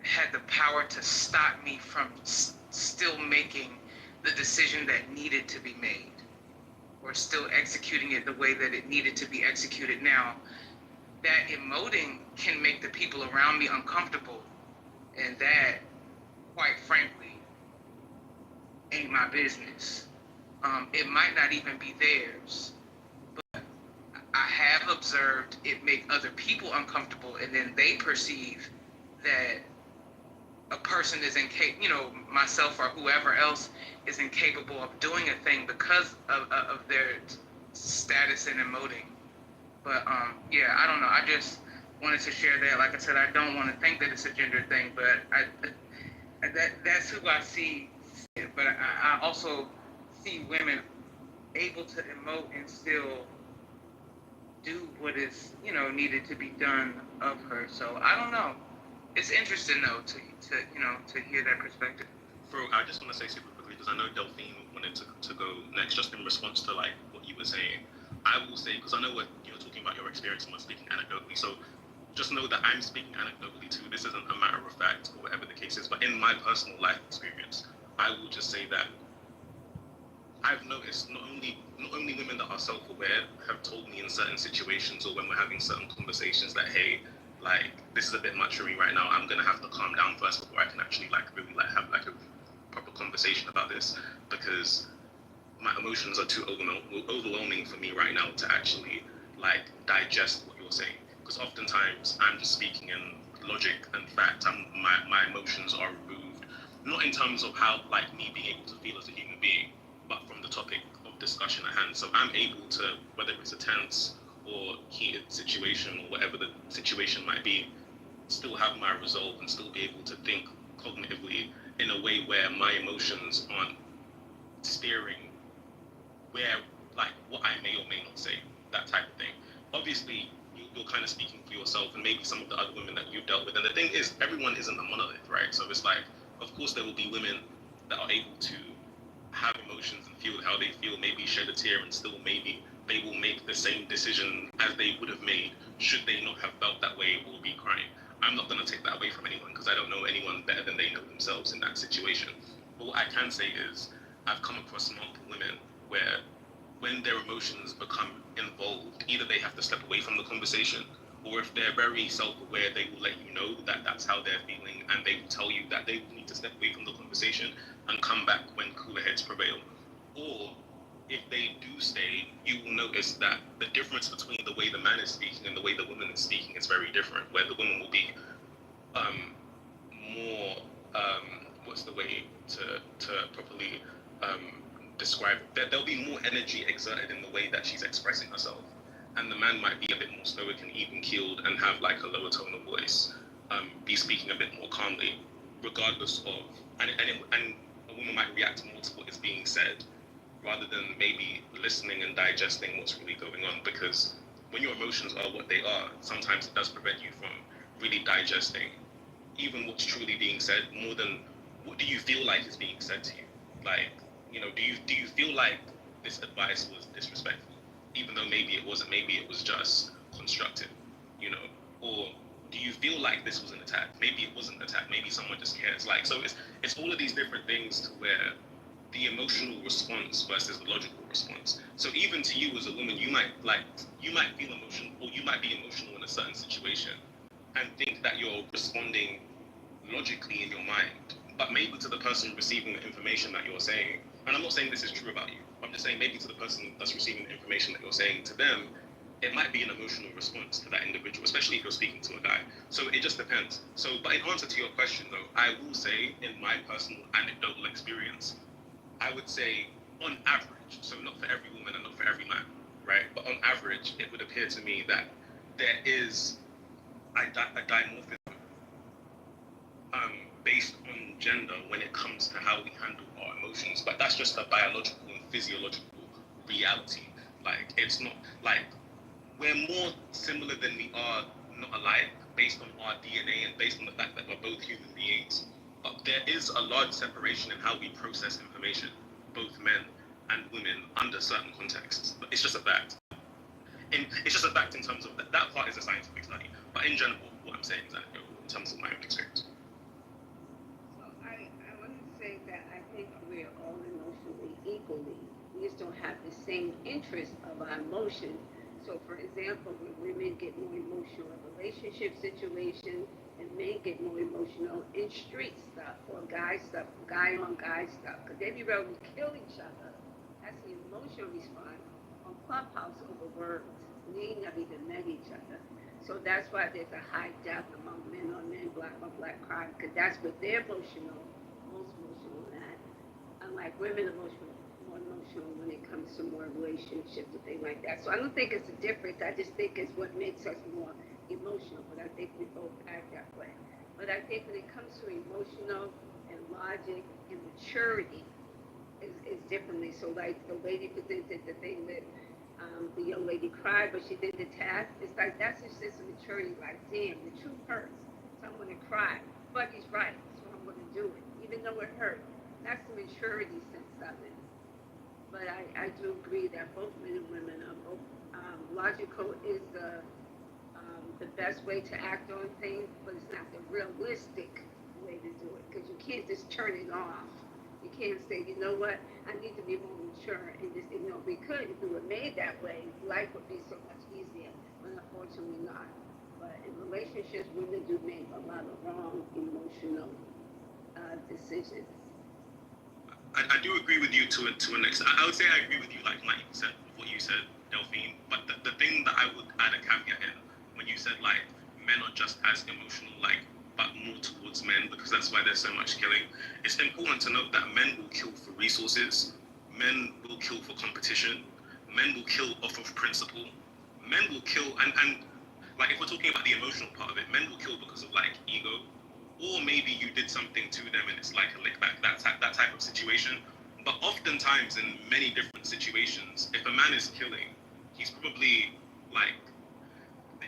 had the power to stop me from still making the decision that needed to be made or still executing it the way that it needed to be executed. Now, that emoting can make the people around me uncomfortable, and that, quite frankly, ain't my business. It might not even be theirs, but I have observed it make other people uncomfortable, and then they perceive that a person is incapable, myself or whoever else is incapable of doing a thing because of their status in emoting. But yeah, I don't know. I just wanted to share that. Like I said, I don't want to think that it's a gender thing, but that's who I see. But I also see women able to emote and still do what is needed to be done of her. So I don't know. It's interesting though to hear that perspective. Bro, I just want to say super quickly because I know Delphine wanted to go next, just in response to like what you were saying. I will say, because I know what you're talking about, your experience, and we're speaking anecdotally. So just know that I'm speaking anecdotally too. This isn't a matter of fact or whatever the case is. But in my personal life experience, I will just say that I've noticed not only women that are self-aware have told me in certain situations or when we're having certain conversations that, hey, like, this is a bit much for me right now. I'm gonna have to calm down first before I can actually like really like have like a proper conversation about this, because my emotions are too overwhelming for me right now to actually like digest what you're saying. Because oftentimes I'm just speaking in logic and fact. My emotions are removed, not in terms of how like me being able to feel as a human being, but from the topic of discussion at hand. So I'm able to, whether it's a tense or heated situation or whatever the situation might be, still have my resolve and still be able to think cognitively in a way where my emotions aren't steering where, like, what I may or may not say, that type of thing. Obviously, you're kind of speaking for yourself and maybe some of the other women that you've dealt with. And the thing is, everyone isn't a monolith, right? So it's like, of course, there will be women that are able to have emotions and feel how they feel, maybe shed a tear, and still maybe they will make the same decision as they would have made should they not have felt that way or be crying. I'm not going to take that away from anyone because I don't know anyone better than they know themselves in that situation. But what I can say is I've come across multiple women where when their emotions become involved, either they have to step away from the conversation, or if they're very self-aware, they will let you know that that's how they're feeling, and they will tell you that they need to step away from the conversation and come back when cooler heads prevail. Or if they do stay, you will notice that the difference between the way the man is speaking and the way the woman is speaking is very different, where the woman will be more what's the way to properly describe that there'll be more energy exerted in the way that she's expressing herself, and the man might be a bit more stoic and even keeled and have like a lower tone of voice, be speaking a bit more calmly, regardless of and a woman might react more to what is being said rather than maybe listening and digesting what's really going on, because when your emotions are what they are, sometimes it does prevent you from really digesting even what's truly being said, more than what do you feel like is being said to you. Like, do you feel like this advice was disrespectful, even though maybe it wasn't, maybe it was just constructive, you know? Or do you feel like this was an attack? Maybe it wasn't an attack, maybe someone just cares. Like, so it's all of these different things to where the emotional response versus the logical response. So even to you as a woman, you might feel emotional, or you might be emotional in a certain situation and think that you're responding logically in your mind, but maybe to the person receiving the information that you're saying, and I'm not saying this is true about you, I'm just saying maybe to the person that's receiving the information that you're saying to them, it might be an emotional response to that individual, especially if you're speaking to a guy. So it just depends. So, but in answer to your question though, I will say in my personal anecdotal experience, I would say on average, so not for every woman and not for every man, right? But on average, it would appear to me that there is a dimorphism based on gender when it comes to how we handle our emotions. But that's just a biological and physiological reality. Like, it's not like we're more similar than we are not alike based on our DNA and based on the fact that we're both human beings. But there is a large separation in how we process information, both men and women under certain contexts. But it's just a fact. It's just a fact in terms of that part is a scientific study. But in general, what I'm saying is that in terms of my own experience. So I want to say that I think we're all emotionally equally. We just don't have the same interest of our emotions. So, for example, when women get more emotional in relationship situations, and men get more emotional in street stuff or guy on guy stuff, because they be ready to kill each other. That's the emotional response on Clubhouse over words. They never even met each other. So that's why there's a high death among men on men, black on black crime, because that's what they're emotional, most emotional at. Unlike women, more emotional when it comes to more relationships and things like that. So I don't think it's a difference. I just think it's what makes us more emotional. But I think we both act that way. But I think when it comes to emotional and logic and maturity, is differently. So like the lady presented the thing that the young lady cried, but she didn't attack. It's like that's just a maturity. Like, damn, the truth hurts. So I'm gonna cry, but he's right, so I'm gonna do it, even though it hurt. That's the maturity sense of it. But I do agree that both men and women are both logical is the best way to act on things, but it's not the realistic way to do it because you can't just turn it off. You can't say, you know what, I need to be more mature and just ignore. We could if we were made that way. Life would be so much easier, but unfortunately not. But in relationships, women do make a lot of wrong emotional decisions. I do agree with you to an extent. I would say I agree with you like 90% of what you said, Delphine. But the thing that I would add a caveat in, when you said like men are just as emotional, like but more towards men because that's why there's so much killing. It's important to note that men will kill for resources, men will kill for competition, men will kill off of principle, men will kill and like if we're talking about the emotional part of it, men will kill because of like ego, or maybe you did something to them and it's like a lick back, that type of situation. But oftentimes in many different situations, if a man is killing, he's probably like,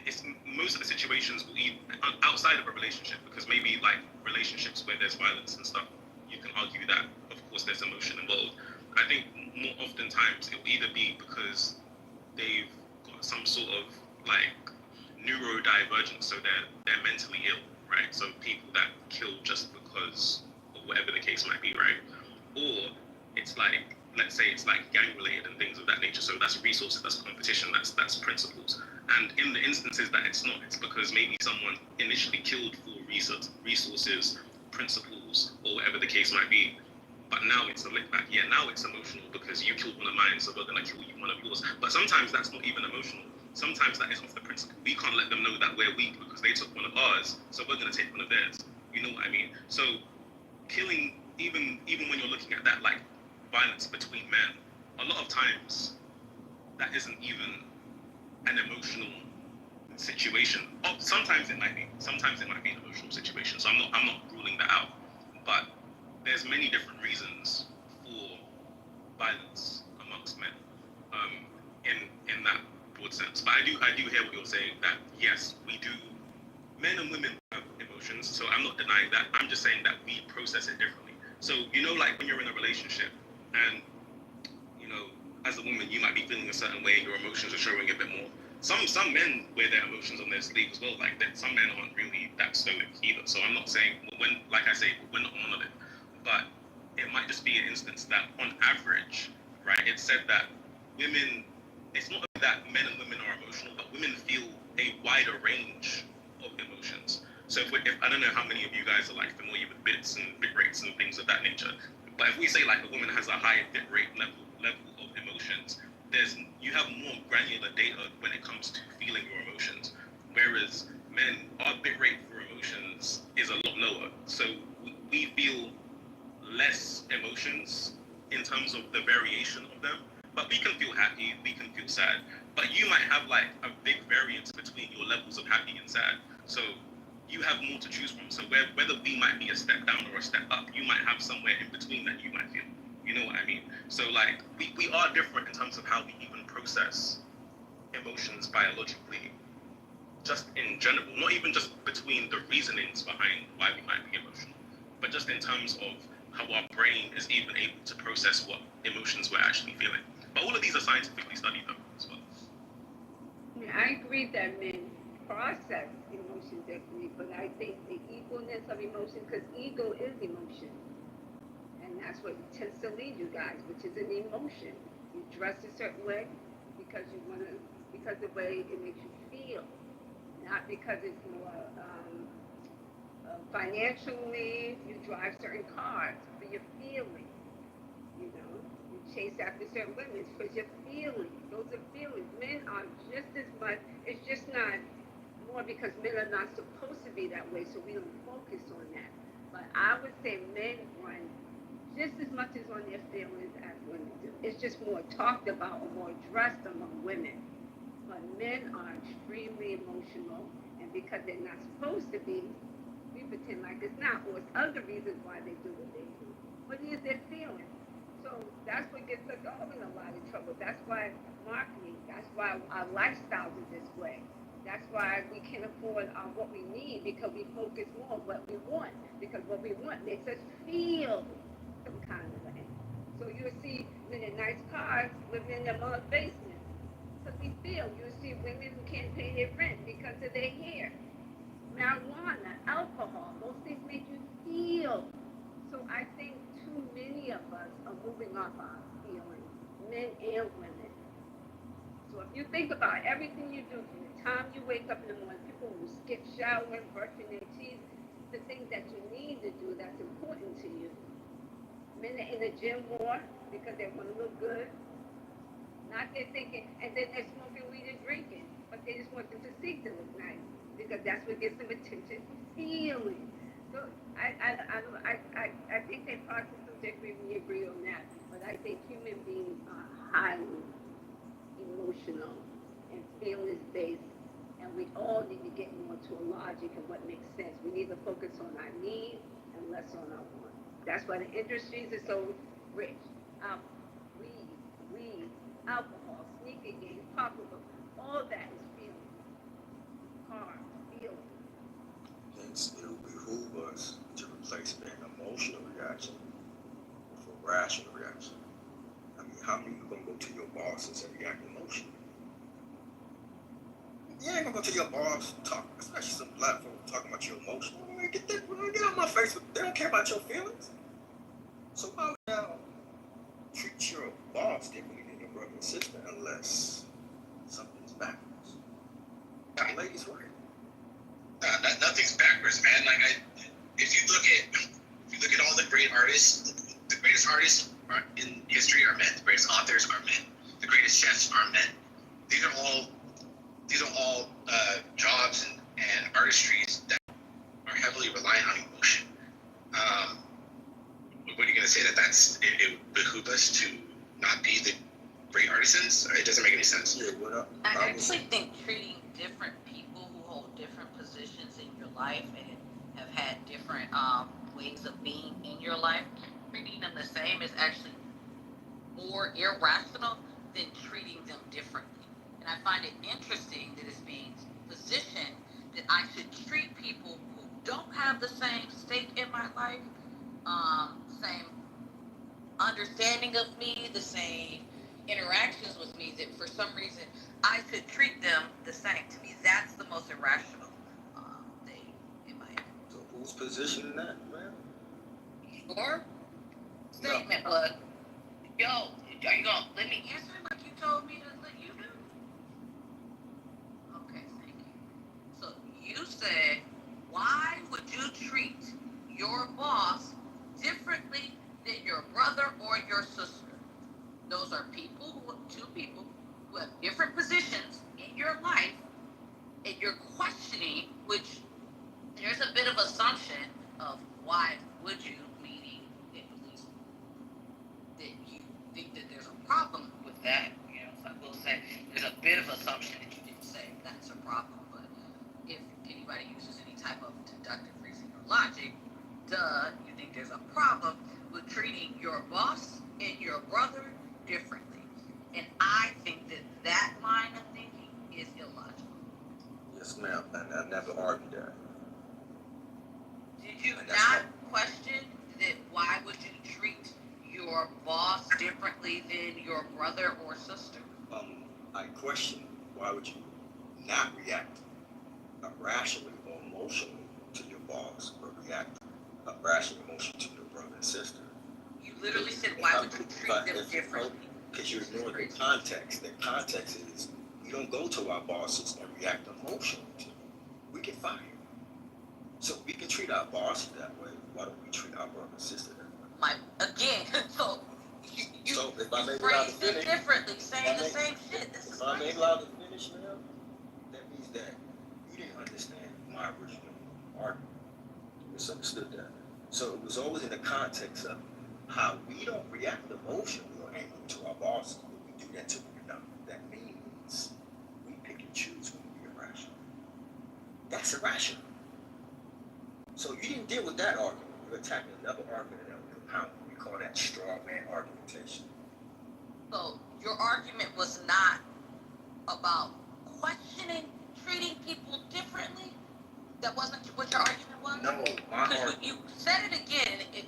it's most of the situations will be outside of a relationship, because maybe like relationships where there's violence and stuff, you can argue that of course there's emotion involved. I think more oftentimes it will either be because they've got some sort of like neurodivergence, so they're mentally ill, right? So people that kill just because of whatever the case might be, right? Or it's like, let's say it's like gang related and things of that nature. So that's resources, that's competition, that's principles. And in the instances that it's not, it's because maybe someone initially killed for resources, principles, or whatever the case might be. But now it's a lick back. Yeah, now it's emotional because you killed one of mine, so we're gonna kill you one of yours. But sometimes that's not even emotional. Sometimes that is off the principle. We can't let them know that we're weak because they took one of ours, so we're gonna take one of theirs. You know what I mean? So killing, even when you're looking at that like violence between men, a lot of times that isn't even an emotional situation. Oh, sometimes it might be. Sometimes it might be an emotional situation. So I'm not ruling that out. But there's many different reasons for violence amongst men, in that broad sense. But I do hear what you're saying, that yes, we do. Men and women have emotions, so I'm not denying that. I'm just saying that we process it differently. So like when you're in a relationship and as a woman, you might be feeling a certain way and your emotions are showing a bit more. Some men wear their emotions on their sleeve as well. Like that, some men aren't really that stoic either. So I'm not saying, like I say, we're not monolith, but it might just be an instance that on average, right, it's said that women, it's not that men and women are emotional, but women feel a wider range of emotions. So if I don't know how many of you guys are like familiar with bits and bit rates and things of that nature, but if we say like a woman has a higher bit rate level of emotions, you have more granular data when it comes to feeling your emotions, whereas men, our bit rate for emotions is a lot lower. So we feel less emotions in terms of the variation of them, but we can feel happy, we can feel sad, but you might have like a big variance between your levels of happy and sad. So you have more to choose from. So whether we might be a step down or a step up, you might have somewhere in between that you might feel. You know what I mean? So like we are different in terms of how we even process emotions biologically, just in general, not even just between the reasonings behind why we might be emotional, but just in terms of how our brain is even able to process what emotions we're actually feeling. But all of these are scientifically studied though as well. Yeah, I agree that men process emotion differently, but I think the equalness of emotion, because ego is emotion, and that's what tends to lead you guys, which is an emotion. You dress a certain way because you want to, because the way it makes you feel, not because it's more financially. You drive certain cars for your feelings. You know, you chase after certain women because you're feeling. Those are feelings. Men are just as much. It's just not more because men are not supposed to be that way, so we don't focus on that. But I would say men run just as much as on their feelings as women do. It's just more talked about or more addressed among women. But men are extremely emotional, and because they're not supposed to be, we pretend like it's not, or it's other reasons why they do what they do. What is their feeling? So that's what gets us all in a lot of trouble. That's why marketing, that's why our lifestyles are this way. That's why we can't afford what we need, because we focus more on what we want. Because what we want makes us feel some kind of way. So you'll see men in nice cars living in their mother's basement. Because we feel. You'll see women who can't pay their rent because of their hair. Marijuana, alcohol, those things make you feel. So I think too many of us are moving off our feelings, men and women. So if you think about everything you do from the time you wake up in the morning, people who skip showering, brushing their teeth, the things that you need to do that's important to you. Men are in the gym more because they want to look good. Not they're thinking, and then they're smoking weed and drinking, but they just want them to think to look nice because that's what gets them attention for feeling. So I think they probably to some degree we agree on that, but I think human beings are highly emotional and feelings based, and we all need to get more to a logic and what makes sense. We need to focus on our needs and less on our wants. That's why the industries are so rich. Weed, alcohol, sneaker games, pocketbook, all that is feeling. Cars, feeling. Hence, it will behoove us to replace an emotional reaction with a rational reaction. I mean, how many are going to go to your bosses and react emotionally? You ain't going to go to your boss, talk, especially some black folks talking about your emotions. Get on my face. They don't care about your feelings. So why would you treat your boss differently than your brother and sister unless something's backwards? Got ladies right. Nothing's backwards, man. Like if you look at all the great artists, the greatest artists in history are men. The greatest authors are men. The greatest chefs are men. These are all jobs and artistries that are heavily reliant on emotion. What are you going to say that it would behoove us to not be the great artisans? It doesn't make any sense. Yeah, what up? I actually think treating different people who hold different positions in your life and have had different ways of being in your life, treating them the same is actually more irrational than treating them differently. And I find it interesting that it's being positioned that I should treat people who don't have the same stake in my life, same understanding of me, the same interactions with me, that for some reason I should treat them the same. To me, that's the most irrational thing in my head. So who's positioning that, man? Your statement was, yo, are you gonna let me answer like you told me to let you do? Okay, thank you. So you said, why would you treat your boss differently than your brother or your sister? Those are two people who have different positions in your life, and you're questioning, which there's a bit of assumption of why would you, meaning at least that you think that there's a problem with that. So I will say there's a bit of assumption that you didn't say that's a problem, but if anybody uses any type of deductive reasoning or logic, you think there's a problem with treating your boss and your brother differently. And I think that line of thinking is illogical. Yes, ma'am. And I never argued that. Did you not question that? Why would you treat your boss differently than your brother or sister? I question why would you not react irrationally or emotionally to your boss, or react irrationally emotionally to your brother and sister? You literally said, why would you treat them differently? Because you're ignoring the context. The context is we don't go to our bosses and react emotionally to them. We get fired. So we can treat our boss that way. Why don't we treat our brother and sister that way? So you if I may phrased it differently, saying the same shit. If I may allow to finish, ma'am, that means that you didn't understand my original argument. You misunderstood that. So it was always in the context of how we don't react emotionally or angry to our bosses, but we do that to one another. That means we pick and choose when we are irrational. That's irrational. So you didn't deal with that argument. You're attacking another argument that we compound. We call that straw man argumentation. So your argument was not about questioning, treating people differently? That wasn't what your argument was? No, my argument. You said it again, and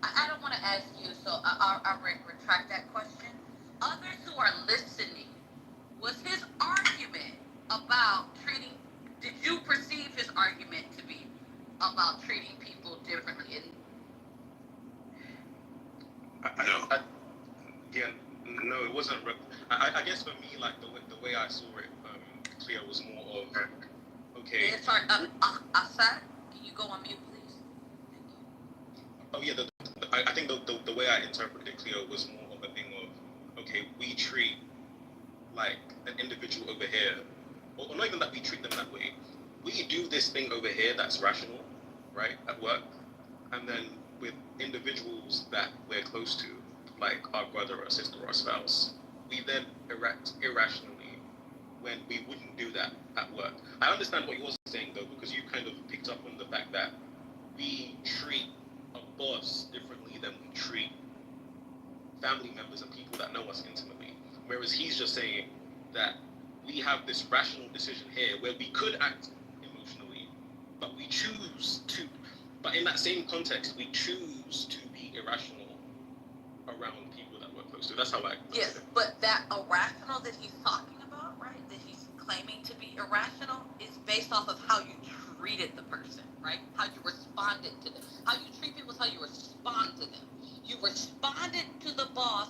I don't want to ask you, so I'll retract that question. Others who are listening, was his argument about did you perceive his argument to be about treating people differently? And Yeah, no, it wasn't. I guess for me, like the way I saw it, Cleo was more of okay. Yeah, sorry, Asad, can you go on mute, please? Oh yeah, I think the way I interpreted Cleo was more of a thing of okay, we treat like an individual over here, or not even that we treat them that way. We do this thing over here that's rational, right, at work, and then with individuals that we're close to, like our brother or sister or spouse, we then act irrationally when we wouldn't do that at work. I understand what you're saying though, because you kind of picked up on the fact that we treat a boss differently than we treat family members and people that know us intimately. Whereas he's just saying that we have this rational decision here where we could act emotionally, but we choose to. But in that same context, we choose to be irrational around people that we're close to. That's how I. Yes, but that irrational that he's talking about, right? That he's claiming to be irrational is based off of how you treated the person, right? How you responded to them. How you treat people is how you respond to them. You responded to the boss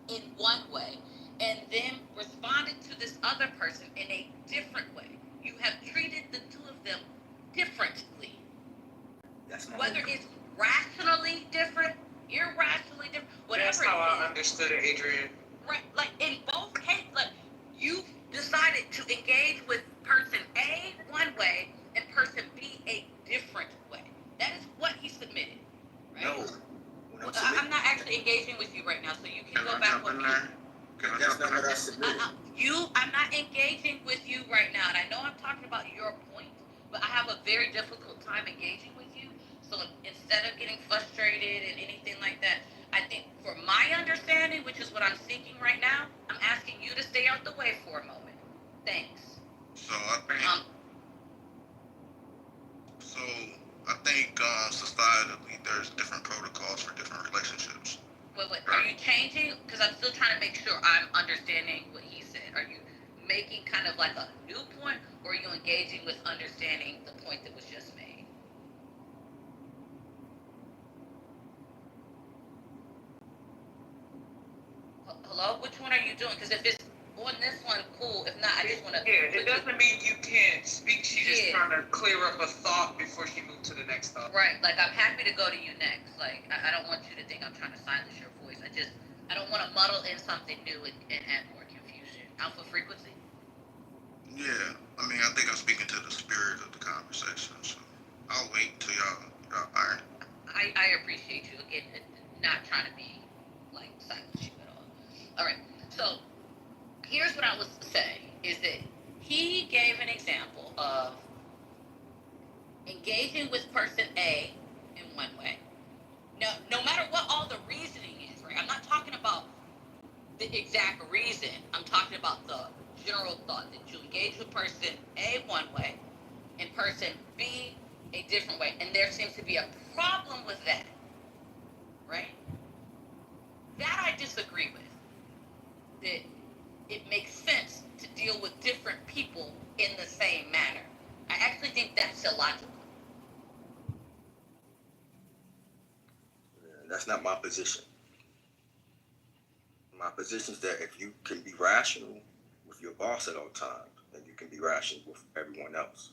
in one way, and then responded to this other person in a different way. You have treated the two of them differently. Whether it's rationally different, irrationally different, whatever. That's how I understood it, Adrian. Right, like in both cases, like you decided to engage with person A one way and person B a different way. That is what he submitted, right? No. I'm not actually engaging with you right now, so you can go back with me. That's not what I submitted. I'm not engaging with you right now, and I know I'm talking about your point, but I have a very difficult time engaging with you. So instead of getting frustrated and anything like that, I think for my understanding, which is what I'm seeking right now, I'm asking you to stay out the way for a moment. Thanks. So I think societally there's different protocols for different relationships. Wait, are you changing? Because I'm still trying to make sure I'm understanding what he said. Are you making kind of like a new point, or are you engaging with understanding the point that was just made? Hello? Which one are you doing? Because if it's on this one, cool. If not, I just want to... Yeah, it doesn't mean you can't speak. She's just trying to clear up a thought before she moves to the next thought. Right. Like, I'm happy to go to you next. Like, I don't want you to think I'm trying to silence your voice. I don't want to muddle in something new and add more confusion. Alpha frequency? Yeah, I mean, I think I'm speaking to the spirit of the conversation, so I'll wait till y'all iron. I appreciate you, again, not trying to be, like, silence you at all. All right, so here's what I was saying, is that he gave an example of engaging with person A in one way. Now, no matter what all the reasoning is, right? I'm not talking about the exact reason. I'm talking about the general thought that you engage with person A one way and person B a different way. And there seems to be a problem with that, right? That I disagree with. That it makes sense to deal with different people in the same manner. I actually think that's illogical. That's not my position. My position is that if you can be rational with your boss at all times, then you can be rational with everyone else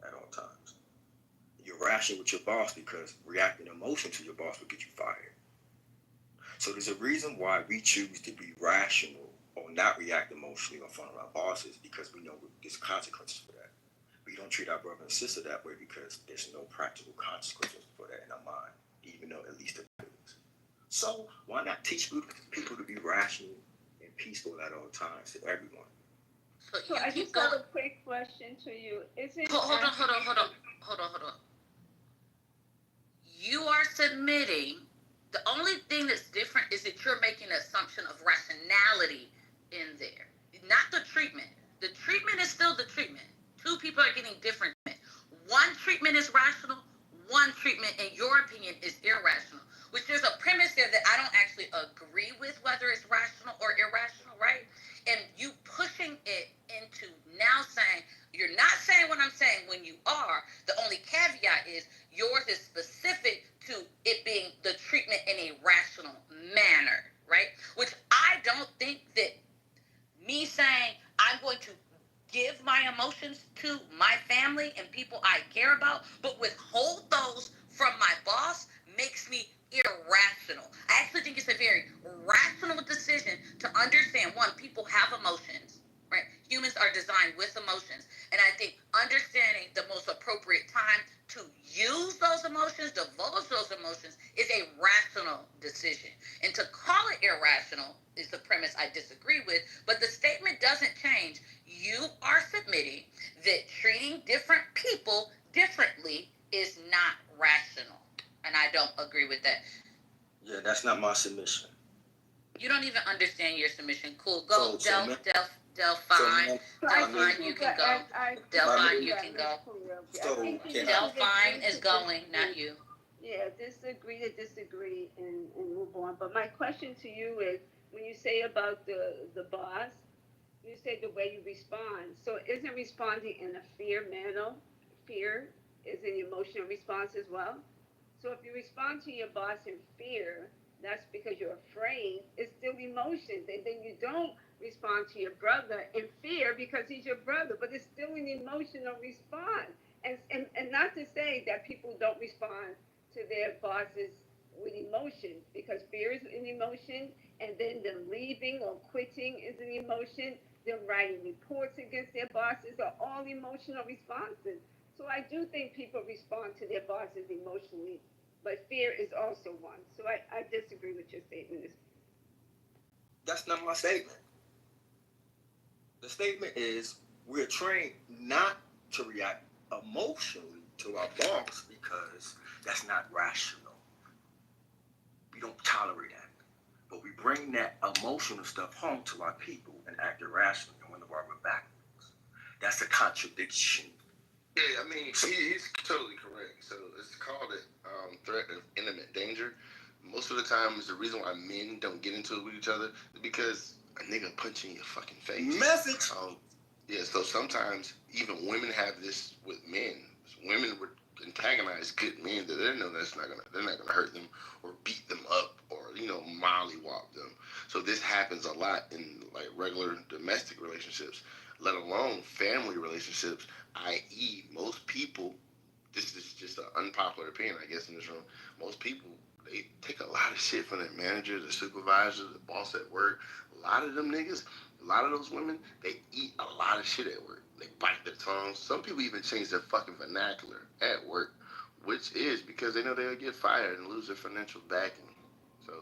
at all times. You're rational with your boss because reacting emotion to your boss will get you fired. So there's a reason why we choose to be rational or not react emotionally in front of our bosses, because we know there's consequences for that. We don't treat our brother and sister that way because there's no practical consequences for that in our mind, even though at least there is. So why not teach people to be rational and peaceful at all times to everyone? So I just have a quick question to you. Hold on. You are submitting. The only thing that's different is that you're making an assumption of rationality in there, not the treatment. The treatment is still the treatment. Two people are getting different treatment. One treatment is rational. One treatment, in your opinion, is irrational. Which there's a premise there that I don't actually agree with, whether it's rational or irrational, right? And you pushing it into now saying, you're not saying what I'm saying when you are. The only caveat is yours is specific to it being the treatment in a rational manner. emotions to my family and people I care about, but withhold those from my boss makes me irrational. I actually think it's a very rational decision to understand one, people have emotions, right? Humans are designed with emotions. And I think understanding the most appropriate time to use those emotions, divulge those emotions, is a rational decision. And to call it irrational is the premise I disagree with, but the statement doesn't change. You are submitting that treating different people differently is not rational. And I don't agree with that. Yeah, that's not my submission. You don't even understand your submission. Cool. Go, Delphine. Delphine, you can go. Delphine, you can go. Delphine is going, not you. Yeah, disagree to disagree and move on. But my question to you is, when you say about the boss, you say the way you respond. So isn't responding in a fear manner? Fear is an emotional response as well. So if you respond to your boss in fear, that's because you're afraid. It's still emotions. And then you don't respond to your brother in fear because he's your brother, but it's still an emotional response. And not to say that people don't respond to their bosses with emotion, because fear is an emotion, and then them leaving or quitting is an emotion, them writing reports against their bosses are all emotional responses. So I do think people respond to their bosses emotionally, but fear is also one. So I disagree with your statement. That's not my statement. The statement is we're trained not to react emotionally to our boss because that's not rational. We don't tolerate that. But we bring that emotional stuff home to our people and act irrationally and wonder why we're backwards. That's a contradiction. Yeah, I mean, he's totally correct. So it's called a threat of imminent danger. Most of the times, the reason why men don't get into it with each other is because a nigga punching your fucking face. Message. Yeah, so sometimes even women have this with men. Women would antagonize good men that they know they're not gonna hurt them or beat them up or mollywop them. So this happens a lot in like regular domestic relationships, let alone family relationships. I.e., most people. This is just an unpopular opinion, I guess, in this room. Most people, they take a lot of shit from their manager, the supervisor, the boss at work. A lot of them niggas, a lot of those women, they eat a lot of shit at work. They bite their tongues. Some people even change their fucking vernacular at work, which is because they know they'll get fired and lose their financial backing. So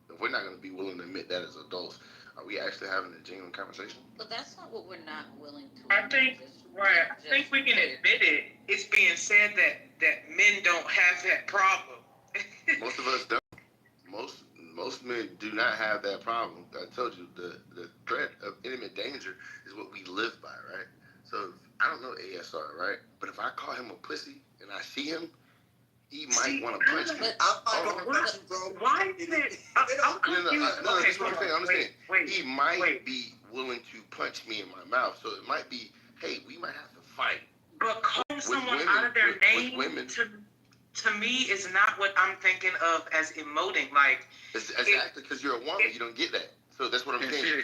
if we're not going to be willing to admit that as adults, are we actually having a genuine conversation? But that's not what we're not willing to. I think, right. I think we can admit it. It's being said that men don't have that problem. Most of us don't. Most men do not have that problem. I told you the threat of imminent danger is what we live by, right? So I don't know ASR, right? But if I call him a pussy and I see him, he might want to punch me. I'm not gonna punch you, bro. Why is it? I'm confused. No, that's what I'm saying. I'm saying he might be willing to punch me in my mouth. So it might be, hey, we might have to fight. But calling someone out of their name to me is not what I'm thinking of as emoting. Like, exactly, because you're a woman, you don't get that. So that's what I'm saying.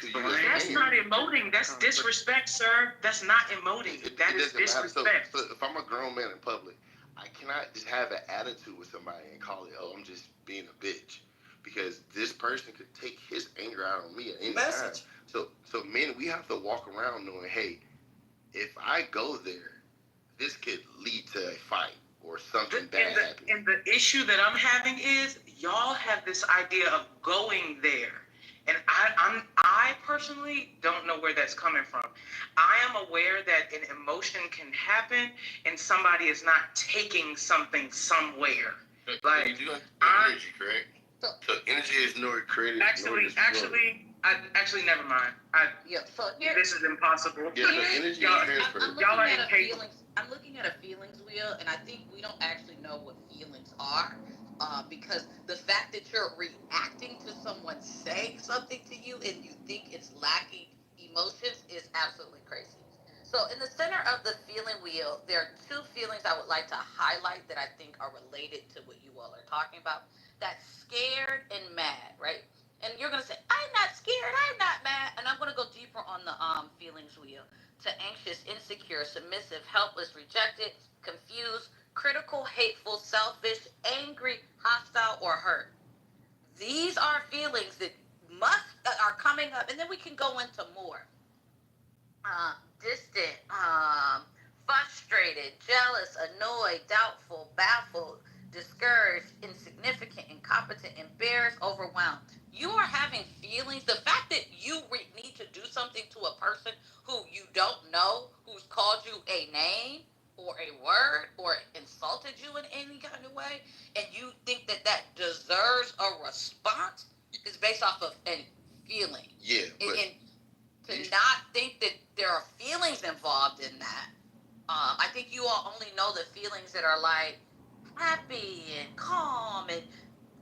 That's not emoting. That's disrespect, sir. That's not emoting. That is disrespect. So if I'm a grown man in public, I cannot just have an attitude with somebody and call it, oh, I'm just being a bitch. Because this person could take his anger out on me at any time. So men, we have to walk around knowing, hey, if I go there, this could lead to a fight or something bad happening. And the issue that I'm having is y'all have this idea of going there. And I personally don't know where that's coming from. I am aware that an emotion can happen and somebody is not taking something somewhere. Like, you do energy, correct? So energy is nor created. Actually, never mind. This is impossible. Yeah, so energy I'm looking at a feelings wheel, and I think we don't actually know what feelings are. Because the fact that you're reacting to someone saying something to you and you think it's lacking emotions is absolutely crazy. So in the center of the feeling wheel, there are two feelings I would like to highlight that I think are related to what you all are talking about. That's scared and mad, right? And you're going to say, I'm not scared, I'm not mad. And I'm going to go deeper on the feelings wheel. to anxious, insecure, submissive, helpless, rejected, confused, critical, hateful, selfish, angry, hostile, or hurt. These are feelings that are coming up, and then we can go into more. Distant, frustrated, jealous, annoyed, doubtful, baffled, discouraged, insignificant, incompetent, embarrassed, overwhelmed. You are having feelings. The fact that you need to do something to a person who you don't know, who's called you a name or a word or insulted you in any kind of way, and you think that that deserves a response, is based off of a feeling. Yeah, but and to not think that there are feelings involved in that. I think you all only know the feelings that are like happy and calm, and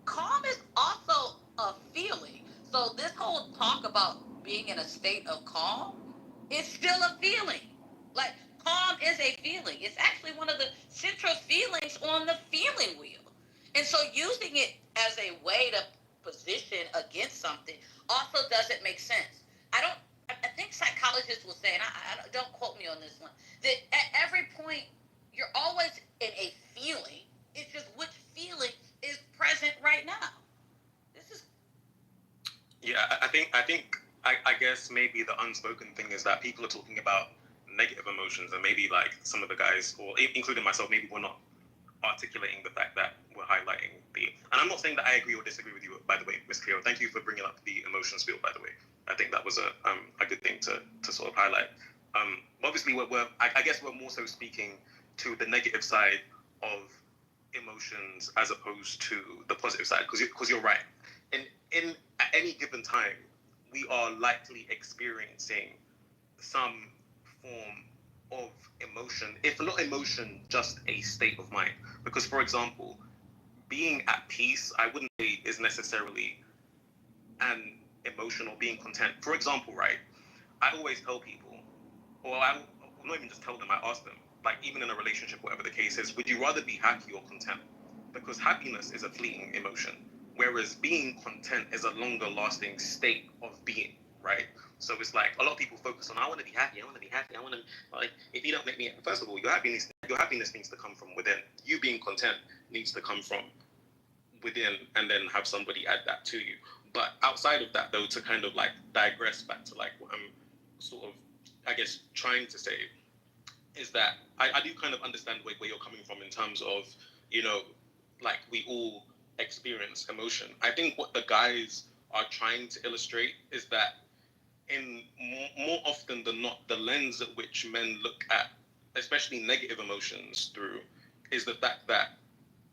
calm is also a feeling. So this whole talk about being in a state of calm is still a feeling. Like, calm is a feeling. It's actually one of the central feelings on the feeling wheel. And so using it as a way to position against something also doesn't make sense. I think psychologists will say, and I don't quote me on this one, that at every point you're always in a feeling. It's just which feeling is present right now. This is Yeah, I guess maybe the unspoken thing is that people are talking about negative emotions, and maybe like some of the guys, or including myself, maybe we're not articulating the fact that we're highlighting the. And I'm not saying that I agree or disagree with you, by the way, Ms. Cleo. Thank you for bringing up the emotions field, by the way. I think that was a good thing to sort of highlight. Obviously, I guess we're more so speaking to the negative side of emotions as opposed to the positive side, because you're right. In at any given time, we are likely experiencing some form of emotion, if not emotion, just a state of mind. Because, for example, being at peace, I wouldn't say is necessarily an emotion, or being content. For example, right, I always tell people, or I will not even just tell them, I ask them, like even in a relationship, whatever the case is, would you rather be happy or content? Because happiness is a fleeting emotion, whereas being content is a longer lasting state of being, right? So it's like a lot of people focus on, I want to be happy, I want to, like, if you don't make me, first of all, your happiness needs to come from within. You being content needs to come from within, and then have somebody add that to you. But outside of that, though, to kind of like digress back to like what I'm sort of, I guess, trying to say, is that I do kind of understand where you're coming from in terms of, you know, like we all experience emotion. I think what the guys are trying to illustrate is that in more often than not, the lens at which men look at, especially negative emotions through, is the fact that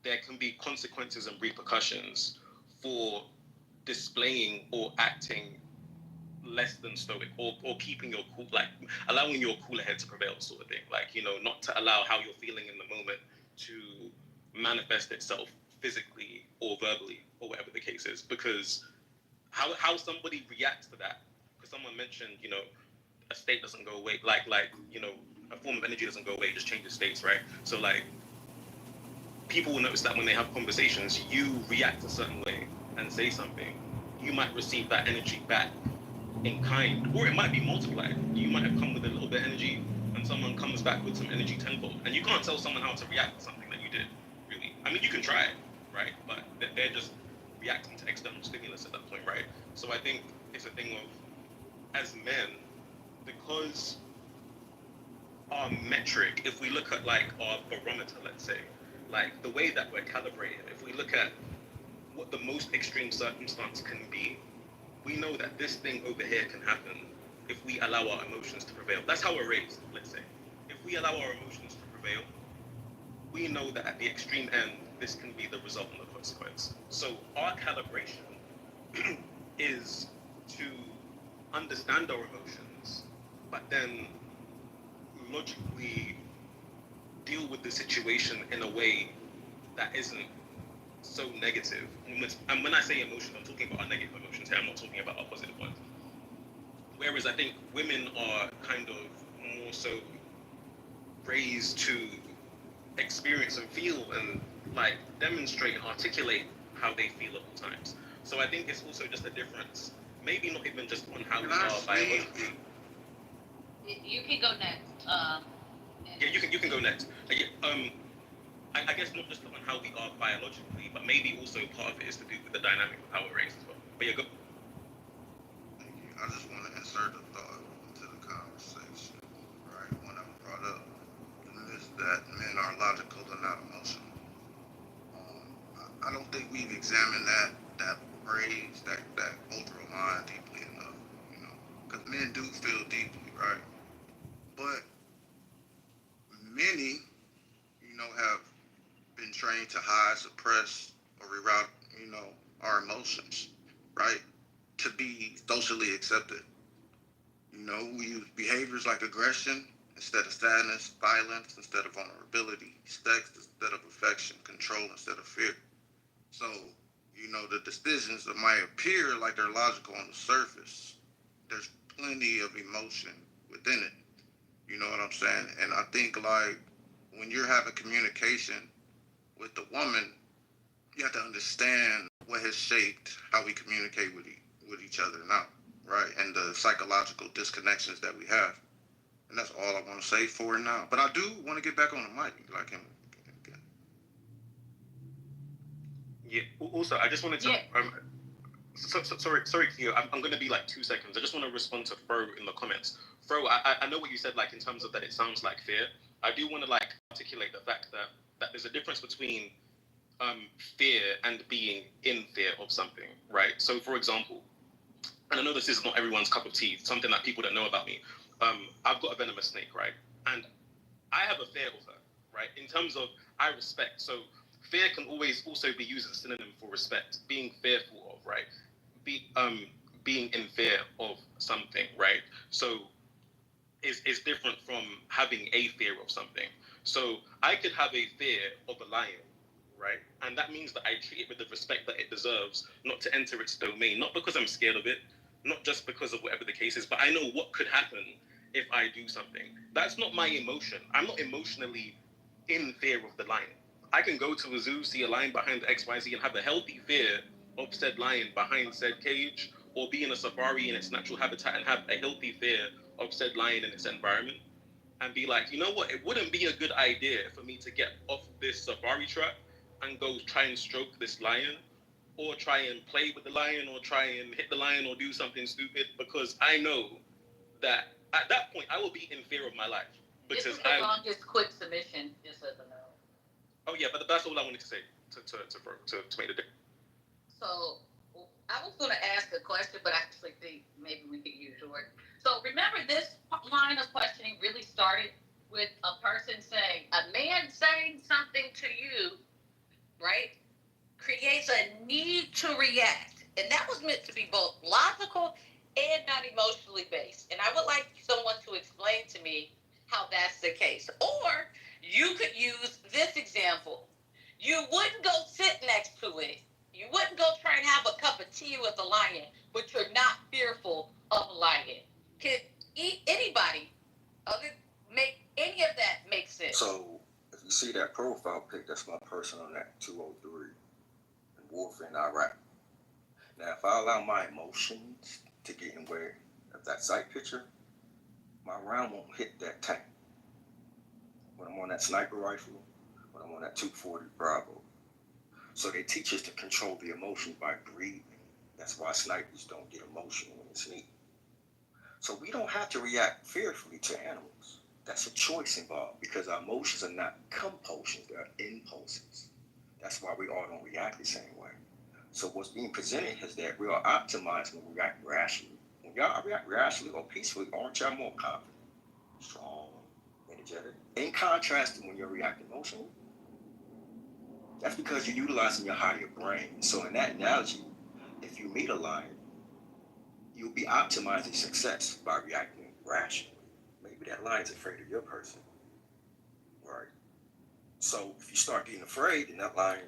there can be consequences and repercussions for displaying or acting less than stoic, or keeping your cool, like allowing your cooler head to prevail, sort of thing. Like, you know, not to allow how you're feeling in the moment to manifest itself physically or verbally or whatever the case is. Because how somebody reacts to that, because someone mentioned, you know, a state doesn't go away, like you know, a form of energy doesn't go away, it just changes states, right? So like people will notice that when they have conversations, you react a certain way and say something, you might receive that energy back in kind, or it might be multiplied. You might have come with a little bit of energy, and someone comes back with some energy tenfold. And you can't tell someone how to react to something that you did, really. I mean, you can try it, right? But they're just reacting to external stimulus at that point, right? So I think it's a thing of, as men, because our metric, if we look at like our barometer, let's say, like the way that we're calibrated, if we look at what the most extreme circumstance can be, we know that this thing over here can happen if we allow our emotions to prevail. That's how we're raised, let's say. If we allow our emotions to prevail, we know that at the extreme end, this can be the result and the consequence. So our calibration is to understand our emotions, but then logically deal with the situation in a way that isn't so negative. And when I say emotions, I'm talking about our negative emotions here. I'm not talking about our positive ones. Whereas I think women are kind of more so raised to experience and feel and like demonstrate and articulate how they feel at all times. So I think it's also just a difference. Maybe not even just on how we are biologically. You can go next. Yeah, you can go next. I guess not just on how we are biologically, but maybe also part of it is to do with the dynamic of how we're raised as well. But yeah, go. Thank you. I just want to insert a thought into the conversation. Right, when I brought up the myth that men are logical and not emotional. I don't think we've examined that phrase, that cultural line deeply enough. You know, because men do feel deeply, right? But many, have been trained to hide, suppress, or reroute, our emotions, right? To be socially accepted. We use behaviors like aggression instead of sadness, violence instead of vulnerability, sex instead of affection, control instead of fear. So, the decisions that might appear like they're logical on the surface, there's plenty of emotion within it. You know what I'm saying? And I think, like, when you're having communication with the woman, you have to understand what has shaped how we communicate with each other now, right? And the psychological disconnections that we have. And that's all I want to say for now. But I do want to get back on the mic, like him. Yeah. Also, I just wanted to. Sorry, Theo. I'm going to be like 2 seconds. I just want to respond to Fro in the comments. Fro, I know what you said, like in terms of that it sounds like fear. I do want to like articulate the fact that there's a difference between fear and being in fear of something, right? So, for example, and I know this is not everyone's cup of tea, something that people don't know about me. I've got a venomous snake, right? And I have a fear of her, right? In terms of I respect. So fear can always also be used as a synonym for respect. Being fearful of, right? Being in fear of something, right? So is different from having a fear of something. So I could have a fear of a lion, right? And that means that I treat it with the respect that it deserves, not to enter its domain, not because I'm scared of it, not just because of whatever the case is, but I know what could happen if I do something. That's not my emotion. I'm not emotionally in fear of the lion. I can go to a zoo, see a lion behind the XYZ, and have a healthy fear of said lion behind said cage, or be in a safari in its natural habitat and have a healthy fear of said lion in its environment, and be like, you know what, it wouldn't be a good idea for me to get off this safari track and go try and stroke this lion, or try and play with the lion, or try and hit the lion, or do something stupid, because I know that at that point I will be in fear of my life. Because this is the longest quick submission, just as a note. Oh yeah, but that's all I wanted to say to make the difference. So I was going to ask a question, but I actually think maybe we could use yours. So remember, this line of questioning really started with a person saying, a man saying something to you, right, creates a need to react. And that was meant to be both logical and not emotionally based. And I would like someone to explain to me how that's the case. Or you could use this example. You wouldn't go sit next to it. You wouldn't go try and have a cup of tea with a lion, but you're not fearful of a lion. Can anybody make any of that make sense? So if you see that profile pic, that's my person on that 203 in warfare in Iraq. Now, if I allow my emotions to get in the way of that sight picture, my round won't hit that tank. When I'm on that sniper rifle, when I'm on that 240 Bravo. So they teach us to control the emotions by breathing. That's why snipers don't get emotional when they sneak. So we don't have to react fearfully to animals. That's a choice involved because our emotions are not compulsions, they're impulses. That's why we all don't react the same way. So what's being presented is that we are optimized when we react rationally. When y'all react rationally or peacefully, aren't y'all more confident, strong, energetic? In contrast to when you're reacting emotionally, that's because you're utilizing your higher brain. So in that analogy, if you meet a lion, you'll be optimizing success by reacting rationally. Maybe that lion's afraid of your person, right? So if you start getting afraid, then that lion,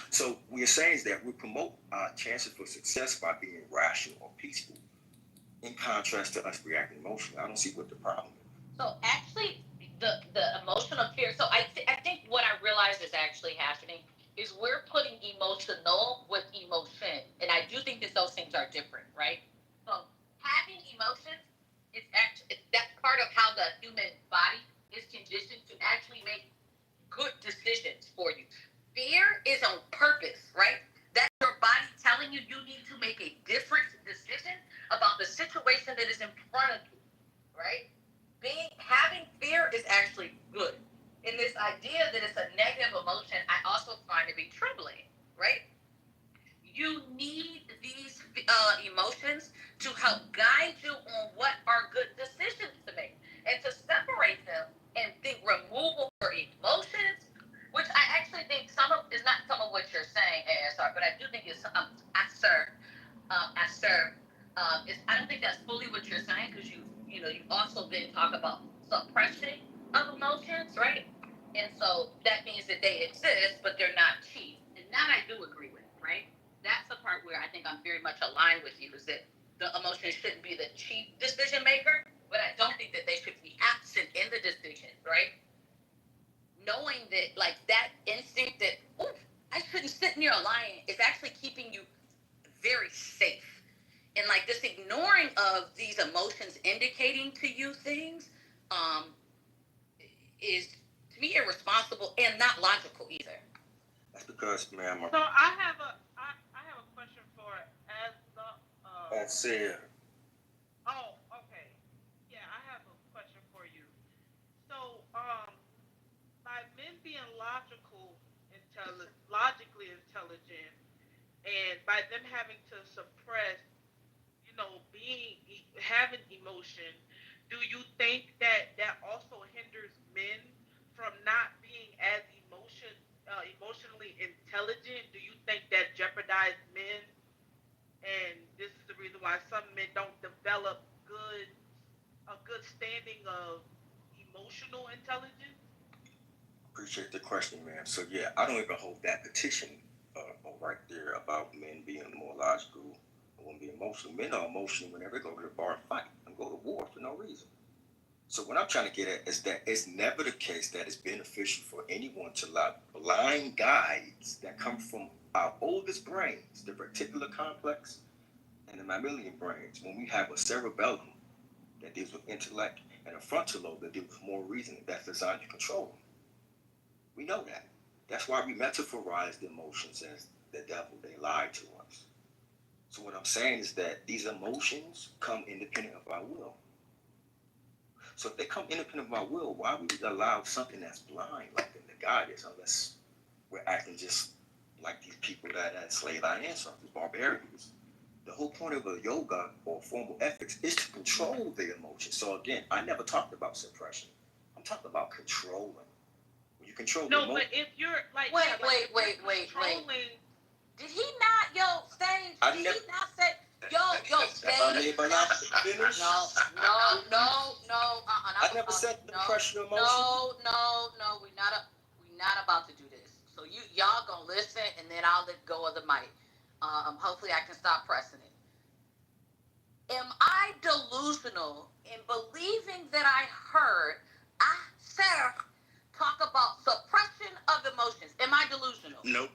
So what we're saying is that we promote our chances for success by being rational or peaceful, in contrast to us reacting emotionally. I don't see what the problem is. So actually, the emotional fear. So I think what I realize is actually happening is we're putting emotional with emotion, and I do think that those things are different, right? So having emotions is actually that's part of actually make good decisions for you. Fear is on purpose, right? That's your body telling you you need to make a different decision about the situation that is in front of you, right? Having fear is actually good. And this idea that it's a negative emotion, I also find to be troubling, right? You need these emotions to help guide you on what are good decisions to make, and to separate them and think removal for emotions, which I actually think some of is not some of what you're saying, ASR, but I do think it's I don't think that's fully what you're saying, because you also then talk about suppression of emotions, right? And so that means that they exist, but they're not chief, and that I do agree with, right? That's the part where I think I'm very much aligned with you, is that the emotion shouldn't be the chief decision maker, but I don't think that they should be absent in the decision, right? Knowing that, like, that instinct that, ooh, I shouldn't sit near a lion, is actually keeping you very safe. And like this ignoring of these emotions indicating to you things is, to me, irresponsible and not logical either. That's because, ma'am. So I have a question for as Sarah. Oh, okay. Yeah, I have a question for you. So, by men being logically intelligent, and by them having to suppress, having emotion, do you think that also hinders men from not being as emotionally intelligent? Do you think that jeopardizes men? And this is the reason why some men don't develop a good standing of emotional intelligence. Appreciate the question, ma'am. So yeah, I don't even hold that petition right there about men being more logical and women being emotional. Men are emotional whenever they go to the bar and fight and go to war for no reason. So what I'm trying to get at is that it's never the case that it's beneficial for anyone to allow blind guides that come from our oldest brains, the reticular complex and the mammalian brains, when we have a cerebellum that deals with intellect and a frontal lobe that deals with more reasoning that's designed to control them. We know that. That's why we metaphorize the emotions as the devil. They lie to us. So what I'm saying is that these emotions come independent of our will. So if they come independent of our will, why would we allow something that's blind like them to guide us, unless we're acting just like these people that enslaved our ancestors, barbarians? The whole point of a yoga or formal ethics is to control the emotions. So again, I never talked about suppression. I'm talking about controlling. When you control the emotion. No, but if you're like wait. Did he not, Stage? Did he not say, Stage? Finish? No. I never said depression or emotion. No. We not about to do this. So y'all gonna listen, and then I'll let go of the mic. Hopefully I can stop pressing it. Am I delusional in believing that I heard Sarah talk about suppression of emotions? Am I delusional? Nope.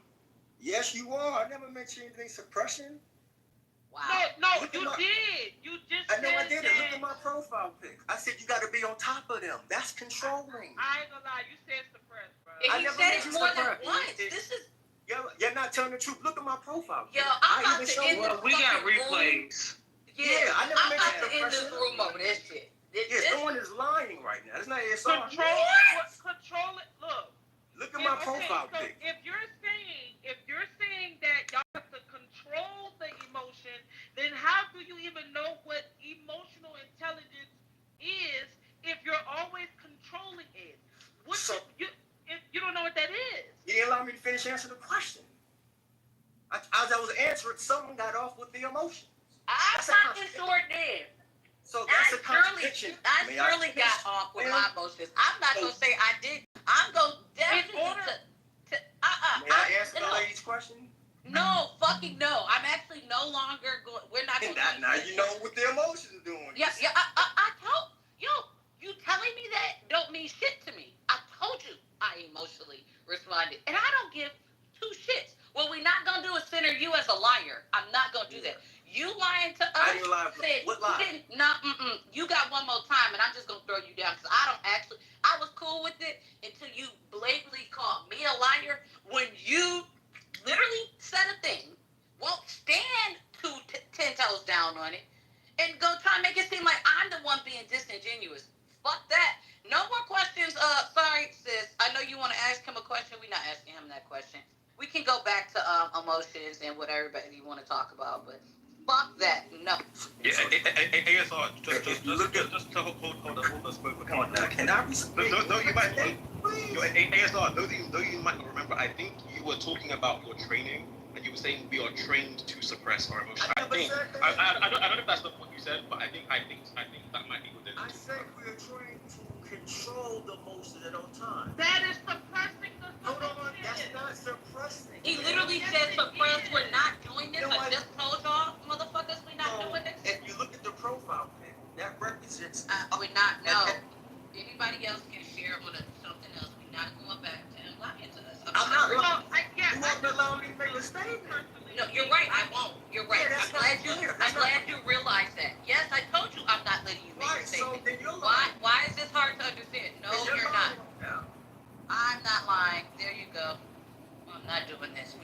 Yes, you are. I never mentioned anything suppression. Wow. No, you did. You just I know I did. that. Look at my profile pic. I said you got to be on top of them. That's controlling. I ain't gonna lie. You said suppress, bro. And he said it more than once. This is. You're not telling the truth. Look at my profile. Yo, I'm about to end this. We got replays. Yeah, I never mentioned about to end this room over this shit. Someone is lying right now. It's not ASR. Control it. Look at my profile pic. If you're saying that y'all have to control the emotion, then how do you even know what emotional intelligence is if you're always controlling it? If you don't know what that is. You didn't allow me to finish answering the question. As I was answering, someone got off with the emotions. I'm not sure did. So that's a contradiction. I surely got off with my emotions. I'm not gonna say I did. I'm gonna definitely May I answer the lady's question? No, fucking no. I'm actually no longer going. We're not going. Now you know what the emotions are doing. Yeah. I told you telling me that don't mean shit to me. I told you I emotionally responded, and I don't give two shits. What we're not gonna do is center you as a liar. I'm not gonna do that. You lying to us. I didn't lie. What lie? You got one more time, and I'm just gonna throw you down because I I was cool with it until you blatantly called me a liar when you literally said a thing, won't stand 10 toes down on it, and go try and make it seem like I'm the one being disingenuous. Fuck that. No more questions. Sorry, sis. I know you want to ask him a question. We're not asking him that question. We can go back to emotions and what everybody want to talk about, but fuck that. No. Yeah, ASR, just to hold us both. Come on now, can I respect? No, you might. ASR, though you might not remember, I think you were talking about your training, and you were saying we are trained to suppress our emotions. I don't know if that's not what you said, but I think that might be what they're I said we are trained to control the emotions at all times. That is suppressing the Hold on, that's not suppressing. He literally said suppress. We're not doing this. I just told y'all, motherfuckers, we're not doing this. If you look at the profile pic, that represents. We're not. No. Anybody else can share on something else. We're not going back to him lying to us. I'm not. You won't allow me to make a statement. No, you're right. I won't. You're right. Yeah, I'm glad you realize that. Yes, I told you I'm not letting you make a statement. So then you're lying. Why is this hard to understand? No, you're not. I'm not lying. There you go. I'm not doing this.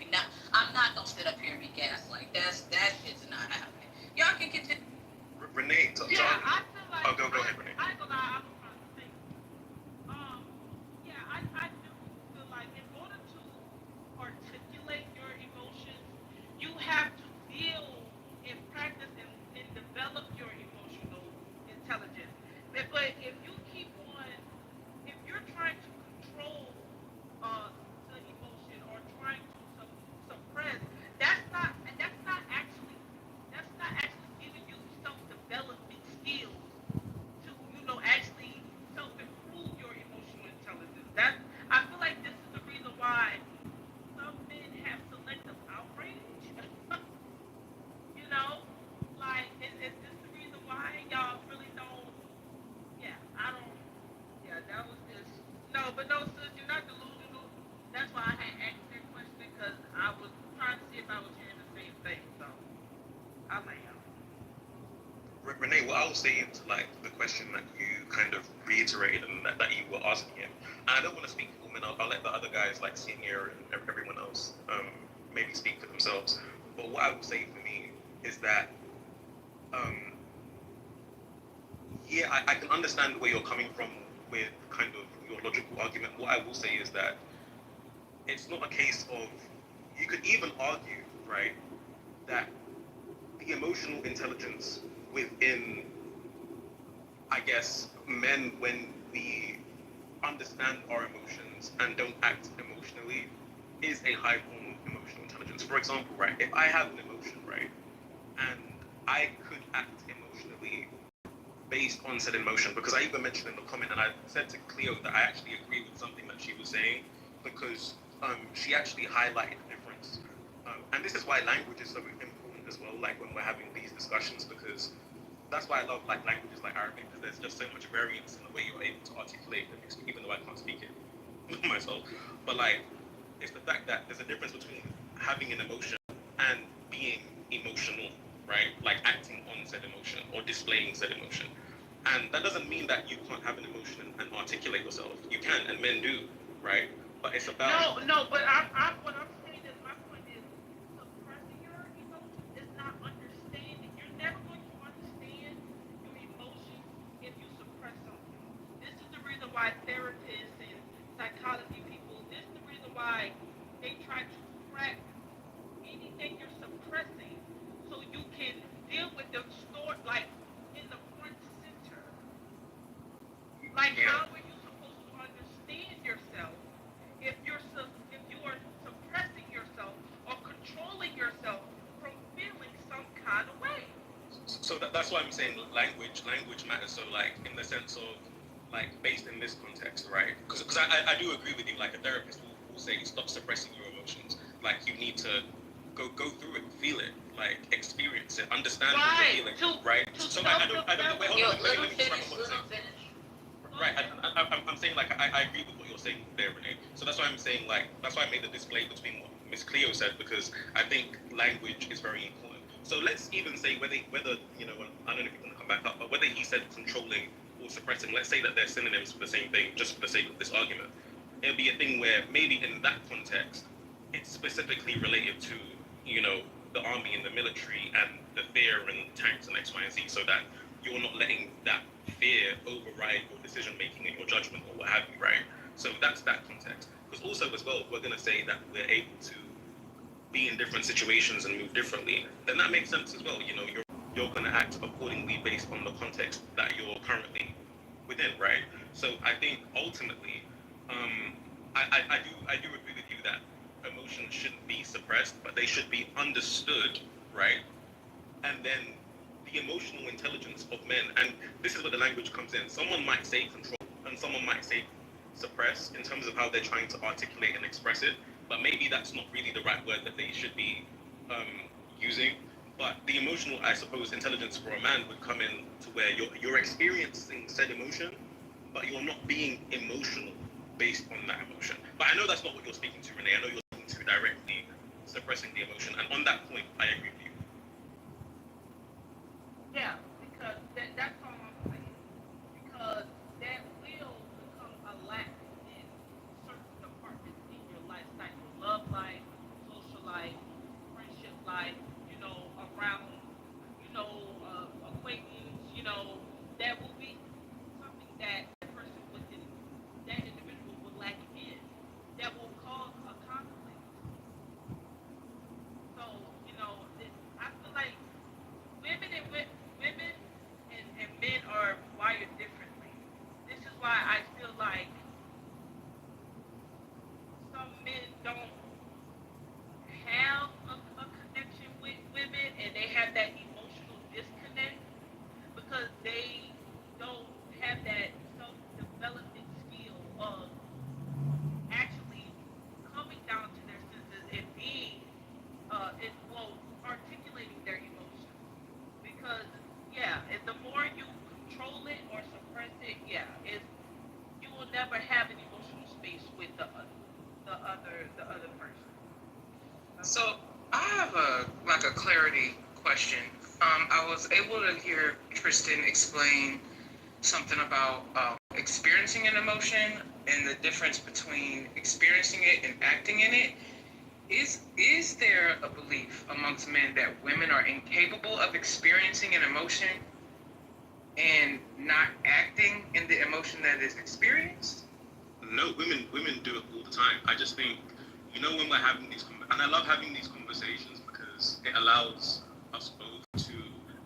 I'm not gonna sit up here and be gaslight. That shit's not happening. Y'all can continue. Renee, yeah, I feel like. Go ahead, Renee. I was trying to think. Yeah, I do feel like in order to articulate your emotions, you have to deal and practice and develop your emotional intelligence. But if you keep on, if you're trying to control the emotion or trying to suppress, that's not actually giving you self-development skills to actually self-improve your emotional intelligence. I feel like this is the reason why some men have selective outrage. Like is this the reason why y'all really don't? Yeah, I don't. Yeah, that was just no, sis, you're not delusional. That's why I had asked that question because I was trying to see if I was hearing the same thing. So I am. Renee, what I was saying to the question that you kind of reiterated and that you were asking him, and I don't want to speak for women. I'll let the other guys like Senior and everyone else maybe speak for themselves. But what I would say for me is that yeah, I can understand where you're coming from with kind of your logical argument. What I will say is that it's not a case of, you could even argue, right, that the emotional intelligence within, I guess, men, when we understand our emotions and don't act emotionally, is a high form of emotional intelligence. For example, right, if I have an emotion, right, and I could act emotionally based on said emotion, because I even mentioned in the comment, and I said to Cleo that I actually agree with something that she was saying, because she actually highlighted the difference. And this is why language is so important as well, like when we're having these discussions, because that's why I love languages like Arabic, because there's just so much variance in the way you're able to articulate them, even though I can't speak it myself. But it's the fact that there's a difference between having an emotion and being emotional, right? Like acting on said emotion or displaying said emotion. And that doesn't mean that you can't have an emotion and articulate yourself. You can, and men do, right? But it's about... No, but what I'm saying is, my point is, suppressing your emotions is not understanding. You're never going to understand your emotions if you suppress something. This is the reason why therapists and psychology people, this is the reason why they try to crack anything you're suppressing so you can deal with the story, like, in the front center. Like, how are you supposed to understand yourself if you are suppressing yourself or controlling yourself from feeling some kind of way? So that's why I'm saying language matters. So in the sense of based in this context, right? Because I do agree with you. Like, a therapist will say, stop suppressing your emotions. Like, you need to go through it, feel it, experience it, understand what you're feeling, right? So I don't know. Wait, hold on. Let me just wrap up what I'm saying. Right, I'm saying I agree with what you're saying there, Renee. So that's why I'm saying that's why I made the display between what Miss Cleo said, because I think language is very important. So let's even say whether I don't know if you're gonna come back up, but whether he said controlling or suppressing, let's say that they're synonyms for the same thing, just for the sake of this argument. It'll be a thing where maybe in that context, it's specifically related to, you know, the army and the military and the fear and tanks and X, Y, and Z, so that you're not letting that fear override your decision making and your judgment or what have you, right? So that's that context. Because also as well, if we're going to say that we're able to be in different situations and move differently, then that makes sense as well. You know, you're going to act accordingly based on the context that you're currently within, right? So I think ultimately, I do agree with you that emotions shouldn't be suppressed, but they should be understood, right? And then the emotional intelligence of men, and this is where the language comes in. Someone might say control, and someone might say suppress in terms of how they're trying to articulate and express it, but maybe that's not really the right word that they should be using. But the emotional, I suppose, intelligence for a man would come in to where you're experiencing said emotion, but you're not being emotional based on that emotion. But I know that's not what you're speaking to, Renee. I know you're speaking to directly suppressing the emotion, and on that point, I agree with you. Yeah, because that's all I'm saying. Because that will become a lack in certain departments in your lifestyle, your love life, social life, friendship life, you know, around, you know, acquaintance, you know, that will be something that that person within that individual will lack in. That will cause a conflict. So, you know, I feel like women and men are wired differently. This is why I feel like some men don't have a connection with women and they have that emotional disconnect because they don't have that self-development skill of actually coming down to their senses and being well, articulating their emotions. Because yeah, and the more you control it or suppress it, yeah, it's you will never have an emotional space with the other person. So I have a clarity question. I was able to hear Tristan explain something about experiencing an emotion and the difference between experiencing it and acting in it. Is there a belief amongst men that women are incapable of experiencing an emotion and not acting in the emotion that is experienced? No, women do it all the time. I just think, you know, when we're having these, and I love having these conversations because it allows us both to,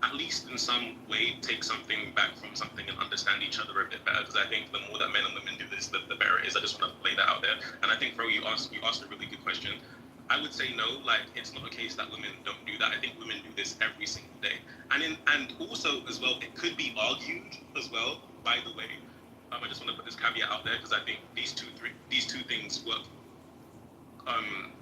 at least in some way, take something back from something and understand each other a bit better. Because I think the more that men and women do this, the better it is. I just want to lay that out there. And I think, Fro, you asked a really good question. I would say no, like it's not a case that women don't do that. I think women do this every single day. And also as well, it could be argued as well, by the way. I just want to put this caveat out there because I think these two things work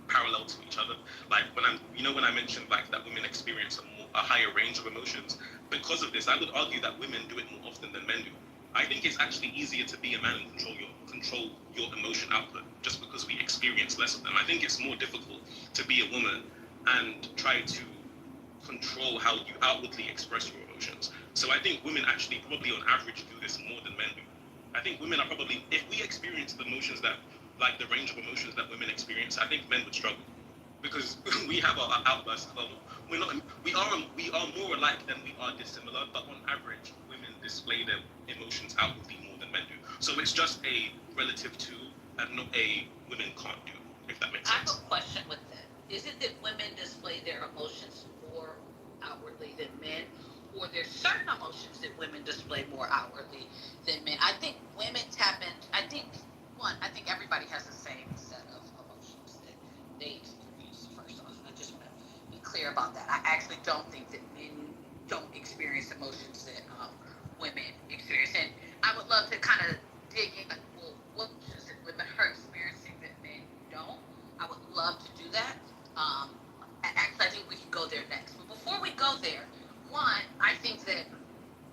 parallel to each other. Like when I mentioned like that women experience a higher range of emotions, because of this, I would argue that women do it more often than men do. I think it's actually easier to be a man and control your emotion output just because we experience less of them. I think it's more difficult to be a woman and try to control how you outwardly express your emotions. So I think women actually probably on average do this more than men do. I think women are probably, if we experience the emotions that, like the range of emotions that women experience, I think men would struggle because we have our outbursts. Well, we are more alike than we are dissimilar, but on average, women display their emotions outwardly more than men do. So it's just a relative to and not a women can't do, if that makes I have sense. a question with that. Is it that women display their emotions more outwardly than men? Or there's certain emotions that women display more outwardly than men? I think women tap in. I think everybody has the same set of emotions that they experience. First off, I just want to be clear about that. I actually don't think that men don't experience emotions that women experience. And I would love to kind of dig in, like, well, what emotions that women are experiencing that men don't. I would love to do that. Actually, I think we can go there next. But before we go there, one, I think that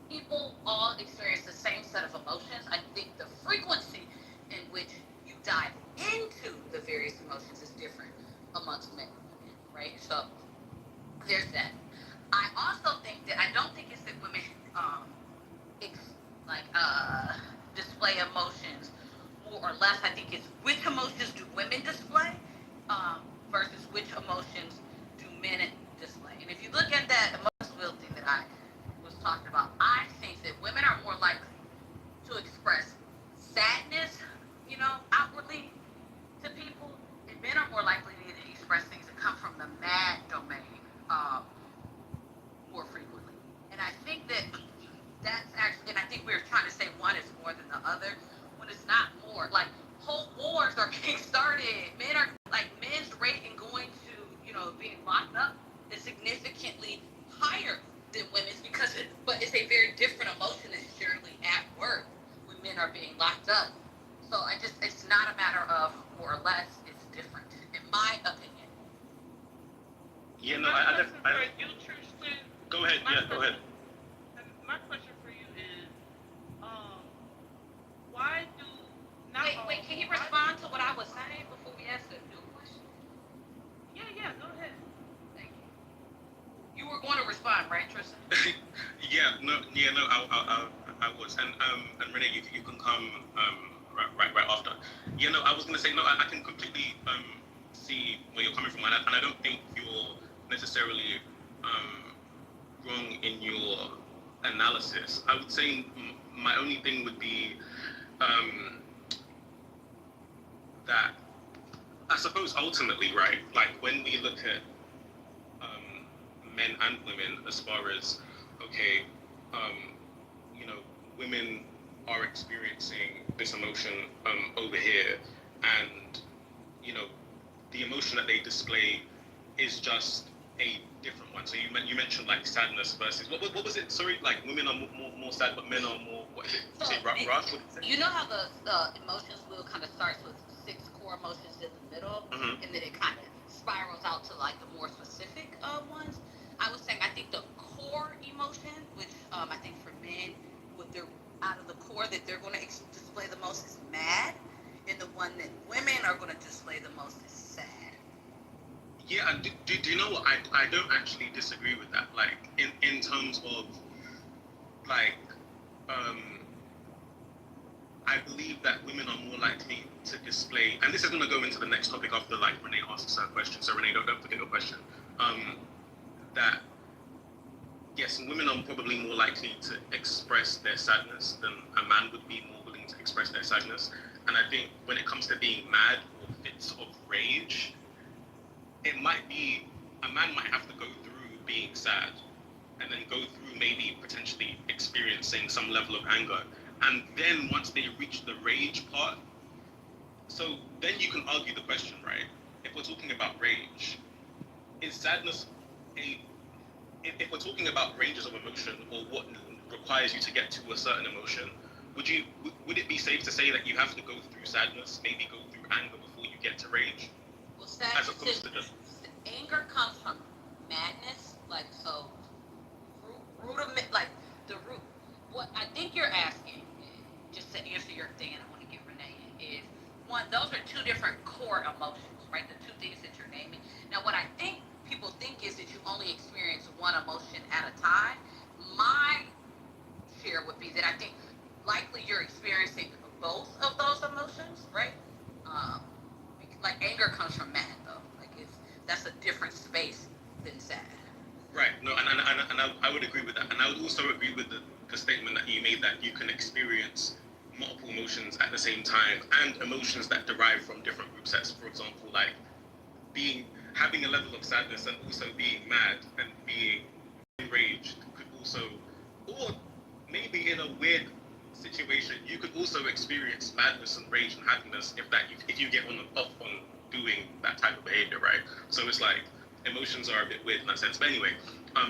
people all experience the same set of emotions. I think the frequency in which you dive into the various emotions is different amongst men and women, right? So there's that. I also think that I don't think it's that women ex- like display emotions more or less. I think it's which emotions do women display versus which emotions do men display. And if you look at that emotional thing that I was talking about, I think that women are more likely to express sadness, outwardly to people, and men are more likely to express things that come from the mad domain more frequently. And I think that that's actually, and I think we were trying to say one is more than the other, when it's not more. Like, whole wars are being started. Men's rate in going to, being locked up is significantly higher than women's but it's a very different emotion that's generally at work when men are being locked up. So it's not a matter of more or less, it's different, in my opinion. Yeah, no, I You, Tristan, go ahead. Yeah, go ahead. my question for you is, why do not wait, can you respond to what I was saying before we ask the new question? Yeah, go ahead. Thank you. You were going to respond, right, Tristan? I was, and Renee, you can come right after. Yeah, no, I was gonna say no. I can completely see where you're coming from, and I don't think you're necessarily wrong in your analysis. I would say my only thing would be that I suppose ultimately, right? Like when we look at men and women, as far as okay, women are experiencing this emotion over here, and the emotion that they display is just a different one. So you mentioned like sadness versus what was it? Sorry, like women are more sad, but men are more what is it? So, say rough? You know how the emotions wheel kind of starts with 6 core emotions in the middle, Mm-hmm. and then it kind of spirals out to like the more specific ones. I was saying I think the core emotion, which I think for men, what they're out of the core that they're going to display the most is mad, and the one that women are going to display the most is sad. Yeah, and do you know what? I don't actually disagree with that. Like in terms of like I believe that women are more likely to display, and this is going to go into the next topic after like Renee asks her question. So Renee, don't forget your question. That yes, women are probably more likely to express their sadness than a man would be more willing to express their sadness. And I think when it comes to being mad or fits of rage, it might be a man might have to go through being sad and then go through maybe potentially experiencing some level of anger. And then once they reach the rage part, so then you can argue the question, right? If we're talking about rage, is sadness a if we're talking about ranges of emotion or what requires you to get to a certain emotion, would it be safe to say that you have to go through sadness, maybe go through anger before you get to rage? Well, sadness, as opposed to just anger comes from madness, like so. Root of like the root. What I think you're asking, just to answer your thing, and I want to get Renee in, is one. Those are 2 different core emotions, right? The 2 things that you're naming. Now, what I think people think is that you only experience one emotion at a time. My share would be that I think likely you're experiencing both of those emotions, right? Um, like anger comes from mad though. Like that's a different space than sad. right. No, and I would agree with that, and I would also agree with the statement that you made that you can experience multiple emotions at the same time and emotions that derive from different group sets. For example, like having a level of sadness and also being mad and being enraged could also, or maybe in a weird situation, you could also experience madness and rage and happiness if you get off on doing that type of behavior, right? So it's like emotions are a bit weird in that sense. But anyway,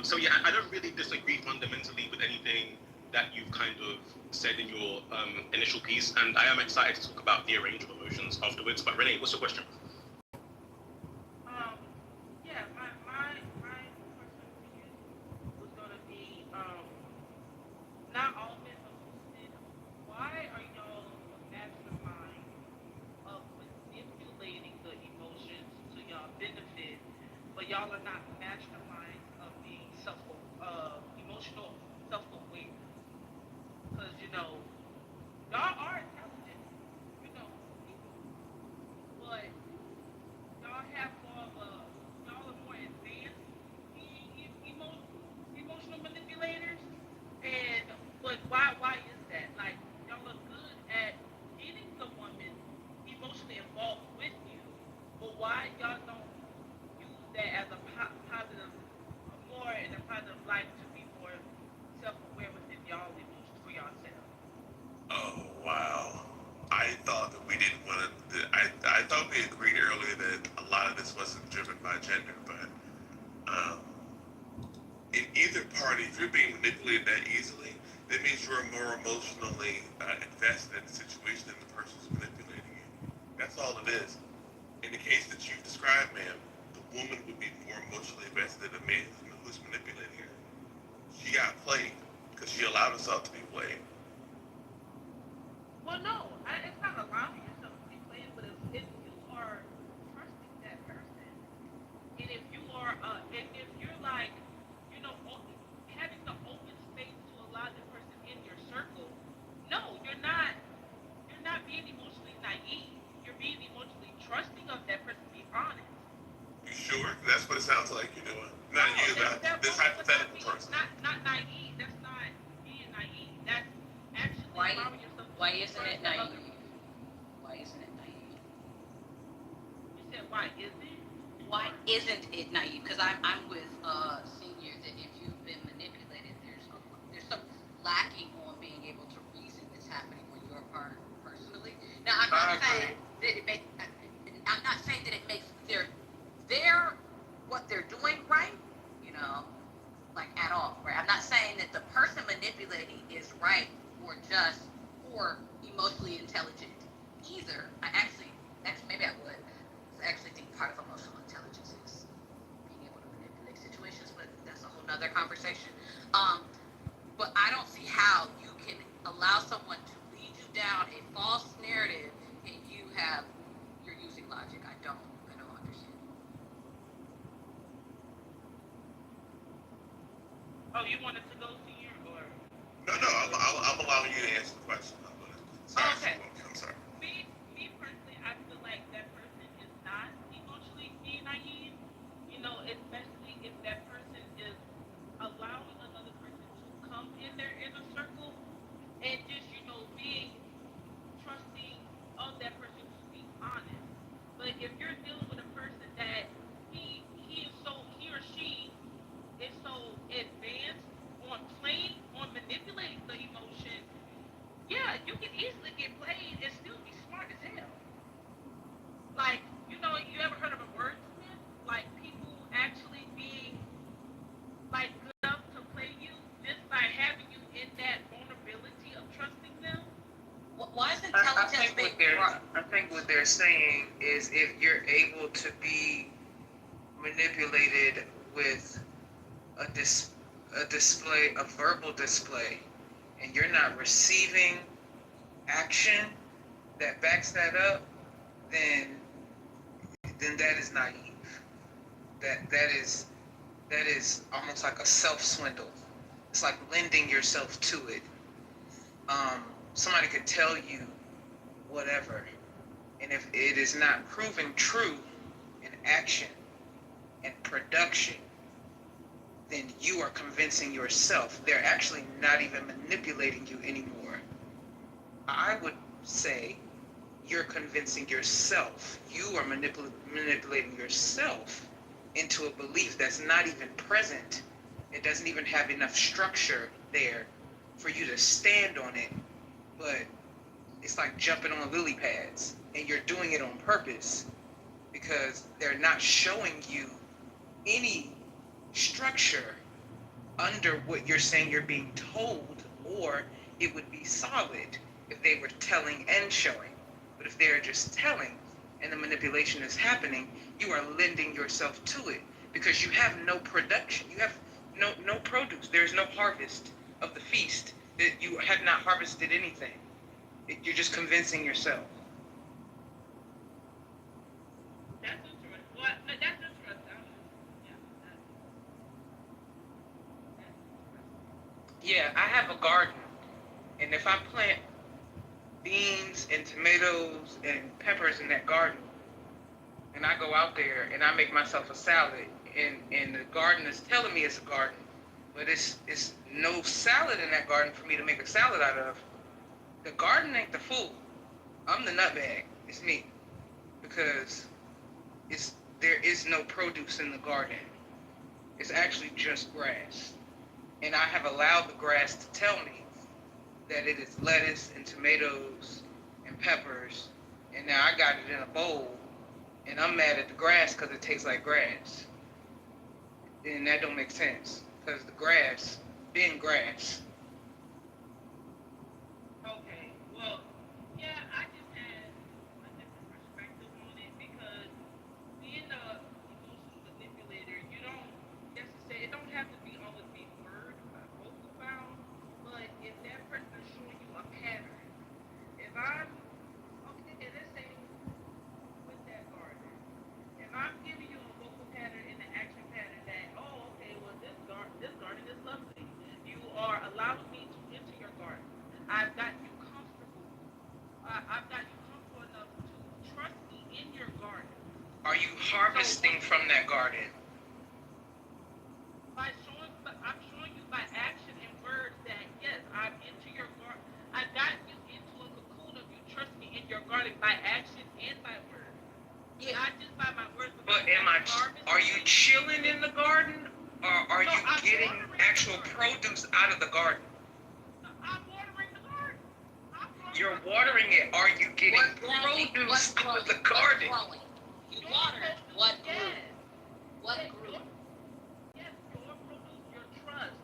so yeah, I don't really disagree fundamentally with anything that you've kind of said in your initial piece, and I am excited to talk about the range of emotions afterwards. But Renee, what's your question? Yeah, my question for you was gonna be, not all men are lucid. Why are y'all the mastermind of manipulating the emotions to y'all benefit, but y'all are not masterminds of being emotional self-aware? Because why y'all don't use that as a positive, more in a positive light to be more self-aware within y'all emotions for yourselves? Oh wow. I thought that we didn't want to. I thought we agreed earlier that a lot of this wasn't driven by gender, but um, in either party, if you're being manipulated that easily, that means you're more emotionally invested in the situation than the person who's manipulating you. That's all it is. In the case that you've described, ma'am, the woman would be more emotionally invested in the man who's manipulating her. She got played because she allowed herself to be played. Well, no, it's not allowing yourself to be played, but if you are trusting that person, and if you are, and if you're like, having the open space to allow the person in your circle, no, you're not being emotionally naive. You're being emotionally trusting of that person. To be honest. You sure? That's what it sounds like you're doing. No, Not you, this hypothetical being, person. not naive. That's not being naive. That's actually Why? allowing yourself to Why be isn't it trusting other. naive? Why isn't it naive? You said why isn't it? Why isn't it naive? Because I'm with seniors that if you've been manipulated, there's some lacking on being able to reason that's happening on your part personally. Now I'm not saying that it makes. I'm not saying that it makes their what they're doing right. You know, like at all. Right? I'm not saying that the person manipulating is right or just or emotionally intelligent either. Actually, maybe I would. I actually think part of emotional intelligence is being able to manipulate situations, but that's a whole nother conversation. But I don't see how you can allow someone to lead you down a false narrative and you're using logic. I don't understand. Oh, you wanted to go to your or? No, I'm allowing you to answer the question. Oh, okay. I'm sorry. Me personally, I feel like that person is not emotionally being naive. Especially if that person is allowing another person to come in their inner circle and just, being trusting of that person to be honest. But if you're dealing with a person that he or she is so advanced on manipulating the emotion, yeah, you can easily get played and still be smart as hell. Like, you ever heard of a wordsmith? Like people actually being like good enough to play you just by having you in that vulnerability of trusting them. Why is intelligence I think what they're saying is if you're able to be manipulated with a verbal display, and you're not receiving action that backs that up, then that is naive. That is almost like a self swindle. It's like lending yourself to it. Somebody could tell you whatever, and if it is not proven true in action and production, then you are convincing yourself. They're actually not even manipulating you anymore. I would say you're convincing yourself. You are manipulating yourself into a belief that's not even present. It doesn't even have enough structure there for you to stand on it. But it's like jumping on lily pads, and you're doing it on purpose because they're not showing you any structure under what you're saying you're being told, or it would be solid if they were telling and showing. But if they're just telling and the manipulation is happening, you are lending yourself to it because you have no production. You have no produce. There's no harvest of the feast. That you have not harvested anything. You're just convincing yourself. That's interesting. Well, that's interesting. Yeah, I have a garden, and if I plant beans and tomatoes and peppers in that garden, and I go out there and I make myself a salad, and the garden is telling me it's a garden, but it's no salad in that garden for me to make a salad out of. The garden ain't the fool. I'm the nutbag. It's me. Because there is no produce in the garden. It's actually just grass. And I have allowed the grass to tell me that it is lettuce and tomatoes and peppers, and now I got it in a bowl, and I'm mad at the grass because it tastes like grass. And that don't make sense, because the grass being grass. Okay, well, yeah, I just had a different perspective on it because being a emotional manipulator, you don't necessarily, it don't have to be always be word vocal bound, but if that person is showing you a pattern, if I'm okay, let's say with that garden, if I'm giving you a vocal pattern and an action pattern that, oh, okay, well this garden is lovely. You are allowing me to enter your garden. I've got you comfortable. I've got you comfortable enough to trust me in your garden. Are you harvesting from that garden? I'm showing you by action and words that yes, I'm into your garden. I got you into a cocoon of you trust me in your garden by action and by word. Yeah. Not just by my words, But are you chilling in the garden, or are you getting actual produce out of the garden? I'm watering the garden. You're watering it. Are you getting produce out of the garden? You watered. What grew? What grew? Yes, your produce, your trust,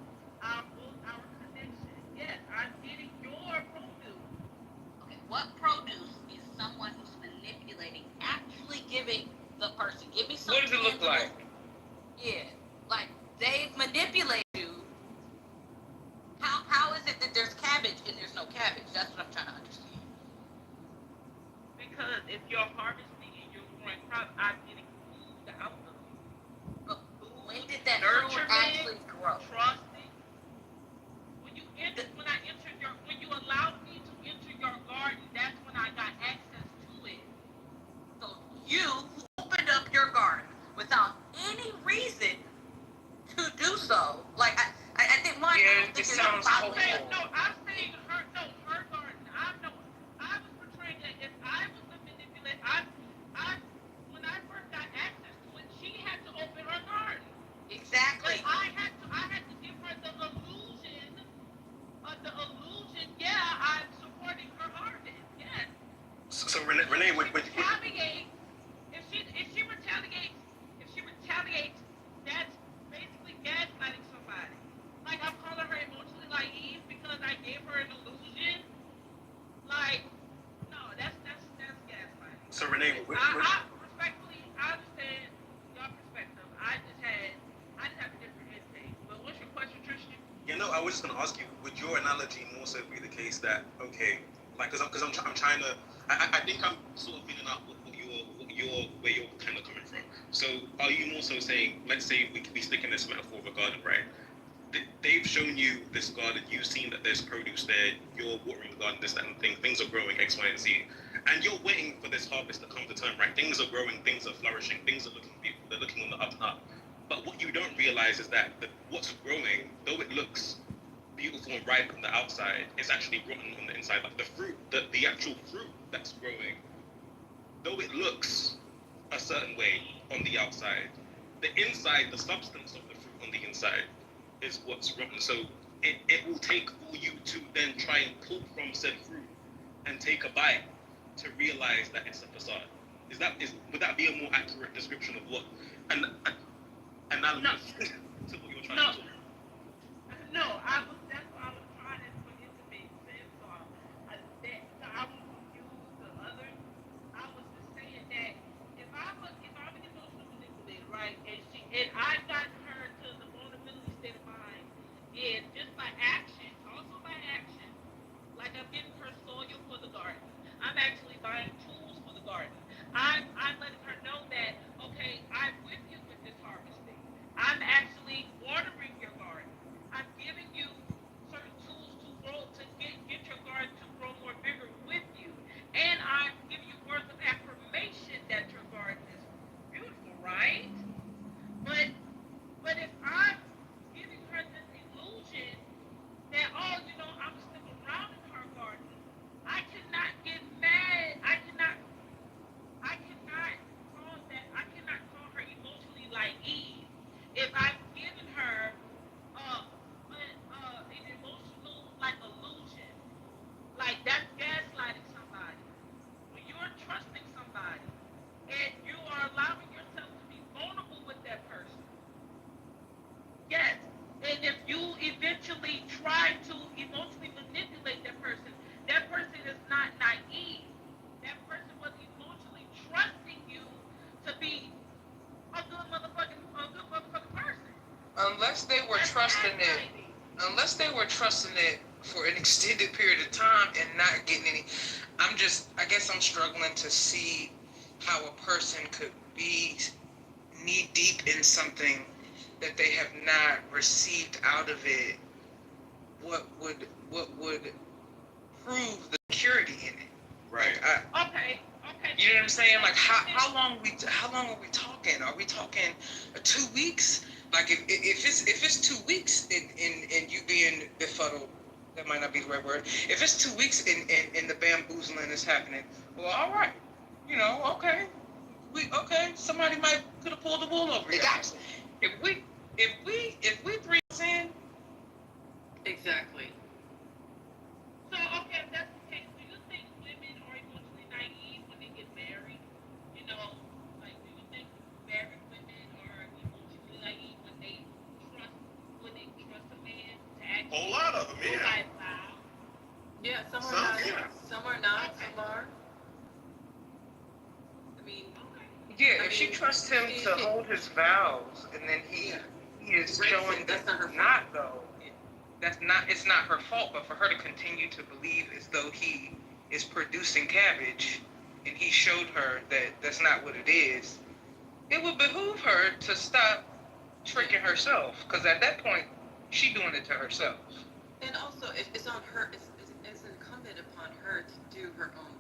our connection. Yes, I'm getting your produce. Okay, what produce is someone who's manipulating actually giving the person? Give me something. What does it look like? Yeah, like they've manipulated you. How is it that there's cabbage and there's no cabbage? That's what I'm trying to understand. Because if you're harvesting and you're growing crops, I'm getting food out of it. But when did that food actually grow? Trusting. When you allowed me to enter your garden, that's when I got access to it. So you opened up your garden without any reason to do so. Like I think mine. Yeah, it sounds hopeful. I'm saying her garden. I was portraying that if I was the manipulator, when I first got access to it, she had to open her garden. Exactly. But I had to give her the illusion. Yeah, I'm supporting her harvest. Yes. So Renee, would retaliate? If she retaliates, that's basically gaslighting somebody. Like I'm calling her emotionally naive because I gave her an illusion. Like, no, that's gaslighting. So Renee, I respectfully, I understand your perspective. I just have a different intake. But what's your question, Tristan? you know, I was just gonna ask you, would your analogy more so be the case that okay, like because I'm trying to, I think I'm sort of feeling out where you're kind of coming from. So are you more so saying, let's say we stick in this metaphor of a garden, right? They've shown you this garden, you've seen that there's produce there, you're watering the garden, this, that, and things are growing, X, Y, and Z. And you're waiting for this harvest to come to term, right? Things are growing, things are flourishing, things are looking beautiful, they're looking on the up and up. But what you don't realize is that what's growing, though it looks beautiful and ripe on the outside, is actually rotten on the inside. Like the fruit, the actual fruit that's growing, though it looks a certain way on the outside, the inside, the substance of the fruit on the inside is what's rotten. So it will take for you to then try and pull from said fruit and take a bite to realize that it's a facade. Would that be a more accurate description of what analogy to what you're trying to do? No, that's what I was trying to put it to make sense. So I was confused. The other, I was just saying that if I'm an emotional manipulator, right, and I got her to the vulnerability state of mind, and just by action, also by action, like I'm getting her soil for the garden. I'm actually buying tools for the garden. I'm letting her know that okay, I'm with you with this harvesting. I'm actually watering your garden. I'm giving you certain tools to grow to get your garden to grow more bigger with you. And I'm giving you words of affirmation that your garden is beautiful, right? But unless they were trusting it for an extended period of time and not getting any, I guess I'm struggling to see how a person could be knee deep in something that they have not received out of it. What would prove the security in it? Right. Okay. You know what I'm saying? Like how long are we talking? Are we talking 2 weeks? Like if it's 2 weeks and you being befuddled, that might not be the right word. If it's 2 weeks and the bamboozling is happening, well, all right, okay, somebody could have pulled the wool over your eyes. If we 3 months in, Exactly. So, okay, if that's the case, do you think women are emotionally naive when they get married? Like, do you think married women are emotionally naive when they trust a man to actually Whole lot of them, do yeah. life vow? Yeah, some are Some, not. yeah. Some are not. Some are. I mean, if she trusts him to hold his vows, and then he is showing that's not her fault. not though. It's not her fault, but for her to continue to believe as though he is producing cabbage, and he showed her that that's not what it is, it would behoove her to stop tricking herself, because at that point, she doing it to herself. And also, it's on her. It's incumbent upon her to do her own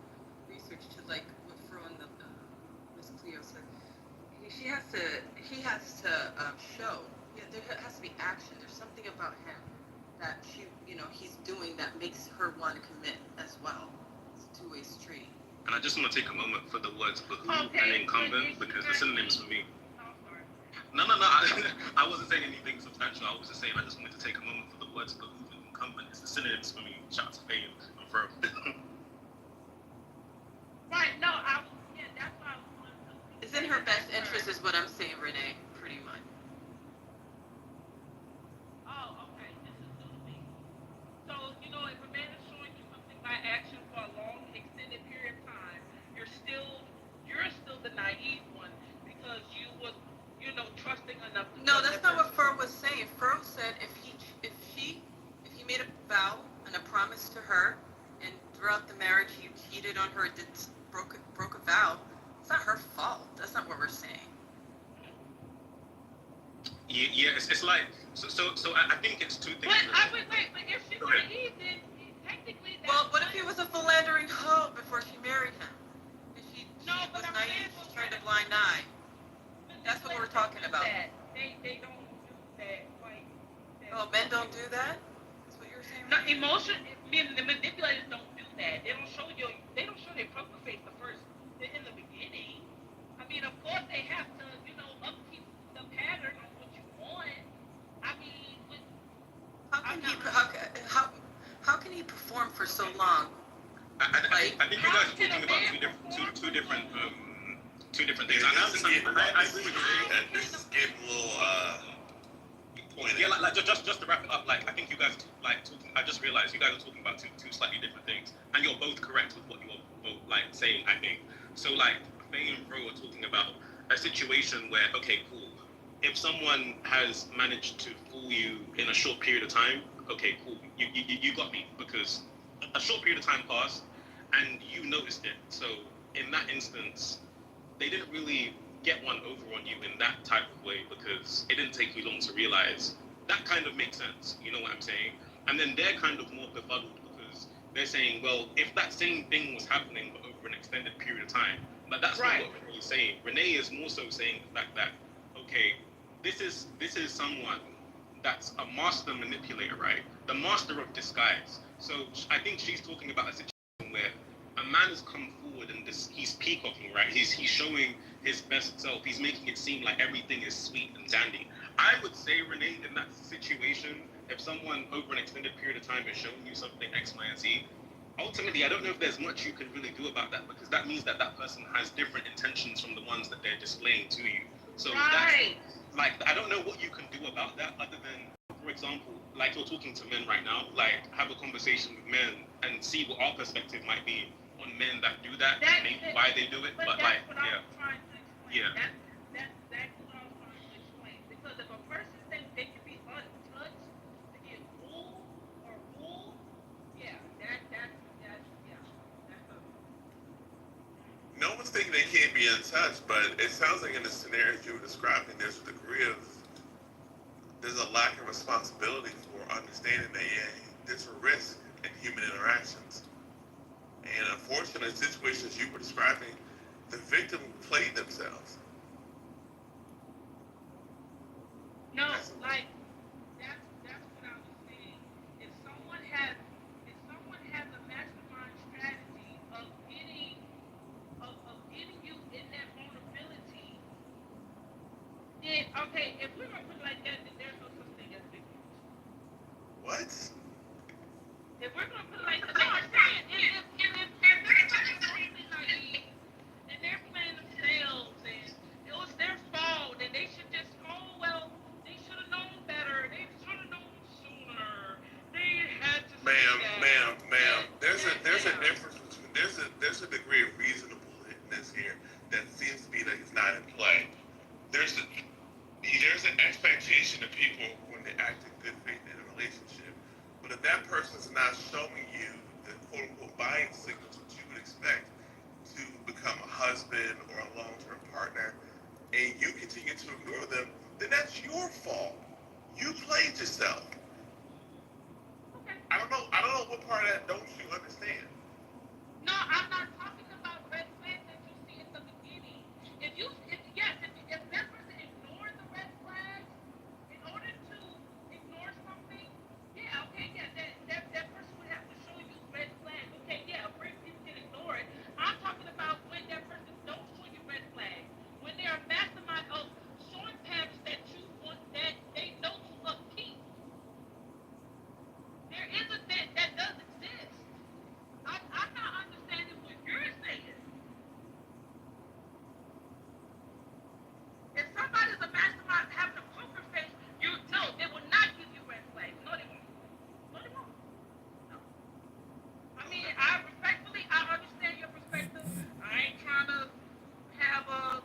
research. To like what Fro and the Miss Cleo said, he has to show. Yeah, there has to be action. There's something about him that he's doing that makes her want to commit as well. It's a two-way street. And I just want to take a moment for the words behoove and incumbent, because they're synonyms for me. No. I wasn't saying anything substantial. I was just saying I just wanted to take a moment for the words behoove and incumbent. It's the synonyms for me. Shout out to Faye and Fro. Right, no, that's why I was wondering. It's in her best interest, is what I'm saying, Renee. Pretty much. Oh, okay, this is new to me. So, if a man is showing you something by action for a long, extended period of time, you're still the naive one because you was, trusting enough to No, that's not what Fur was saying. Fur said if he made a vow and a promise to her, and throughout the marriage he cheated on her, broke a vow, it's not her fault. That's not what we're saying. Yeah, it's like so. I think it's two things. But if she's naive, then technically. Well, what if he was a philandering hoe before she married him? If she was naive, she turned a blind eye. That's what we're talking about. They don't do that quite. Oh, men don't do that? That's what you're saying? No, the manipulators don't do that. They don't show their poker face in the beginning. I mean, of course they have to, upkeep the pattern on what you want. I mean, how can he perform for so long? I think you guys are talking about two different things. I agree with you. This is getting a little pointed. Yeah, like just to wrap it up, like I think you guys talking. I just realized you guys are talking about two slightly different things, and you're both correct with what you're both saying. I think so. Like Faye and Fro are talking about a situation where, okay, cool. If someone has managed to fool you in a short period of time, okay, cool. You got me, because a short period of time passed and you noticed it. So in that instance, they didn't really get one over on you in that type of way, because it didn't take you long to realize. That kind of makes sense. You know what I'm saying? And then they're kind of more befuddled because they're saying, well, if that same thing was happening but over an extended period of time, but that's not what Renee's saying. Renee is more so saying the fact that, okay, this is someone that's a master manipulator, right? The master of disguise. So I think she's talking about a situation where a man has come forward and he's peacocking, right? He's showing his best self. He's making it seem like everything is sweet and dandy. I would say, Renee, in that situation, if someone over an extended period of time is showing you something X, Y, and Z, ultimately, I don't know if there's much you can really do about that, because that means that person has different intentions from the ones that they're displaying to you. So that's, like, I don't know what you can do about that other than, for example, like you're talking to men right now, like have a conversation with men and see what our perspective might be on men that do that, and maybe why they do it. But like, That's what I was trying to explain. That's what I was trying to explain. Because if a person thinks they can be can't be untouched, but it sounds like in the scenarios you were describing, there's a lack of responsibility for understanding that there's a risk in human interactions. And unfortunately, in situations you were describing, the victim played themselves. No, like that's what I was saying. If someone has a mastermind strategy of getting you in that vulnerability, then okay, if we're gonna put it like that, then there's no such thing as victims. What? If we're gonna put it like that, no, I'm saying if everybody's completely naive and they're playing themselves and it was their fault and they should just well, they should have known better, they should have known sooner, they had to Ma'am. There's a difference between there's a degree of reasonableness here that seems to be that it's not in play. There's an expectation of people when they act in good faith in a relationship. But if that person's not showing you the quote unquote buying signals which you would expect to become a husband or a long term partner, and you continue to ignore them, then that's your fault. You played yourself. I don't know what part of that don't you understand. No, I'm not talking about red flags that you see at the beginning. If that person ignores the red flags in order to ignore something, yeah, okay, yeah, that person would have to show you red flags. Okay, yeah, red people can ignore it. I'm talking about when that person don't show you red flags. When they are mastermind of showing patterns that you want that they know to upkeep. There is a that does exist. I'm not understanding what you're saying. If somebody's a mastermind having a poker face, you know they will not give you red flags. No, they won't. No, they won't. No. I mean, I understand your perspective. I ain't trying to have a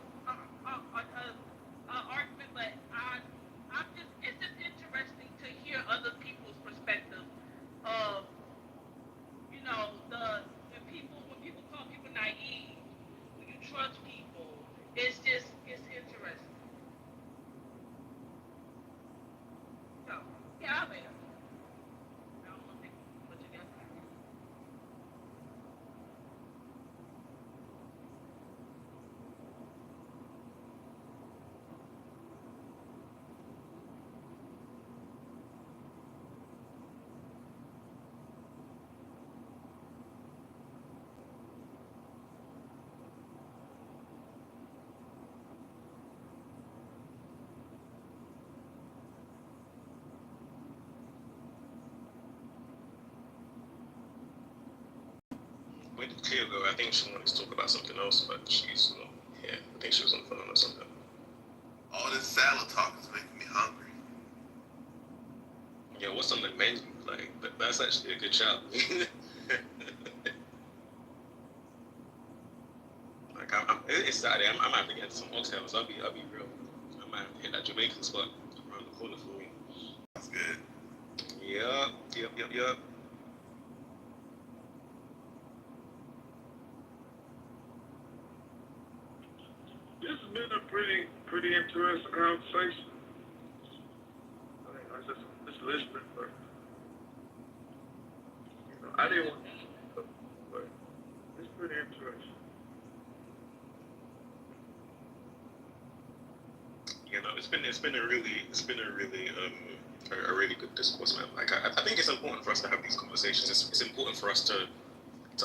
argument, but it's just interesting to hear other people's perspective of, when people call people naive, when you trust people, it's interesting. So, yeah, I mean, I don't want to take much of your time. Where did Tia go? I think she wanted to talk about something else, but she's not here. I think she was on the phone or something. All this salad talk is making me hungry. Yeah, what's on the menu? Like, that's actually a good shout. Like, it's Saturday. I'm having to get some oxtails. I'll be real. I might have to hit that Jamaican spot around the corner for me. That's good. Yup. This has been a pretty interesting conversation. I just listening, but I didn't want to, but it's pretty interesting. It's been a really good discourse, man. Like I think it's important for us to have these conversations. It's important for us to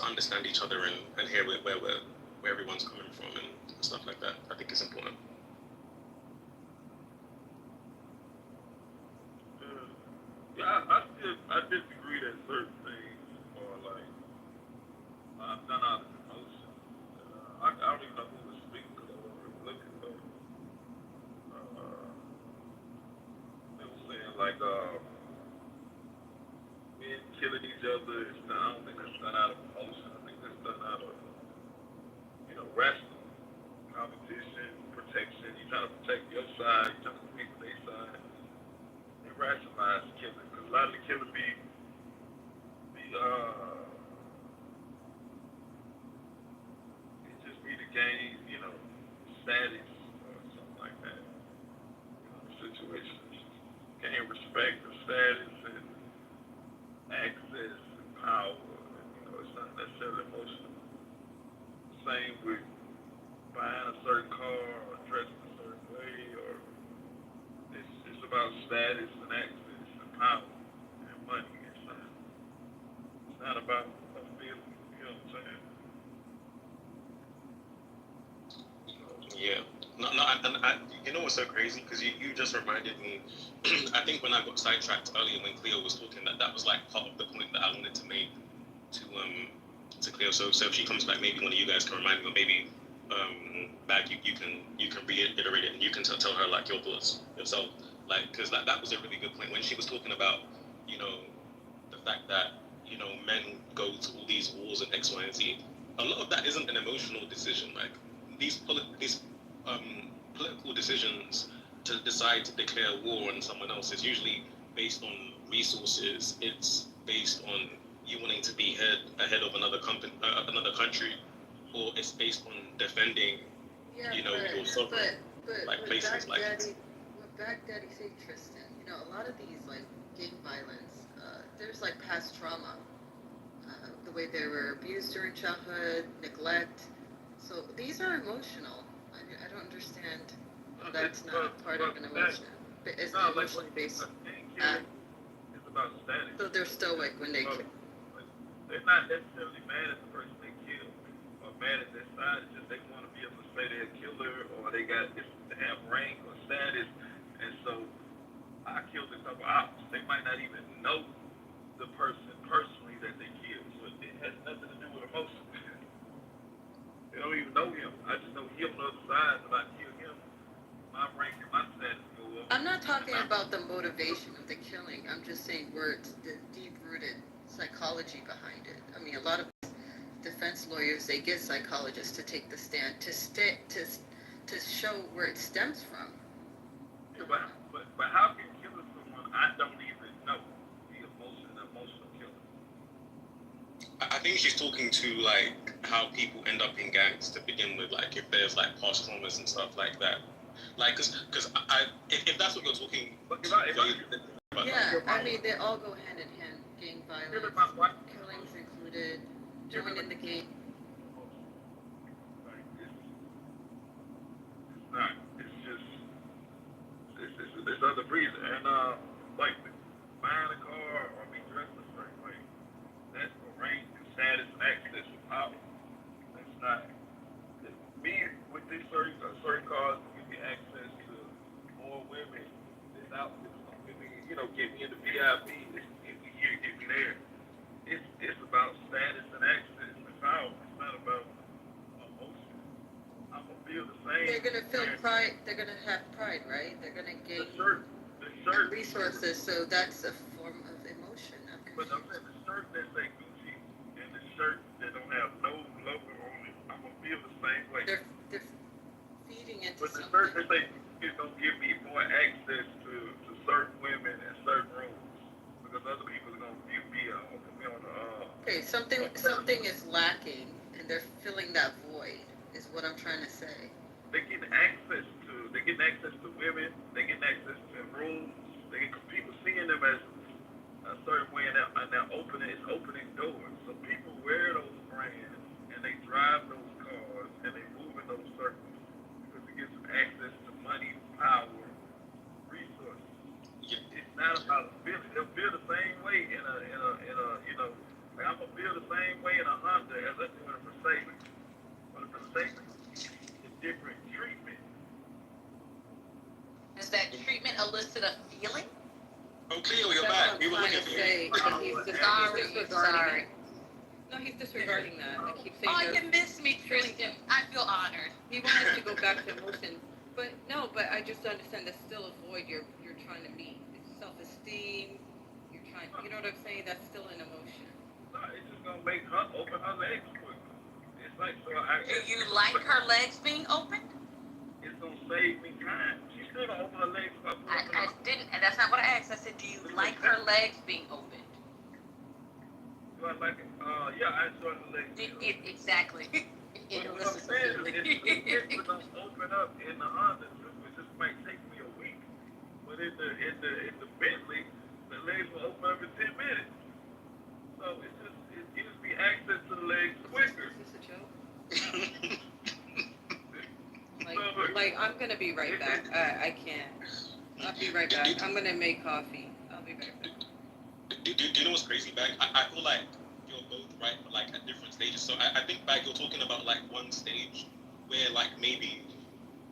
understand each other and hear where everyone's coming from and stuff like that. I think it's important. Yeah, I disagree that certain things are like done out of emotion. I don't even know who was speaking because I wasn't really looking, but they were saying like men killing each other. I don't think that's done out of emotion. I think that's done out of rational competition, protection. You trying to protect your side, you trying to compete with their side. They rationalize killing because a lot of the killing be it just be the game, status or something like that. Situations can't respect the status and access and power. It's not necessarily emotional. Same with buying a certain car or dressing a certain way, or it's about status and access and power and money. It's not about a feeling. You know what I'm saying? Yeah. No, no, you know what's so crazy? Because you just reminded me. I think when I got sidetracked earlier when Cleo was talking, that was like part of the point that I wanted to make to Cleo. So if she comes back, maybe one of you guys can remind me, or maybe back you can reiterate it and you can tell her like your thoughts yourself. Like, because that was a really good point when she was talking about, you know, the fact that, you know, men go to all these wars and X, Y, and Z. A lot of that isn't an emotional decision. Like these political decisions to decide to declare war on someone else is usually based on resources. It's based on you wanting to be ahead of another country, or it's based on defending, you know, your sovereign, like places like. What Baghdadi said, Tristan, you know, a lot of these like gang violence, there's like past trauma, the way they were abused during childhood, neglect. So these are emotional. I don't understand how that's not part of an emotion. It's emotionally based. It's about status. So they're stoic when they kill. They're not necessarily mad at the person they killed or mad at their side. It's just they want to be able to say they're a killer or they have rank or status. And so I killed a couple ops. They might not even know the person personally that they killed. So it has nothing to do with emotion. They don't even know him. I just know him on the other side. If I kill him, my rank and my status go up. I'm not talking about the motivation of the killing. I'm just saying where it's the deep-rooted psychology behind it. I mean, a lot of defense lawyers, they get psychologists to take the stand to show where it stems from. Yeah, but how can killing someone I don't even know be an emotional killer? I think she's talking to like how people end up in gangs to begin with, like if there's like past traumas and stuff like that. Like, cause if that's what you're talking. Yeah, I mean they all go hand in hand. Gang violence, killings included, joining the gang. It's not. It's just it's other reason. And like buying a car or be dressed a certain way. That's for rank and status and access to power. That's not. Me with these certain cars give me access to more women. This outfit is gonna give me, get me into VIP. Get me here, get me there. It's about status and access and power. It's not about emotion. I'm gonna feel the same. They're gonna feel pride. They're gonna have pride, right? They're gonna gain resources. So that's a form of emotion. But I'm saying the shirt that say Gucci and the shirt that don't have no logo on it, I'm gonna feel the same way. They're feeding into but the something. shirt that say it's gonna give me more access to certain women and certain rooms because other people are gonna view me on the Okay, something is lacking, and they're filling that void. Is what I'm trying to say. They're getting access to women. They're getting access to rooms. People seeing them as a certain way, and they're opening doors. So people wear those brands and they drive those cars and they move in those circles because it gives them access to money, power, resources. It's not about feeling. They'll feel the same way in a like I'm gonna feel the same way in a Honda as I do in a Mercedes. But a Mercedes is different treatment. Does that treatment elicit a feeling? Oh, Cleo, you're back. We were looking for you. Sorry. No, he's disregarding that. I keep saying. Oh, you missed me, Tristan. I feel honored. He wanted to go back to emotion, but I just understand there's still a void you're trying to meet. It's self-esteem. You're trying. You know what I'm saying? That's still an emotion. No, it's just gonna make her open her legs quicker. It's like so. Do you like her legs being opened? It's gonna save me time. She's still gonna open her legs up. I didn't, and that's not what I asked. I said, do you like her legs being opened? Do I like it? Yeah, I enjoy the legs. Exactly. in What I'm saying is, if the don't open up in the Honda too, it just might take me a week. But in the Bentley, the legs will open up in 10 minutes. So it gives me access to the legs quicker. Is this a joke? Like I'm gonna be right back. I can't. I'll be right back. I'm gonna make coffee. I'll be right back. Do you know what's crazy, Bag? I feel like you're both right, but like at different stages. So I think, Bag, you're talking about like one stage where like maybe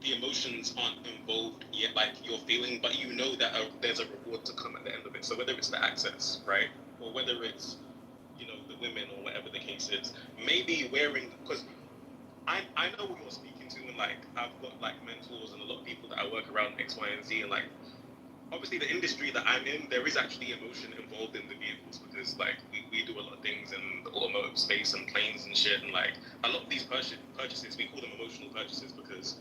the emotions aren't involved yet, like you're feeling, but you know that there's a reward to come at the end of it. So whether it's the access, right, or whether it's, you know, the women or whatever the case is, maybe wearing, because I know what you're speaking to, and like I've got like mentors and a lot of people that I work around X, Y, and Z, and like obviously the industry that I'm in, there is actually emotion involved in the vehicles because like we do a lot of things in the automotive space and planes and shit, and like a lot of these purchases, we call them emotional purchases because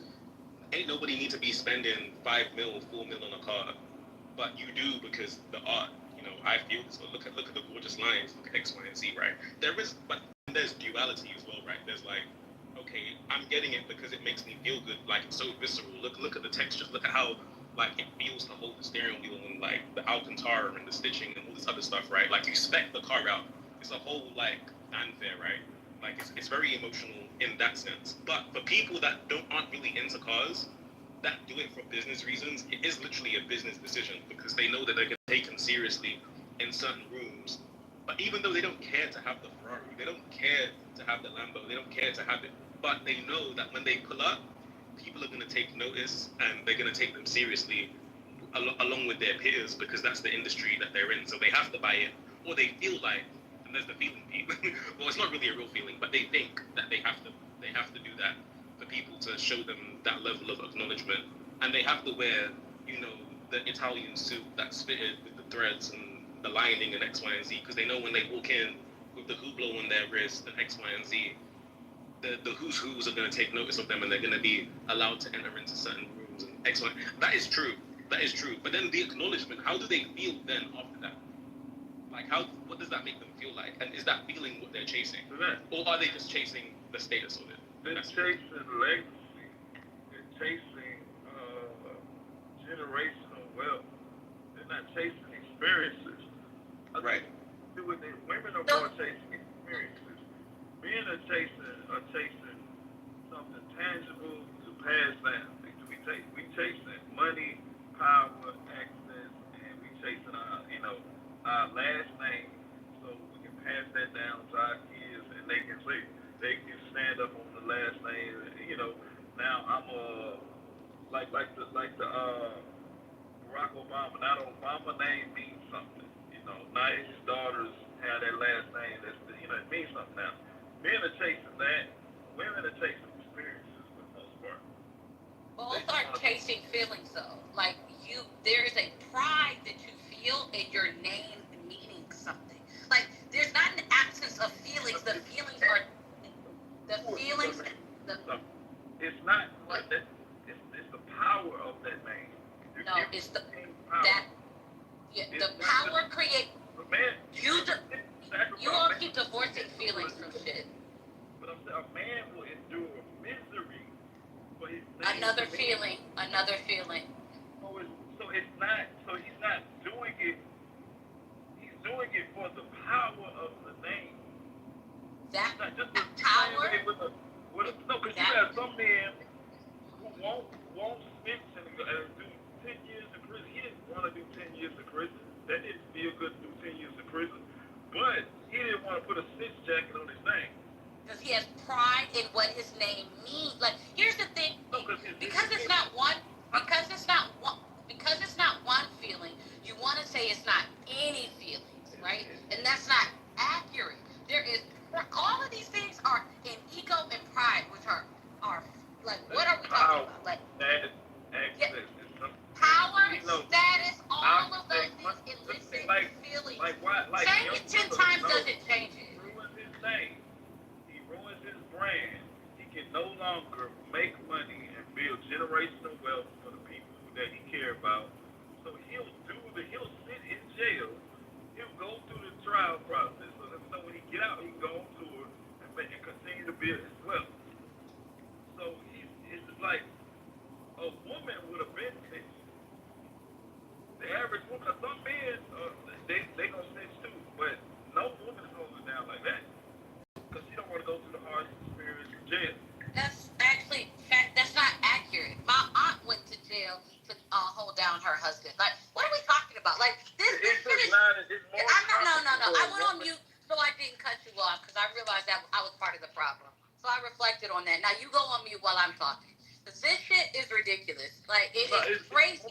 ain't nobody need to be spending 5 mil, 4 mil on a car, but you do because the art, you know, I feel this. Look at the gorgeous lines, look at X, Y, and Z, right? But there's duality as well, right? There's like, okay, I'm getting it because it makes me feel good, like it's so visceral. Look at the textures, look at how like it feels to hold the steering wheel and like the Alcantara and the stitching and all this other stuff, right? Like you spec the car out. It's a whole like fanfare, right? Like it's very emotional in that sense. But for people that aren't really into cars, that do it for business reasons, it is literally a business decision because they know that they're gonna be taken seriously in certain rooms. But even though they don't care to have the Ferrari, they don't care to have the Lambo, they don't care to have it, but they know that when they pull up, people are gonna take notice and they're gonna take them seriously along with their peers because that's the industry that they're in. So they have to buy in, or they feel like, and there's the feeling piece. Well, it's not really a real feeling, but they think that they have to do that for people to show them that level of acknowledgement, and they have to wear, you know, the Italian suit that's fitted with the threads and the lining and X, Y, and Z, because they know when they walk in with the hublot on their wrist and X, Y, and Z, the who's are going to take notice of them and they're going to be allowed to enter into certain rooms and X, Y. That is true. That is true. But then the acknowledgement, how do they feel then after that? Like, what does that make them feel like? And is that feeling what they're chasing? Or are they just chasing the status of it? They're chasing legacy. They're chasing generational wealth. They're not chasing experiences. Right. Women are more chasing experiences. Men are chasing something tangible to pass down. We chasing money, power, access, and we chasing our last name so we can pass that down to our kids and they can stand up on the last name. You know, now I'm like the Barack Obama. Now the Obama name means something. You know, now his daughters have that last name. It means something now. Men are chasing that. Women are chasing experiences for the most part. Both are chasing feelings though. Like there is a pride that you feel in your name meaning something. Like there's not an absence of feelings. The feelings are It's not like that. It's the power of that name. No, it's the power create. You all keep divorcing feelings from shit. But I'm saying a man will endure misery for his name. Another feeling. So it's not. So he's not doing it. He's doing it for the power of the name. That just power. No, because you have some men who won't snitch and do 10 years in prison. He didn't want to do 10 years in prison. That didn't feel good to do 10 years in prison. But he didn't want to put a snitch jacket on his name. Because he has pride in what his name means. Like, here's the thing. Because it's not one feeling, you want to say it's not any feelings, right? And that's not accurate. There is all of these things are in ego and pride, which are like, what are we talking about? Like power, status, all of those things elicit feelings. Saying it 10 times doesn't change it. He ruins his name. He ruins his brand. He can no longer make money and build generational wealth for the people that he cares about. So he'll sit in jail. He'll go through the trial process. So when he get out, he can go on tour and continue to build his wealth. a woman would have been snitched. The average woman, some men, they gonna snitch too, but no woman is holding down like that because she don't want to go through the hardest experience in jail. That's actually that's not accurate. My aunt went to jail to hold down her husband. Like, what are we talking about? Like this It's finish. No. I went on mute so I didn't cut you off because I realized that I was part of the problem. So I reflected on that. Now you go on mute while I'm talking. Because this shit is ridiculous. Like it's crazy.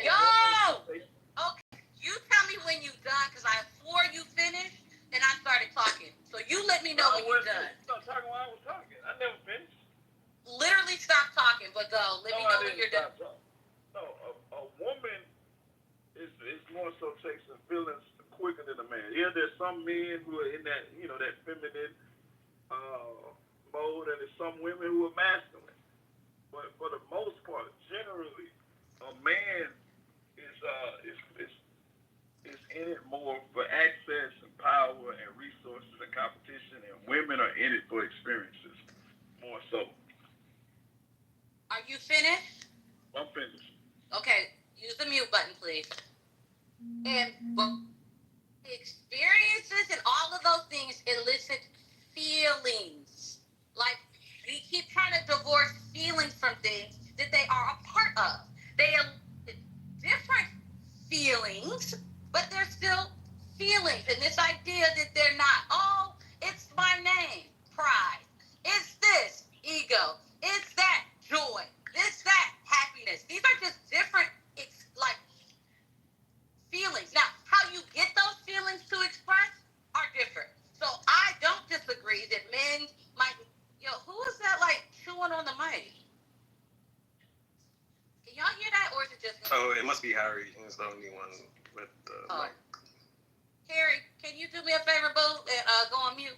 Yo. Okay. You tell me when you done because I swore you finished and I started talking. So you let me know when you're done. Stop talking while I was talking. I never finished. Literally stop talking, but go. Let me know when you're done. No, a woman is more so takes and feelings quicker than a man. Yeah, there's some men who are in that, that feminine mode, and there's some women who are masculine. But for the most part, generally, a man is in it more for access and power and resources and competition, and women are in it for experiences more so. Are you finished? I'm finished. Okay, use the mute button, please. And experiences and all of those things elicit feelings. Like, we keep trying to divorce feelings from things that they are a part of. They elicit different feelings, but they're still feelings. And this idea that they're not, oh, it's my name, pride. It's this, ego. It's that, joy. It's that, happiness. These are just different, feelings. Now, how you get those feelings to express are different. So I don't disagree that men might. Who is that chewing on the mic? Can y'all hear that, or is it just me? Oh, it must be Harry. He's the only one with the mic. Harry, can you do me a favor, boo, and go on mute?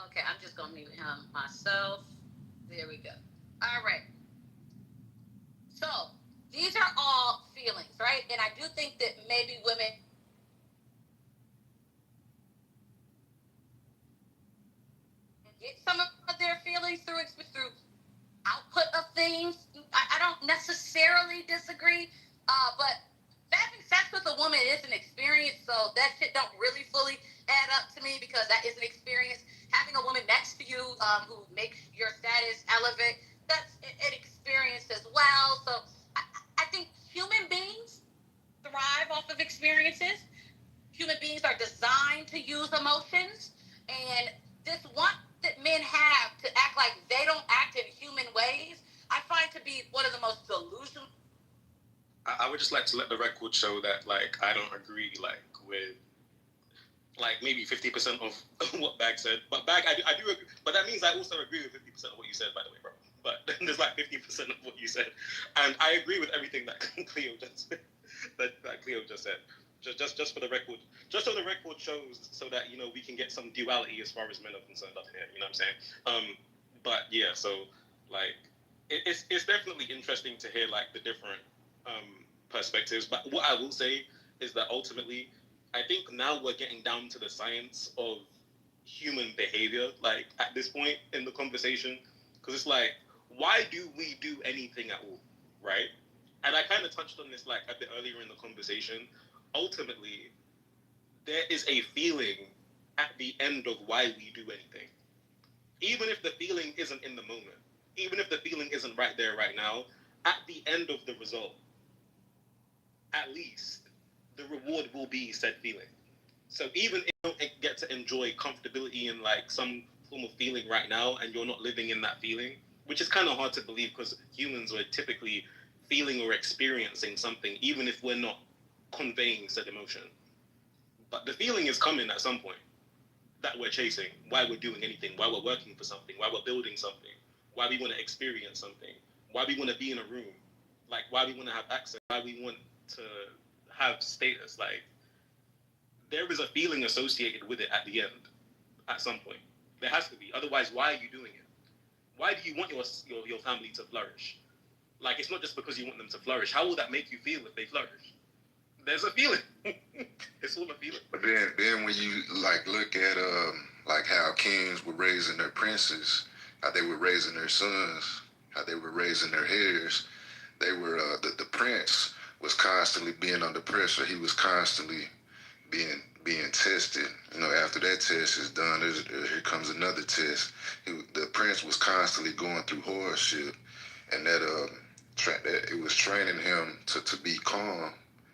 Okay, I'm just gonna mute him myself. There we go. All right. So these are all feelings, right? And I do think that maybe women get some of their feelings through output of things. I don't necessarily disagree, but having sex with a woman is an experience, so that shit don't really fully add up to me because that is an experience. Having a woman next to you who makes your status elevate, that's an experience as well. So I think human beings thrive off of experiences. Human beings are designed to use emotions, and this want that men have to act like they don't act in human ways, I find to be one of the most delusional. I would just like to let the record show that I don't agree with maybe 50% of what Bag said, but Bag I do agree, but that means I also agree with 50% of what you said, by the way, bro. But there's 50% of what you said, and I agree with everything that Cleo just that Cleo just said. Just for the record, just so the record shows, so that we can get some duality as far as men are concerned up here. You know what I'm saying? But yeah, so it's definitely interesting to hear the different perspectives. But what I will say is that ultimately, I think now we're getting down to the science of human behavior. At this point in the conversation, because it's why do we do anything at all, right? And I kind of touched on this a bit earlier in the conversation. Ultimately, there is a feeling at the end of why we do anything. Even if the feeling isn't in the moment, even if the feeling isn't right there right now, at the end of the result, at least the reward will be said feeling. So even if you don't get to enjoy comfortability in some form of feeling right now, and you're not living in that feeling, which is kind of hard to believe because humans are typically feeling or experiencing something, even if we're not conveying said emotion. But the feeling is coming at some point that we're chasing, why we're doing anything, why we're working for something, why we're building something, why we want to experience something, why we want to be in a room, why we want to have access, why we want to have status. There is a feeling associated with it at the end, at some point. There has to be. Otherwise, why are you doing it? Why do you want your family to flourish? It's not just because you want them to flourish. How will that make you feel if they flourish? There's a feeling. It's all a feeling. But then when you look at how kings were raising their princes, how they were raising their sons, how they were raising their heirs. They were the prince was constantly being under pressure. He was constantly being tested. You know, after that test is done, here comes another test. The prince was constantly going through hardship, and that it was training him to be calm,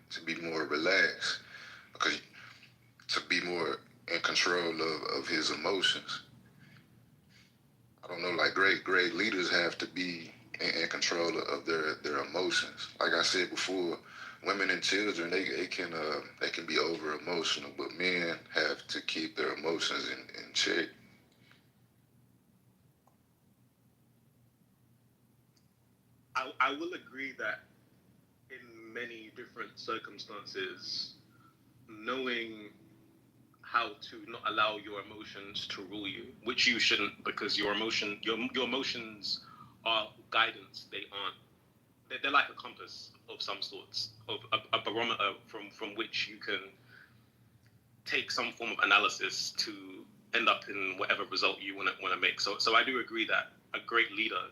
to be more relaxed, because to be more in control of his emotions. I don't know, like great leaders have to be in control of their emotions. Like I said before, women and children they can be over emotional, but men have to keep their emotions in check. I will agree that in many different circumstances, knowing how to not allow your emotions to rule you, which you shouldn't, because your emotions are guidance. They aren't. They're like a compass of some sorts, of a barometer from which you can take some form of analysis to end up in whatever result you want to make. So I do agree that a great leader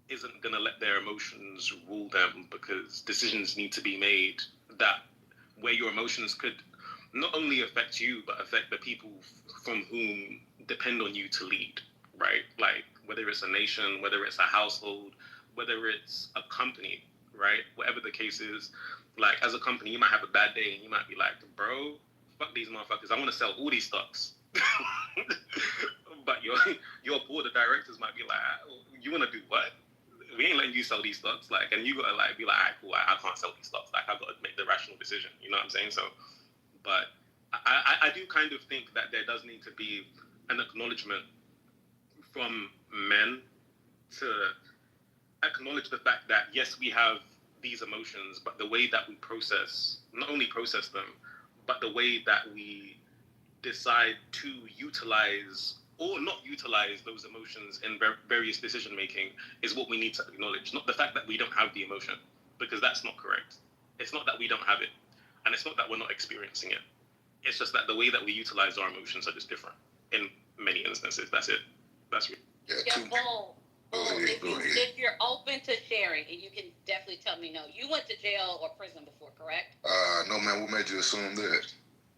isn't going to let their emotions rule them, because decisions need to be made that where your emotions could not only affect you but affect the people from whom depend on you to lead, right? Like whether it's a nation, whether it's a household, whether it's a company, right? Whatever the case is, like as a company, you might have a bad day and you might be like, bro, fuck these motherfuckers, I want to sell all these stocks. But your board of directors might be like, you want to do what? We ain't letting you sell these stocks, like, and you gotta like be like, all right, cool, I can't sell these stocks, like I've got to make the rational decision, you know what I'm saying? So, but I do kind of think that there does need to be an acknowledgement from men to acknowledge the fact that yes, we have these emotions, but the way that we not only process them, but the way that we decide to utilize or not utilize those emotions in various decision making is what we need to acknowledge. Not the fact that we don't have the emotion, because that's not correct. It's not that we don't have it, and it's not that we're not experiencing it. It's just that the way that we utilize our emotions are just different in many instances. That's it. That's it. Yeah, Bull, if you're open to sharing, and you can definitely tell me no. You went to jail or prison before, correct? No, man. What made you assume that?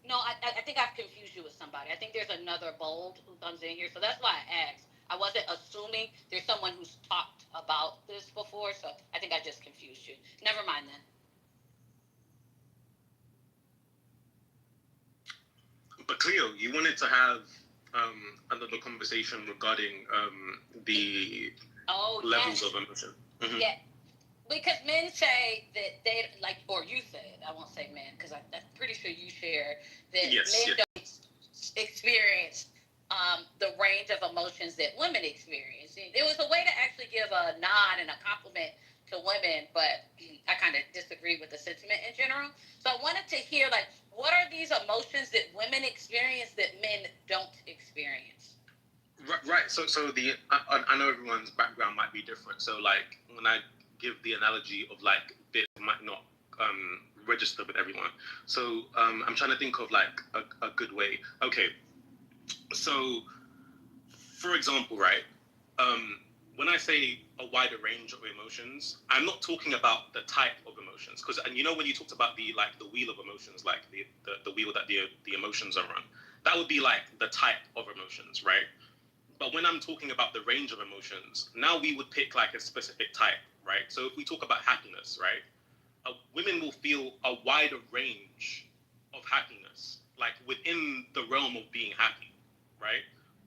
No, I think I've confused you with somebody. I think there's another Bold who comes in here, so that's why I asked. I wasn't assuming there's someone who's talked about this before, so I think I just confused you. Never mind then. But Cleo, you wanted to have another conversation regarding the levels of emotion. Mm-hmm. Yeah. Because men say that they like, or you said, I won't say men, because I'm pretty sure you share that men don't experience the range of emotions that women experience. There was a way to actually give a nod and a compliment to women, but I kind of disagree with the sentiment in general. So I wanted to hear, like, what are these emotions that women experience that men don't experience? Right. So I know everyone's background might be different. So like when I give the analogy of like this might not register with everyone. So I'm trying to think of like a good way. Okay. So for example, right, when I say a wider range of emotions, I'm not talking about the type of emotions, because and you know when you talked about the wheel of emotions, like the wheel that the emotions are on, that would be like the type of emotions, right? But when I'm talking about the range of emotions, now we would pick like a specific type, right? So if we talk about happiness, right, women will feel a wider range of happiness, like within the realm of being happy, right?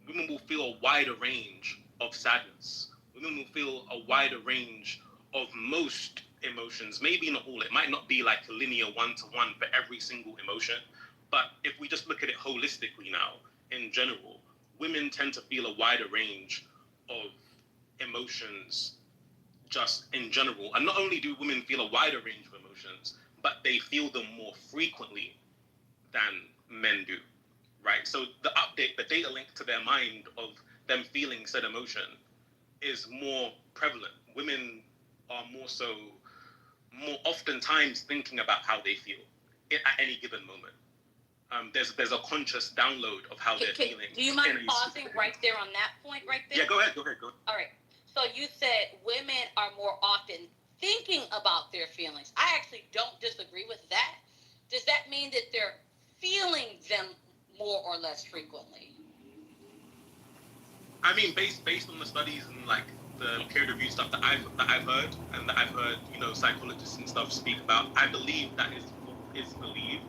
Women will feel a wider range of sadness. Women will feel a wider range of most emotions, maybe not all. It might not be like a linear one-to-one for every single emotion, but if we just look at it holistically now, in general, women tend to feel a wider range of emotions just in general. And not only do women feel a wider range of emotions, but they feel them more frequently than men do, right? So the data link to their mind of them feeling said emotion is more prevalent. Women are more oftentimes thinking about how they feel at any given moment. there's a conscious download of how they're feeling. Do you mind pausing right there on that point right there? Yeah, go ahead. All right. So you said women are more often thinking about their feelings. I actually don't disagree with that. Does that mean that they're feeling them more or less frequently? I mean, based on the studies and like the peer-reviewed stuff that I've heard, and that I've heard, psychologists and stuff speak about, I believe that is believed.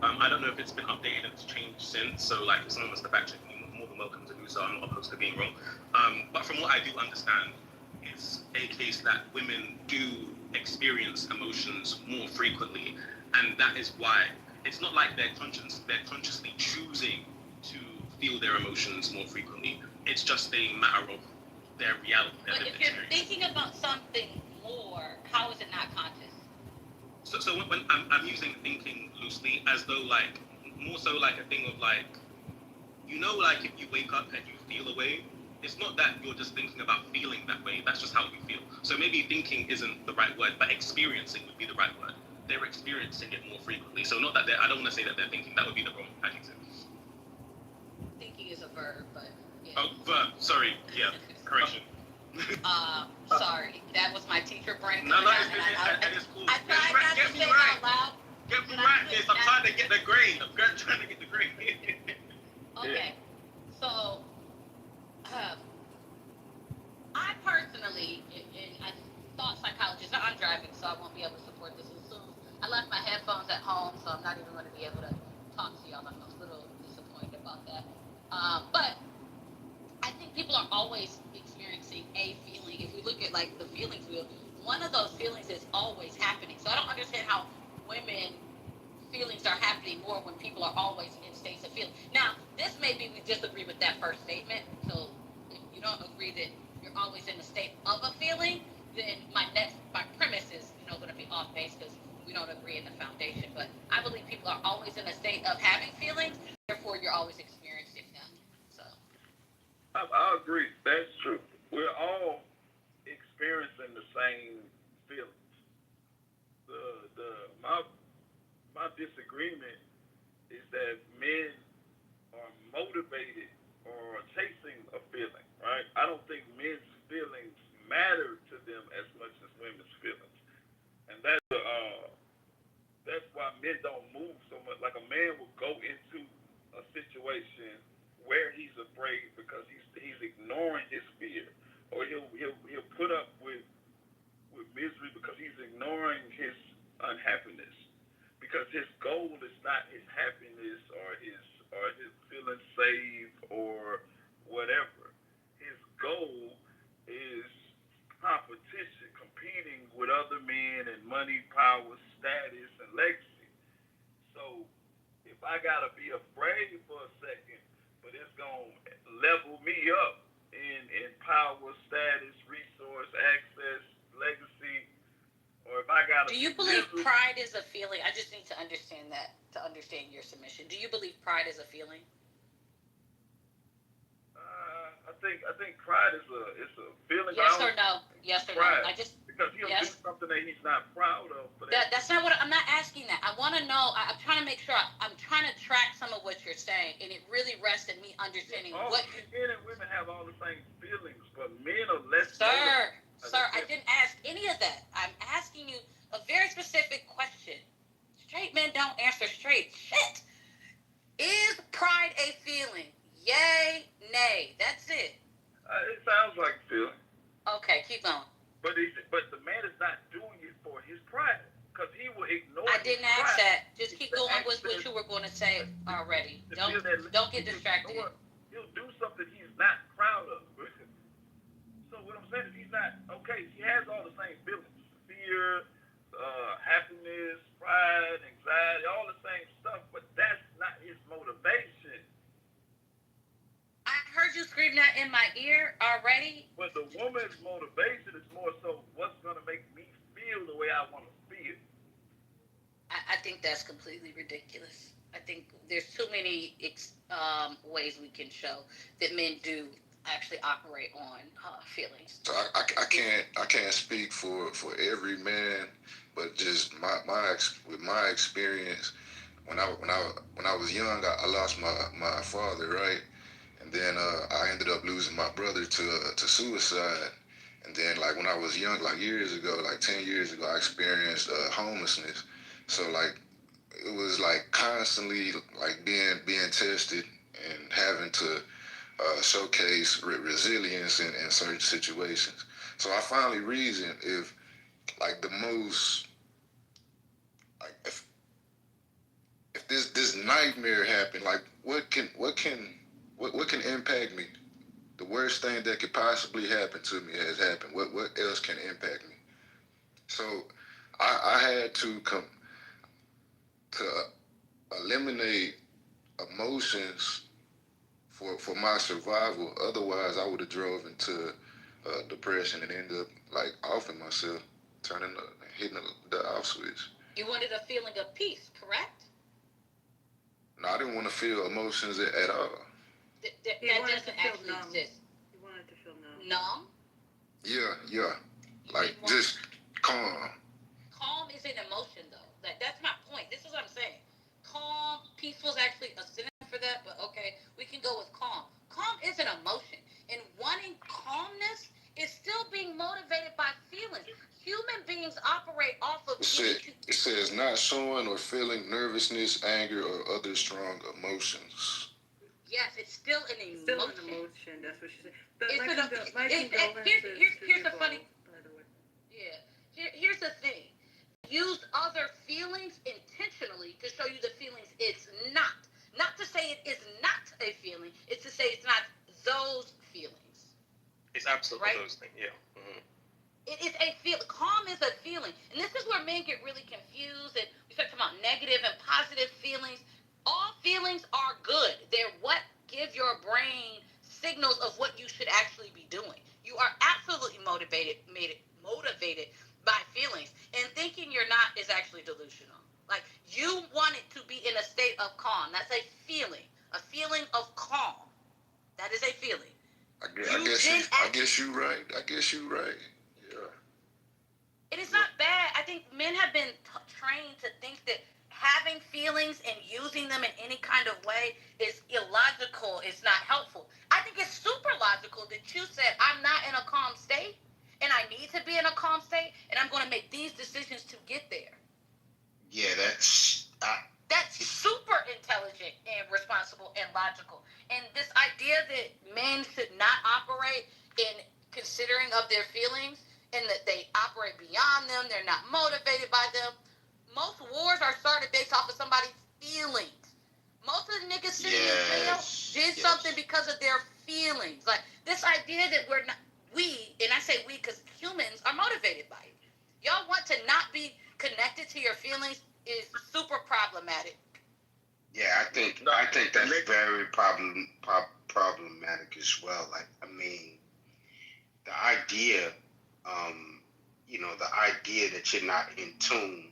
I don't know if it's been updated and it's changed since. So, like, if someone wants to fact check me, more than welcome to do so. I'm not opposed to being wrong. But from what I do understand, it's a case that women do experience emotions more frequently, and that is why it's not like they're consciously choosing to feel their emotions more frequently. It's just a matter of their reality. But if you're thinking about something more, how is it not conscious? So when I'm using thinking loosely, as though like more so like a thing of like, like if you wake up and you feel a way, it's not that you're just thinking about feeling that way. That's just how you feel. So maybe thinking isn't the right word, but experiencing would be the right word. They're experiencing it more frequently. So not that I don't want to say that they're thinking. That would be the wrong adjective. Thinking is a verb, but yeah. Oh, verb. Sorry. Yeah. Correction. Sorry, that was my teacher brain. No, it's cool. I tried not to say it out loud. Get me right, miss. I'm trying to get the grade. trying to get the grade. Okay, so I personally, and I thought psychologist. I'm driving, so I won't be able to support this as soon. I left my headphones at home, so I'm not even going to be able to talk to y'all. I'm a little disappointed about that. But I think people are always experiencing a feeling. If we look at like the feelings wheel, one of those feelings is always happening. So I don't understand how women feelings are happening more when people are always in states of feeling. Now, this maybe we disagree with that first statement. So if you don't agree that you're always in a state of a feeling, then my premise is going to be off base because we don't agree in the foundation. But I believe people are always in a state of having feelings, therefore you're always experiencing them. So I agree. That's true. We're all experiencing the same feelings. My disagreement is that men are motivated or chasing a feeling, right? I don't think men's feelings matter to them as much as women's feelings, and that's why men don't move so much. Like a man will go into a situation where he's afraid because he's ignoring his fear, or he'll put up with misery because he's ignoring his unhappiness, because his goal is not his happiness or his feeling safe or whatever. His goal is competition, competing with other men and money, power, status, and legacy. So if I gotta be afraid for a second, but it's gonna level me up in power, status, resource, access, legacy, or if I gotta. Do you believe pride is a feeling? I just need to understand that to understand your submission. Do you believe pride is a feeling? I think pride is a feeling. Yes or no? Yes or pride, no? I just because he'll do something that he's not proud of. But that's not what I'm not asking. That I want to know. I'm trying to make sure. I'm trying to track some of what you're saying, and it really rests in me understanding what. Men and women have all the same feelings, but men are less. Sir, I didn't ask any of that. I'm asking you a very specific question. Straight men don't answer straight. Shit. Is pride a feeling? Yay, nay. That's it. It sounds like a feeling. Okay, keep going. But the man is not doing it for his pride, because he will ignore. I didn't ask that. Just keep going with what you were going to say already. Don't get distracted. He'll do something he's not proud of. So what I'm saying is he's not okay. He has all the same feelings: fear, happiness, pride, anxiety, all the same stuff. But that's not his motivation. I heard you scream that in my ear already. But the woman's motivation is more so what's going to make me feel the way I want to feel. I think that's completely ridiculous. I think there's too many ways we can show that men do actually operate on feelings. So I can't speak for every man, but just with my experience, when I was young, I lost my father, right? And then I ended up losing my brother to suicide. And then like when I was young, like years ago, like 10 years ago, I experienced homelessness. So like it was like constantly like being tested and having to showcase resilience in certain situations. So I finally reasoned if like the most like if this nightmare happened, like what can impact me? The worst thing that could possibly happen to me has happened. What else can impact me? So I had to come to eliminate emotions for my survival. Otherwise, I would have drove into depression and ended up like offing myself, hitting the off switch. You wanted a feeling of peace, correct? No, I didn't want to feel emotions at all. That doesn't actually exist. You wanted to feel numb. Numb? Yeah. Like just calm. Calm is an emotion, though. That's my point. This is what I'm saying. Calm, peaceful is actually a synonym for that, but okay, we can go with calm. Calm is an emotion, and wanting calmness is still being motivated by feelings. Human beings operate off of. It says not showing or feeling nervousness, anger, or other strong emotions. Yes, it's still an emotion. Still an emotion. That's what she said. But here's the funny. By the way. Yeah. Here's the thing. Use other feelings intentionally to show you the feelings it's not. Not to say it is not a feeling. It's to say it's not those feelings. It's absolutely those things. Yeah. Mm-hmm. It is a feel. Calm is a feeling, and this is where men get really confused. And we start talking about negative and positive feelings. All feelings are good. They're what give your brain signals of what you should actually be doing. You are absolutely motivated by feelings, and thinking you're not is actually delusional. Like, you want it to be in a state of calm. That's a feeling of calm. That is a feeling. I guess you're right. Yeah. It is not bad. I think men have been trained to think that having feelings and using them in any kind of way is illogical. It's not helpful. I think it's super logical that you said, I'm not in a calm state, and I need to be in a calm state, and I'm going to make these decisions to get there. Yeah, that's super intelligent and responsible and logical. And this idea that men should not operate in considering of their feelings and that they operate beyond them, they're not motivated by them. Most wars are started based off of somebody's feelings. Most of the niggas sitting in jail did something because of their feelings. Like, this idea that and I say we because humans are motivated by it. Y'all want to not be connected to your feelings is super problematic. Yeah, I think that's very problematic as well. Like, I mean, the idea, the idea that you're not in tune,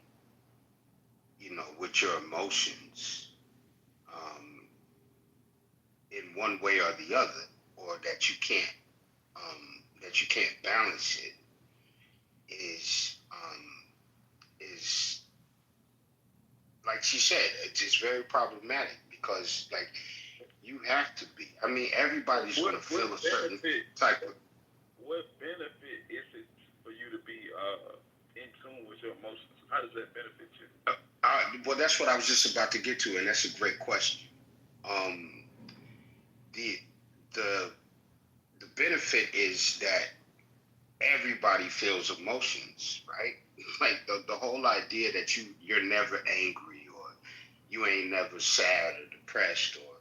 with your emotions, in one way or the other, or that you can't balance it, is like she said, it's just very problematic because like you have to be. I mean, everybody's going to feel a certain type of. What benefit is it for you to be in tune with your emotions? How does that benefit you? Well, that's what I was just about to get to, and that's a great question. The benefit is that everybody feels emotions, right? Like the whole idea that you're never angry, or you ain't never sad or depressed, or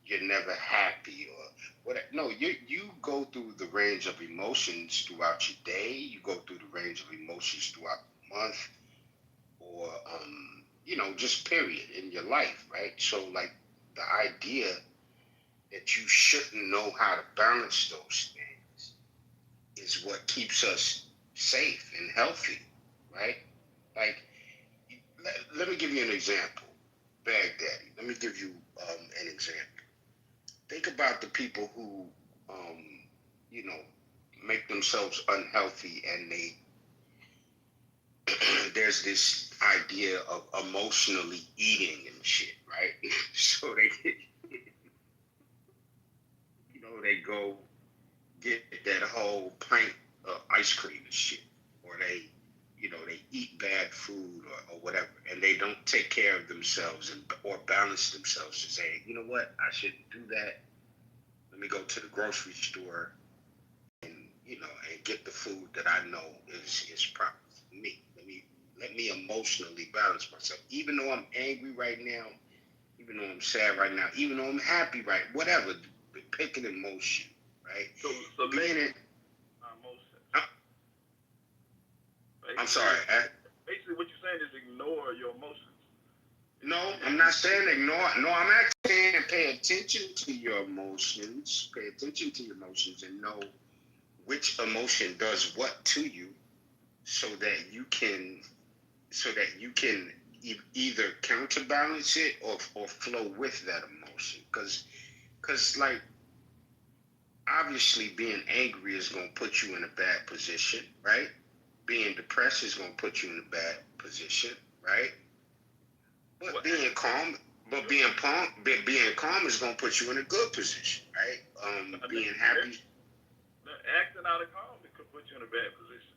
you're never happy, or what? No, you go through the range of emotions throughout your day. You go through the range of emotions throughout the month, or just period in your life, right? So like the idea that you shouldn't know how to balance those things is what keeps us safe and healthy, right? Like, let me give you an example. Baghdaddy. Let me give you an example. Think about the people who, make themselves unhealthy and they there's this idea of emotionally eating and shit, right? So they go get that whole pint of ice cream and shit, or they eat bad food or whatever, and they don't take care of themselves or balance themselves to say, you know what, I shouldn't do that. Let me go to the grocery store and and get the food that I know is proper for me. Let me emotionally balance myself. Even though I'm angry right now, even though I'm sad right now, even though I'm happy whatever, pick an emotion, right? So Playing it. emotions. I'm sorry. Basically, what you're saying is ignore your emotions. No, I'm not saying ignore. No, I'm actually saying pay attention to your emotions. Pay attention to your emotions and know which emotion does what to you, so that you can either counterbalance it or flow with that emotion. Because like, obviously being angry is going to put you in a bad position, right? Being depressed is going to put you in a bad position, right? But being calm is going to put you in a good position, right? Being happy. Acting out of calm, it could put you in a bad position.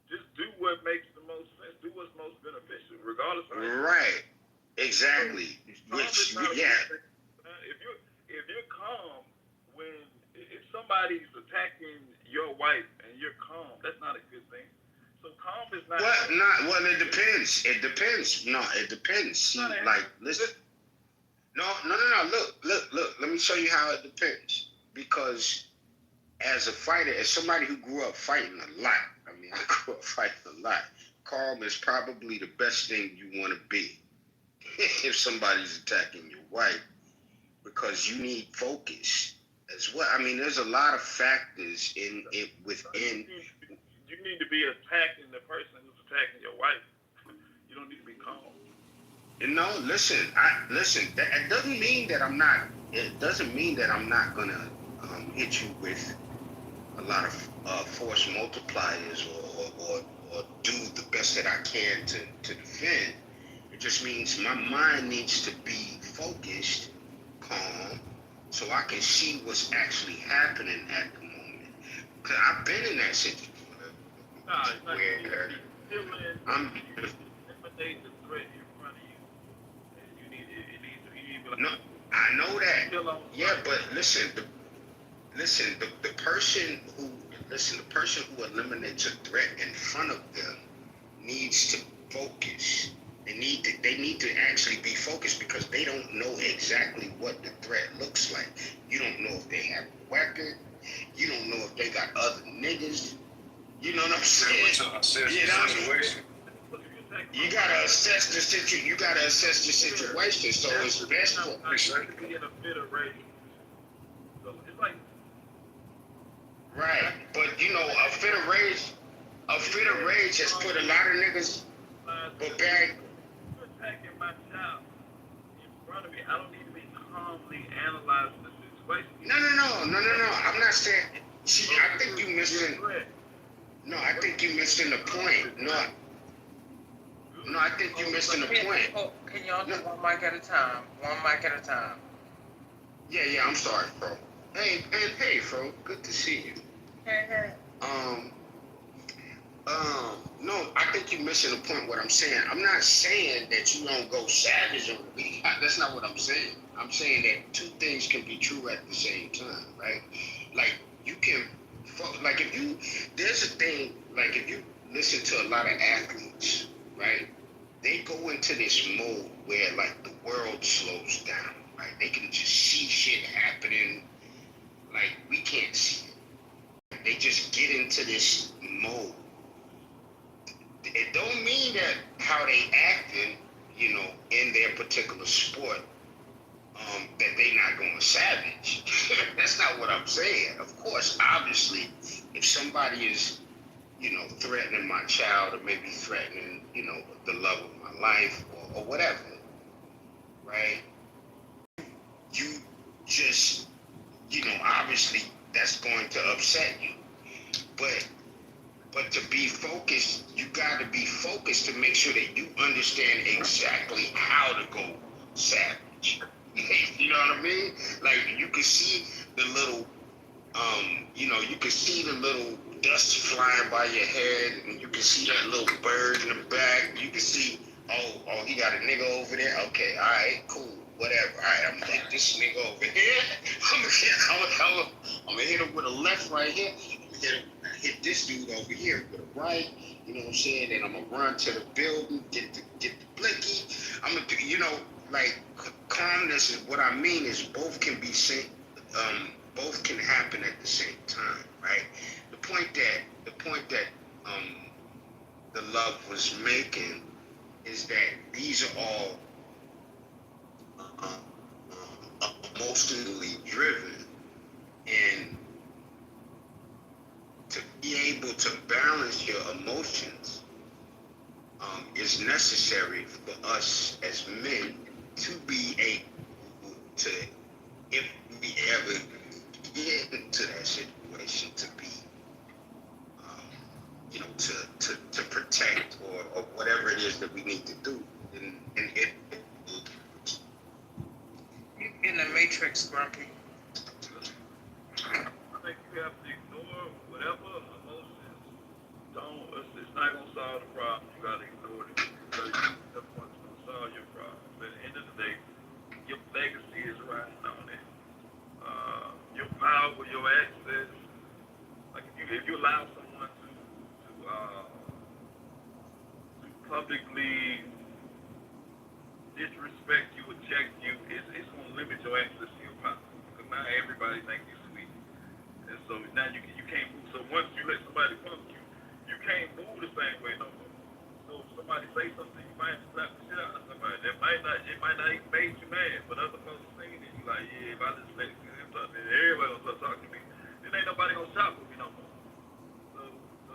Just do what makes the most sense. Do what's most beneficial, regardless of. Right. Exactly. If you're calm if somebody's attacking your wife and you're calm, that's not a good thing. So calm is not. Well, it depends. It depends. No, it depends. See, like, listen. No. Look. Let me show you how it depends. Because as a fighter, as somebody who grew up fighting a lot, I grew up fighting a lot. Calm is probably the best thing you want to be if somebody's attacking your wife, because you need focus as well. There's a lot of factors in it within. You need to be attacking the person who's attacking your wife. You don't need to be calm. Listen. That doesn't mean that I'm not. It doesn't mean that I'm not gonna hit you with a lot of force multipliers or do the best that I can to defend. It just means my mind needs to be focused, calm, so I can see what's actually happening at the moment. Because I've been in that situation where I'm. Eliminate the threat in front of you. You need to. No, I know that. Yeah, but listen, the person who eliminates a threat in front of them needs to focus. They need to actually be focused, because they don't know exactly what the threat looks like. You don't know if they have a weapon. You don't know if they got other niggas. You know what I'm saying? You gotta assess the situation. You gotta assess the situation. So it's best for. Right, but a fit of rage has put a lot of niggas. But bang. Attacking my child in front of me. I don't need to be calmly analyzing the situation. No. I'm not saying. See, I think you missing. No, I think you missing the point. No, I think you missing the point. Can y'all do one mic at a time? One mic at a time. Yeah. I'm sorry, bro. Hey, bro. Good to see you. Hey. No, I think you're missing the point. What I'm saying, I'm not saying that you don't go savage on me. That's not what I'm saying. I'm saying that two things can be true at the same time, right? Like, you can, like, there's a thing, like, if you listen to a lot of athletes, right? They go into this mode where, like, the world slows down, right? They can just see shit happening, like, we can't see it. They just get into this mode. It don't mean that how they acting, in their particular sport, that they not going savage. That's not what I'm saying. Of course, obviously, if somebody is, threatening my child, or maybe threatening, the love of my life, or whatever, right? You just, obviously that's going to upset you. But But to be focused, you got to be focused to make sure that you understand exactly how to go savage. You know what I mean? Like you can see the little, you can see the little dust flying by your head, and you can see that little bird in the back. You can see, oh, he got a nigga over there. Okay, all right, cool, whatever. All right, I'm gonna hit this nigga over here. I'm gonna hit him with a left right here. Hit this dude over here with a right. You know what I'm saying? And I'm gonna run to the building, get the blicky. I'm gonna do, like calmness is what I mean is both can be seen. Both can happen at the same time, right? The point that the love was making is that these are all emotionally driven, and to be able to balance your emotions is necessary for us as men to be able to, if we ever get into that situation, to be, to protect or whatever it is that we need to do. And it. You in the matrix, Grumpy. I think you have to ignore whatever emotions it's not going to solve the problem. You got to ignore it. Because that's what's going to solve your problem. But at the end of the day, your legacy is riding on it. Your power, your access. Like if you allow someone to publicly disrespect you or check you, it's going to limit your access to your power. Because now everybody thinks you're sweet. And so now you can't move. So once you let somebody punk you, you can't move the same way no more. So if somebody say something, you might slap the shit out of somebody. It might not even make you mad, but other folks saying it, you like, yeah, if I just let him talk, then everybody gonna start talking to me. Then ain't nobody gonna shop with me no more. So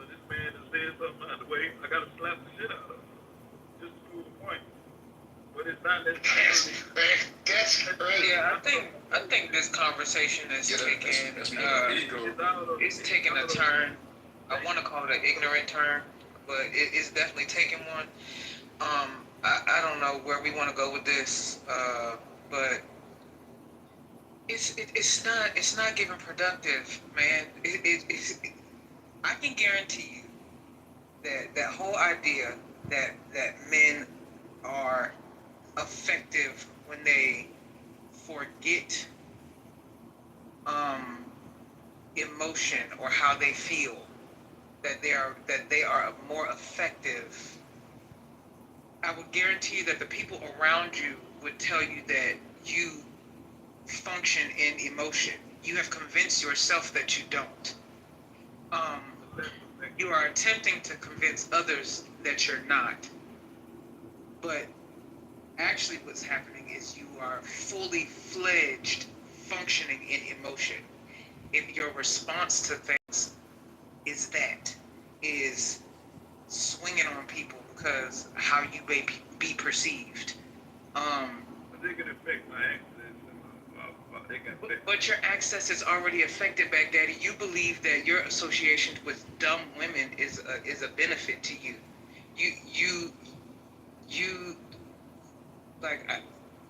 this man just said something out of the way, I gotta slap the shit out of him. Just to prove the point. But it's not necessarily. That's crazy. Yeah, I think this conversation is it's taking a turn. I want to call it an ignorant turn, but it's definitely taking one. I don't know where we want to go with this, but it's not giving productive, man. I can guarantee you that whole idea that men are effective when they forget emotion or how they feel, that they are more effective. I would guarantee that the people around you would tell you that you function in emotion. You have convinced yourself that you don't. You are attempting to convince others that you're not. But actually what's happening is you are fully fledged functioning in emotion. If your response to things is swinging on people because how you may be perceived. They can affect my access. But your access is already affected, Baghdadi. You believe that your association with dumb women is a benefit to you.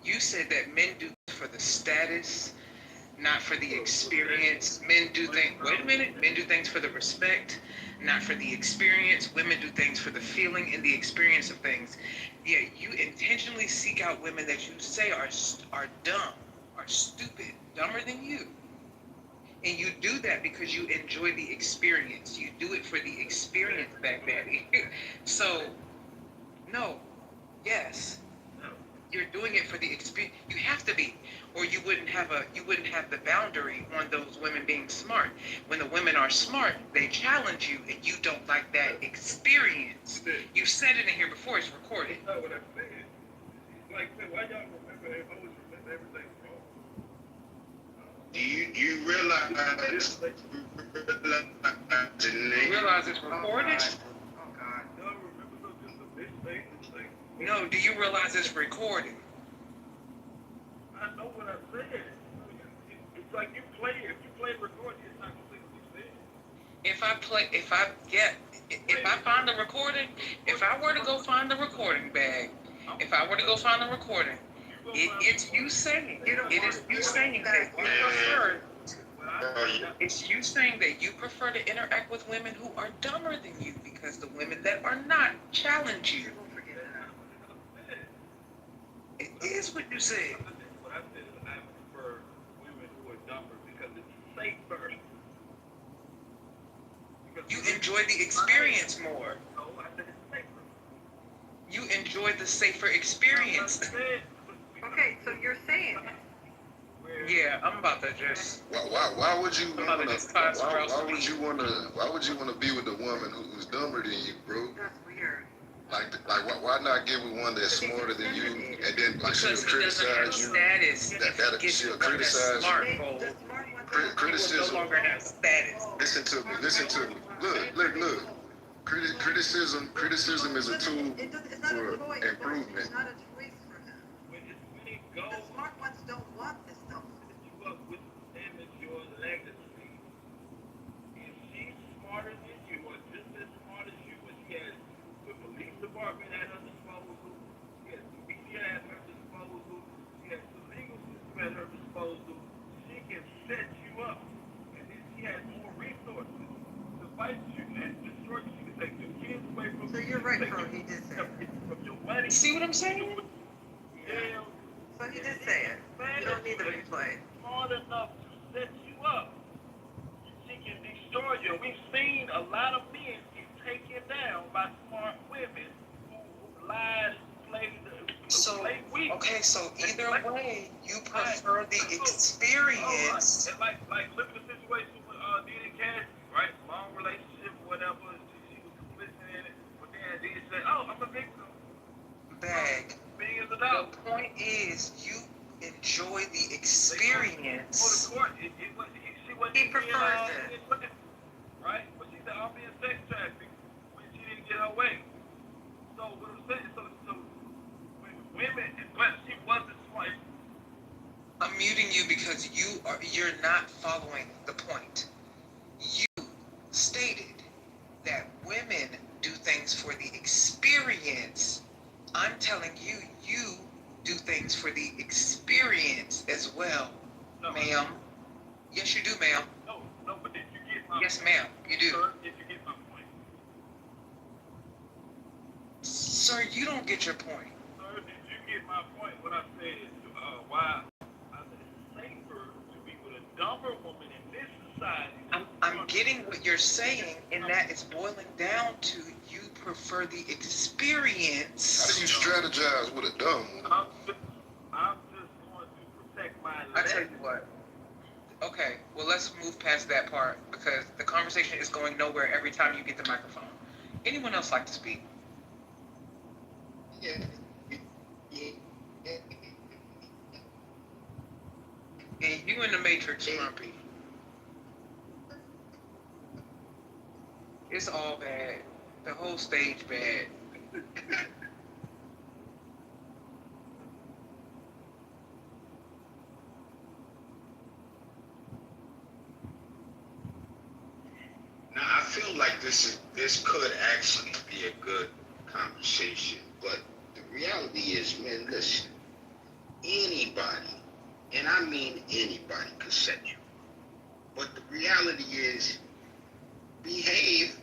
You said that men do for the status, not for the experience. Men do things. Wait a minute. Men do things for the respect, not for the experience. Women do things for the feeling and the experience of things. Yeah, you intentionally seek out women that you say are dumb, are stupid, dumber than you. And you do that because you enjoy the experience. You do it for the experience, Baghdadi. So, no, yes. You're doing it for the experience. You have to be, or you wouldn't have the boundary on those women being smart. When the women are smart, they challenge you, and you don't like that experience. You said it in here before. It's recorded. That's not what I said. Like, why y'all remember emotions and everything wrong? Do you realize it's recorded? Oh God. Y'all remember just a mistake? No, do you realize it's recorded? I know what I said. It's like if you play recording, it's not completely said. if I find the recording, if I were to go find the recording bag, if I were to go find the recording, it's you saying, it is you saying that you prefer, it's you saying that you prefer to interact with women who are dumber than you because the women that are not challenge you. It is what you said. What I said is I prefer women who are dumber because it's safer. You enjoy the experience more. No, I said it's safer. You enjoy the safer experience. Okay, so you're saying it. Yeah, I'm about to just. Why would you I'm about to just find somewhere else to be. why would you wanna be with a woman who's dumber than you, bro? That's weird. Like why not get with one that's smarter than you, and then like she'll Because he doesn't have criticize you? status. That she'll criticize Smart you. goal. Criticism. He will no longer have status. Listen to me. Look. Criticism is a tool for improvement. It's not a choice for him. The smart ones don't want this stuff. With damage your legacy. If she's smarter than you, or just as smart as you, but she has the police department at her disposal, she has the media at her disposal, she has the legal system at her disposal, she can set you up. And then she has more resources to fight you and destroy you. She can take your kids away from you. So you're right, bro. He did say it. From your money. See what I'm saying? Yeah. So he did say it. You don't need the replay. Smart enough to set you up. She can destroy you. We've seen a lot of men get taken down by smart women who lied and played weak. Okay, so either way, you prefer the experience. And like look at the situation with Diddy Cassidy, right? Long relationship, whatever. She was complicit in it, but then Diddy said, "Oh, I'm a victim." Bag. Millions of The dollars. point is, you enjoy the experience. She wasn't He prefers it. Right? But she said, I'll be a sex traffic when she didn't get her way. So what I'm saying, so when women, but she wasn't smart. I'm muting you because you're not following the point. You stated that women do things for the experience. I'm telling you, you do things for the experience as well, No. ma'am. Yes, you do, ma'am. No, but did you get my Yes, ma'am, you do. Sir, did you get my point? Sir, you don't get your point. Sir, did you get my point when I said why I said it's safer to be with a dumber woman in this society? I'm getting what you're saying, in that it's boiling down to you prefer the experience. How do you strategize with a dumb woman? I'm just going to protect my I tell you what. Okay, well, let's move past that part because the conversation is going nowhere every time you get the microphone. Anyone else like to speak? Yeah. And you in the Matrix, Grumpy. It's all bad. The whole stage bad. Now I feel like this could actually be a good conversation, but the reality is, man, listen, anybody, and I mean anybody, could set you. But the reality is, behave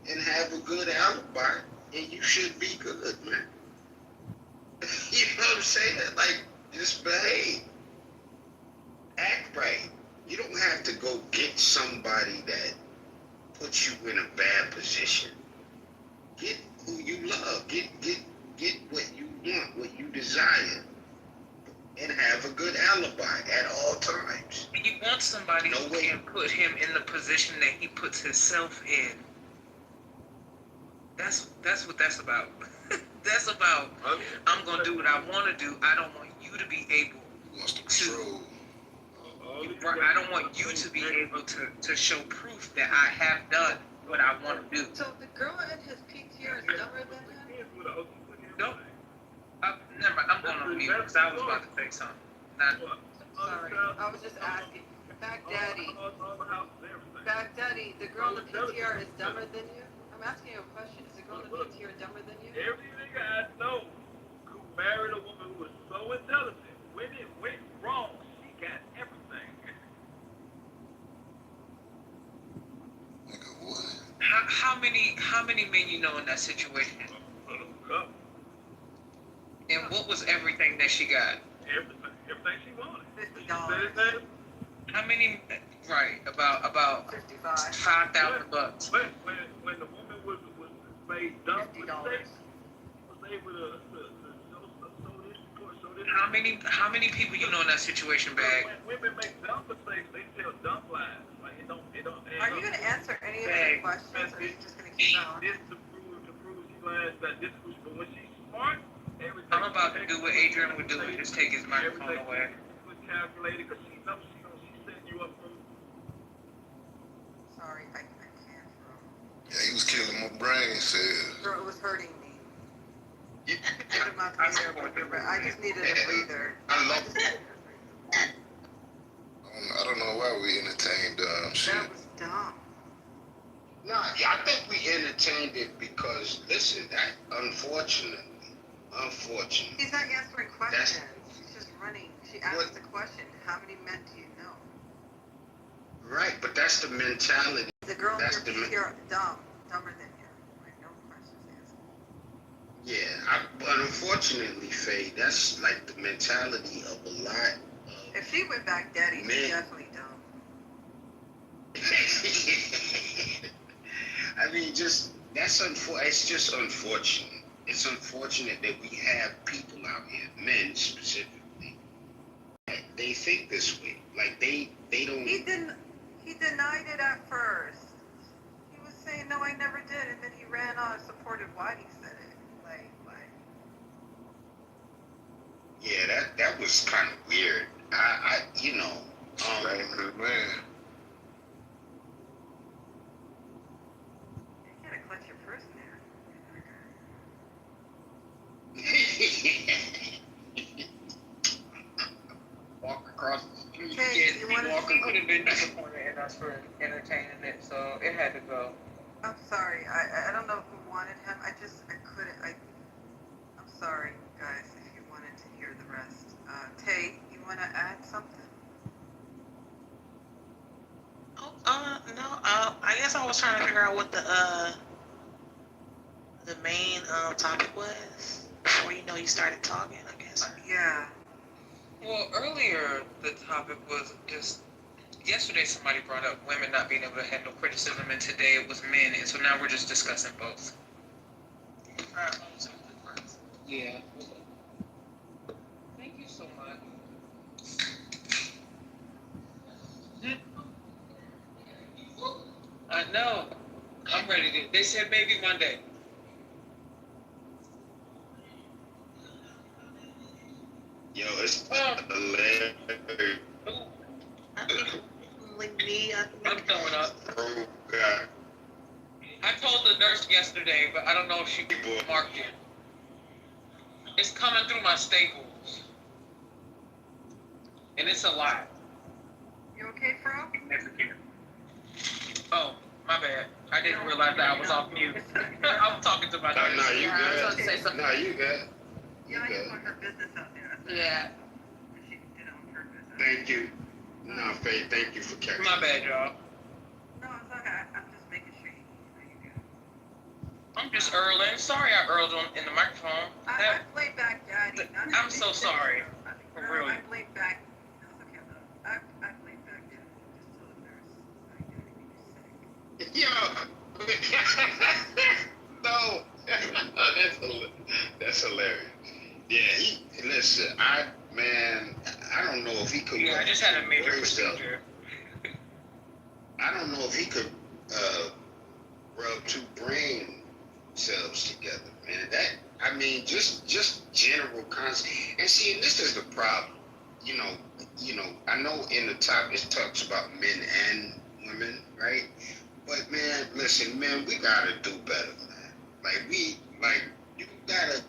and have a good alibi, and you should be good, man. You know what I'm saying? Like, just behave, act right. You don't have to go get somebody that puts you in a bad position. Get who you love. Get what you want, what you desire, and have a good alibi at all times. He wants somebody who can put him in the position that he puts himself in. That's what that's about. That's about, I'm going to do what I want to do. I don't want you to be able to. I don't want you to be able to show proof that I have done what I want to do. So the girl in his PTR is dumber than him? No. Never mind. I'm going on mute because I was about to say something. Sorry, I was just asking. Baghdadi, the girl in the PTR is dumber than you? I'm asking you a question. Is it going to be here dumber than you? Every nigga I know who married a woman who was so intelligent, when it went wrong, she got everything. Nigga, what? How many men you know in that situation? A couple. And what was everything that she got? Everything she wanted. $50. She How many? Right, about 55. $5,000. When the woman was made dumb with sex, was able to show this report, show this. How many people you know in that situation, Bag? When women make dumb mistakes, they tell dumb lies. Like it don't. Are you going to answer any of the questions, or are you just going to keep going? This to prove she lies. That this was, but when she's smart, everything. I'm about to do what Adrian would do and just take his microphone away. Was calculated because she knows she's setting you up for. Sorry, I can't. Yeah, he was killing my brain cells. Girl, it was hurting me. I just needed a breather. I don't know why we entertained shit. That was dumb. No, I think we entertained it because, listen, unfortunately. He's not answering questions. She's just running. She asked the question, how many men do you know? Right, but that's the mentality. The girl here, dumber than you. Like, no questions answered. Yeah, but unfortunately, Faye, that's like the mentality of a lot of If she went back daddy, she's definitely dumb. I mean, it's just unfortunate. It's unfortunate that we have people out here, men specifically, that they think this way. Like they don't. He denied it at first. He was saying, no, I never did, and then he ran on and supported why he said it. Like. Yeah, that was kind of weird. Good man. You gotta clutch your purse there. Walk across the street. He could have been disappointed in us for entertaining it, so it had to go. I'm sorry. I don't know who wanted him. I couldn't. I'm sorry, guys, if you wanted to hear the rest. Tay, you want to add something? No. I guess I was trying to figure out what the main topic was before you started talking. I guess. Yeah. Well, earlier the topic was just yesterday somebody brought up women not being able to handle criticism, and today it was men, and so now we're just discussing both. Yeah. Thank you so much. I know. I'm ready to. They said maybe Monday. Yo, it's hilarious. I'm throwing up. Oh, God. I told the nurse yesterday, but I don't know if she marked it. It's coming through my staples. And it's a lot. You okay, Fro? Oh, my bad. I didn't realize that I was off mute. I'm talking to my nurse. No, you good. I was about to say something. No, you good. Yeah, I just want her business out there. Yeah. She did it on purpose. Thank you. No, Faye, thank you for catching. My bad, y'all. No, it's okay. I'm just making sure you good. I'm just earling. Sorry I earled in the microphone. I played back daddy. I'm so sorry. For real. I played back. That's okay, though. I played back daddy. Just told the nurse. I gotta be sick. Yo. No. That's hilarious. Yeah, listen, I don't know if he could. Yeah, I just had a major procedure. I don't know if he could rub two brain cells together, man. Just general concept. And see, and this is the problem. I know in the top it talks about men and women, right? But man, listen, man, we gotta do better than that. You gotta.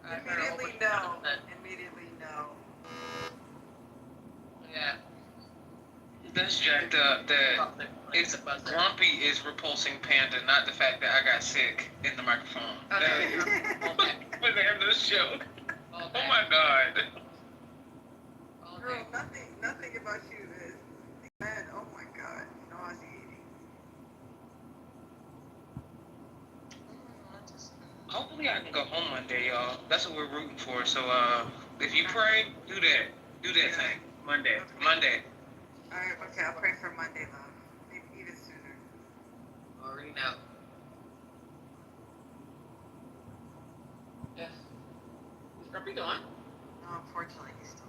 Immediately no. Immediately no. Yeah. That's jacked up. That it's Grumpy is repulsing Panda, not the fact that I got sick in the microphone. But they have this show. Oh my god. Girl, nothing about you is bad. Oh my god, nauseating. Hopefully I can go home one day, y'all. That's what we're rooting for. So if you pray, do that. Do that thing. Monday. Alright, okay, I'll pray for Monday, love. Maybe even sooner. Already know. Yes. Is Grumpy gone? No, unfortunately, he's still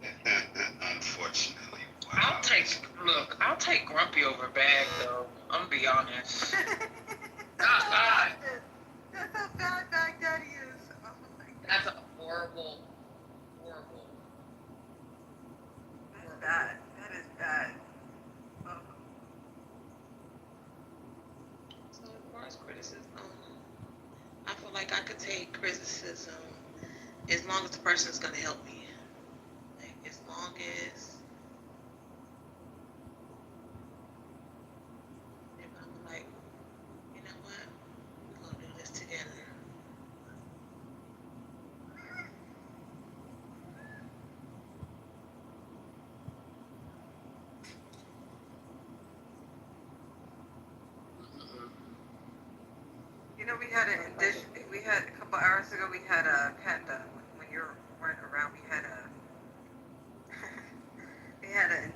here. Unfortunately. Wow. I'll take Grumpy over Bag though. I'm gonna be honest. God. That's how bad Baghdaddy is. Oh my god. That's a horrible. That's bad. That is bad. Oh. So as far as criticism, I feel like I could take criticism as long as the person is gonna help me. Like as long as if I'm like, you know what, we're gonna do this together. You know, we had a couple hours ago, we had a Panda, when you weren't around, we had an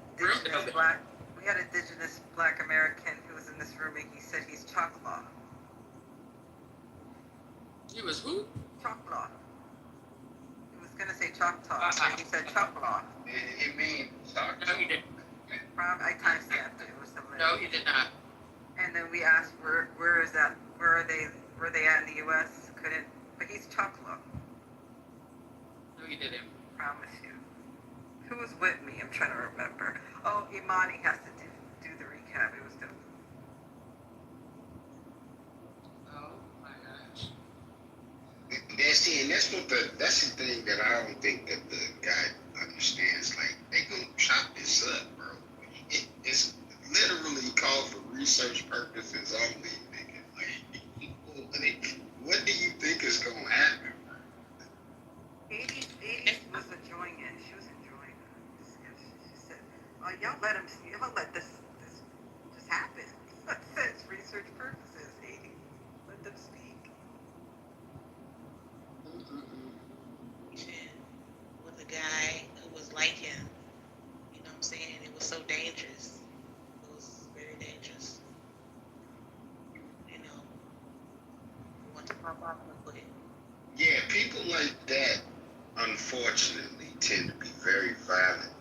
indigenous black American who was in this room, and he said he's Choclaw. He was who? Choclaw. He was gonna say Choctaw, but he said Choclaw. It means No, he didn't. I timestamped it. It was something. No, he did not. And then we asked, where is that? Where are they? Were they at in the U.S.? Couldn't. But he's Choclaw. No, he didn't. Promise you. Who was with me? I'm trying to remember. Oh, Imani has to do the recap. It was dope. Oh my gosh. And that's the thing that I don't think that the guy understands. Like, they gonna chop this up, bro. It's literally called for research purposes only, nigga. Like, what do you think is gonna happen, bro? 80 was enjoying it. She was enjoying the discussion. She said, "Oh, y'all let this just happen." I said, "It's research purposes, 80. Let them speak." With a guy who was like him, you know what I'm saying? It was so dangerous. It was very dangerous. You know, you want to pop off with it. Yeah, people like that, unfortunately, tend to be very violent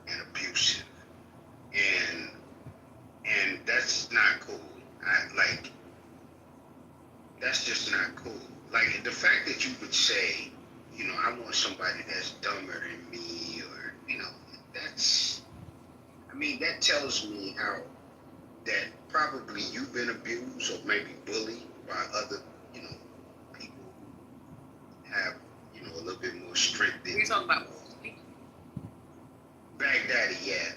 and abusive, and that's not cool. That's just not cool. Like, the fact that you would say, you know, I want somebody that's dumber than me, or, you know, that tells me how that probably you've been abused or maybe bullied by other, you know, people who have, you know, a little bit more strength than you. You're talking about Baghdaddy, yeah.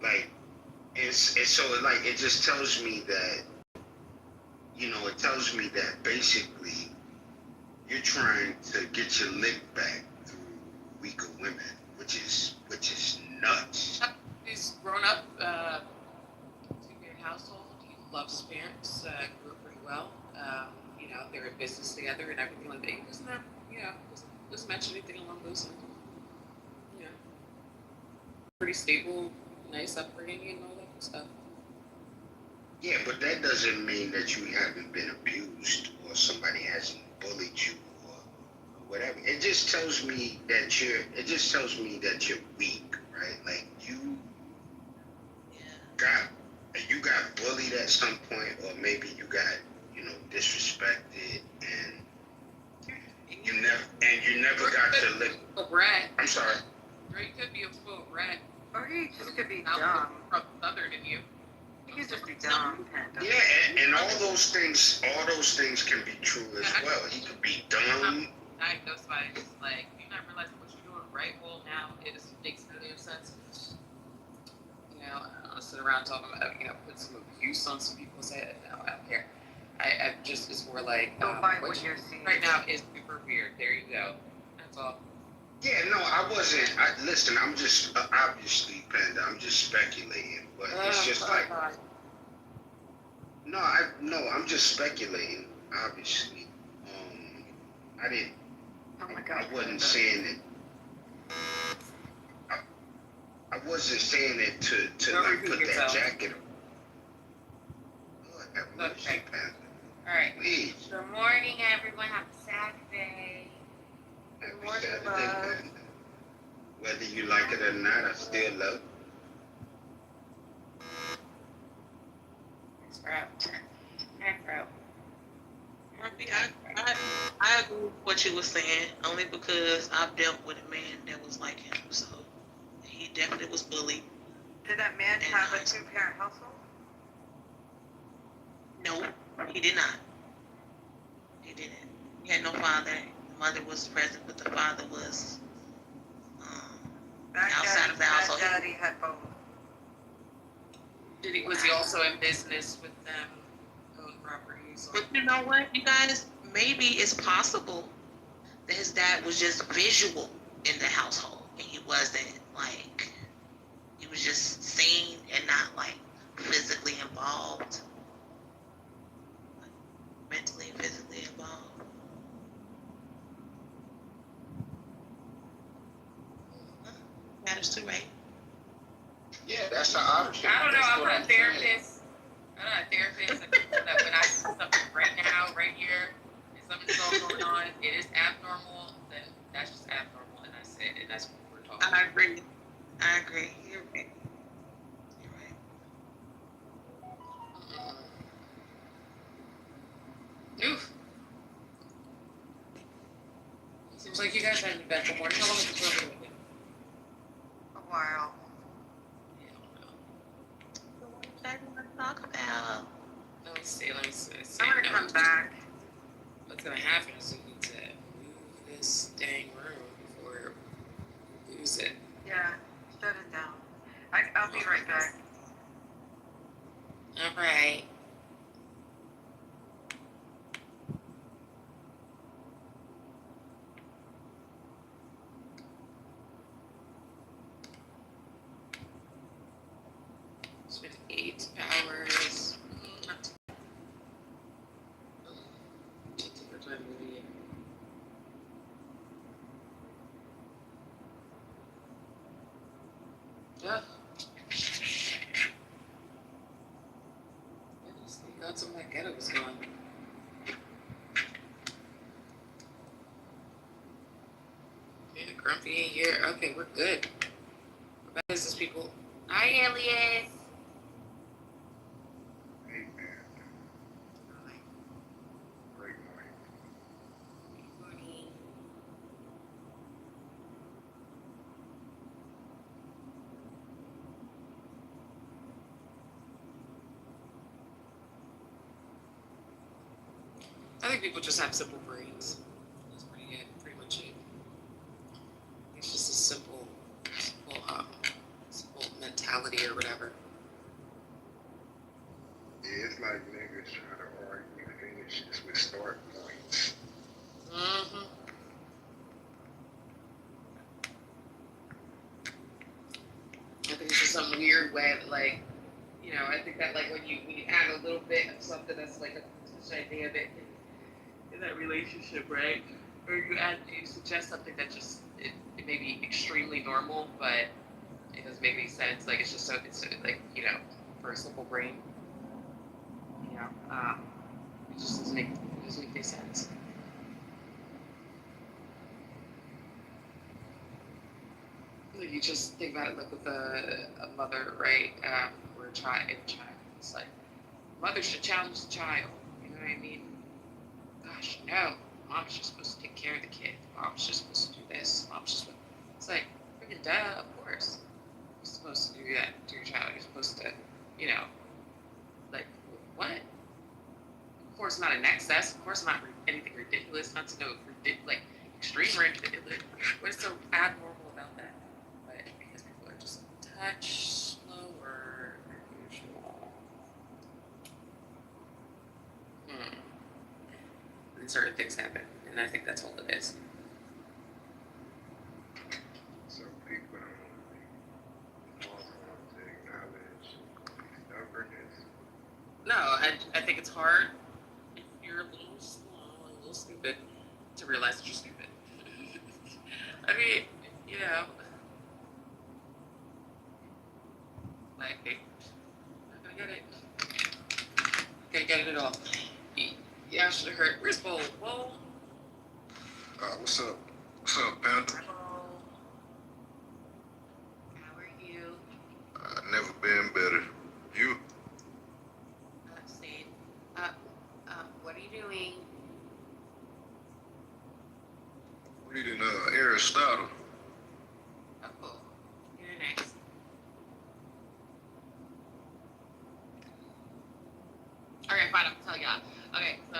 Like, and so, like, it just tells me that, you know, it tells me that basically you're trying to get your lick back through weaker women, which is nuts. He's grown up, two-parent household. He loves his parents, grew up pretty well. You know, they're in business together and everything like that. He doesn't have, you know, doesn't mention anything along those lines. You know, pretty stable, nice upbringing and all that good stuff. Yeah, but that doesn't mean that you haven't been abused or somebody hasn't bullied you or whatever. It just tells me that you're weak, right? Like, you got bullied at some point, or maybe you got, you know, disrespected, and you never got to live. A brat. I'm sorry. Or he could be a spoiled brat. Or he just could be dumb. From Southern than you. He could just be dumb. Yeah, and all those things can be true as well. He could be diagnosed by just like, you not realizing what you're doing right? Well, now it makes no damn sense. You know, I'll sit around talking about, you know, put some abuse on some people's head. No, I don't care. I just, it's more like, what you're seeing right now is super weird. There you go. That's all. Yeah, no, I wasn't. Listen, I'm just obviously, Panda. I'm just speculating, but it's just like no, I'm just speculating. Obviously, I didn't. Oh my God. I wasn't saying it. I wasn't saying it to like put that jacket on. Lord have mercy, Panda. All right. Please. Good morning, everyone. Happy Saturday. Happy Saturday, Panda. Whether you like it or not, I still love you. Thanks, bro. Hey, bro. I agree with what you were saying, only because I've dealt with a man that was like him, so he definitely was bullied. Did that man have a two-parent household? No, he did not. He didn't. He had no father. The mother was present, but the father was outside of the household. That daddy had both. Was he also in business with them, owned properties? But you know what, you guys? Maybe it's possible that his dad was just visual in the household, and he wasn't like, he was just seen and not like physically involved, like, mentally and physically involved. Matters too, right? Yeah, that's the option. I don't know. That's I'm what not a therapist. I'm not a therapist. I just know that when I see something right now, right here, and something's all going on, it is abnormal, then that's just abnormal, and that's it, and that's what we're talking about. I agree. I agree. You're right. You're right. Oof. Seems like you guys had an eventful morning. How long has this program been? A while. So what do you guys want to talk about? Let me see. I'm gonna come back. What's gonna happen is we need to move this dang room before we lose it. Yeah, shut it down. I'll be right back. All right. It's been 8 hours. Yeah. Got some of that ghetto was gone. Yeah, Grumpy ain't here. Okay, we're good. We're back business people. Hi, Elias. Hey, man. Great morning. Good morning. I think people just have simple brains. That's pretty much it. It's just a simple mentality or whatever. Yeah, it's like niggas trying to argue finishes with start points. Mm-hmm. I think it's just some weird way that, like, you know, I think that, like, when you add a little bit of something that's like a touch idea of it in that relationship, right? Or you suggest something that just it may be extremely normal, but it doesn't make any sense. Like, it's like, you know, for a simple brain, you know, it just doesn't make any sense. Like, you just think about it, like with a mother, right, or a child. It's like, mother should challenge the child. You know what I mean? Gosh, no. Mom's just supposed to take care of the kid. Mom's just supposed to do this. It's like, freaking duh, of course. You're supposed to do that to your child. You're supposed to, you know, like, what? Of course not in excess. Of course not anything ridiculous. Not to know, like, extreme ridiculous. What's so abnormal about that? But I guess people are just a touch slower than usual. And certain things happen, and I think that's all it is. So people don't want to acknowledge stubbornness. No, I think it's hard if you're a little slow and a little stupid to realize that you're stupid. I mean, you know, like, not gonna get it. Can't get it at all. Yeah, I should have heard. Where's Bowl? Bowl? What's up? What's up, Panda? How are you? Never been better. You? Same. What are you doing? Reading Aristotle. Oh, you're next. Okay, fine, I'm gonna tell y'all. Okay, so,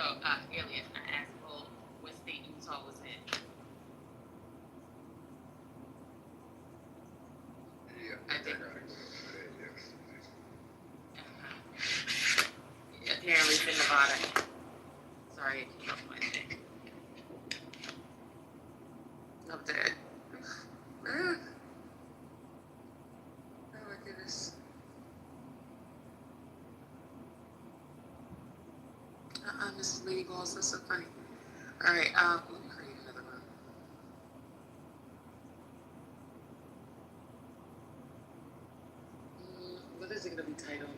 Elliot, I asked Cole what state Utah was in. Yeah, I think I gotta go for that, yeah. Apparently it's in Nevada. Sorry, I keep up my thing. I'm dead. Oh my goodness. Mrs. Lady Balls, that's so funny. Alright, let me create another room. What is it gonna be titled?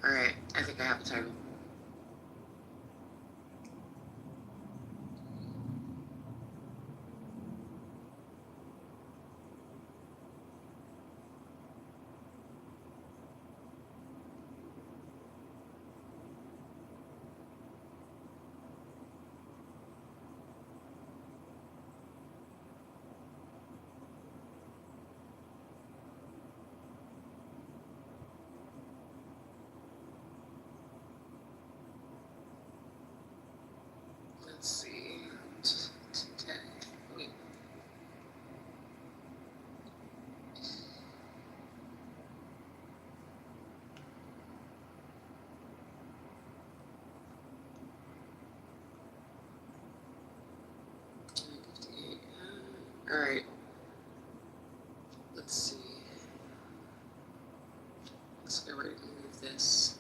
Alright, I think I have a title. Let's see. Today. Wait. Alright. Let's see. Let's get ready to move this.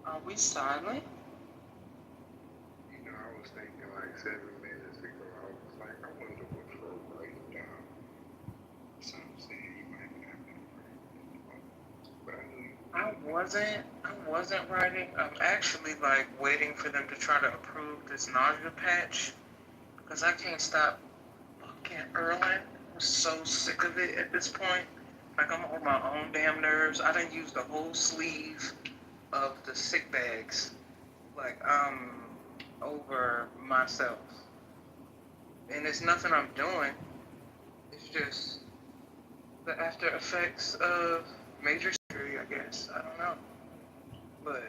Are we silent? You know, I was thinking like 7 minutes ago. I was like, I wonder what Flo writing down. So I'm saying he might not be writing. But I knew I wasn't writing. I'm actually like waiting for them to try to approve this nausea patch because I can't stop fucking Erlin. I'm so sick of it at this point. Like I'm on my own damn nerves. I done used the whole sleeve of the sick bags. Like I'm over myself. And it's nothing I'm doing. It's just the after effects of major surgery, I guess. I don't know. But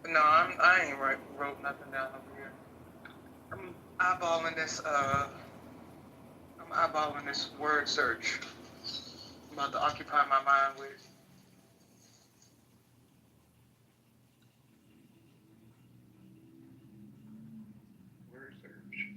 no, I ain't wrote nothing down over here. I'm eyeballing this word search. I'm about to occupy my mind with. word search.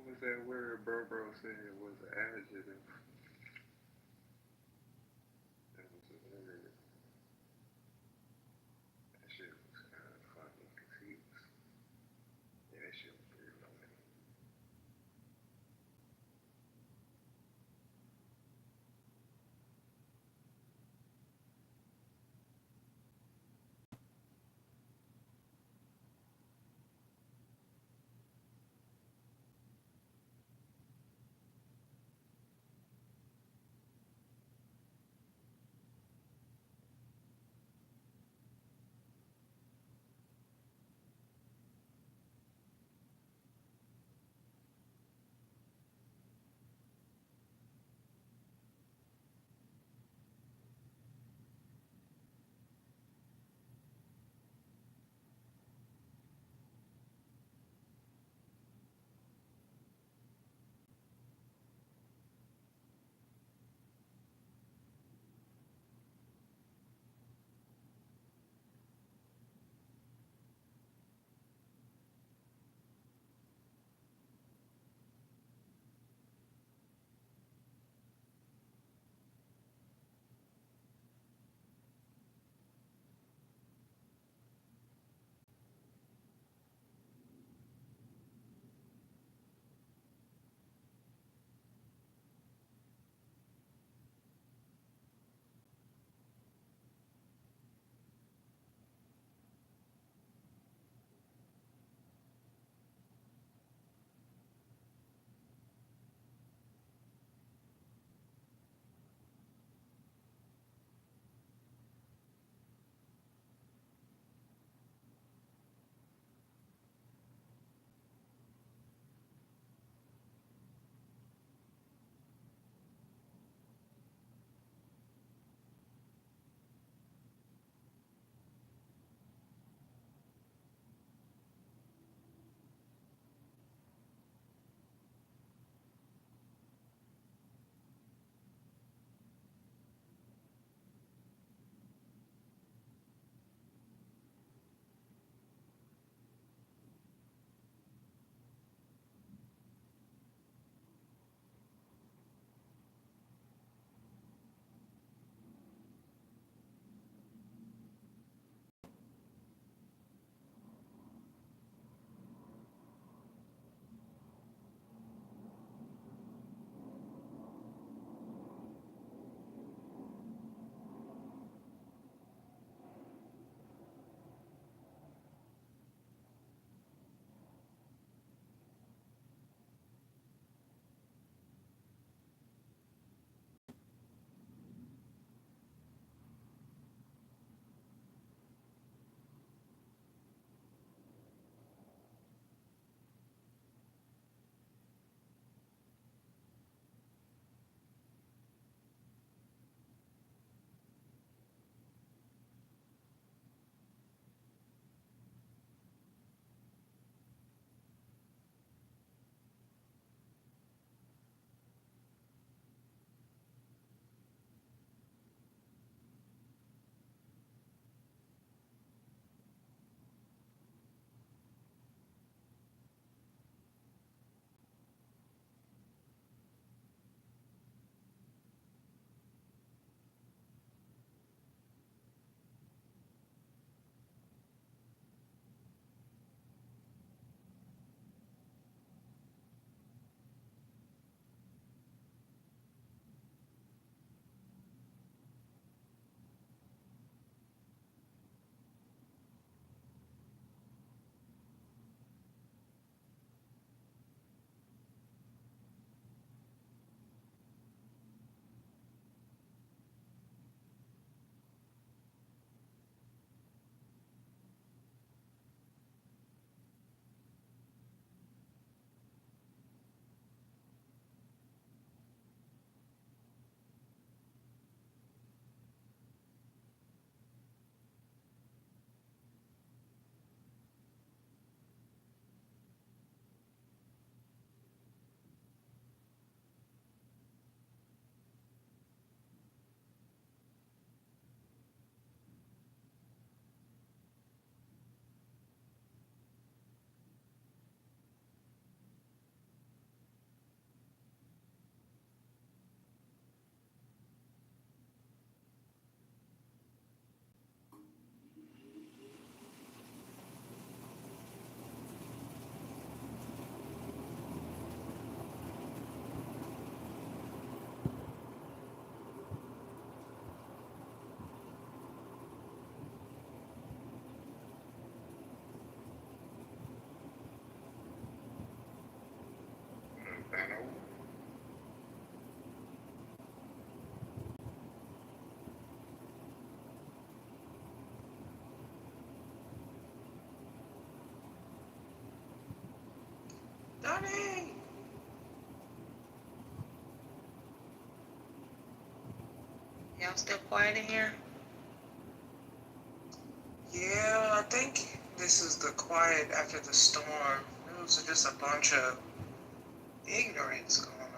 What was that word Bro said was an adjective? That was a word. That shit was kind of funny because he was, yeah, that shit was pretty funny. Johnny. Y'all still quiet in here? Yeah, I think this is the quiet after the storm. It was just a bunch of ignorance going on.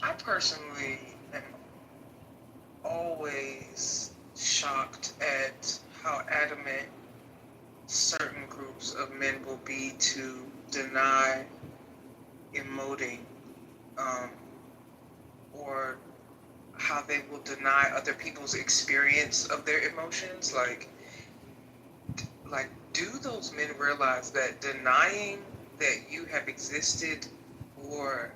I personally am always shocked at how adamant certain groups of men will be to deny emoting, or how they will deny other people's experience of their emotions. Like, do those men realize that denying that you have existed or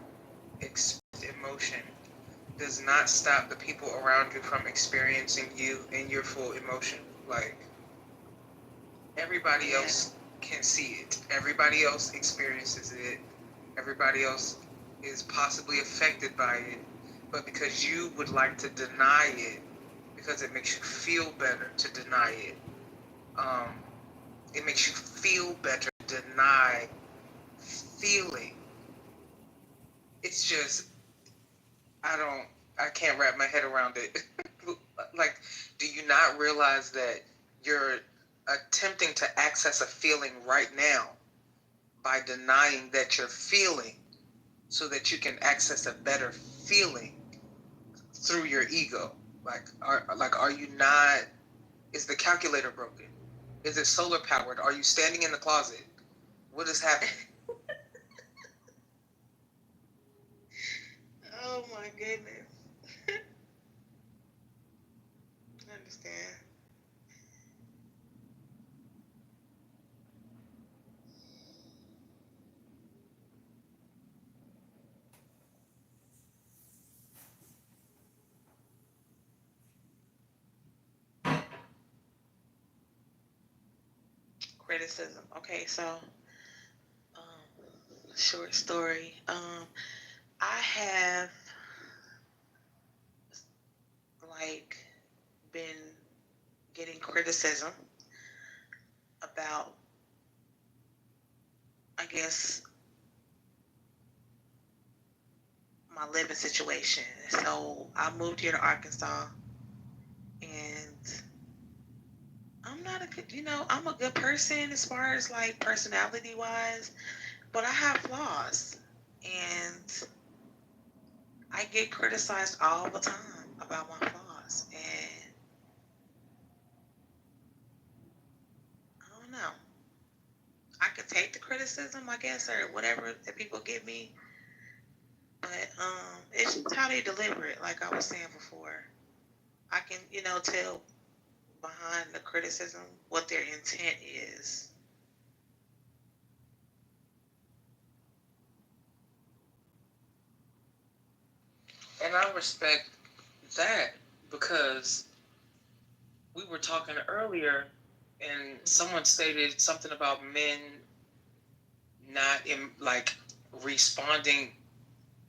experienced emotion does not stop the people around you from experiencing you in your full emotion? Like, everybody else can see it. Everybody else experiences it. Everybody else is possibly affected by it. But because you would like to deny it, because it makes you feel better to deny it, it makes you feel better to deny feeling. It's just, I can't wrap my head around it. Like, do you not realize that you're attempting to access a feeling right now by denying that you're feeling so that you can access a better feeling through your ego? Are you not, is the calculator broken? Is it solar powered? Are you standing in the closet? What is happening? Oh my goodness. I understand. Criticism. Okay, so short story. I have been getting criticism about, I guess, my living situation. So I moved here to Arkansas, and I'm not a good, I'm a good person as far as like personality wise, but I have flaws, and I get criticized all the time about my flaws, and I don't know. I could take the criticism, I guess, or whatever that people give me, but it's just how they deliver it. Like I was saying before, I can, tell behind the criticism what their intent is. And I respect that, because we were talking earlier and someone stated something about men not responding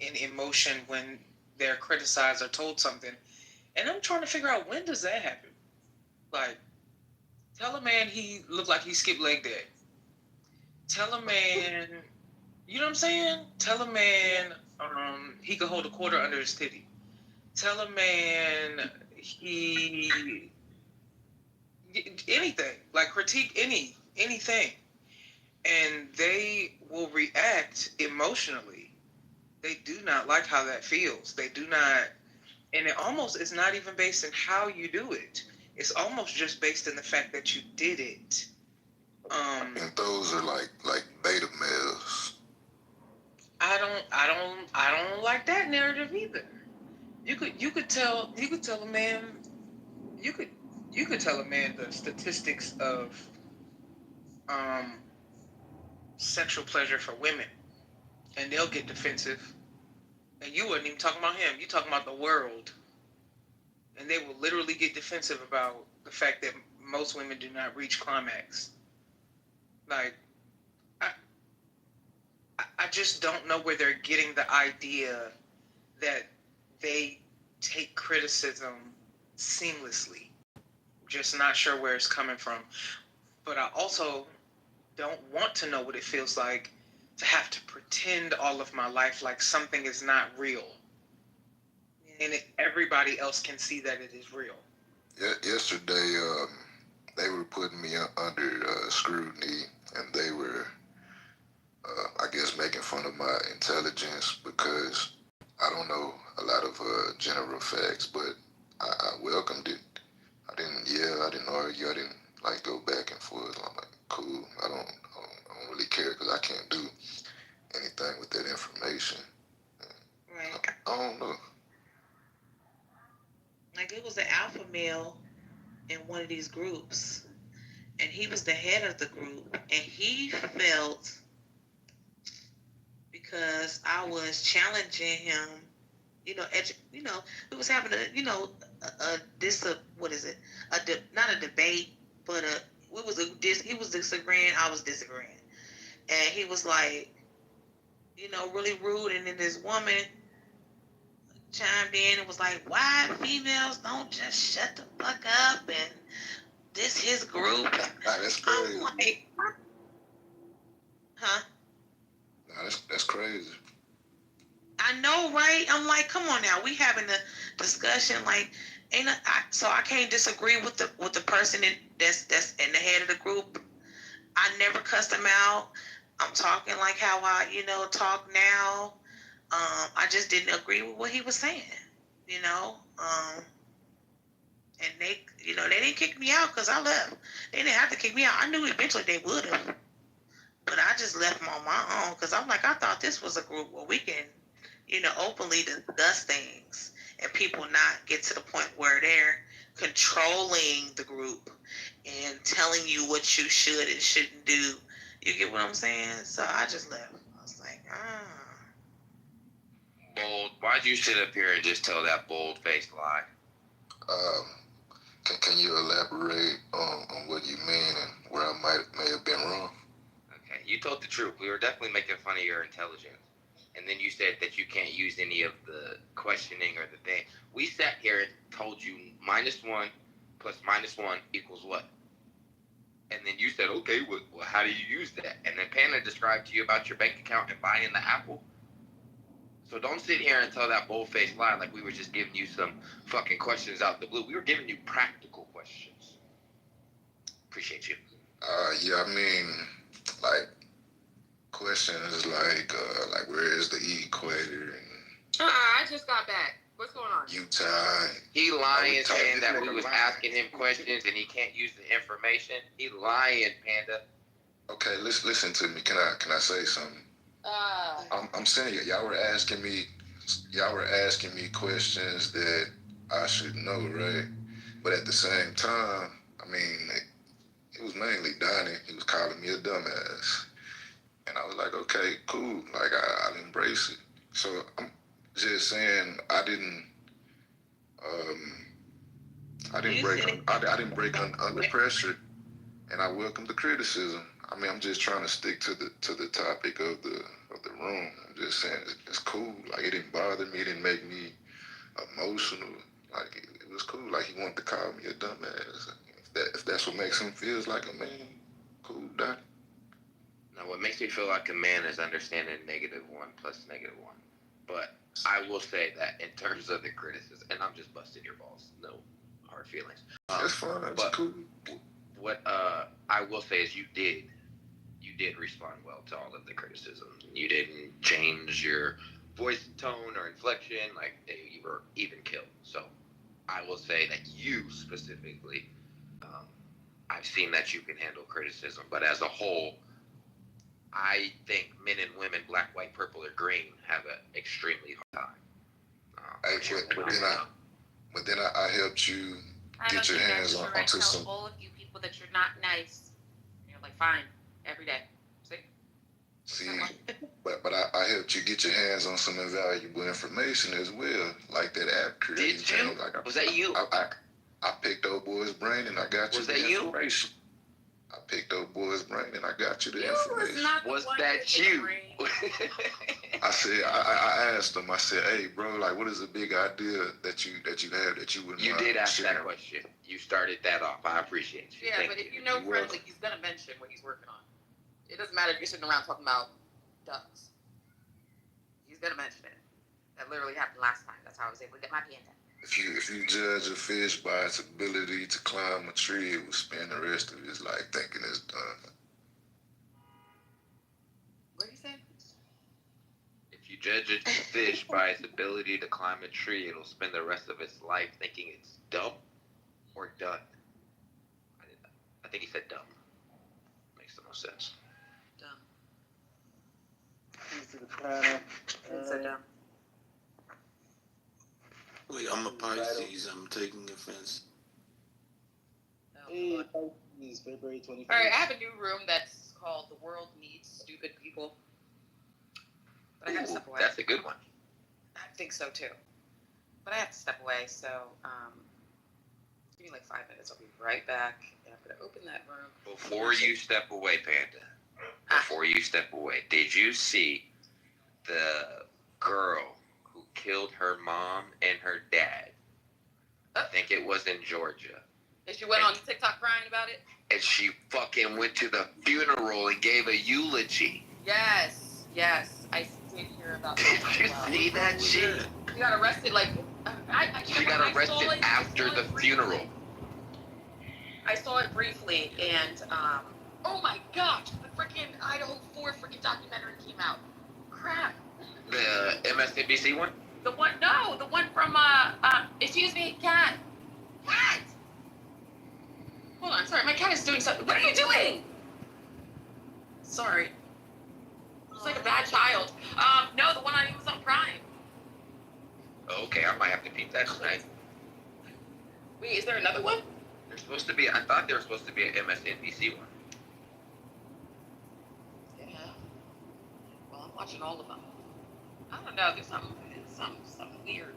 in emotion when they're criticized or told something. And I'm trying to figure out, when does that happen? Like, tell a man he looked like he skipped leg day. Tell a man, you know what I'm saying? Tell a man he could hold a quarter under his titty. Tell a man he anything, like critique anything, and they will react emotionally. They do not like how that feels. They do not, and it almost is not even based in how you do it. It's almost just based in the fact that you did it. And those are like beta males. I don't like that narrative either. You could tell a man, you could tell a man the statistics of sexual pleasure for women, and they'll get defensive. And you wasn't even talking about him. You talking about the world, and they will literally get defensive about the fact that most women do not reach climax. Like, I just don't know where they're getting the idea that they take criticism seamlessly. just not sure where it's coming from. But I also don't want to know what it feels like to have to pretend all of my life like something is not real. And everybody else can see that it is real. Yesterday, they were putting me under scrutiny, and they were, I guess, making fun of my intelligence because I don't know a lot of general facts, but I welcomed it. I didn't yell, I didn't argue, I didn't like go back and forth. I'm like, cool. I don't really care because I can't do anything with that information. Right. I don't know. Like it was an alpha male in one of these groups, and he was the head of the group, and he felt because I was challenging him, we was having not a debate, but he was disagreeing, I was disagreeing, and he was like, really rude, and then this woman chimed in and was like, why females don't just shut the fuck up, and this his group. That's crazy. I'm like, huh? That's crazy. I know, right? I'm like, come on now, we having a discussion, like, so I can't disagree with the person that's in the head of the group. I never cussed him out. I'm talking like how I, talk now. I just didn't agree with what he was saying, and they didn't kick me out because I left. They didn't have to kick me out. I knew eventually they would have, but I just left them on my own because I'm like, I thought this was a group where we can, openly discuss things and people not get to the point where they're controlling the group and telling you what you should and shouldn't do. You get what I'm saying? So I just left. I was like, Bold. Why'd you sit up here and just tell that bold-faced lie? Can you elaborate on what you mean and where I may have been wrong? Okay, you told the truth. We were definitely making fun of your intelligence. And then you said that you can't use any of the questioning or the thing. We sat here and told you -1 plus -1 equals what? And then you said, okay, well, how do you use that? And then Panda described to you about your bank account and buying the Apple. So don't sit here and tell that bold-faced lie like we were just giving you some fucking questions out the blue. We were giving you practical questions. Appreciate you. Yeah, I mean, like, questions like where is the equator and I just got back. What's going on? Utah. He lying, saying that we was asking him questions and he can't use the information. He lying, Panda. Okay, listen to me. Can I say something? I'm saying y'all were asking me questions that I should know, right? But at the same time, I mean, it was mainly Donnie. He was calling me a dumbass. And I was like, okay, cool. Like, I'll embrace it. So I'm just saying I didn't break under pressure, and I welcome the criticism. I mean, I'm just trying to stick to the topic of the room. I'm just saying it's cool. Like, it didn't bother me. It didn't make me emotional. Like, it was cool. Like, he wanted to call me a dumbass. If that's what makes him feel like a man, cool, Donnie. Now, what makes me feel like a man is understanding -1 plus -1. But I will say that in terms of the criticism, and I'm just busting your balls, no hard feelings. That's fine. That's cool. What I will say is you did respond well to all of the criticism. You didn't change your voice tone or inflection, like you were even killed. So I will say that you specifically, I've seen that you can handle criticism, but as a whole, I think men and women, black, white, purple, or green, have an extremely hard time. But then I helped you get your hands onto some. All of you people that you're not nice. You're like, fine, every day. See, but I helped you get your hands on some invaluable information as well, like that app creating thing. Like was that you? I picked old boy's brain and I got you the information. I picked old boy's brain and I got you the information. Was that you? I said, I asked him. I said, "Hey, bro, like, what is a big idea that you have that you wouldn't?" You did ask share? that question. You started that off. I appreciate you. Yeah, Thank but you. if you know Friendly, he's gonna mention what he's working on. It doesn't matter if you're sitting around talking about ducks. He's gonna mention it. That literally happened last time. That's how I was able to get my PN. If you judge a fish by its ability to climb a tree, it will spend the rest of his life thinking it's done. What did he say? If you judge a fish by its ability to climb a tree, it'll spend the rest of its life thinking it's dumb or done. I think he said dumb. Makes the most sense. Dumb. To the panel. He said dumb. Wait, I'm a Pisces. I'm taking offense. Hey, Pisces, February 21st. All right, I have a new room that's called "The World Needs Stupid People." But I have to step away. That's a good one. I think so too. But I have to step away, so give me like 5 minutes. I'll be right back, and I'm gonna open that room. Before you step away, Panda. Before you step away, did you see the girl who killed her mom and her dad? I think it was in Georgia. And she went on TikTok crying about it? And she fucking went to the funeral and gave a eulogy. Yes, I did hear about that. Did you see that shit? She got arrested like She got arrested after the funeral. I saw it briefly, and oh my gosh, the freaking Idaho 4 freaking documentary came out. Crap. The MSNBC one? The one from excuse me, cat. Hold on, sorry, my cat is doing something. What are you doing? Sorry. It's like a bad child. No, the one on Amazon Prime. Okay, I might have to peep that tonight. Wait, is there another one? There's supposed to be. I thought there was supposed to be an MSNBC one. Yeah. Well, I'm watching all of them. I don't know. There's something weird.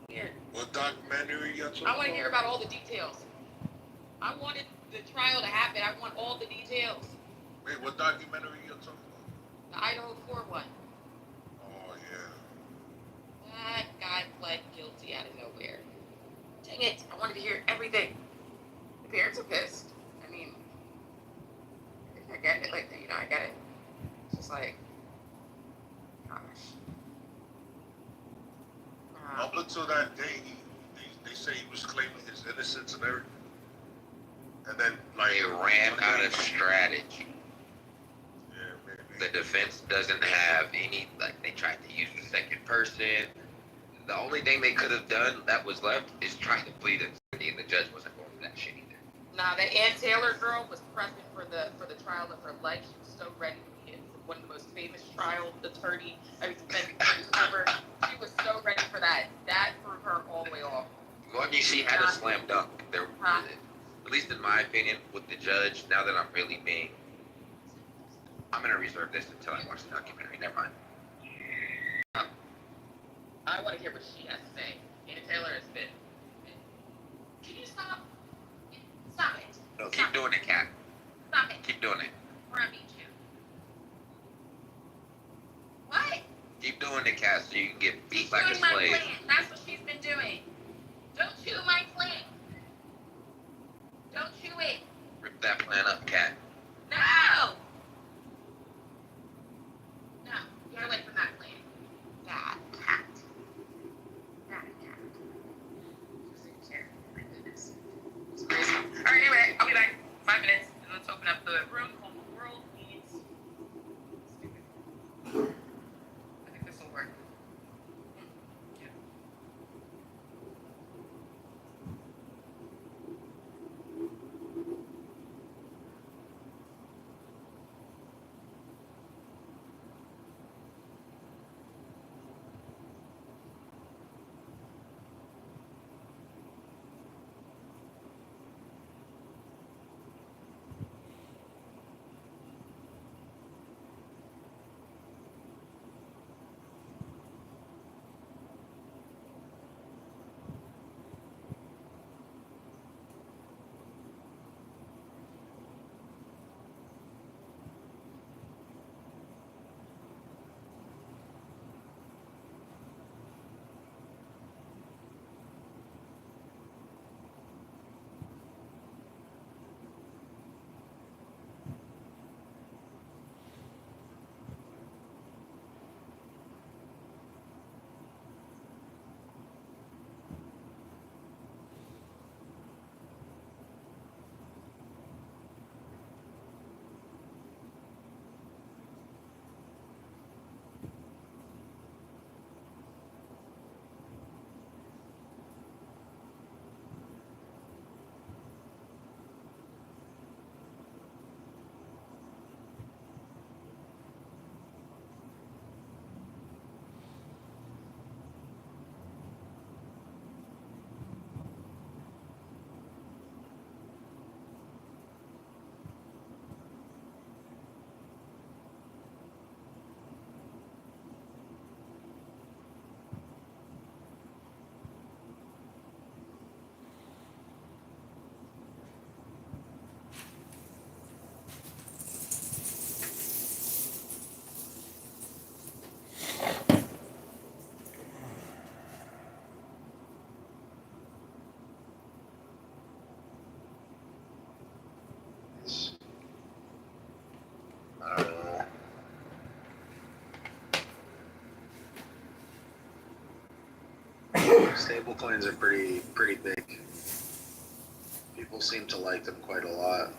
Weird. What documentary you got? I want to hear about all the details. I wanted the trial to happen. I want all the details. Wait, what documentary you talking about? The Idaho 4 one. Oh yeah. That guy pled guilty out of nowhere. Dang it! I wanted to hear everything. The parents are pissed. I mean, I get it. Like, I get it. It's just like, gosh. Up until that day, they say he was claiming his innocence and everything. And then, like, they ran out of strategy. Yeah, maybe. The defense doesn't have any, like, they tried to use the second person. The only thing they could have done that was left is trying to plead insanity, and the judge wasn't going for that shit either. Nah, that Ann Taylor girl was present for the trial of her life. She was so ready to be one of the most famous trial attorney defense attorneys ever. She was so ready for that. That threw her all the way off. Well, she had a slam dunk. There, at least in my opinion, with the judge. Now that I'm gonna reserve this until I watch the documentary. Never mind. I want to hear what she has to say. Ann Taylor has been. Can you stop? Stop it. No, keep doing it, Kat. Stop it. Keep doing it. Or I beat you. What? Keep doing it, Kat, so you can get beat She's like a doing my slave. plan. That's what she's been doing. Don't chew my plan. Don't chew it. Rip that plan up, Kat. No. No. Get away from that plan. Bad cat. Bad cat. Just in chair. My goodness. It's crazy. All right, anyway, I'll be back. 5 minutes. And let's open up the room called The World Needs Stupid. I think this will work. Yeah. stable coins are pretty big. People seem to like them quite a lot.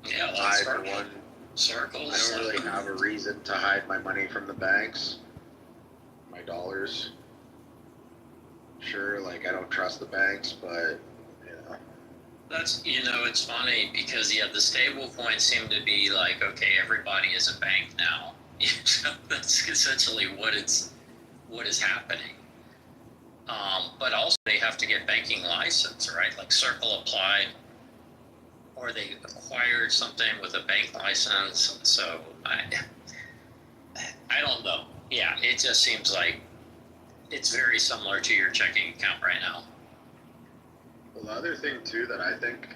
Yeah, I, that's for one, circles. I don't really have a reason to hide my money from the banks. My dollars. Sure, like I don't trust the banks, but you know. That's, it's funny because the stable coins seem to be like, okay, everybody is a bank now. That's essentially what is happening. But also they have to get banking license, right? Like Circle applied, or they acquired something with a bank license. So I don't know. Yeah, it just seems like it's very similar to your checking account right now. Well, the other thing too that I think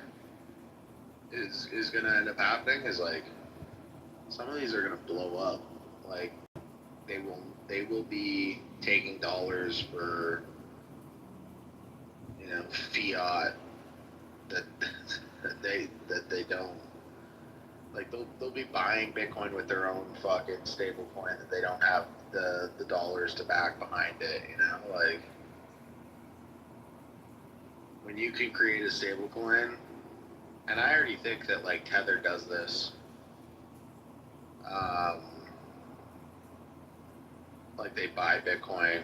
is gonna end up happening is like some of these are gonna blow up. Like they will be taking dollars for fiat that they don't. Like they'll be buying Bitcoin with their own fucking stable coin that they don't have the dollars to back behind it, like when you can create a stable coin, and I already think that like Tether does this. Like they buy Bitcoin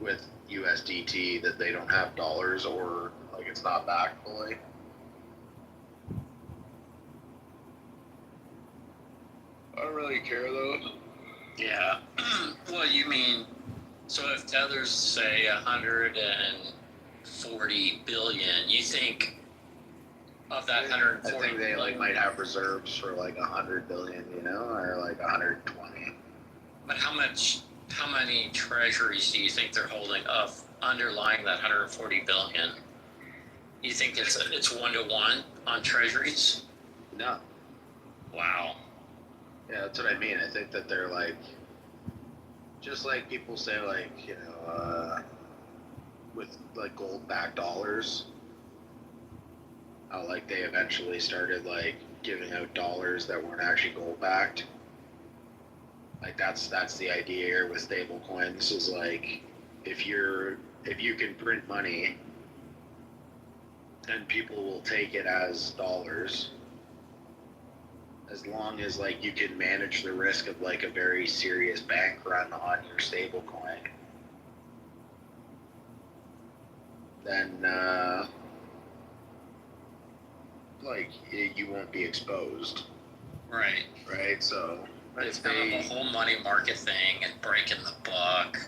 with USDT that they don't have dollars or like it's not backed fully. I don't really care though. Yeah. Well, you mean, so if Tether's say 140 billion, you think of that 140 I think they like might have reserves for like 100 billion, or like 120. But how many treasuries do you think they're holding of underlying that 140 billion? You think it's 1-to-1 on treasuries? No. Wow. Yeah, that's what I mean. I think that they're like, just like people say, like, with like gold-backed dollars, how like they eventually started like giving out dollars that weren't actually gold-backed. Like that's the idea here with stable coins is like if you can print money and people will take it as dollars, as long as like you can manage the risk of like a very serious bank run on your stable coin, then you won't be exposed. Right. Right. So it's kind of a whole money market thing and breaking the buck,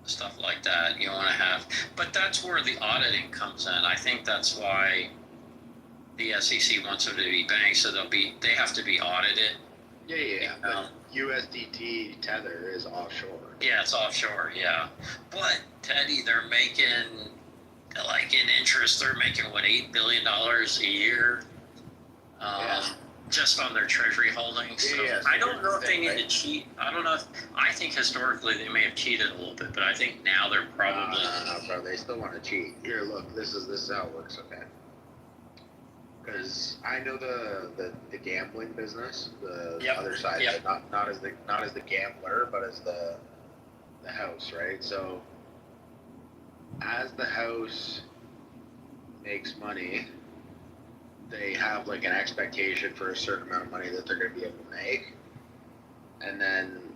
stuff like that. You want to have, but that's where the auditing comes in. I think that's why the SEC wants them to be banks, so they have to be audited. Yeah. But USDT Tether is offshore. Yeah, it's offshore. Yeah, but Teddy, they're making like in interest, they're making what $8 billion a year. Just on their treasury holdings. So I don't know if they need to cheat. I don't know. I think historically they may have cheated a little bit, but I think now they're probably. No, bro. They still want to cheat. Here, look. This is how it works. Okay. Because I know the gambling business, the other side, not as the gambler, but as the house, right? So as the house makes money, they have like an expectation for a certain amount of money that they're going to be able to make, and then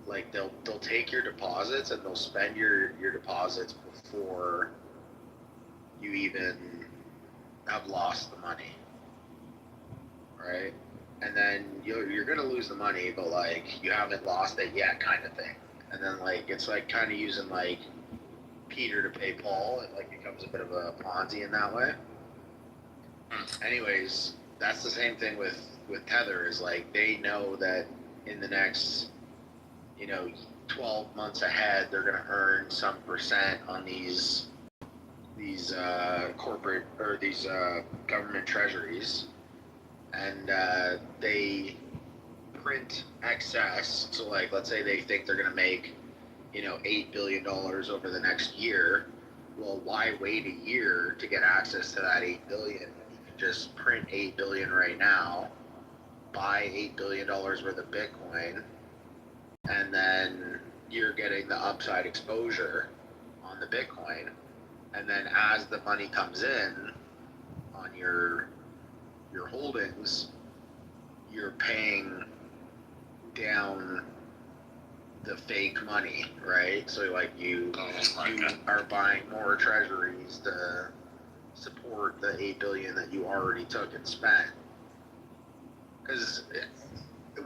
like they'll take your deposits and they'll spend your deposits before you even have lost the money, right? And then you're going to lose the money, but like you haven't lost it yet, kind of thing. And then like it's like kind of using like Peter to pay Paul. It like becomes a bit of a Ponzi in that way. Anyways, that's the same thing with Tether. Is like they know that in the next 12 months ahead they're going to earn some percent on these corporate or these government treasuries, and they print excess. So like let's say they think they're going to make $8 billion over the next year. Well, why wait a year to get access to that $8 billion? Just print $8 billion right now, buy $8 billion worth of Bitcoin, and then you're getting the upside exposure on the Bitcoin, and then as the money comes in on your holdings, you're paying down the fake money, right? So like you are buying more treasuries to support the 8 billion that you already took and spent. Because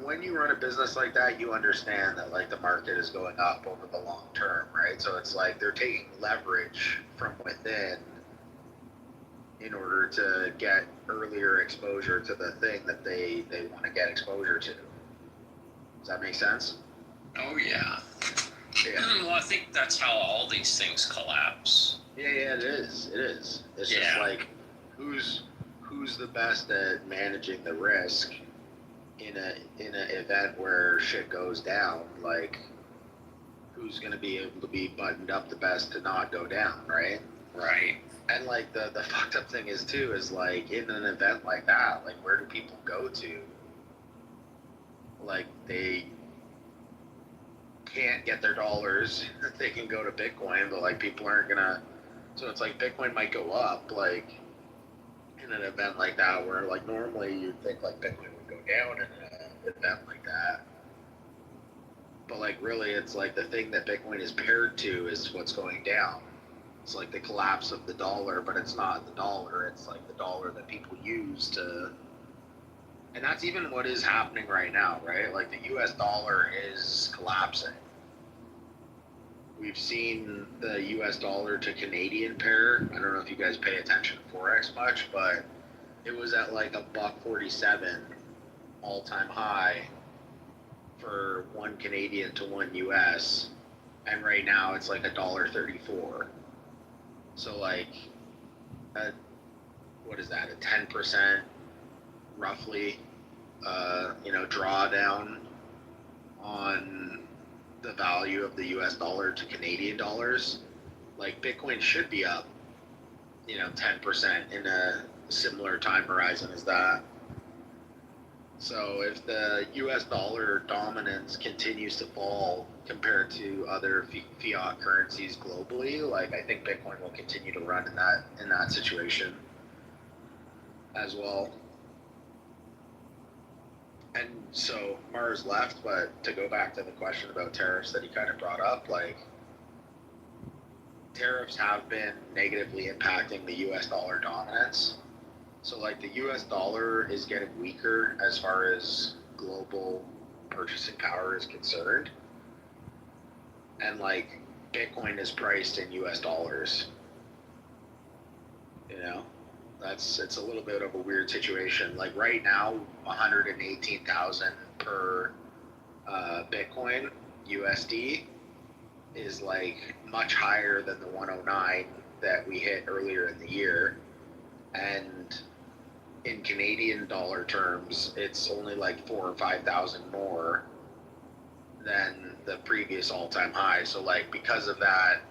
when you run a business like that, you understand that like the market is going up over the long term, right? So it's like they're taking leverage from within in order to get earlier exposure to the thing that they want to get exposure to. Does that make sense? Oh yeah. Yeah. Well, I think that's how all these things collapse. Yeah, it is. It is. It's just like who's the best at managing the risk in an event where shit goes down? Like who's going to be able to be buttoned up the best to not go down, right? Right. And like the fucked up thing is too is like in an event like that, like where do people go to? Like they can't get their dollars. They can go to Bitcoin, but like people aren't gonna. So it's like Bitcoin might go up, like in an event like that, where like normally you'd think like Bitcoin would go down in an event like that. But like really, it's like the thing that Bitcoin is paired to is what's going down. It's like the collapse of the dollar, but it's not the dollar. It's like the dollar that people use to. And that's even what is happening right now, right? Like the US dollar is collapsing. We've seen the US dollar to Canadian pair. I don't know if you guys pay attention to Forex much, but it was at like $1.47 all-time high for one Canadian to one US. And right now it's like $1.34. So like, what is that? A 10% roughly, drawdown on the value of the US dollar to Canadian dollars. Like Bitcoin should be up, 10% in a similar time horizon as that. So if the US dollar dominance continues to fall compared to other fiat currencies globally, like I think Bitcoin will continue to run in that situation as well. And so Mars left, but to go back to the question about tariffs that he kind of brought up, like tariffs have been negatively impacting the US dollar dominance. So like the US dollar is getting weaker as far as global purchasing power is concerned. And like Bitcoin is priced in US dollars. It's a little bit of a weird situation. Like right now, 118,000 per Bitcoin USD is like much higher than the 109 that we hit earlier in the year. And in Canadian dollar terms, it's only like 4,000 or 5,000 more than the previous all-time high. So like because of that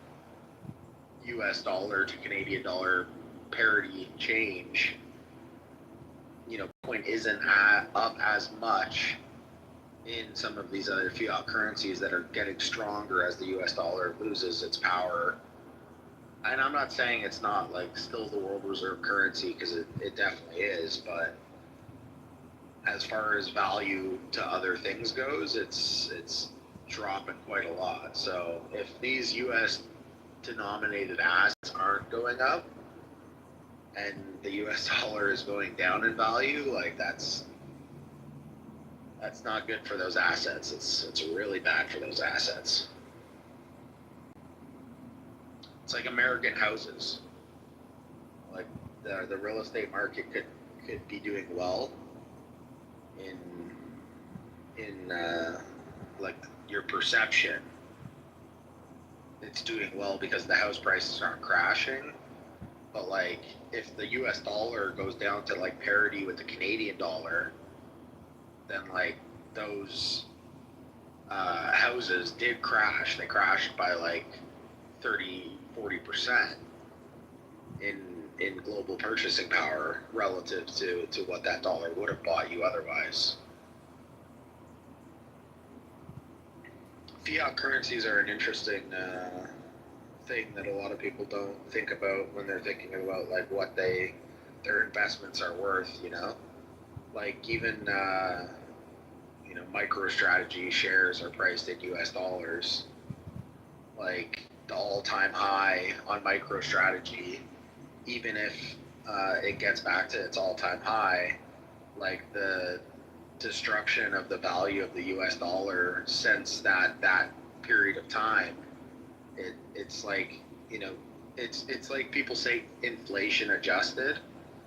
US dollar to Canadian dollar parity change, Bitcoin isn't up as much in some of these other fiat currencies that are getting stronger as the US dollar loses its power. And I'm not saying it's not like still the world reserve currency, because it definitely is, but as far as value to other things goes, it's dropping quite a lot. So if these US denominated assets aren't going up and the US dollar is going down in value, like that's not good for those assets. It's really bad for those assets. It's like American houses. Like the real estate market could be doing well in like your perception. It's doing well because the house prices aren't crashing. But like if the US dollar goes down to like parity with the Canadian dollar, then like those houses did crash. They crashed by like 30-40% in global purchasing power relative to what that dollar would have bought you otherwise. fiat currencies are an interesting thing that a lot of people don't think about when they're thinking about like what their investments are worth. Like even MicroStrategy shares are priced in U.S. dollars. Like the all-time high on MicroStrategy, even if it gets back to its all-time high, like the destruction of the value of the U.S. dollar since that period of time, it's like it's like people say inflation adjusted.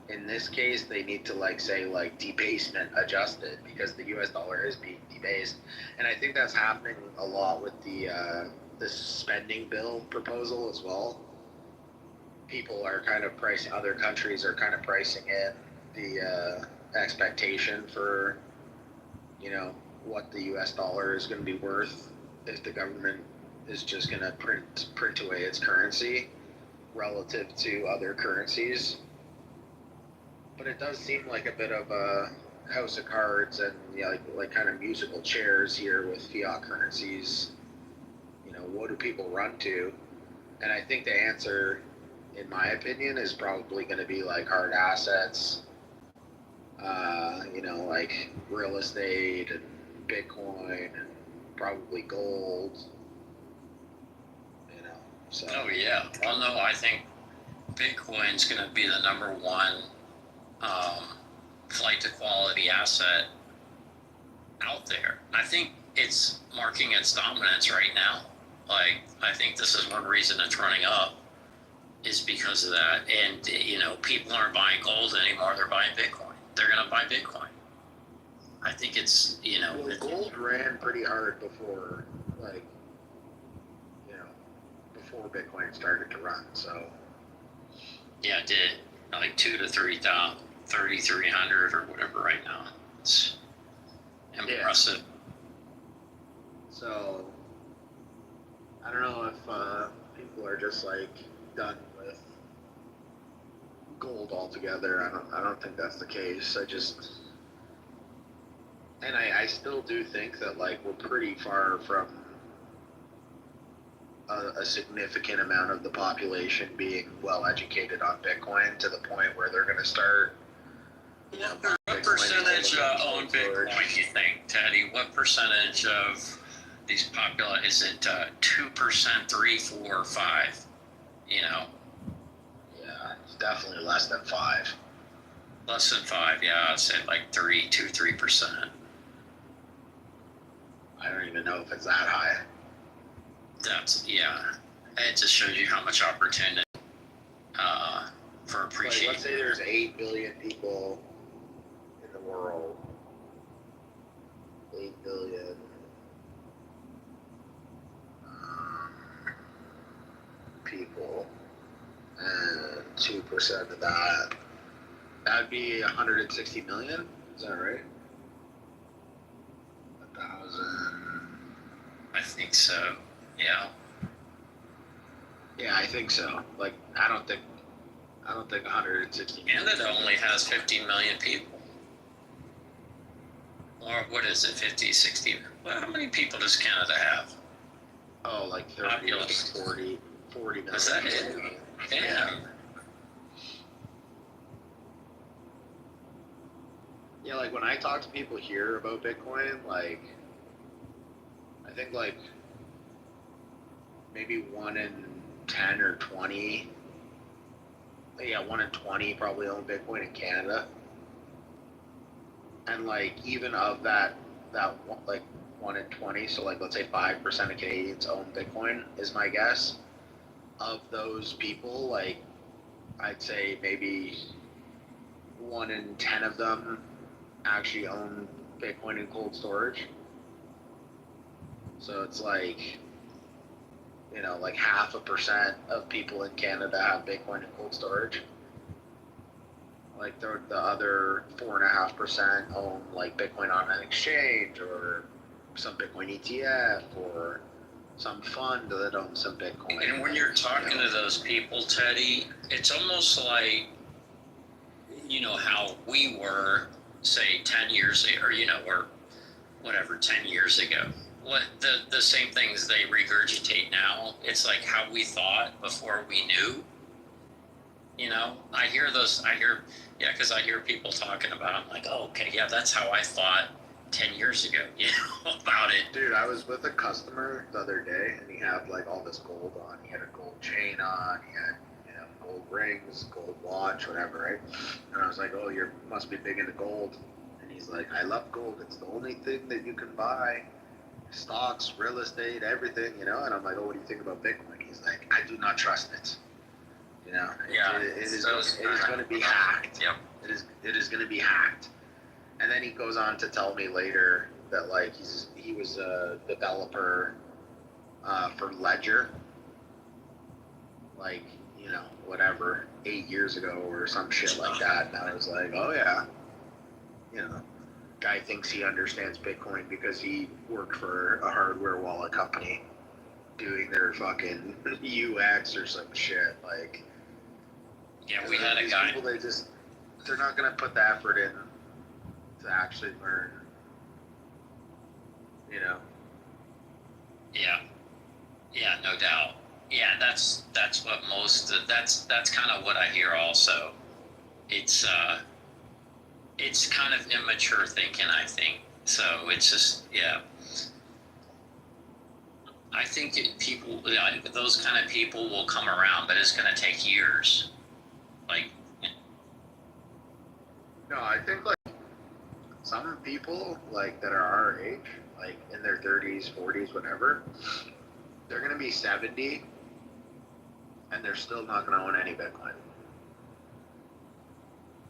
In this case, they need to say debasement adjusted because the U.S. dollar is being debased, and I think that's happening a lot with the spending bill proposal as well. People are kind of pricing, other countries are kind of pricing in the expectation for what the U.S. dollar is going to be worth if the government is just going to print away its currency relative to other currencies. But it does seem like a bit of a house of cards and like kind of musical chairs here with fiat currencies. What do people run to? And I think the answer, in my opinion, is probably going to be like hard assets, like real estate and Bitcoin and probably gold. So. Oh yeah. Well, no, I think Bitcoin's going to be the number one flight to quality asset out there. I think it's marking its dominance right now. Like, I think this is one reason it's running up is because of that. And, people aren't buying gold anymore. They're buying Bitcoin. They're going to buy Bitcoin. I think it's, Well, gold ran pretty hard before, before Bitcoin started to run, so. Yeah, it did. Like 2 to 3,300 or whatever right now. It's impressive. Yeah. So, I don't know if people are just done with gold altogether. I don't think that's the case. I still do think that we're pretty far from a significant amount of the population being well educated on Bitcoin to the point where they're going to start. What percentage own Bitcoin, do you think, Teddy? What percentage of these is it 2%, 3, 4, 5? Yeah, it's definitely less than 5. Less than 5, yeah. I'd say 3%. I don't even know if it's that high. It just shows you how much opportunity for appreciation. Let's say there's 8 billion people in the world. 8 billion. People. And 2% of that. That'd be 160 million? Is that right? 1,000. I think so. Yeah. Yeah, I think so. I don't think 160 million. Canada only has 50 million people. Or what is it, 50, 60? Well, how many people does Canada have? Oh, 30, 40 million. Is that it? Damn. Yeah, when I talk to people here about Bitcoin, I think maybe 1 in 10 or 20. Yeah, 1 in 20 probably own Bitcoin in Canada. And even of that 1 in 20, so let's say 5% of Canadians own Bitcoin is my guess. Of those people, I'd say maybe 1 in 10 of them actually own Bitcoin in cold storage. So it's 0.5% of people in Canada have Bitcoin in cold storage. The other 4.5% own Bitcoin on an exchange or some Bitcoin ETF or some fund that owns some Bitcoin. And when you're talking to those people, Teddy, it's almost like, how we were, say, 10 years ago, or, or whatever, 10 years ago. what the same things they regurgitate now. It's like how we thought before we knew. You know, because I hear people talking about. I'm like, oh, okay, yeah, that's how I thought 10 years ago. You know, about it. Dude, I was with a customer the other day, and he had like all this gold on. He had a gold chain on. He had gold rings, gold watch, whatever, right? And I was like, oh, you must be big into gold. And he's like, I love gold. It's the only thing that you can buy. Stocks, real estate, everything, you know. And I'm like, oh, what do you think about Bitcoin? He's like, I do not trust it. You know, Yeah, it is going to be hacked. Yep. It is going to be hacked. And then he goes on to tell me later that like he was a developer for Ledger, like, you know, whatever, 8 years ago or some shit like that. And I was like, oh yeah, you know, guy thinks he understands Bitcoin because he worked for a hardware wallet company doing their fucking UX or some shit. Like, yeah, we had a guy. People, they're not gonna put the effort in to actually learn, you know. Yeah, no doubt. Yeah, that's what that's kind of what I hear also. It's kind of immature thinking, I think. So it's just, yeah. I think those kind of people will come around, but it's going to take years. Like, no, I think like some people like that are our age, like in their 30s, 40s, whatever, they're going to be 70 and they're still not going to own any Bitcoin.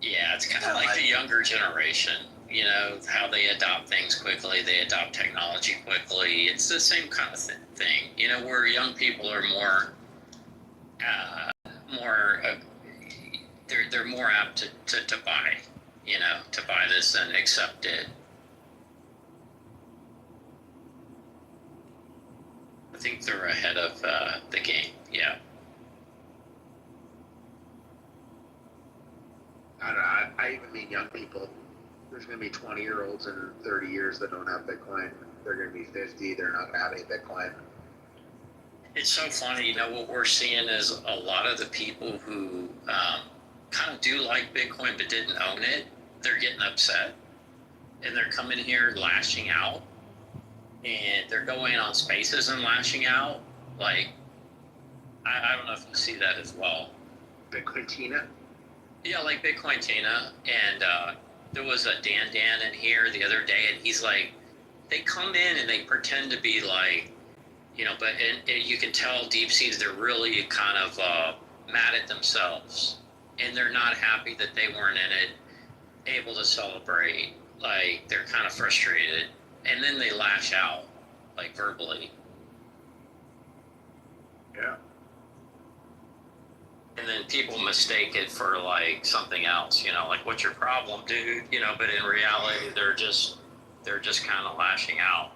Yeah, it's kind of like the younger generation, you know, how they adopt things quickly, they adopt technology quickly. It's the same kind of thing, you know, where young people are more they're more apt to buy, you know, to buy this and accept it. I think they're ahead of the game, yeah. I even mean young people. There's going to be 20-year-olds in 30 years that don't have Bitcoin. They're going to be 50. They're not going to have any Bitcoin. It's so funny, you know, what we're seeing is a lot of the people who kind of do like Bitcoin but didn't own it, they're getting upset. And they're coming here lashing out. And they're going on Spaces and lashing out. Like, I don't know if you see that as well. Bitcoin Tina? Yeah, like Bitcoin Tina. And there was a Dan in here the other day, and he's like, they come in and they pretend to be like, you know, but and you can tell deep seas they're really kind of mad at themselves. And they're not happy that they weren't in it, able to celebrate. Like, they're kind of frustrated. And then they lash out, like, verbally. Yeah. And then people mistake it for, like, something else, you know, like, what's your problem, dude? You know, but in reality, they're just kind of lashing out.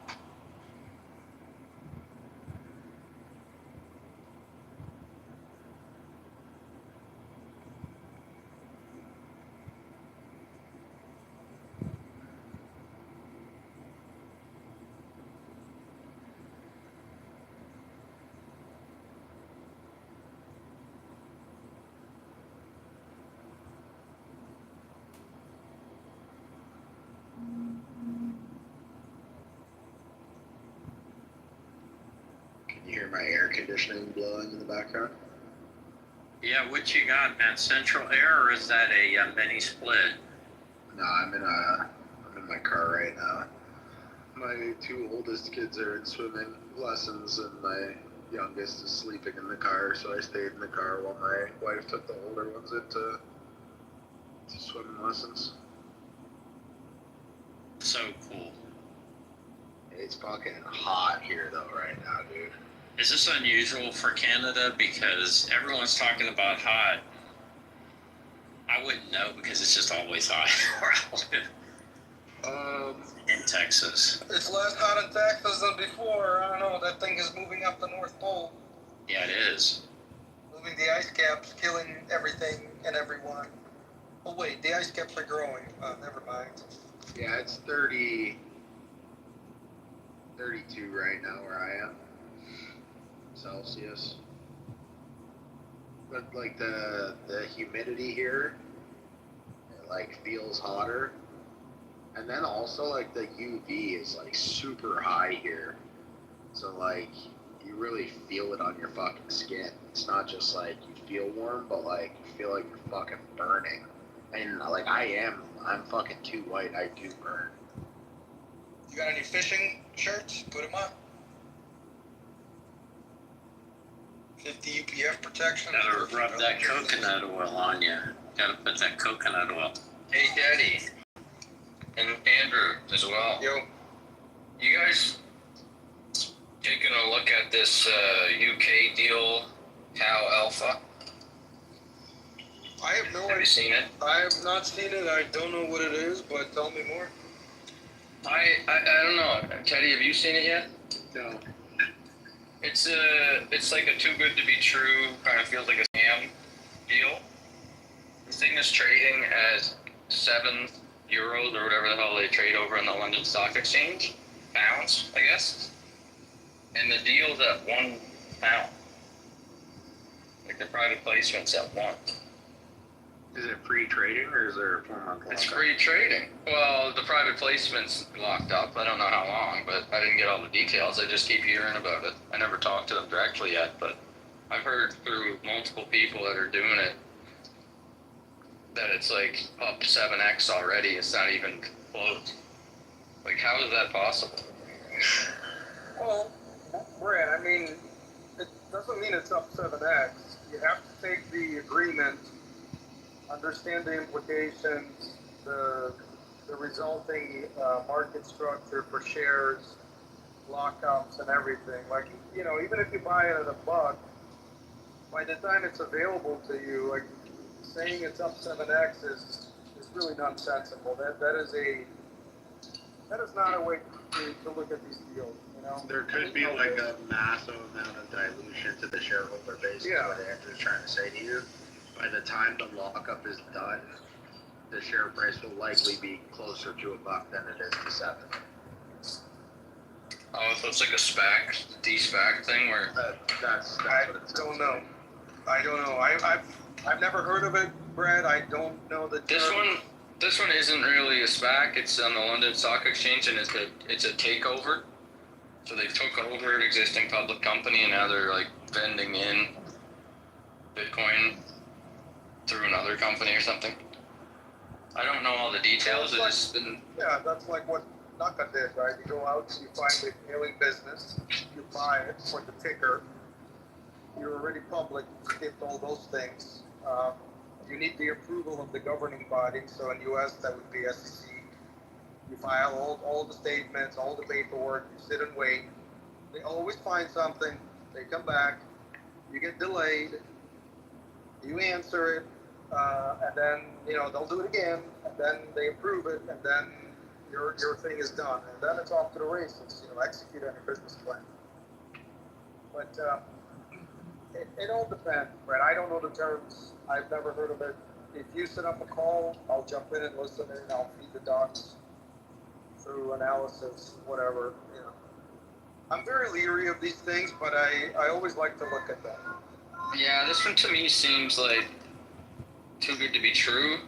Can you hear my air conditioning blowing in the background? Yeah, what you got, man? Central Air, or is that a mini split? No, I'm in my car right now. My two oldest kids are in swimming lessons, and my youngest is sleeping in the car, so I stayed in the car while my wife took the older ones into swimming lessons. So cool. It's fucking hot here, though, right now, dude. Is this unusual for Canada? Because everyone's talking about hot. I wouldn't know because it's just always hot where I live. In Texas. It's less hot in Texas than before. I don't know. That thing is moving up the North Pole. Yeah, it is. Moving the ice caps, killing everything and everyone. Oh wait, the ice caps are growing. Never mind. Yeah, it's 30 32 right now where I am, Celsius. But like the humidity here, it like feels hotter. And then also like the UV is like super high here. So like you really feel it on your fucking skin. It's not just like you feel warm, but like you feel like you're fucking burning. And like I'm fucking too white. I do burn. You got any fishing shirts? Put them on. 50 UPF protection. Gotta rub that coconut oil on you. Gotta put that coconut oil. Hey, Daddy. And Andrew as well. Yo. You guys taking a look at this UK deal, Tau Alpha? I have no idea. Have you seen it? I have not seen it. I don't know what it is, but tell me more. I don't know. Teddy, have you seen it yet? No. It's like a too good to be true, kind of feels like a scam deal. The thing is trading at €7 or whatever the hell they trade over in the London Stock Exchange, pounds, I guess. And the deal's at £1. Like the private placement's at 1. Is it free trading or is there a 4-month It's free trading. Well, the private placement's locked up. I don't know how long, but I didn't get all the details. I just keep hearing about it. I never talked to them directly yet, but I've heard through multiple people that are doing it that it's like up 7x already. It's not even close. Like, how is that possible? Well, Brad, I mean, it doesn't mean it's up 7x. You have to take the agreement, understand the implications, the resulting market structure for shares, lockups, and everything. Like, you know, even if you buy it at $1, by the time it's available to you, like, saying it's up 7x is really nonsensical. That is not a way to look at these deals. You know, there could be like a massive amount of dilution to the shareholder base. Yeah. What Andrew's trying to say to you. By the time the lockup is done, the share price will likely be closer to $1 than it is to 7. Oh, so it's like a SPAC, D-SPAC thing where... That's I what it's don't know. I don't know. I've never heard of it, Brad. I don't know the term. This one isn't really a SPAC. It's on the London Stock Exchange, and it's a takeover. So they took over an existing public company, and now they're like vending in Bitcoin through another company or something. I don't know all the details. Well, It's just been... Yeah, that's like what Naka did, right? You go out, you find the mailing business, you buy it for the ticker. You're already public, you skipped all those things. You need the approval of the governing body, so in US that would be SEC. You file all the statements, all the paperwork, you sit and wait. They always find something, they come back, you get delayed, you answer it, and then, you know, they'll do it again, and then they approve it, and then your thing is done. And then it's off to the races, you know, execute on your business plan. But it all depends, Brett. I don't know the terms. I've never heard of it. If you set up a call, I'll jump in and listen in. I'll feed the docs through analysis, whatever, you know. I'm very leery of these things, but I always like to look at them. Yeah, this one to me seems like too good to be true.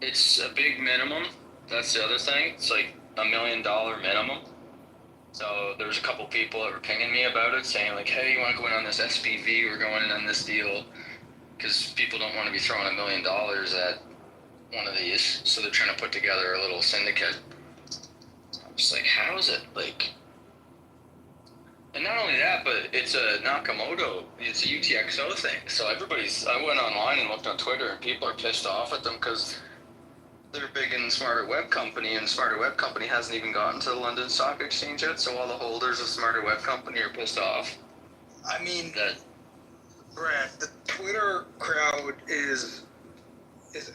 It's a big minimum. That's the other thing. It's like $1 million minimum. So there's a couple people that were pinging me about it, saying like, hey, you want to go in on this SPV? We're going in on this deal. Because people don't want to be throwing $1 million at one of these. So they're trying to put together a little syndicate. I'm just like, how is it? Like, and not only that, but it's a Nakamoto, it's a UTXO thing. So I went online and looked on Twitter, and people are pissed off at them because they're big in Smarter Web Company, and Smarter Web Company hasn't even gotten to the London Stock Exchange yet, so all the holders of Smarter Web Company are pissed off. I mean, that Brad, the Twitter crowd is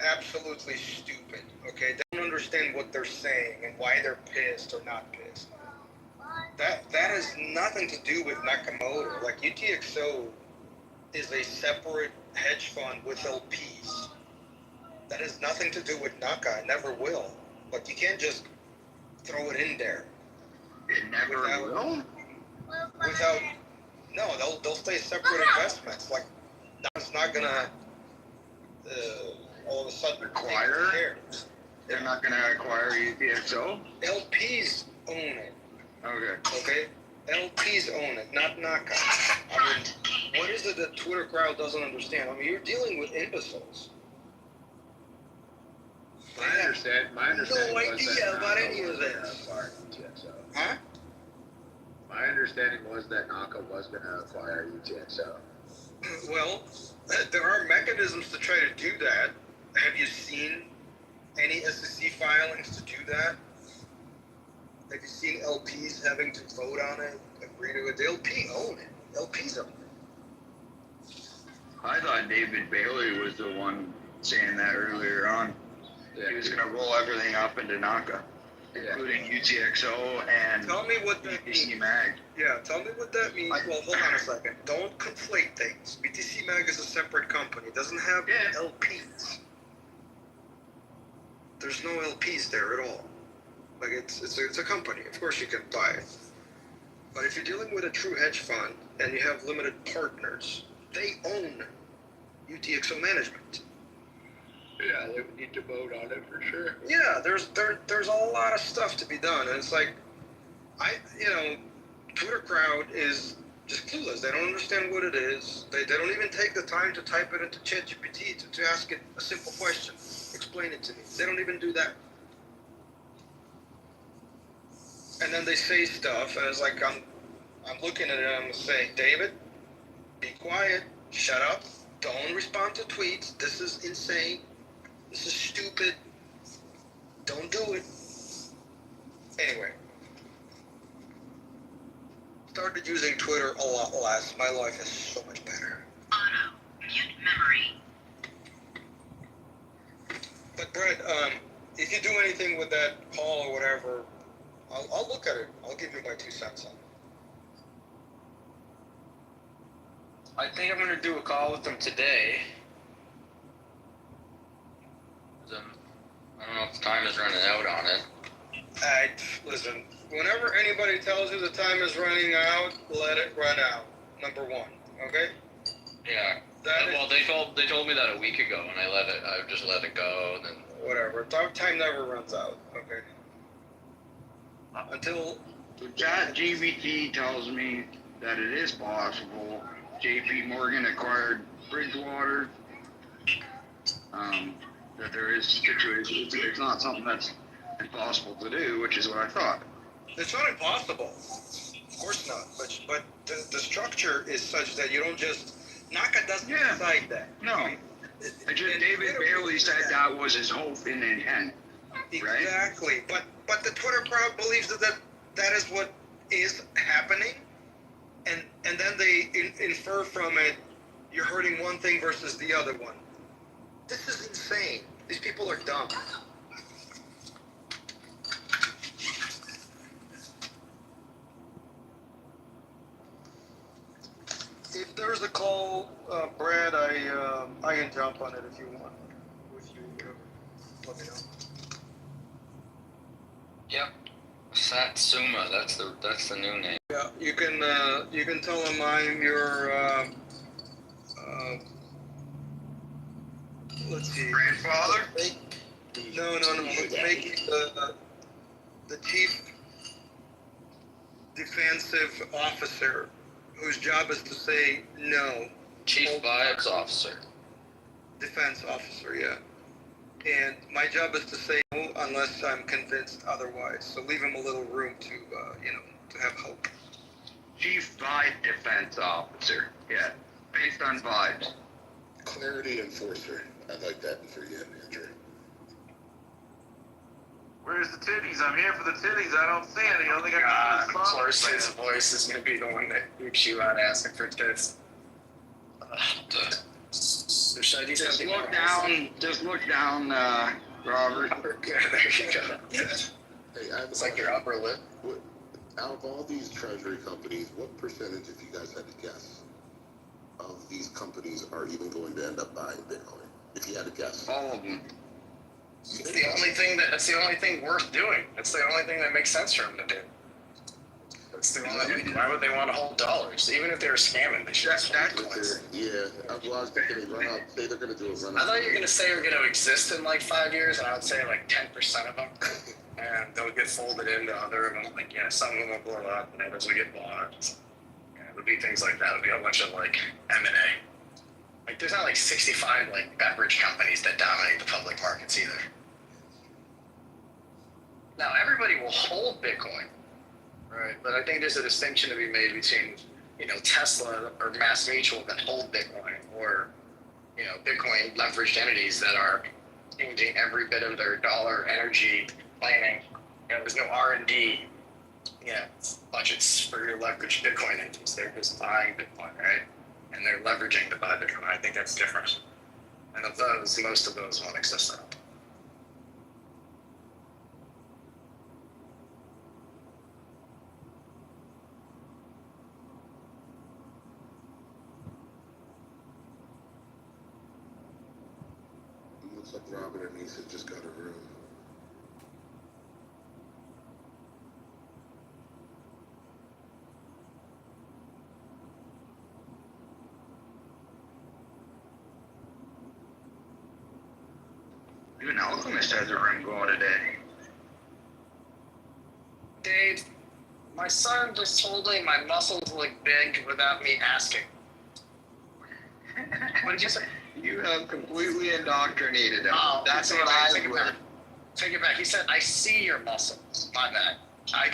absolutely stupid, okay? They don't understand what they're saying and why they're pissed or not pissed. That has nothing to do with Nakamoto. Like, UTXO is a separate hedge fund with LPs. That has nothing to do with Naka. It never will. But you can't just throw it in there. It never will? Without, no, they'll stay separate investments. Like, that's not gonna all of a sudden Acquire? shares. They're not gonna acquire UTXO? LPs own it. Okay. Okay? LPs own it, not Naka. I mean, what is it that Twitter crowd doesn't understand? I mean, you're dealing with imbeciles. My understanding No was idea that about Naka any of was gonna this. acquire UTXO. Huh? My understanding was that Naka was gonna acquire UTXO. Well, there are mechanisms to try to do that. Have you seen any SEC filings to do that? Have you seen LPs having to vote on it, agree to it? The LP own it. LPs own it. I thought David Bailey was the one saying that earlier on. Yeah. He was gonna roll everything up into Naka, including UTXO and Tell me what that BTC means. Mag. Yeah, tell me what that means. Well, hold on a second. Don't conflate things. BTC Mag is a separate company. It doesn't have LPs. There's no LPs there at all. Like, it's a company. Of course you can buy it. But if you're dealing with a true hedge fund and you have limited partners, they own UTXO management. Yeah, they would need to vote on it for sure. Yeah, there's a lot of stuff to be done, and it's like, Twitter crowd is just clueless. They don't understand what it is. They don't even take the time to type it into ChatGPT to ask it a simple question. Explain it to me. They don't even do that. And then they say stuff, and it's like I'm looking at it and I'm saying, David, be quiet, shut up, don't respond to tweets. This is insane. This is stupid. Don't do it. Anyway. Started using Twitter a lot less. My life is so much better. Auto. Mute memory. But Brett, if you do anything with that call or whatever, I'll look at it. I'll give you my 2 cents on it. I think I'm gonna do a call with them today. I don't know if the time is running out on it. Listen, whenever anybody tells you the time is running out, let it run out. Number one, okay? Yeah. Well, they told me that a week ago, and I just let it go. And then whatever. Time never runs out. Okay. Until ChatGPT tells me that it is possible. JP Morgan acquired Bridgewater. That there is situations. It's not something that's impossible to do, which is what I thought. It's not impossible. Of course not. But the structure is such that you don't just... Naka doesn't decide that. No. David Bailey said that was his hope and intent. Right? Exactly. But the Twitter crowd believes that is what is happening. And then they infer from it, you're hurting one thing versus the other one. This is insane. These people are dumb. If there's a call, Brad, I can jump on it if you want. If you let me know. Yep. Satsuma, that's the new name. Yeah, you can tell him I'm your let's see, grandfather. No. Let's make it the chief defensive officer, whose job is to say no. Chief vibes officer. Defense officer, yeah. And my job is to say no unless I'm convinced otherwise. So leave him a little room to to have hope. Chief Vibe Defense Officer. Yeah. Based on vibes. Clarity enforcer. I like that for you, Andrew. Where's the titties? I'm here for the titties. I don't see any. I don't think I can Carson's voice is gonna be the one that hooks you out asking for tits. Just look down, Robert. There you go. Hey, It's like your upper lip. Out of all these treasury companies, what percentage, if you guys had to guess, of these companies are even going to end up buying Bitcoin? If you had to guess. All of them. It's the only thing worth doing. It's the only thing that makes sense for him to do. That's the only. Like, why would they want to hold dollars? Even if they were scamming, they should just hold coins. Yeah, well, I was thinking they run out. They're going to do a run out. I thought you were gonna say they're gonna exist in like 5 years, and I would say like 10% of them, and they'll get folded into other of them. Like, yeah, some of them will blow up, and others will get bought. Yeah, it would be things like that. It would be a bunch of like M&A. Like, there's not like 65 like beverage companies that dominate the public markets either. Now, everybody will hold Bitcoin, right? But I think there's a distinction to be made between, you know, Tesla or Mass Mutual that hold Bitcoin, or, you know, Bitcoin leveraged entities that are changing every bit of their dollar energy planning. You know, there's no R&D, you know, budgets for your leveraged Bitcoin entities. They're just buying Bitcoin, right? And they're leveraging to buy Bitcoin. I think that's different. And of those, most of those won't exist now. Looks like Robin and Nisa just got a room. Even Alchemist has a room going today. Dave, my son just told me my muscles look big without me asking. What did you say? You have completely indoctrinated him. Oh, That's take what I take it would. back. Take it back. He said, I see your muscles. My bad. I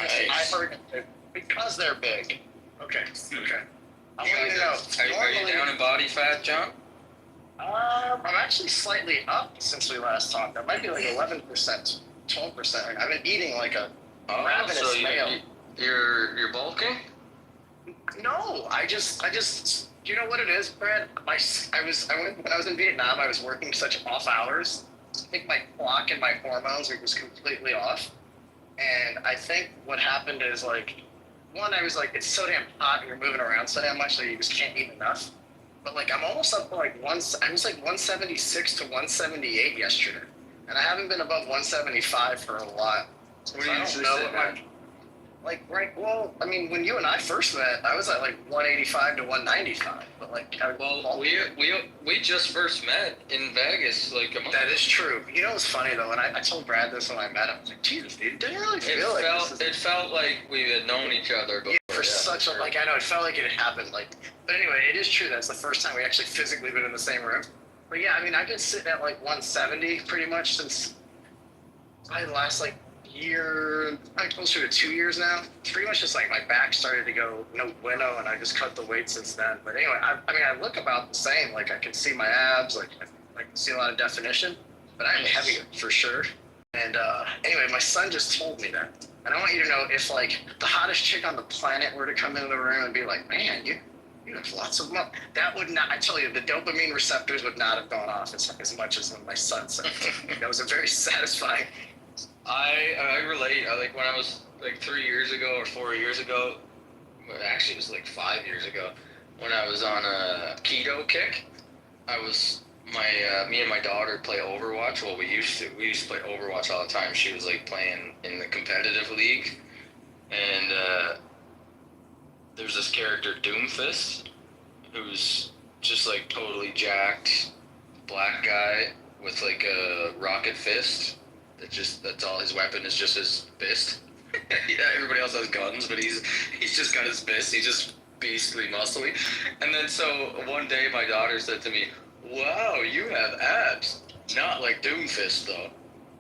heard it because they're big. Okay. I want you to know. Are you down in body fat, John? I'm actually slightly up since we last talked. I might be like 11%, 12%. I've been eating like a ravenous so male. You're bulking? No, I just. You know what it is, Brad? When I was in Vietnam, I was working such off hours. I think my clock and my hormones were just completely off. And I think what happened is, like, one, I was like, it's so damn hot and you're moving around so damn much that you just can't eat enough. But like, I'm almost up to like I was like 176 to 178 yesterday. And I haven't been above 175 for a lot. What do you usually sit at? Right, well, I mean, when you and I first met, I was at like 185 to 195. But like, we just first met in Vegas like a month ago. That is true. You know what's funny though? And I told Brad this when I met him. I was like, Jesus, dude, it didn't really feel like this. It felt like we had known each other before. Yeah, for such a, like, I know, it felt like it had happened. Like, but anyway, it is true. That's the first time we actually physically been in the same room. But yeah, I mean, I've been sitting at like 170 pretty much since probably the last like year, probably closer to 2 years now. It's pretty much just like my back started to go no bueno, and I just cut the weight since then. But anyway, I mean, I look about the same. Like, I can see my abs, like I can see a lot of definition, but I'm heavier for sure. And anyway, my son just told me that. And I want you to know, if like the hottest chick on the planet were to come into the room and be like, man, you have lots of money, that would not, I tell you, the dopamine receptors would not have gone off as much as when my son said it. That was a very satisfying. I relate. Like, when I was like 3 years ago or 4 years ago, well, actually it was like 5 years ago, when I was on a keto kick, me and my daughter play Overwatch. Well, we used to play Overwatch all the time. She was like playing in the competitive league, and there's this character Doomfist, who's just like totally jacked black guy with like a rocket fist. That's all his weapon is, just his fist. Yeah, everybody else has guns, but he's just got his fist. He's just beastly muscly. And then so one day my daughter said to me, "Wow, you have abs. Not like Doomfist though."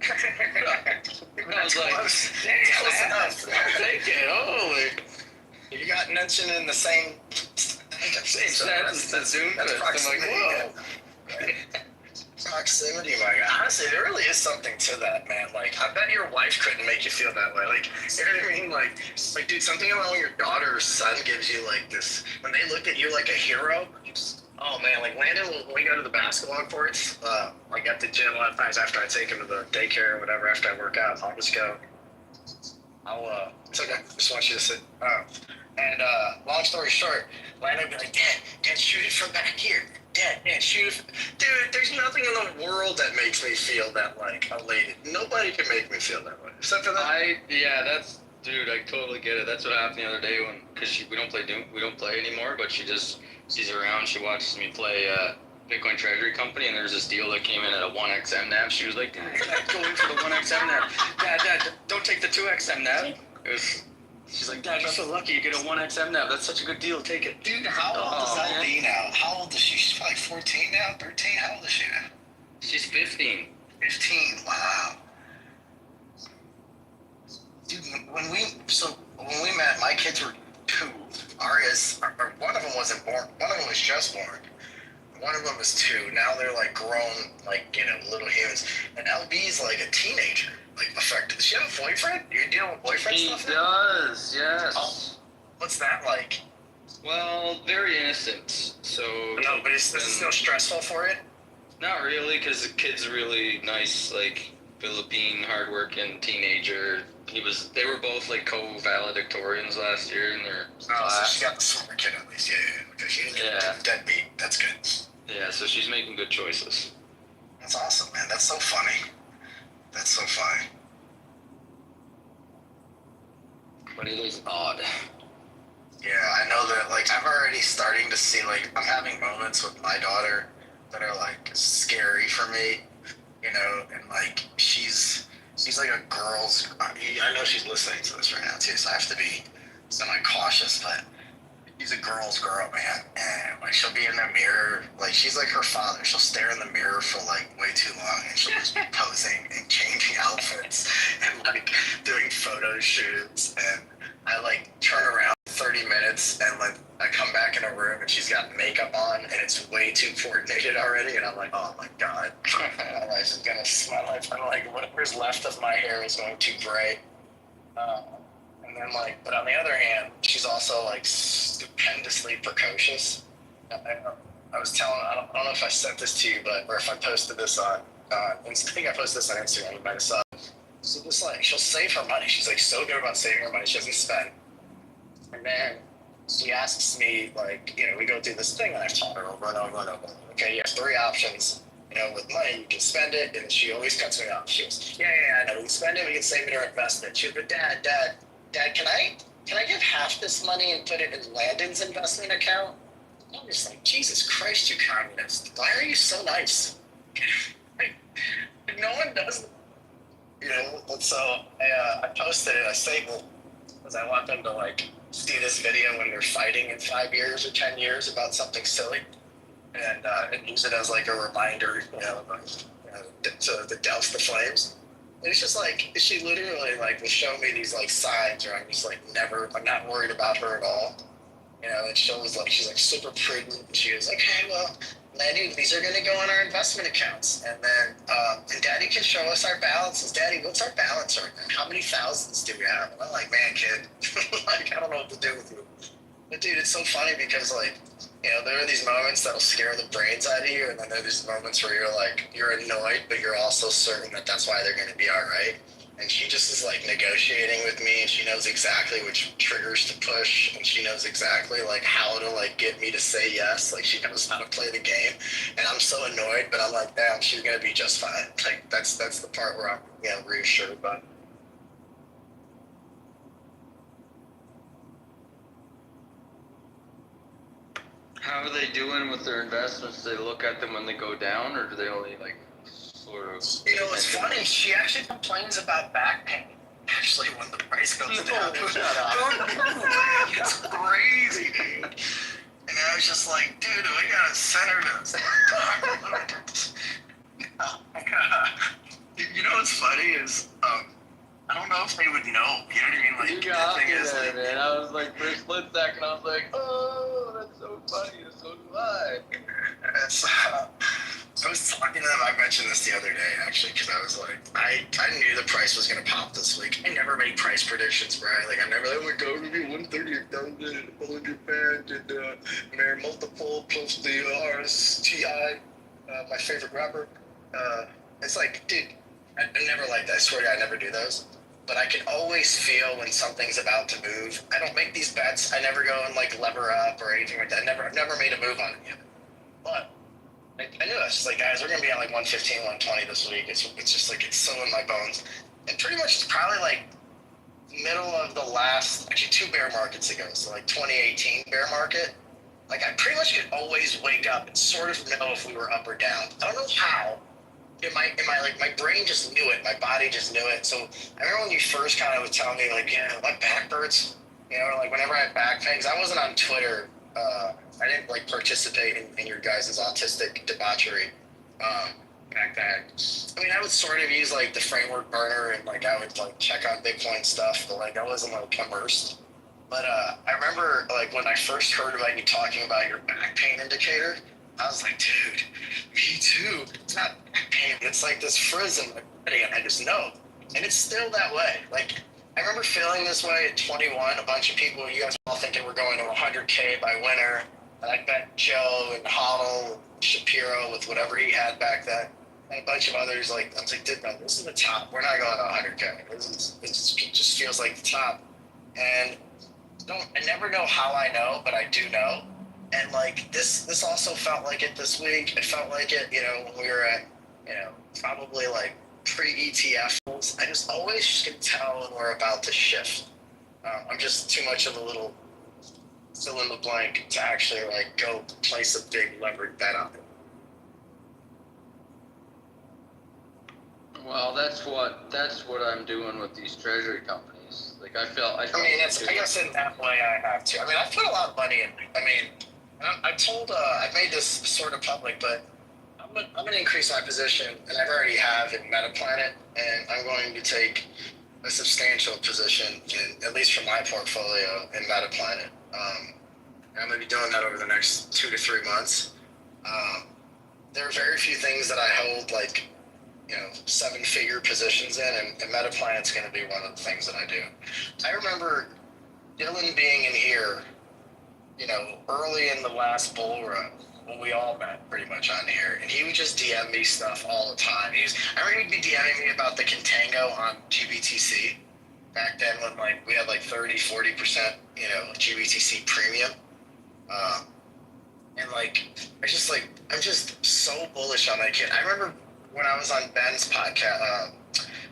I was like, Close enough. Take it, holy. You got mentioned in the same Same sentence as Doomfist. I'm like, whoa. Proximity, my God. Honestly, there really is something to that, man. Like, I bet your wife couldn't make you feel that way. Like, you know what I mean? Like, dude, something about when your daughter or son gives you, like, this, when they look at you like a hero, oh, man, like, Landon, when we go to the basketball courts, like, at the gym a lot of times after I take him to the daycare or whatever, after I work out, I'll just go, it's okay, I just want you to sit. And long story short, Landon would be like, Dad, shoot it from back here. Dad, shoot it. Dude, there's nothing in the world that makes me feel that, like, elated. Nobody can make me feel that way. Except for that. Dude, I totally get it. That's what happened the other day because we don't play anymore. But she's around. She watches me play Bitcoin Treasury Company, and there's this deal that came in at a 1x MNAV. She was like, Dad, go in for the 1x MNAV. Dad, don't take the 2x MNAV. She's like, Dad, you're so lucky you get a 1x MNAV. That's such a good deal. Take it. Dude, how old is LB now? How old is she? She's probably 14 now, 13? How old is she now? She's 15. 15, wow. Dude, when we met, my kids were 2. Aria's, or one of them wasn't born. One of them was just born. One of them was 2. Now they're like grown, like, you know, little humans. And LB's like a teenager, like affected. Does she have a boyfriend? You're dealing with boyfriend stuff? She does, yes. Oh, what's that like? Well, very innocent. So no, but is this still stressful for it? Not really, because the kid's really nice, like Philippine, hardworking teenager. They were both like co-valedictorians last year in their class. So she got the smart kid at least, yeah. Because she didn't get deadbeat. That's good. Yeah, so she's making good choices. That's awesome, man. That's so funny. That's so funny. But it is odd. Yeah, I know that, like, I'm already starting to see, like, I'm having moments with my daughter that are, like, scary for me, you know, and, like, she's like a girl's, I know she's listening to this right now, too, so I have to be semi-cautious, but she's a girl's girl, man, and, like, she'll be in the mirror, like, she's like her father, she'll stare in the mirror for, like, way too long, and she'll just be posing and changing outfits, and, like, doing photo shoots, and I, like, turn around 30 minutes, and, like, I come back in a room, and she's got makeup on, and it's way too coordinated already, and I'm like, oh, my God, my life is gonna, I'm like, whatever's left of my hair is going too gray, and then, like, but on the other hand, she's also, like, stupendously precocious. I was telling, I don't know if I sent this to you, or if I posted this on, I think I posted this on Instagram, you might have saw it. So just, like, she'll save her money. She's, like, so good about saving her money. She doesn't spend. And then she asks me, like, you know, we go through this thing, and I've taught her over and over and over. Okay, you have 3 options. You know, with money, you can spend it, and she always cuts me off. She goes, yeah, I know. We can spend it, we can save it or invest it. She goes, but Dad, can I give half this money and put it in Landon's investment account? I'm just like, Jesus Christ, you communist. Why are you so nice? Like, no one does it. You know, and so I posted it, I saved it, because I want them to, like, see this video when they're fighting in 5 years or 10 years about something silly, and use it as, like, a reminder, you know, to douse the flames. And it's just, like, she literally, like, will show me these, like, signs where I'm just, like, I'm not worried about her at all. You know, it shows, like, she's, like, super prudent, and she goes, okay, well, Lanny, these are going to go on our investment accounts. And then, and Daddy can show us our balances. Daddy, what's our balance right now? How many thousands do we have? And I'm like, man, kid, like, I don't know what to do with you. But, dude, it's so funny because, like, you know, there are these moments that'll scare the brains out of you, and then there are these moments where you're, like, you're annoyed, but you're also certain that that's why they're going to be all right. And she just is, like, negotiating with me, and she knows exactly which triggers to push, and she knows exactly, like, how to, like, get me to say yes. Like, she knows how to play the game. And I'm so annoyed, but I'm like, damn, she's gonna be just fine. Like, that's the part where I'm, you know, reassured by. How are they doing with their investments? Do they look at them when they go down, or do they only, like, sort of... You know, it's funny. She actually complains about back pain, actually, when the price goes down. It's crazy, dude. And I was just like, dude, we gotta center this. You know what's funny is, I don't know if they would know. You know what I mean? Like, you got me there, man. I was like, for a split second, I was like, oh, that's so funny. So do I. I was talking to them. I mentioned this the other day, actually, because I was like, I knew the price was going to pop this week. I never make price predictions, right? Like, I never, oh my God, we're going to be 130 or 100 band, and Mayor multiple plus the RSTI, my favorite rapper. It's like, dude, I never like that. I swear to God, I never do those. But I can always feel when something's about to move. I don't make these bets. I never go and, like, lever up or anything like that. I've never made a move on it yet. But I knew this. Like, guys, we're going to be at, like, 115, 120 this week. It's just, like, it's so in my bones. And pretty much it's probably, like, middle of the last, actually 2 bear markets ago, so like 2018 bear market, like I pretty much could always wake up and sort of know if we were up or down. I don't know how. My brain just knew it. My body just knew it. So I remember when you first kind of would tell me like, yeah, my back hurts. You know, like whenever I had back pains, I wasn't on Twitter. I didn't like participate in your guys' autistic debauchery back then. I mean, I would sort of use like the framework burner and like I would like check on Bitcoin stuff, but like I wasn't like immersed. But I remember like when I first heard about you talking about your back pain indicator, I was like, dude, me too. It's not back pain. It's like this frizz in my body, and I just know. And it's still that way. Like, I remember feeling this way at 21. A bunch of people, you guys were all thinking we're going to 100K by winter. And I bet Joe and Hoddle and Shapiro with whatever he had back then. And a bunch of others, like, I was like, dude, no, this is the top. We're not going to 100K. It just feels like the top. And I never know how I know, but I do know. And like this also felt like it this week. It felt like it, you know, when we were at, you know, probably like pre-ETF. I just always can tell when we're about to shift. I'm just too much of a little fill in the blank to actually like go place a big levered bet on it. Well, that's what I'm doing with these treasury companies. Like I mean, I guess in that way I have to. I mean, I've put a lot of money in. I mean, I made this sort of public, but I'm going to increase my position, and I've already have in MetaPlanet, and I'm going to take a substantial position, at least for my portfolio, in MetaPlanet. I'm going to be doing that over the next 2 to 3 months. There are very few things that I hold, like, you know, 7-figure positions in, and MetaPlanet's going to be one of the things that I do. I remember Dylan being in here, you know, early in the last bull run, when we all met pretty much on here, and he would just DM me stuff all the time. I remember he'd be DMing me about the contango on GBTC back then when like we had like 30-40%, you know, GBTC premium. And like I'm just so bullish on that kid. I remember when I was on Ben's podcast,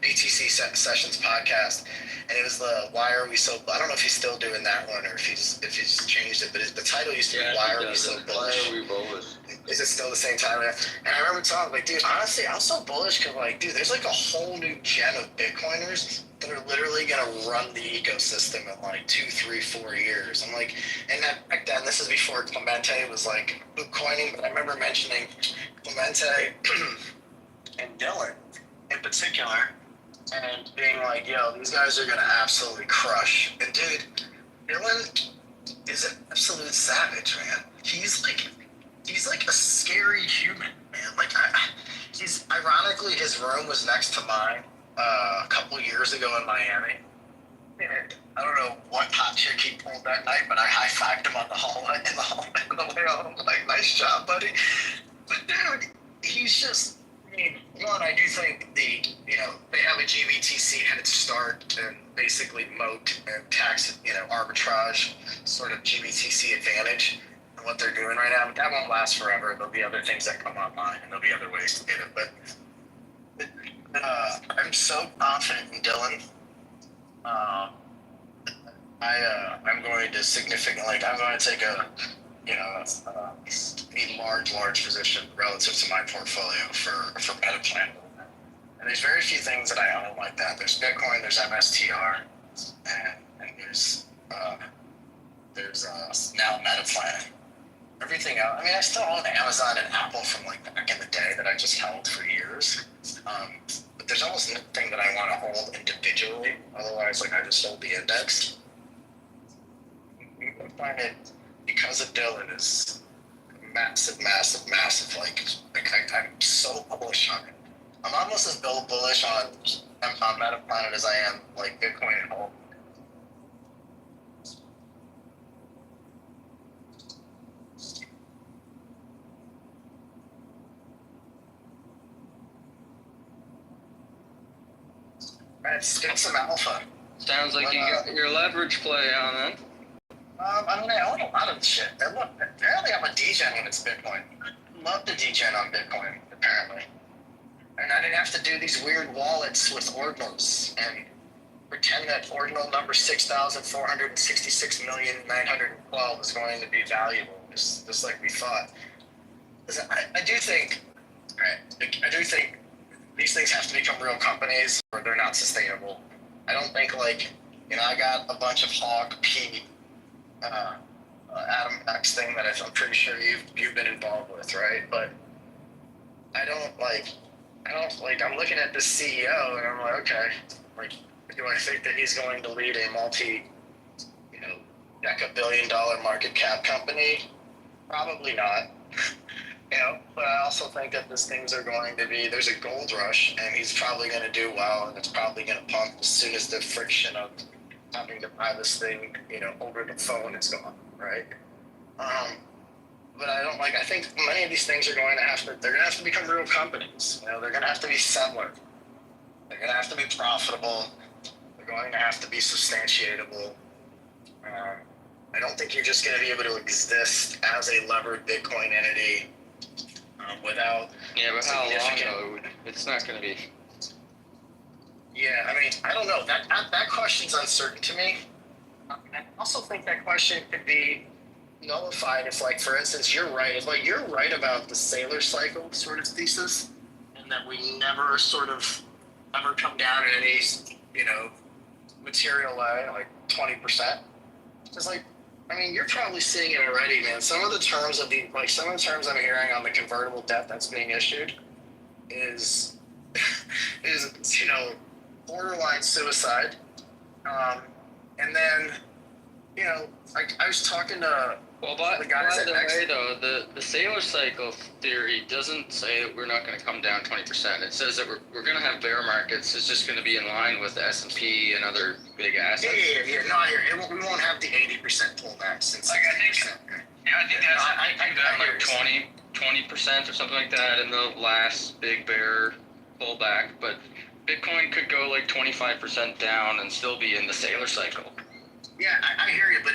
BTC Sessions podcast, and it was the "Why Are We So?" I don't know if he's still doing that one or if he's changed it, but the title used to be "Why Are We So Bullish?" Why are we bullish? Is it still the same title? And I remember talking like, dude, honestly, I'm so bullish because like, dude, there's like a whole new gen of Bitcoiners that are literally gonna run the ecosystem in like 2, 3, 4 years. I'm like, and that back then, this is before Clemente was like Bitcoining, but I remember mentioning Clemente and Dylan in particular, and being like, yo, these guys are gonna absolutely crush. And dude, Dylan is an absolute savage, man. He's like a scary human, man. Like, he's ironically, his room was next to mine a couple years ago in Miami. And I don't know what hot chick he pulled that night, but I high-fived him on the hallway on the way home. Like, nice job, buddy. But dude, he's just, I mean, one, I do think they have a GBTC head start and basically moat and tax, arbitrage sort of GBTC advantage in what they're doing right now. But that won't last forever. There'll be other things that come online and there'll be other ways to get it. But I'm so confident in Dylan. I'm going to take a large position relative to my portfolio for MetaPlanet. And there's very few things that I own like that. There's Bitcoin, there's MSTR, and there's now MetaPlanet. Everything else, I mean, I still own Amazon and Apple from like back in the day that I just held for years. But there's almost nothing that I want to hold individually. Otherwise, like I just sold the index. MetaPlanet, because of Dylan, is massive. Like I'm so bullish on it. I'm almost as bullish on MetaPlanet as I am like Bitcoin and whole. It's some alpha. Sounds like you got your leverage play on then. I mean, I own a lot of shit. Apparently, I'm a degen when it's Bitcoin. I love to degen on Bitcoin, apparently. And I didn't have to do these weird wallets with ordinals. And pretend that ordinal number 6,466,912 is going to be valuable, just like we thought. Listen, I do think, right, I do think these things have to become real companies or they're not sustainable. I don't think like, I got a bunch of Hog P, Adam X thing that I'm pretty sure you've been involved with, right? But I'm looking at this CEO and I'm like, okay, like, do I think that he's going to lead a deca-billion-dollar market cap company? Probably not. But I also think that these things are going to be, there's a gold rush and he's probably going to do well and it's probably going to pump as soon as the friction of having to buy this thing, over the phone is gone, right? But I think many of these things are going to have to become real companies. They're going to have to be similar. They're going to have to be profitable. They're going to have to be substantiatable. I don't think you're just going to be able to exist as a levered Bitcoin entity without. Yeah, but how long though? It's not going to be. Yeah, I don't know. That question's uncertain to me. I also think that question could be nullified if, like, for instance, you're right. If, like, you're right about the Saylor cycle sort of thesis, and that we never sort of ever come down in any, material way, like 20%. It's like, you're probably seeing it already, man. Some of the terms I'm hearing on the convertible debt that's being issued is borderline suicide. And then, I was talking to the guys by at the Next. way, though, the Saylor cycle theory doesn't say that we're not going to come down 20%. It says that we're going to have bear markets. It's just going to be in line with the S&P and other big assets. Yeah. No, I hear you. We won't have the 80% pullback since. I think that's 20% or something like that in the last big bear pullback. But Bitcoin could go like 25% down and still be in the Saylor cycle. Yeah, I hear you, but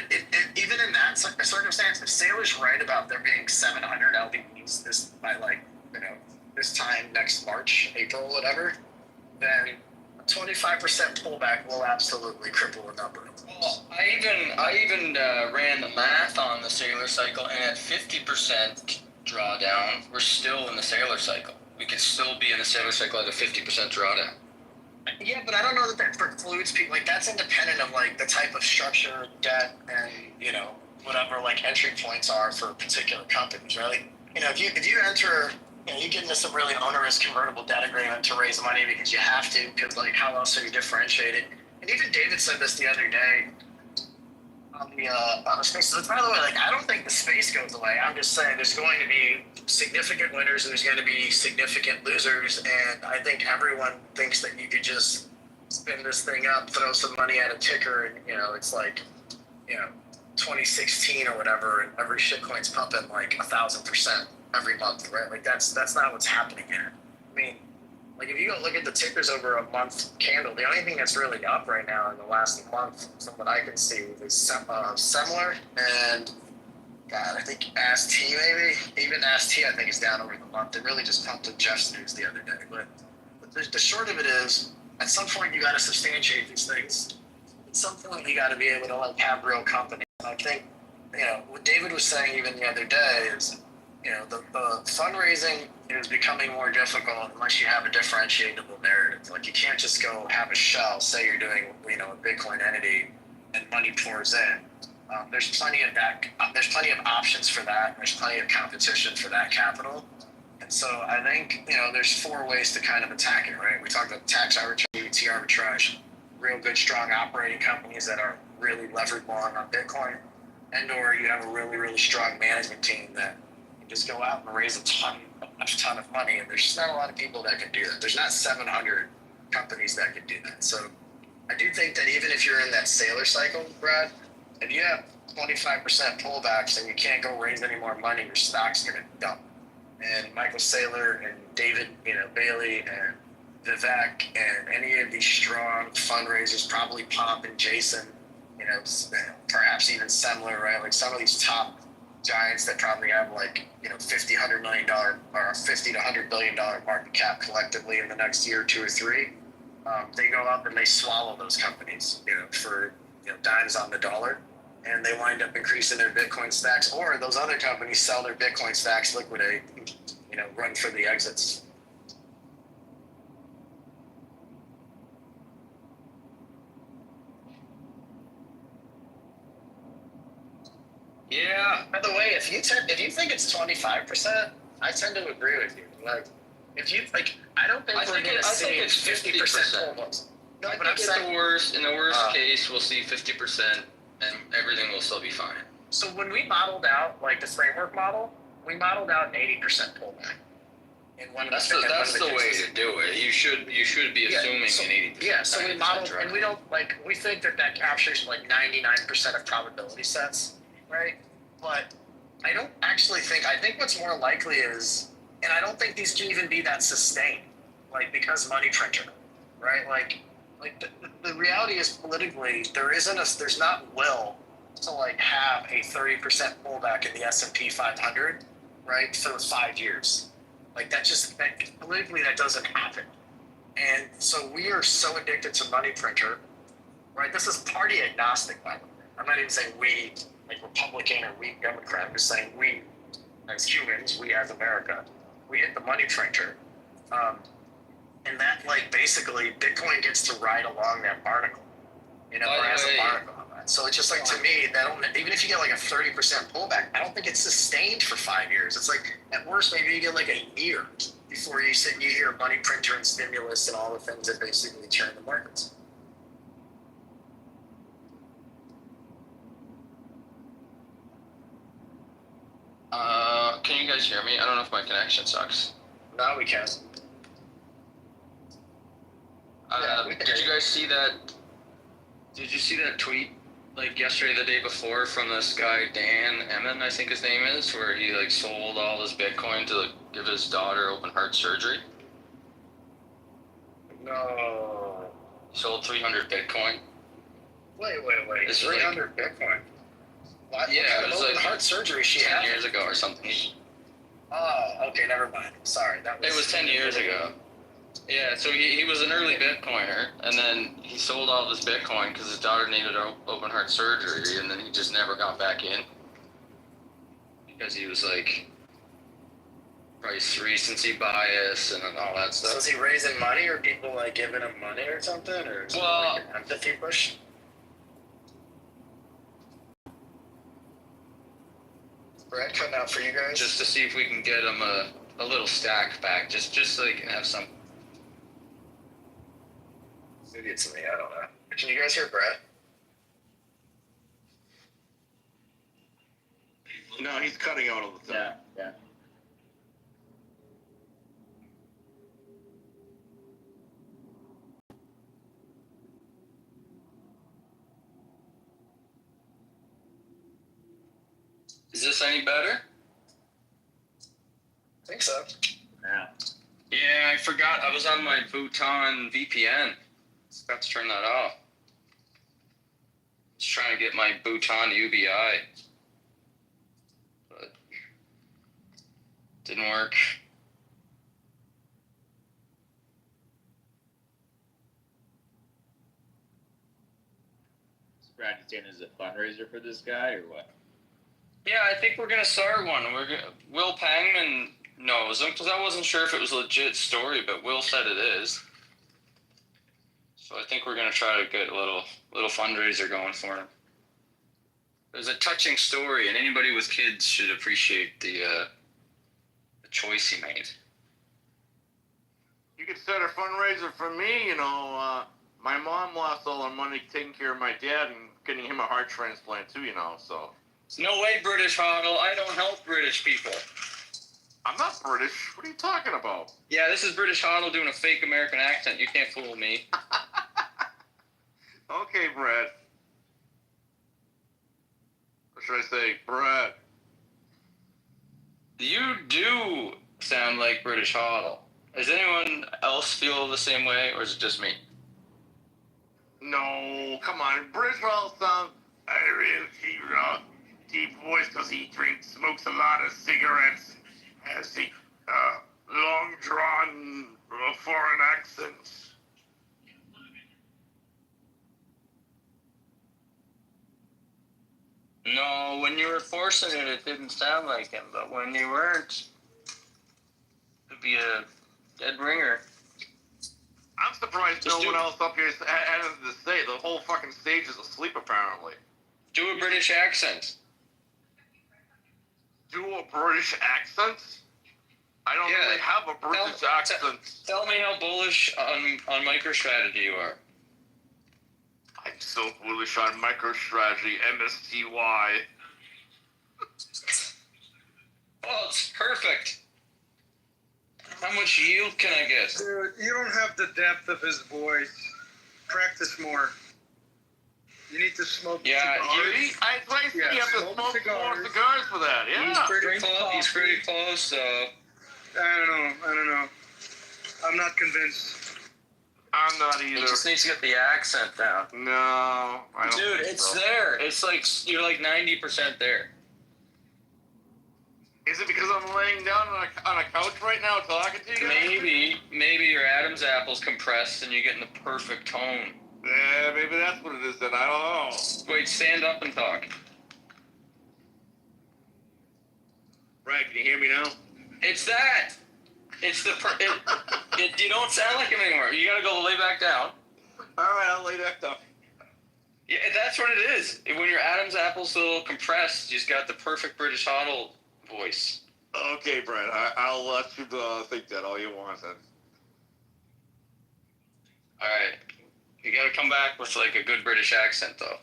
even in that circumstance, if Saylor's right about there being 700 LBs by this time next March, April, whatever, then a 25% pullback will absolutely cripple a number. Well, I even ran the math on the Saylor cycle, and at 50% drawdown, we're still in the Saylor cycle. We could still be in the Saylor cycle at a 50% drawdown. Yeah, but I don't know that precludes people. Like, that's independent of, like, the type of structure, debt, and, whatever, like, entry points are for particular companies, right? If you enter, you get into some really onerous convertible debt agreement to raise money because you have to, because, like, how else are you differentiated? And even David said this the other day on the space. So, by the way, like, I don't think the space goes away. I'm just saying there's going to be significant winners and there's going to be significant losers, and I think everyone thinks that you could just spin this thing up, throw some money at a ticker, and it's like 2016 or whatever, and every shitcoin's pumping like 1,000% every month, right? Like that's not what's happening here. Like, if you go look at the tickers over a month candle, the only thing that's really up right now in the last month, from what I can see, is Semler and, God, I think AST maybe. Even AST, I think, is down over the month. It really just pumped in Jeff's news the other day. But the short of it is, at some point, you got to substantiate these things. At some point, you got to be able to, like, have real company. And I think, what David was saying even the other day is, the fundraising is becoming more difficult unless you have a differentiatable narrative. Like, you can't just go have a shell, say you're doing, a Bitcoin entity, and money pours in. There's plenty of that. There's plenty of options for that. There's plenty of competition for that capital. And so I think, there's four ways to kind of attack it, right? We talked about tax arbitrage, UT arbitrage, real good, strong operating companies that are really levered long on Bitcoin, and or you have a really, really strong management team that can just go out and raise a ton of money. And there's just not a lot of people that can do that. There's not 700 companies that can do that. So I do think that even if you're in that Saylor cycle, Brad, if you have 25% pullbacks and you can't go raise any more money, your stock's going to dump. And Michael Saylor and David, Bailey and Vivek and any of these strong fundraisers, probably Pomp and Jason, perhaps even Semler, right? Like some of these top giants that probably have like, $50, $100 million or $50 to $100 billion market cap collectively in the next year, 2 or 3. they go up and they swallow those companies, for dimes on the dollar, and they wind up increasing their Bitcoin stacks, or those other companies sell their Bitcoin stacks, liquidate, run for the exits. Yeah. By the way, if you think it's 25%, I tend to agree with you. Like, if you I don't think we're going to see it's 50% pullbacks. No, but I'm saying in the worst case, we'll see 50%, and everything will still be fine. So when we modeled out the framework model, we modeled out an 80% pullback. That's the way to do it. You should be assuming an 80%. Yeah, so we modeled, and we don't we think that captures 99% of probability sets, right? But I don't actually think. I think what's more likely is, and I don't think these can even be that sustained, because money printer, right? The reality is politically there's not will to have a 30% pullback in the S&P 500, right, for 5 years. Politically that doesn't happen. And so we are so addicted to money printer, right? This is party agnostic, by the way. I'm not even saying we, Republican or we Democrat. I'm just saying we, as humans, we as America, we hit the money printer. And that, basically, Bitcoin gets to ride along that barnacle, or has a barnacle on that. So it's just to me, even if you get a 30% pullback, I don't think it's sustained for 5 years. It's at worst, maybe you get a year before you sit and you hear money printer and stimulus and all the things that basically turn the markets. Can you guys hear me? I don't know if my connection sucks. No, we can. Did you guys see that? Did you see that tweet yesterday, the day before, from this guy Dan Emmon, I think his name is, where he sold all his Bitcoin to give his daughter open heart surgery? No. He sold 300 Bitcoin. Wait. It's 300 Bitcoin. What kind of open heart surgery she had? 10 years ago or something. Oh, okay, never mind. Sorry, it was 10 years ago. Yeah, so he was an early Bitcoiner, and then he sold all of his Bitcoin because his daughter needed open heart surgery, and then he just never got back in because he was price recency bias and all that stuff. So is he raising money, or people giving him money or something, or is it an empathy push? Brad, cutting out for you guys. Just to see if we can get him a little stack back, just so he can have some. Maybe it's me, I don't know. Can you guys hear Brad? No, he's cutting out all the time. Yeah. Is this any better? I think so. Yeah, I forgot. I was on my Bhutan VPN. Forgot to turn that off. Just trying to get my Bhutan UBI, but didn't work. Brad, you saying is a fundraiser for this guy or what? Yeah, I think we're gonna start one. Will Pangman knows him because I wasn't sure if it was a legit story, but Will said it is. So I think we're gonna try to get a little fundraiser going for him. It was a touching story, and anybody with kids should appreciate the choice he made. You could start a fundraiser for me, my mom lost all her money taking care of my dad and getting him a heart transplant too, so. No way, British Hodl. I don't help British people. I'm not British. What are you talking about? Yeah, this is British Hodl doing a fake American accent. You can't fool me. Okay, Brad. Or should I say, Brad? You do sound like British Hodl. Does anyone else feel the same way, or is it just me? No, come on. British Hodl sounds deep voice because he smokes a lot of cigarettes, has the long-drawn foreign accents. No, when you were forcing it, it didn't sound like him. But when you weren't, it'd be a dead ringer. I'm surprised no one else up here had anything to say. The whole fucking stage is asleep, apparently. Do a British accent. Do a British accent? I don't really have a British accent. Tell me how bullish on MicroStrategy you are. I'm so bullish on MicroStrategy, MSTY. Oh, it's perfect. How much yield can I get? Dude, you don't have the depth of his voice. Practice more. You need to smoke cigars. You have to smoke more cigars for that, yeah. He's pretty close, so... I don't know. I'm not convinced. I'm not either. He just needs to get the accent down. No, I don't Dude, think it's so. there. It's like, you're like 90% there. Is it because I'm laying down on a couch right now talking to you? Maybe your Adam's apple's compressed and you're getting the perfect tone. Yeah, maybe that's what it is then. I don't know. Wait, stand up and talk. Brad, can you hear me now? It's that. It's the. You don't sound like him anymore. You gotta go lay back down. All right, I'll lay back down. Yeah, that's what it is. When your Adam's apple's a little compressed, you just got the perfect British Hoddle voice. Okay, Brad, I'll let you think that all you want then. All right. You gotta come back with like a good British accent though.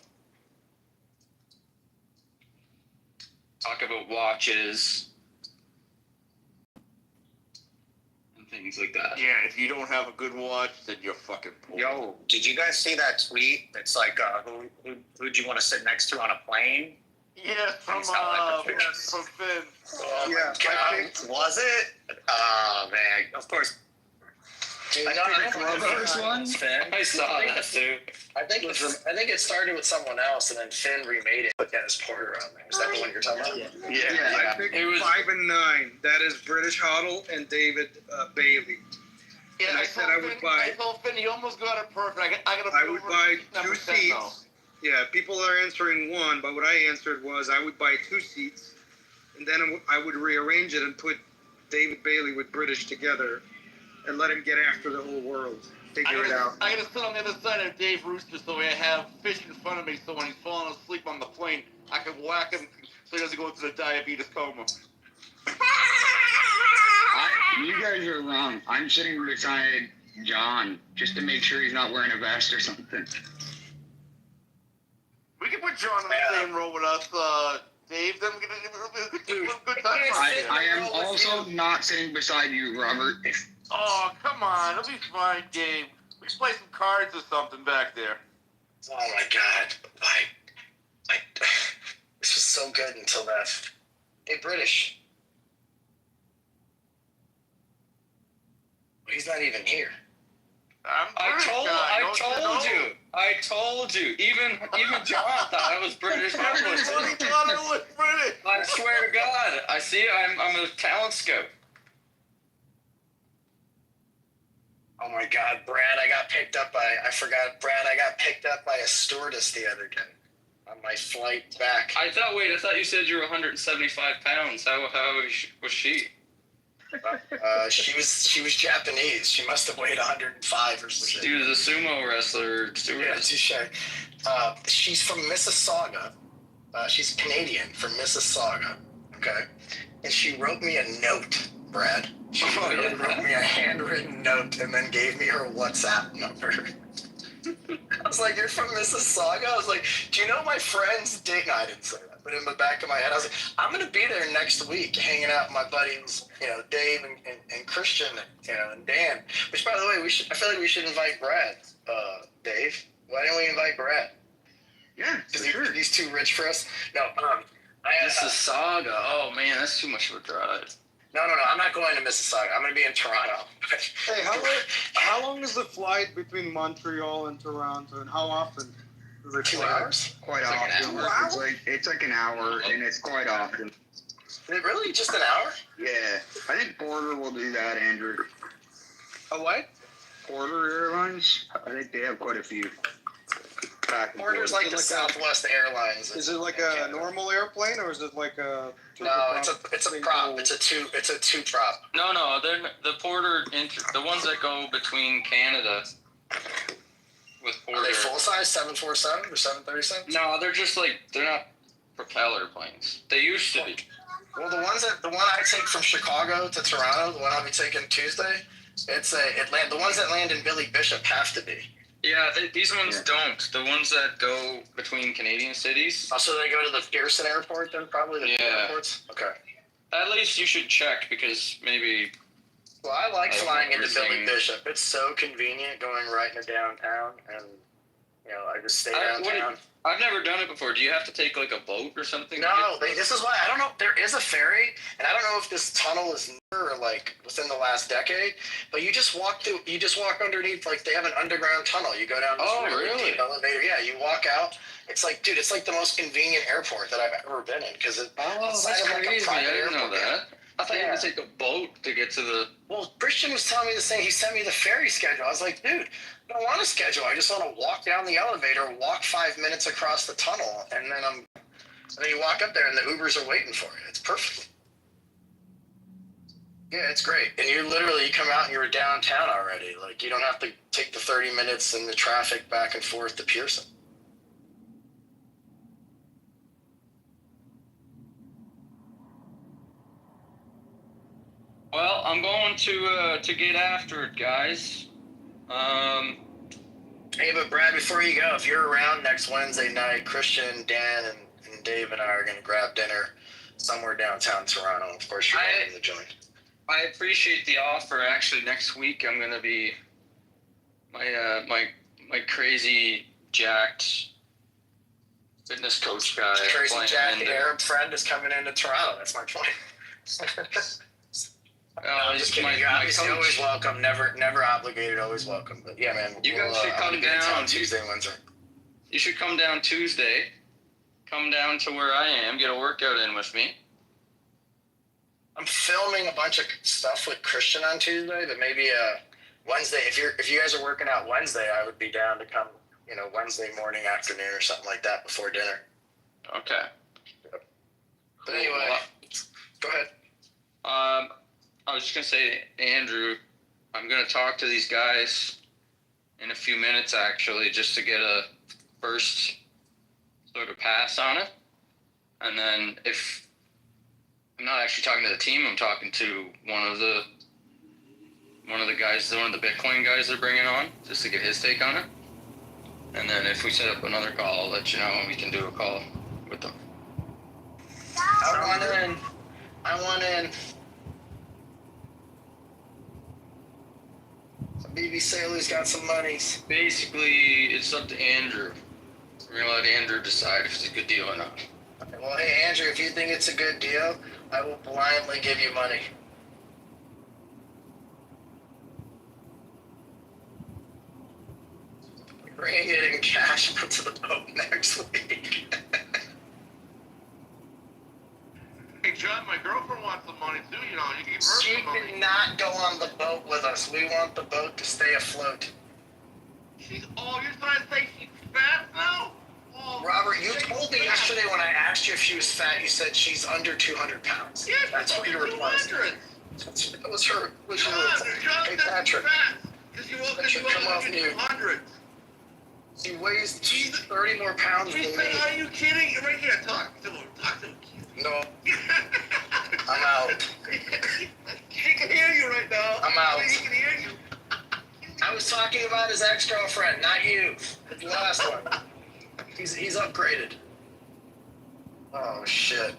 Talk about watches and things like that. Yeah, if you don't have a good watch, then you're fucking poor. Yo, did you guys see that tweet? It's like, who'd you want to sit next to on a plane? Yeah, from Finn. Oh yeah, God. Was it? Oh man, of course. I know the first one. I saw that too. I think it started with someone else, and then Finn remade it with Dennis Porter on there. Is that the one you're talking about? Yeah. I picked 5 and 9. That is British Hoddle and David Bailey. Yeah, and I said I would buy. I told Finn, he almost got it perfect. I would buy 2 seats. Yeah, people are answering 1, but what I answered was I would buy 2 seats, and then I would rearrange it and put David Bailey with British together, and let him get after the whole world. Figure it out. I gotta sit on the other side of Dave Rooster so I have fish in front of me so when he's falling asleep on the plane, I can whack him so he doesn't go into the diabetes coma. You guys are wrong. I'm sitting beside John just to make sure he's not wearing a vest or something. We can put John in the same row with us, Dave. Then we're gonna have a good time. I am also not sitting beside you, Robert. Oh, come on. It'll be fine, Dave. We can play some cards or something back there. Oh my God! This was so good until that. Hey, British. He's not even here. I told you. Even John thought I was British. I swear to God. I see. I'm a talent scout. Oh my God, Brad! I got picked up by a stewardess the other day on my flight back. I thought you said you were 175 pounds. How was she? She was Japanese. She must have weighed 105 or something. She was a sumo wrestler. Yeah, touche. She's from Mississauga. She's Canadian from Mississauga. Okay, and she wrote me a note, Brad. She wrote me a handwritten note and then gave me her WhatsApp number. I was like, "You're from Mississauga?" I was like, "Do you know my friend's date?" No, I didn't say that, but in the back of my head, I was like, "I'm gonna be there next week, hanging out with my buddies, Dave and Christian, and Dan." Which, by the way, I feel like we should invite Brad. Dave, why don't we invite Brad? Yeah, because he's too rich for us. No, Mississauga. Oh man, that's too much of a drive. No, I'm not going to Mississauga. I'm going to be in Toronto. Hey, how long is the flight between Montreal and Toronto, and how often? 2 hours? Quite often. It's like an hour, and it's quite often. Is it really just an hour? Yeah, I think Porter will do that, Andrew. A what? Porter Airlines. I think they have quite a few. back and forth. Porter's like the Southwest Airlines. Is it like a normal airplane or is it like a? No, it's a prop. It's a two prop. No, they're the Porter, the ones that go between Canada with Porter. Are they full size 747 or 737? No, they're just they're not propeller planes. They used to be. Well, the one I take from Chicago to Toronto, the one I'll be taking Tuesday, the ones that land in Billy Bishop have to be. Yeah, these ones don't. The ones that go between Canadian cities. Oh, so they go to the Pearson Airport then, probably the airports? Okay. At least you should check because maybe. Well, I like flying into Billy Bishop. It's so convenient going right into downtown, and I just stay downtown. I've never done it before. Do you have to take a boat or something? No, this is why I don't know. There is a ferry, and I don't know if this tunnel is newer or within the last decade. But you just walk through. You just walk underneath. They have an underground tunnel. You go down this really deep elevator. Yeah, you walk out. It's dude, it's the most convenient airport that I've ever been in because it's that's crazy. I didn't know that. I thought you had to take a boat to get to the. Well, Christian was telling me the same. He sent me the ferry schedule. I was like, dude, I don't want a schedule. I just want to walk down the elevator, walk 5 minutes across the tunnel, and then you walk up there and the Ubers are waiting for you. It's perfect. Yeah, it's great. And you come out and you're downtown already. You don't have to take the 30 minutes in the traffic back and forth to Pearson. Well, I'm going to get after it, guys. Hey, but Brad, before you go, if you're around next Wednesday night, Christian, Dan, and Dave and I are going to grab dinner somewhere downtown Toronto. Of course, you're welcome to join. I appreciate the offer. Actually, next week I'm going to be my crazy jacked fitness coach guy. Crazy jacked Arab friend is coming into Toronto. That's my point. No, I'm just kidding. You're obviously always welcome. Never obligated. Always welcome. But yeah, man. You guys should come down Tuesday, Wednesday. You should come down Tuesday. Come down to where I am. Get a workout in with me. I'm filming a bunch of stuff with Christian on Tuesday, but maybe Wednesday. If you guys are working out Wednesday, I would be down to come. Wednesday morning, afternoon, or something like that before dinner. Okay. Yep. But anyway, go ahead. I was just going to say, Andrew, I'm going to talk to these guys in a few minutes, actually, just to get a first sort of pass on it. And then if I'm not actually talking to the team, I'm talking to one of the guys, one of the Bitcoin guys they're bringing on, just to get his take on it. And then if we set up another call, I'll let you know when we can do a call with them. I want in. BB Sailor's got some monies. Basically, it's up to Andrew. We're going to let Andrew decide if it's a good deal or not. Okay, well, hey, Andrew, if you think it's a good deal, I will blindly give you money. Bring it in cash, put to the boat next week. Hey, John, my girlfriend wants some money too. You give her She some money. did not go on the boat with us. We want the boat to stay afloat. You're trying to say she's fat now? Oh, Robert, you told me yesterday when I asked you if she was fat, you said she's under 200 pounds. Yeah, that's what you replaced. That was her. Hey, Patrick. Come off mute. She weighs 30 more pounds than me. Are you kidding? Right here, talk to him. No. I'm out. He can hear you right now. I'm out. He can hear you. I was talking about his ex-girlfriend, not you. The last one. He's upgraded. Oh, shit.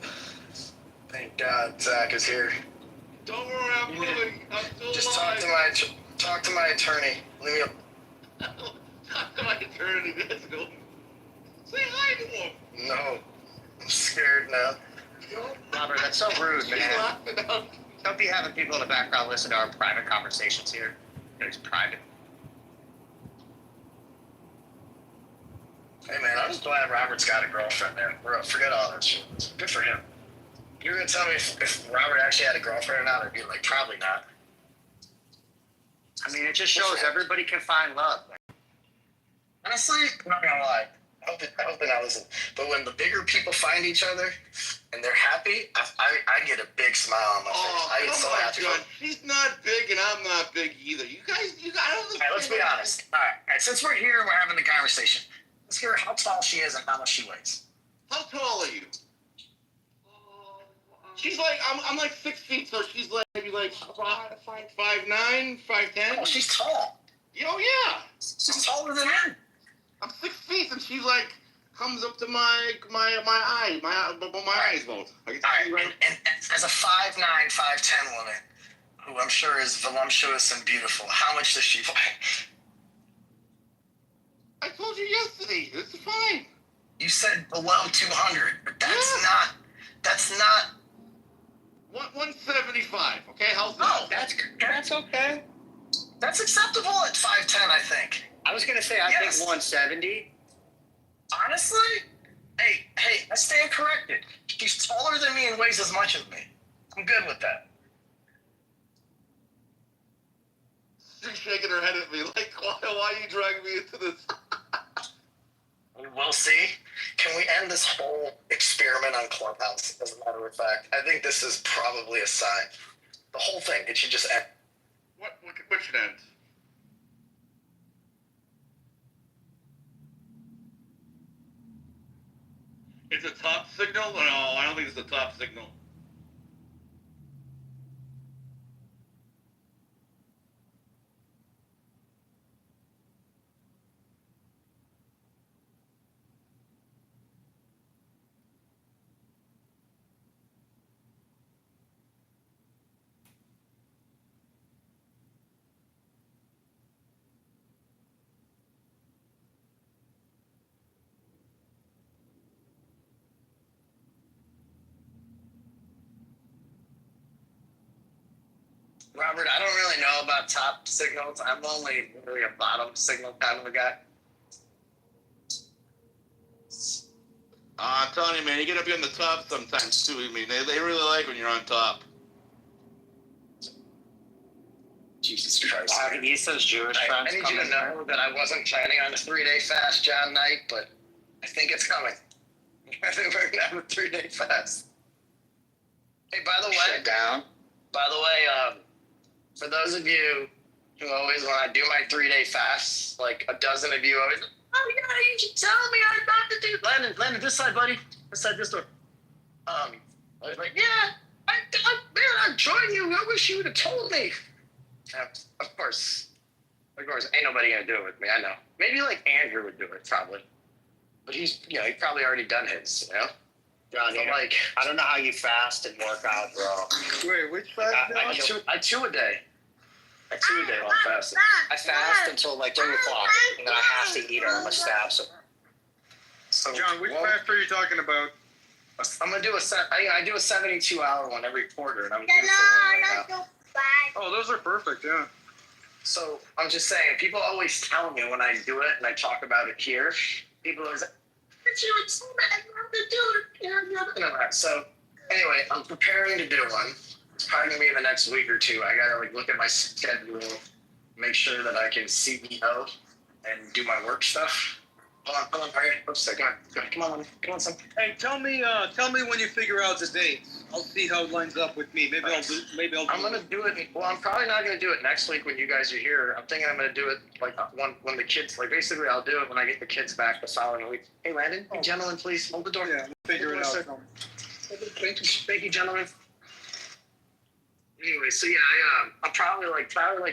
Thank God Zach is here. Don't worry, I'm moving. I'm still Just alive. talk to my attorney. Leave me up. Talk to my attorney. Let's go. Say hi to him. No. I'm scared now. Robert, that's so rude, man. Don't be having people in the background listen to our private conversations here. It's private. Hey, man, I'm just glad Robert's got a girlfriend, man. Forget all that shit. Good for him. You're going to tell me if Robert actually had a girlfriend or not? I'd be like, probably not. I mean, it just shows everybody can find love. Honestly, I'm not going to lie. I hope they're not listening. But when the bigger people find each other and they're happy, I get a big smile on my face. I get so happy. John. She's not big and I'm not big either. You guys, I don't All right, let's be honest. All right, since we're here and we're having the conversation, let's hear how tall she is and how much she weighs. How tall are you? She's like, I'm like 6 feet, so she's like maybe like 5'9", 5'10". Oh, she's tall. Oh yeah. She's taller than me. I'm 6 feet, and she like comes up to my eyes both. All right, and as a 5'9", 5'10" woman, who I'm sure is voluptuous and beautiful, how much does she weigh? I told you yesterday. It's fine. You said below 200, but that's not. 175. Okay, how's that? No, that's okay. That's acceptable at 5'10", I think. I was gonna say I think 170. Honestly, hey, I stand corrected. She's taller than me and weighs as much as me. I'm good with that. She's shaking her head at me like, why are you dragging me into this? We'll see. Can we end this whole experiment on Clubhouse, as a matter of fact? I think this is probably a sign. The whole thing, it should just end. What should end? It's a top signal? No, I don't think it's a top signal. Robert, I don't really know about top signals. I'm only really a bottom signal kind of a guy. I'm telling you, man, you get up here on the top sometimes too. I mean, they really like when you're on top. Jesus Christ. He says Jewish friends. I need you to know that I wasn't planning on a 3-day fast, John Knight, but I think it's coming. I think we're gonna have a 3-day fast. Hey, by the way, for those of you who always, when I do my 3-day fasts, like a dozen of you always, oh yeah, you should tell me I'm not to do. Landon, this side, buddy. This side, this door. I was like, yeah, I'd join you. I wish you would have told me. Of course, ain't nobody gonna do it with me. I know. Maybe like Andrew would do it, probably. But he's probably already done his, you know. John, like, I don't know how you fast and work out, bro. Wait, which fast? I two a day. I 2 a day while fasting. I fast until like 3 o'clock, and then I have to eat or I'm a stab. So, John, which fast are you talking about? I'm gonna do I do a 72-hour one every quarter, and I'm doing one right now. Oh, those are perfect, yeah. So I'm just saying, people always tell me when I do it and I talk about it here, people always like, "But you so bad, you have to do it." So anyway, I'm preparing to do one. It's probably gonna be in the next week or two. I gotta like look at my schedule, make sure that I can CEO and do my work stuff. Hold on, all right, oops, go on, come on, son. Hey, tell me when you figure out the dates. I'll see how it lines up with me. Maybe I'll do. I'm gonna do it. Well, I'm probably not gonna do it next week when you guys are here. I'm thinking I'm gonna do it like when the kids, like basically I'll do it when I get the kids back the following week. Hey, Landon, hey, gentlemen, please hold the door. Yeah, we'll figure it out. Thank you, gentlemen. Anyway, so yeah, I'm probably like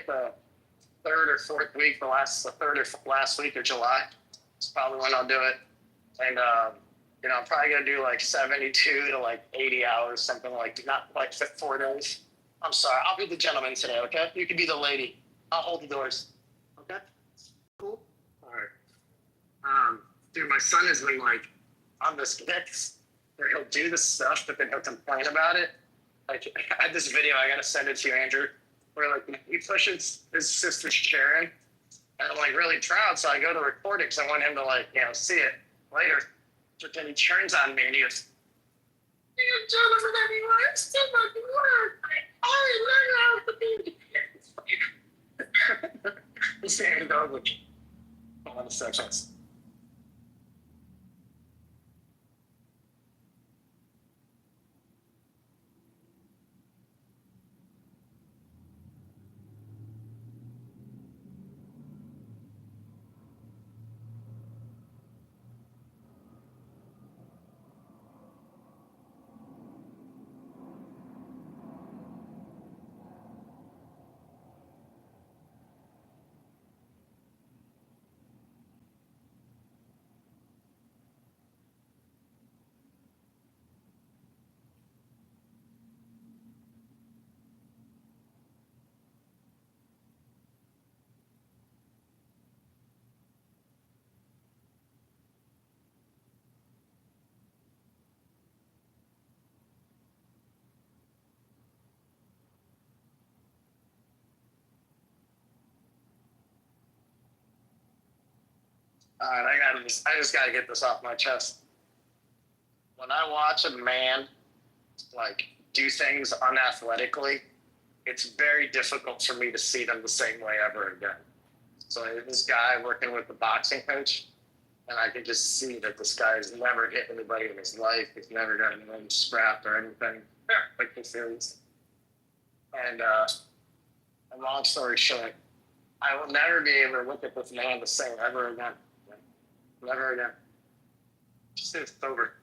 the third or fourth week, the third or last week of July. It's probably when I'll do it. And, I'm probably going to do like 72 to like 80 hours, something like, not like 4 days. I'm sorry. I'll be the gentleman today, okay? You can be the lady. I'll hold the doors. Okay? Cool? All right. Dude, my son has been like on this mix where he'll do this stuff, but then he'll complain about it. Like, I had this video, I got to send it to you, Andrew, where like he pushes his sister's chair in. And I'm like really proud, so I go to record it because I want him to like, see it later. But then he turns on me and he goes, "You gentlemen, everyone, I'm still not the word. He's saying dog with hold on a second. All right, I just gotta get this off my chest. When I watch a man like do things unathletically, it's very difficult for me to see them the same way ever again. So this guy working with the boxing coach, and I can just see that this guy has never hit anybody in his life. He's never gotten anyone scrapped or anything like this is. And long story short, I will never be able to look at this man the same ever again. Never again. Just it's over.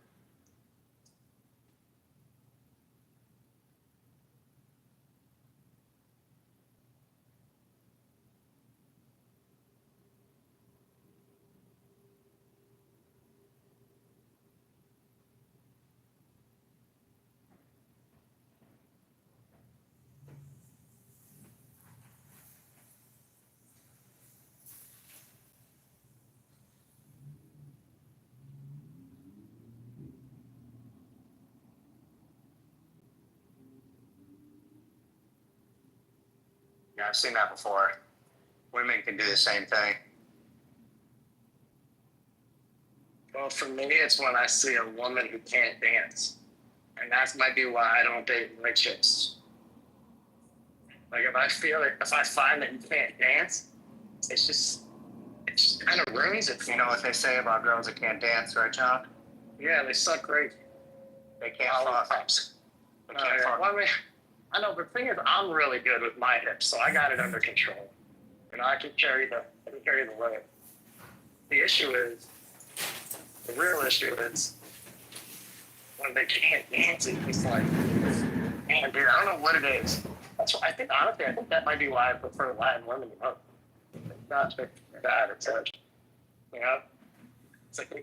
Yeah, I've seen that before. Women can do the same thing. Well, for me, it's when I see a woman who can't dance. And that might be why I don't date white chicks. Like, if I find that you can't dance, it just kind of ruins it. You know what they say about girls that can't dance, right, John? Yeah, they suck great. They can't fuck. They can't fuck. Well, I mean, I know, but the thing is, I'm really good with my hips, so I got it under control. You know, I can carry the weight. The issue is, the real issue is, when they can't dance, it's like, man, dude, I don't know what it is. That's why I think that might be why I prefer Latin women to most. It's not bad, it's you know? It's like they can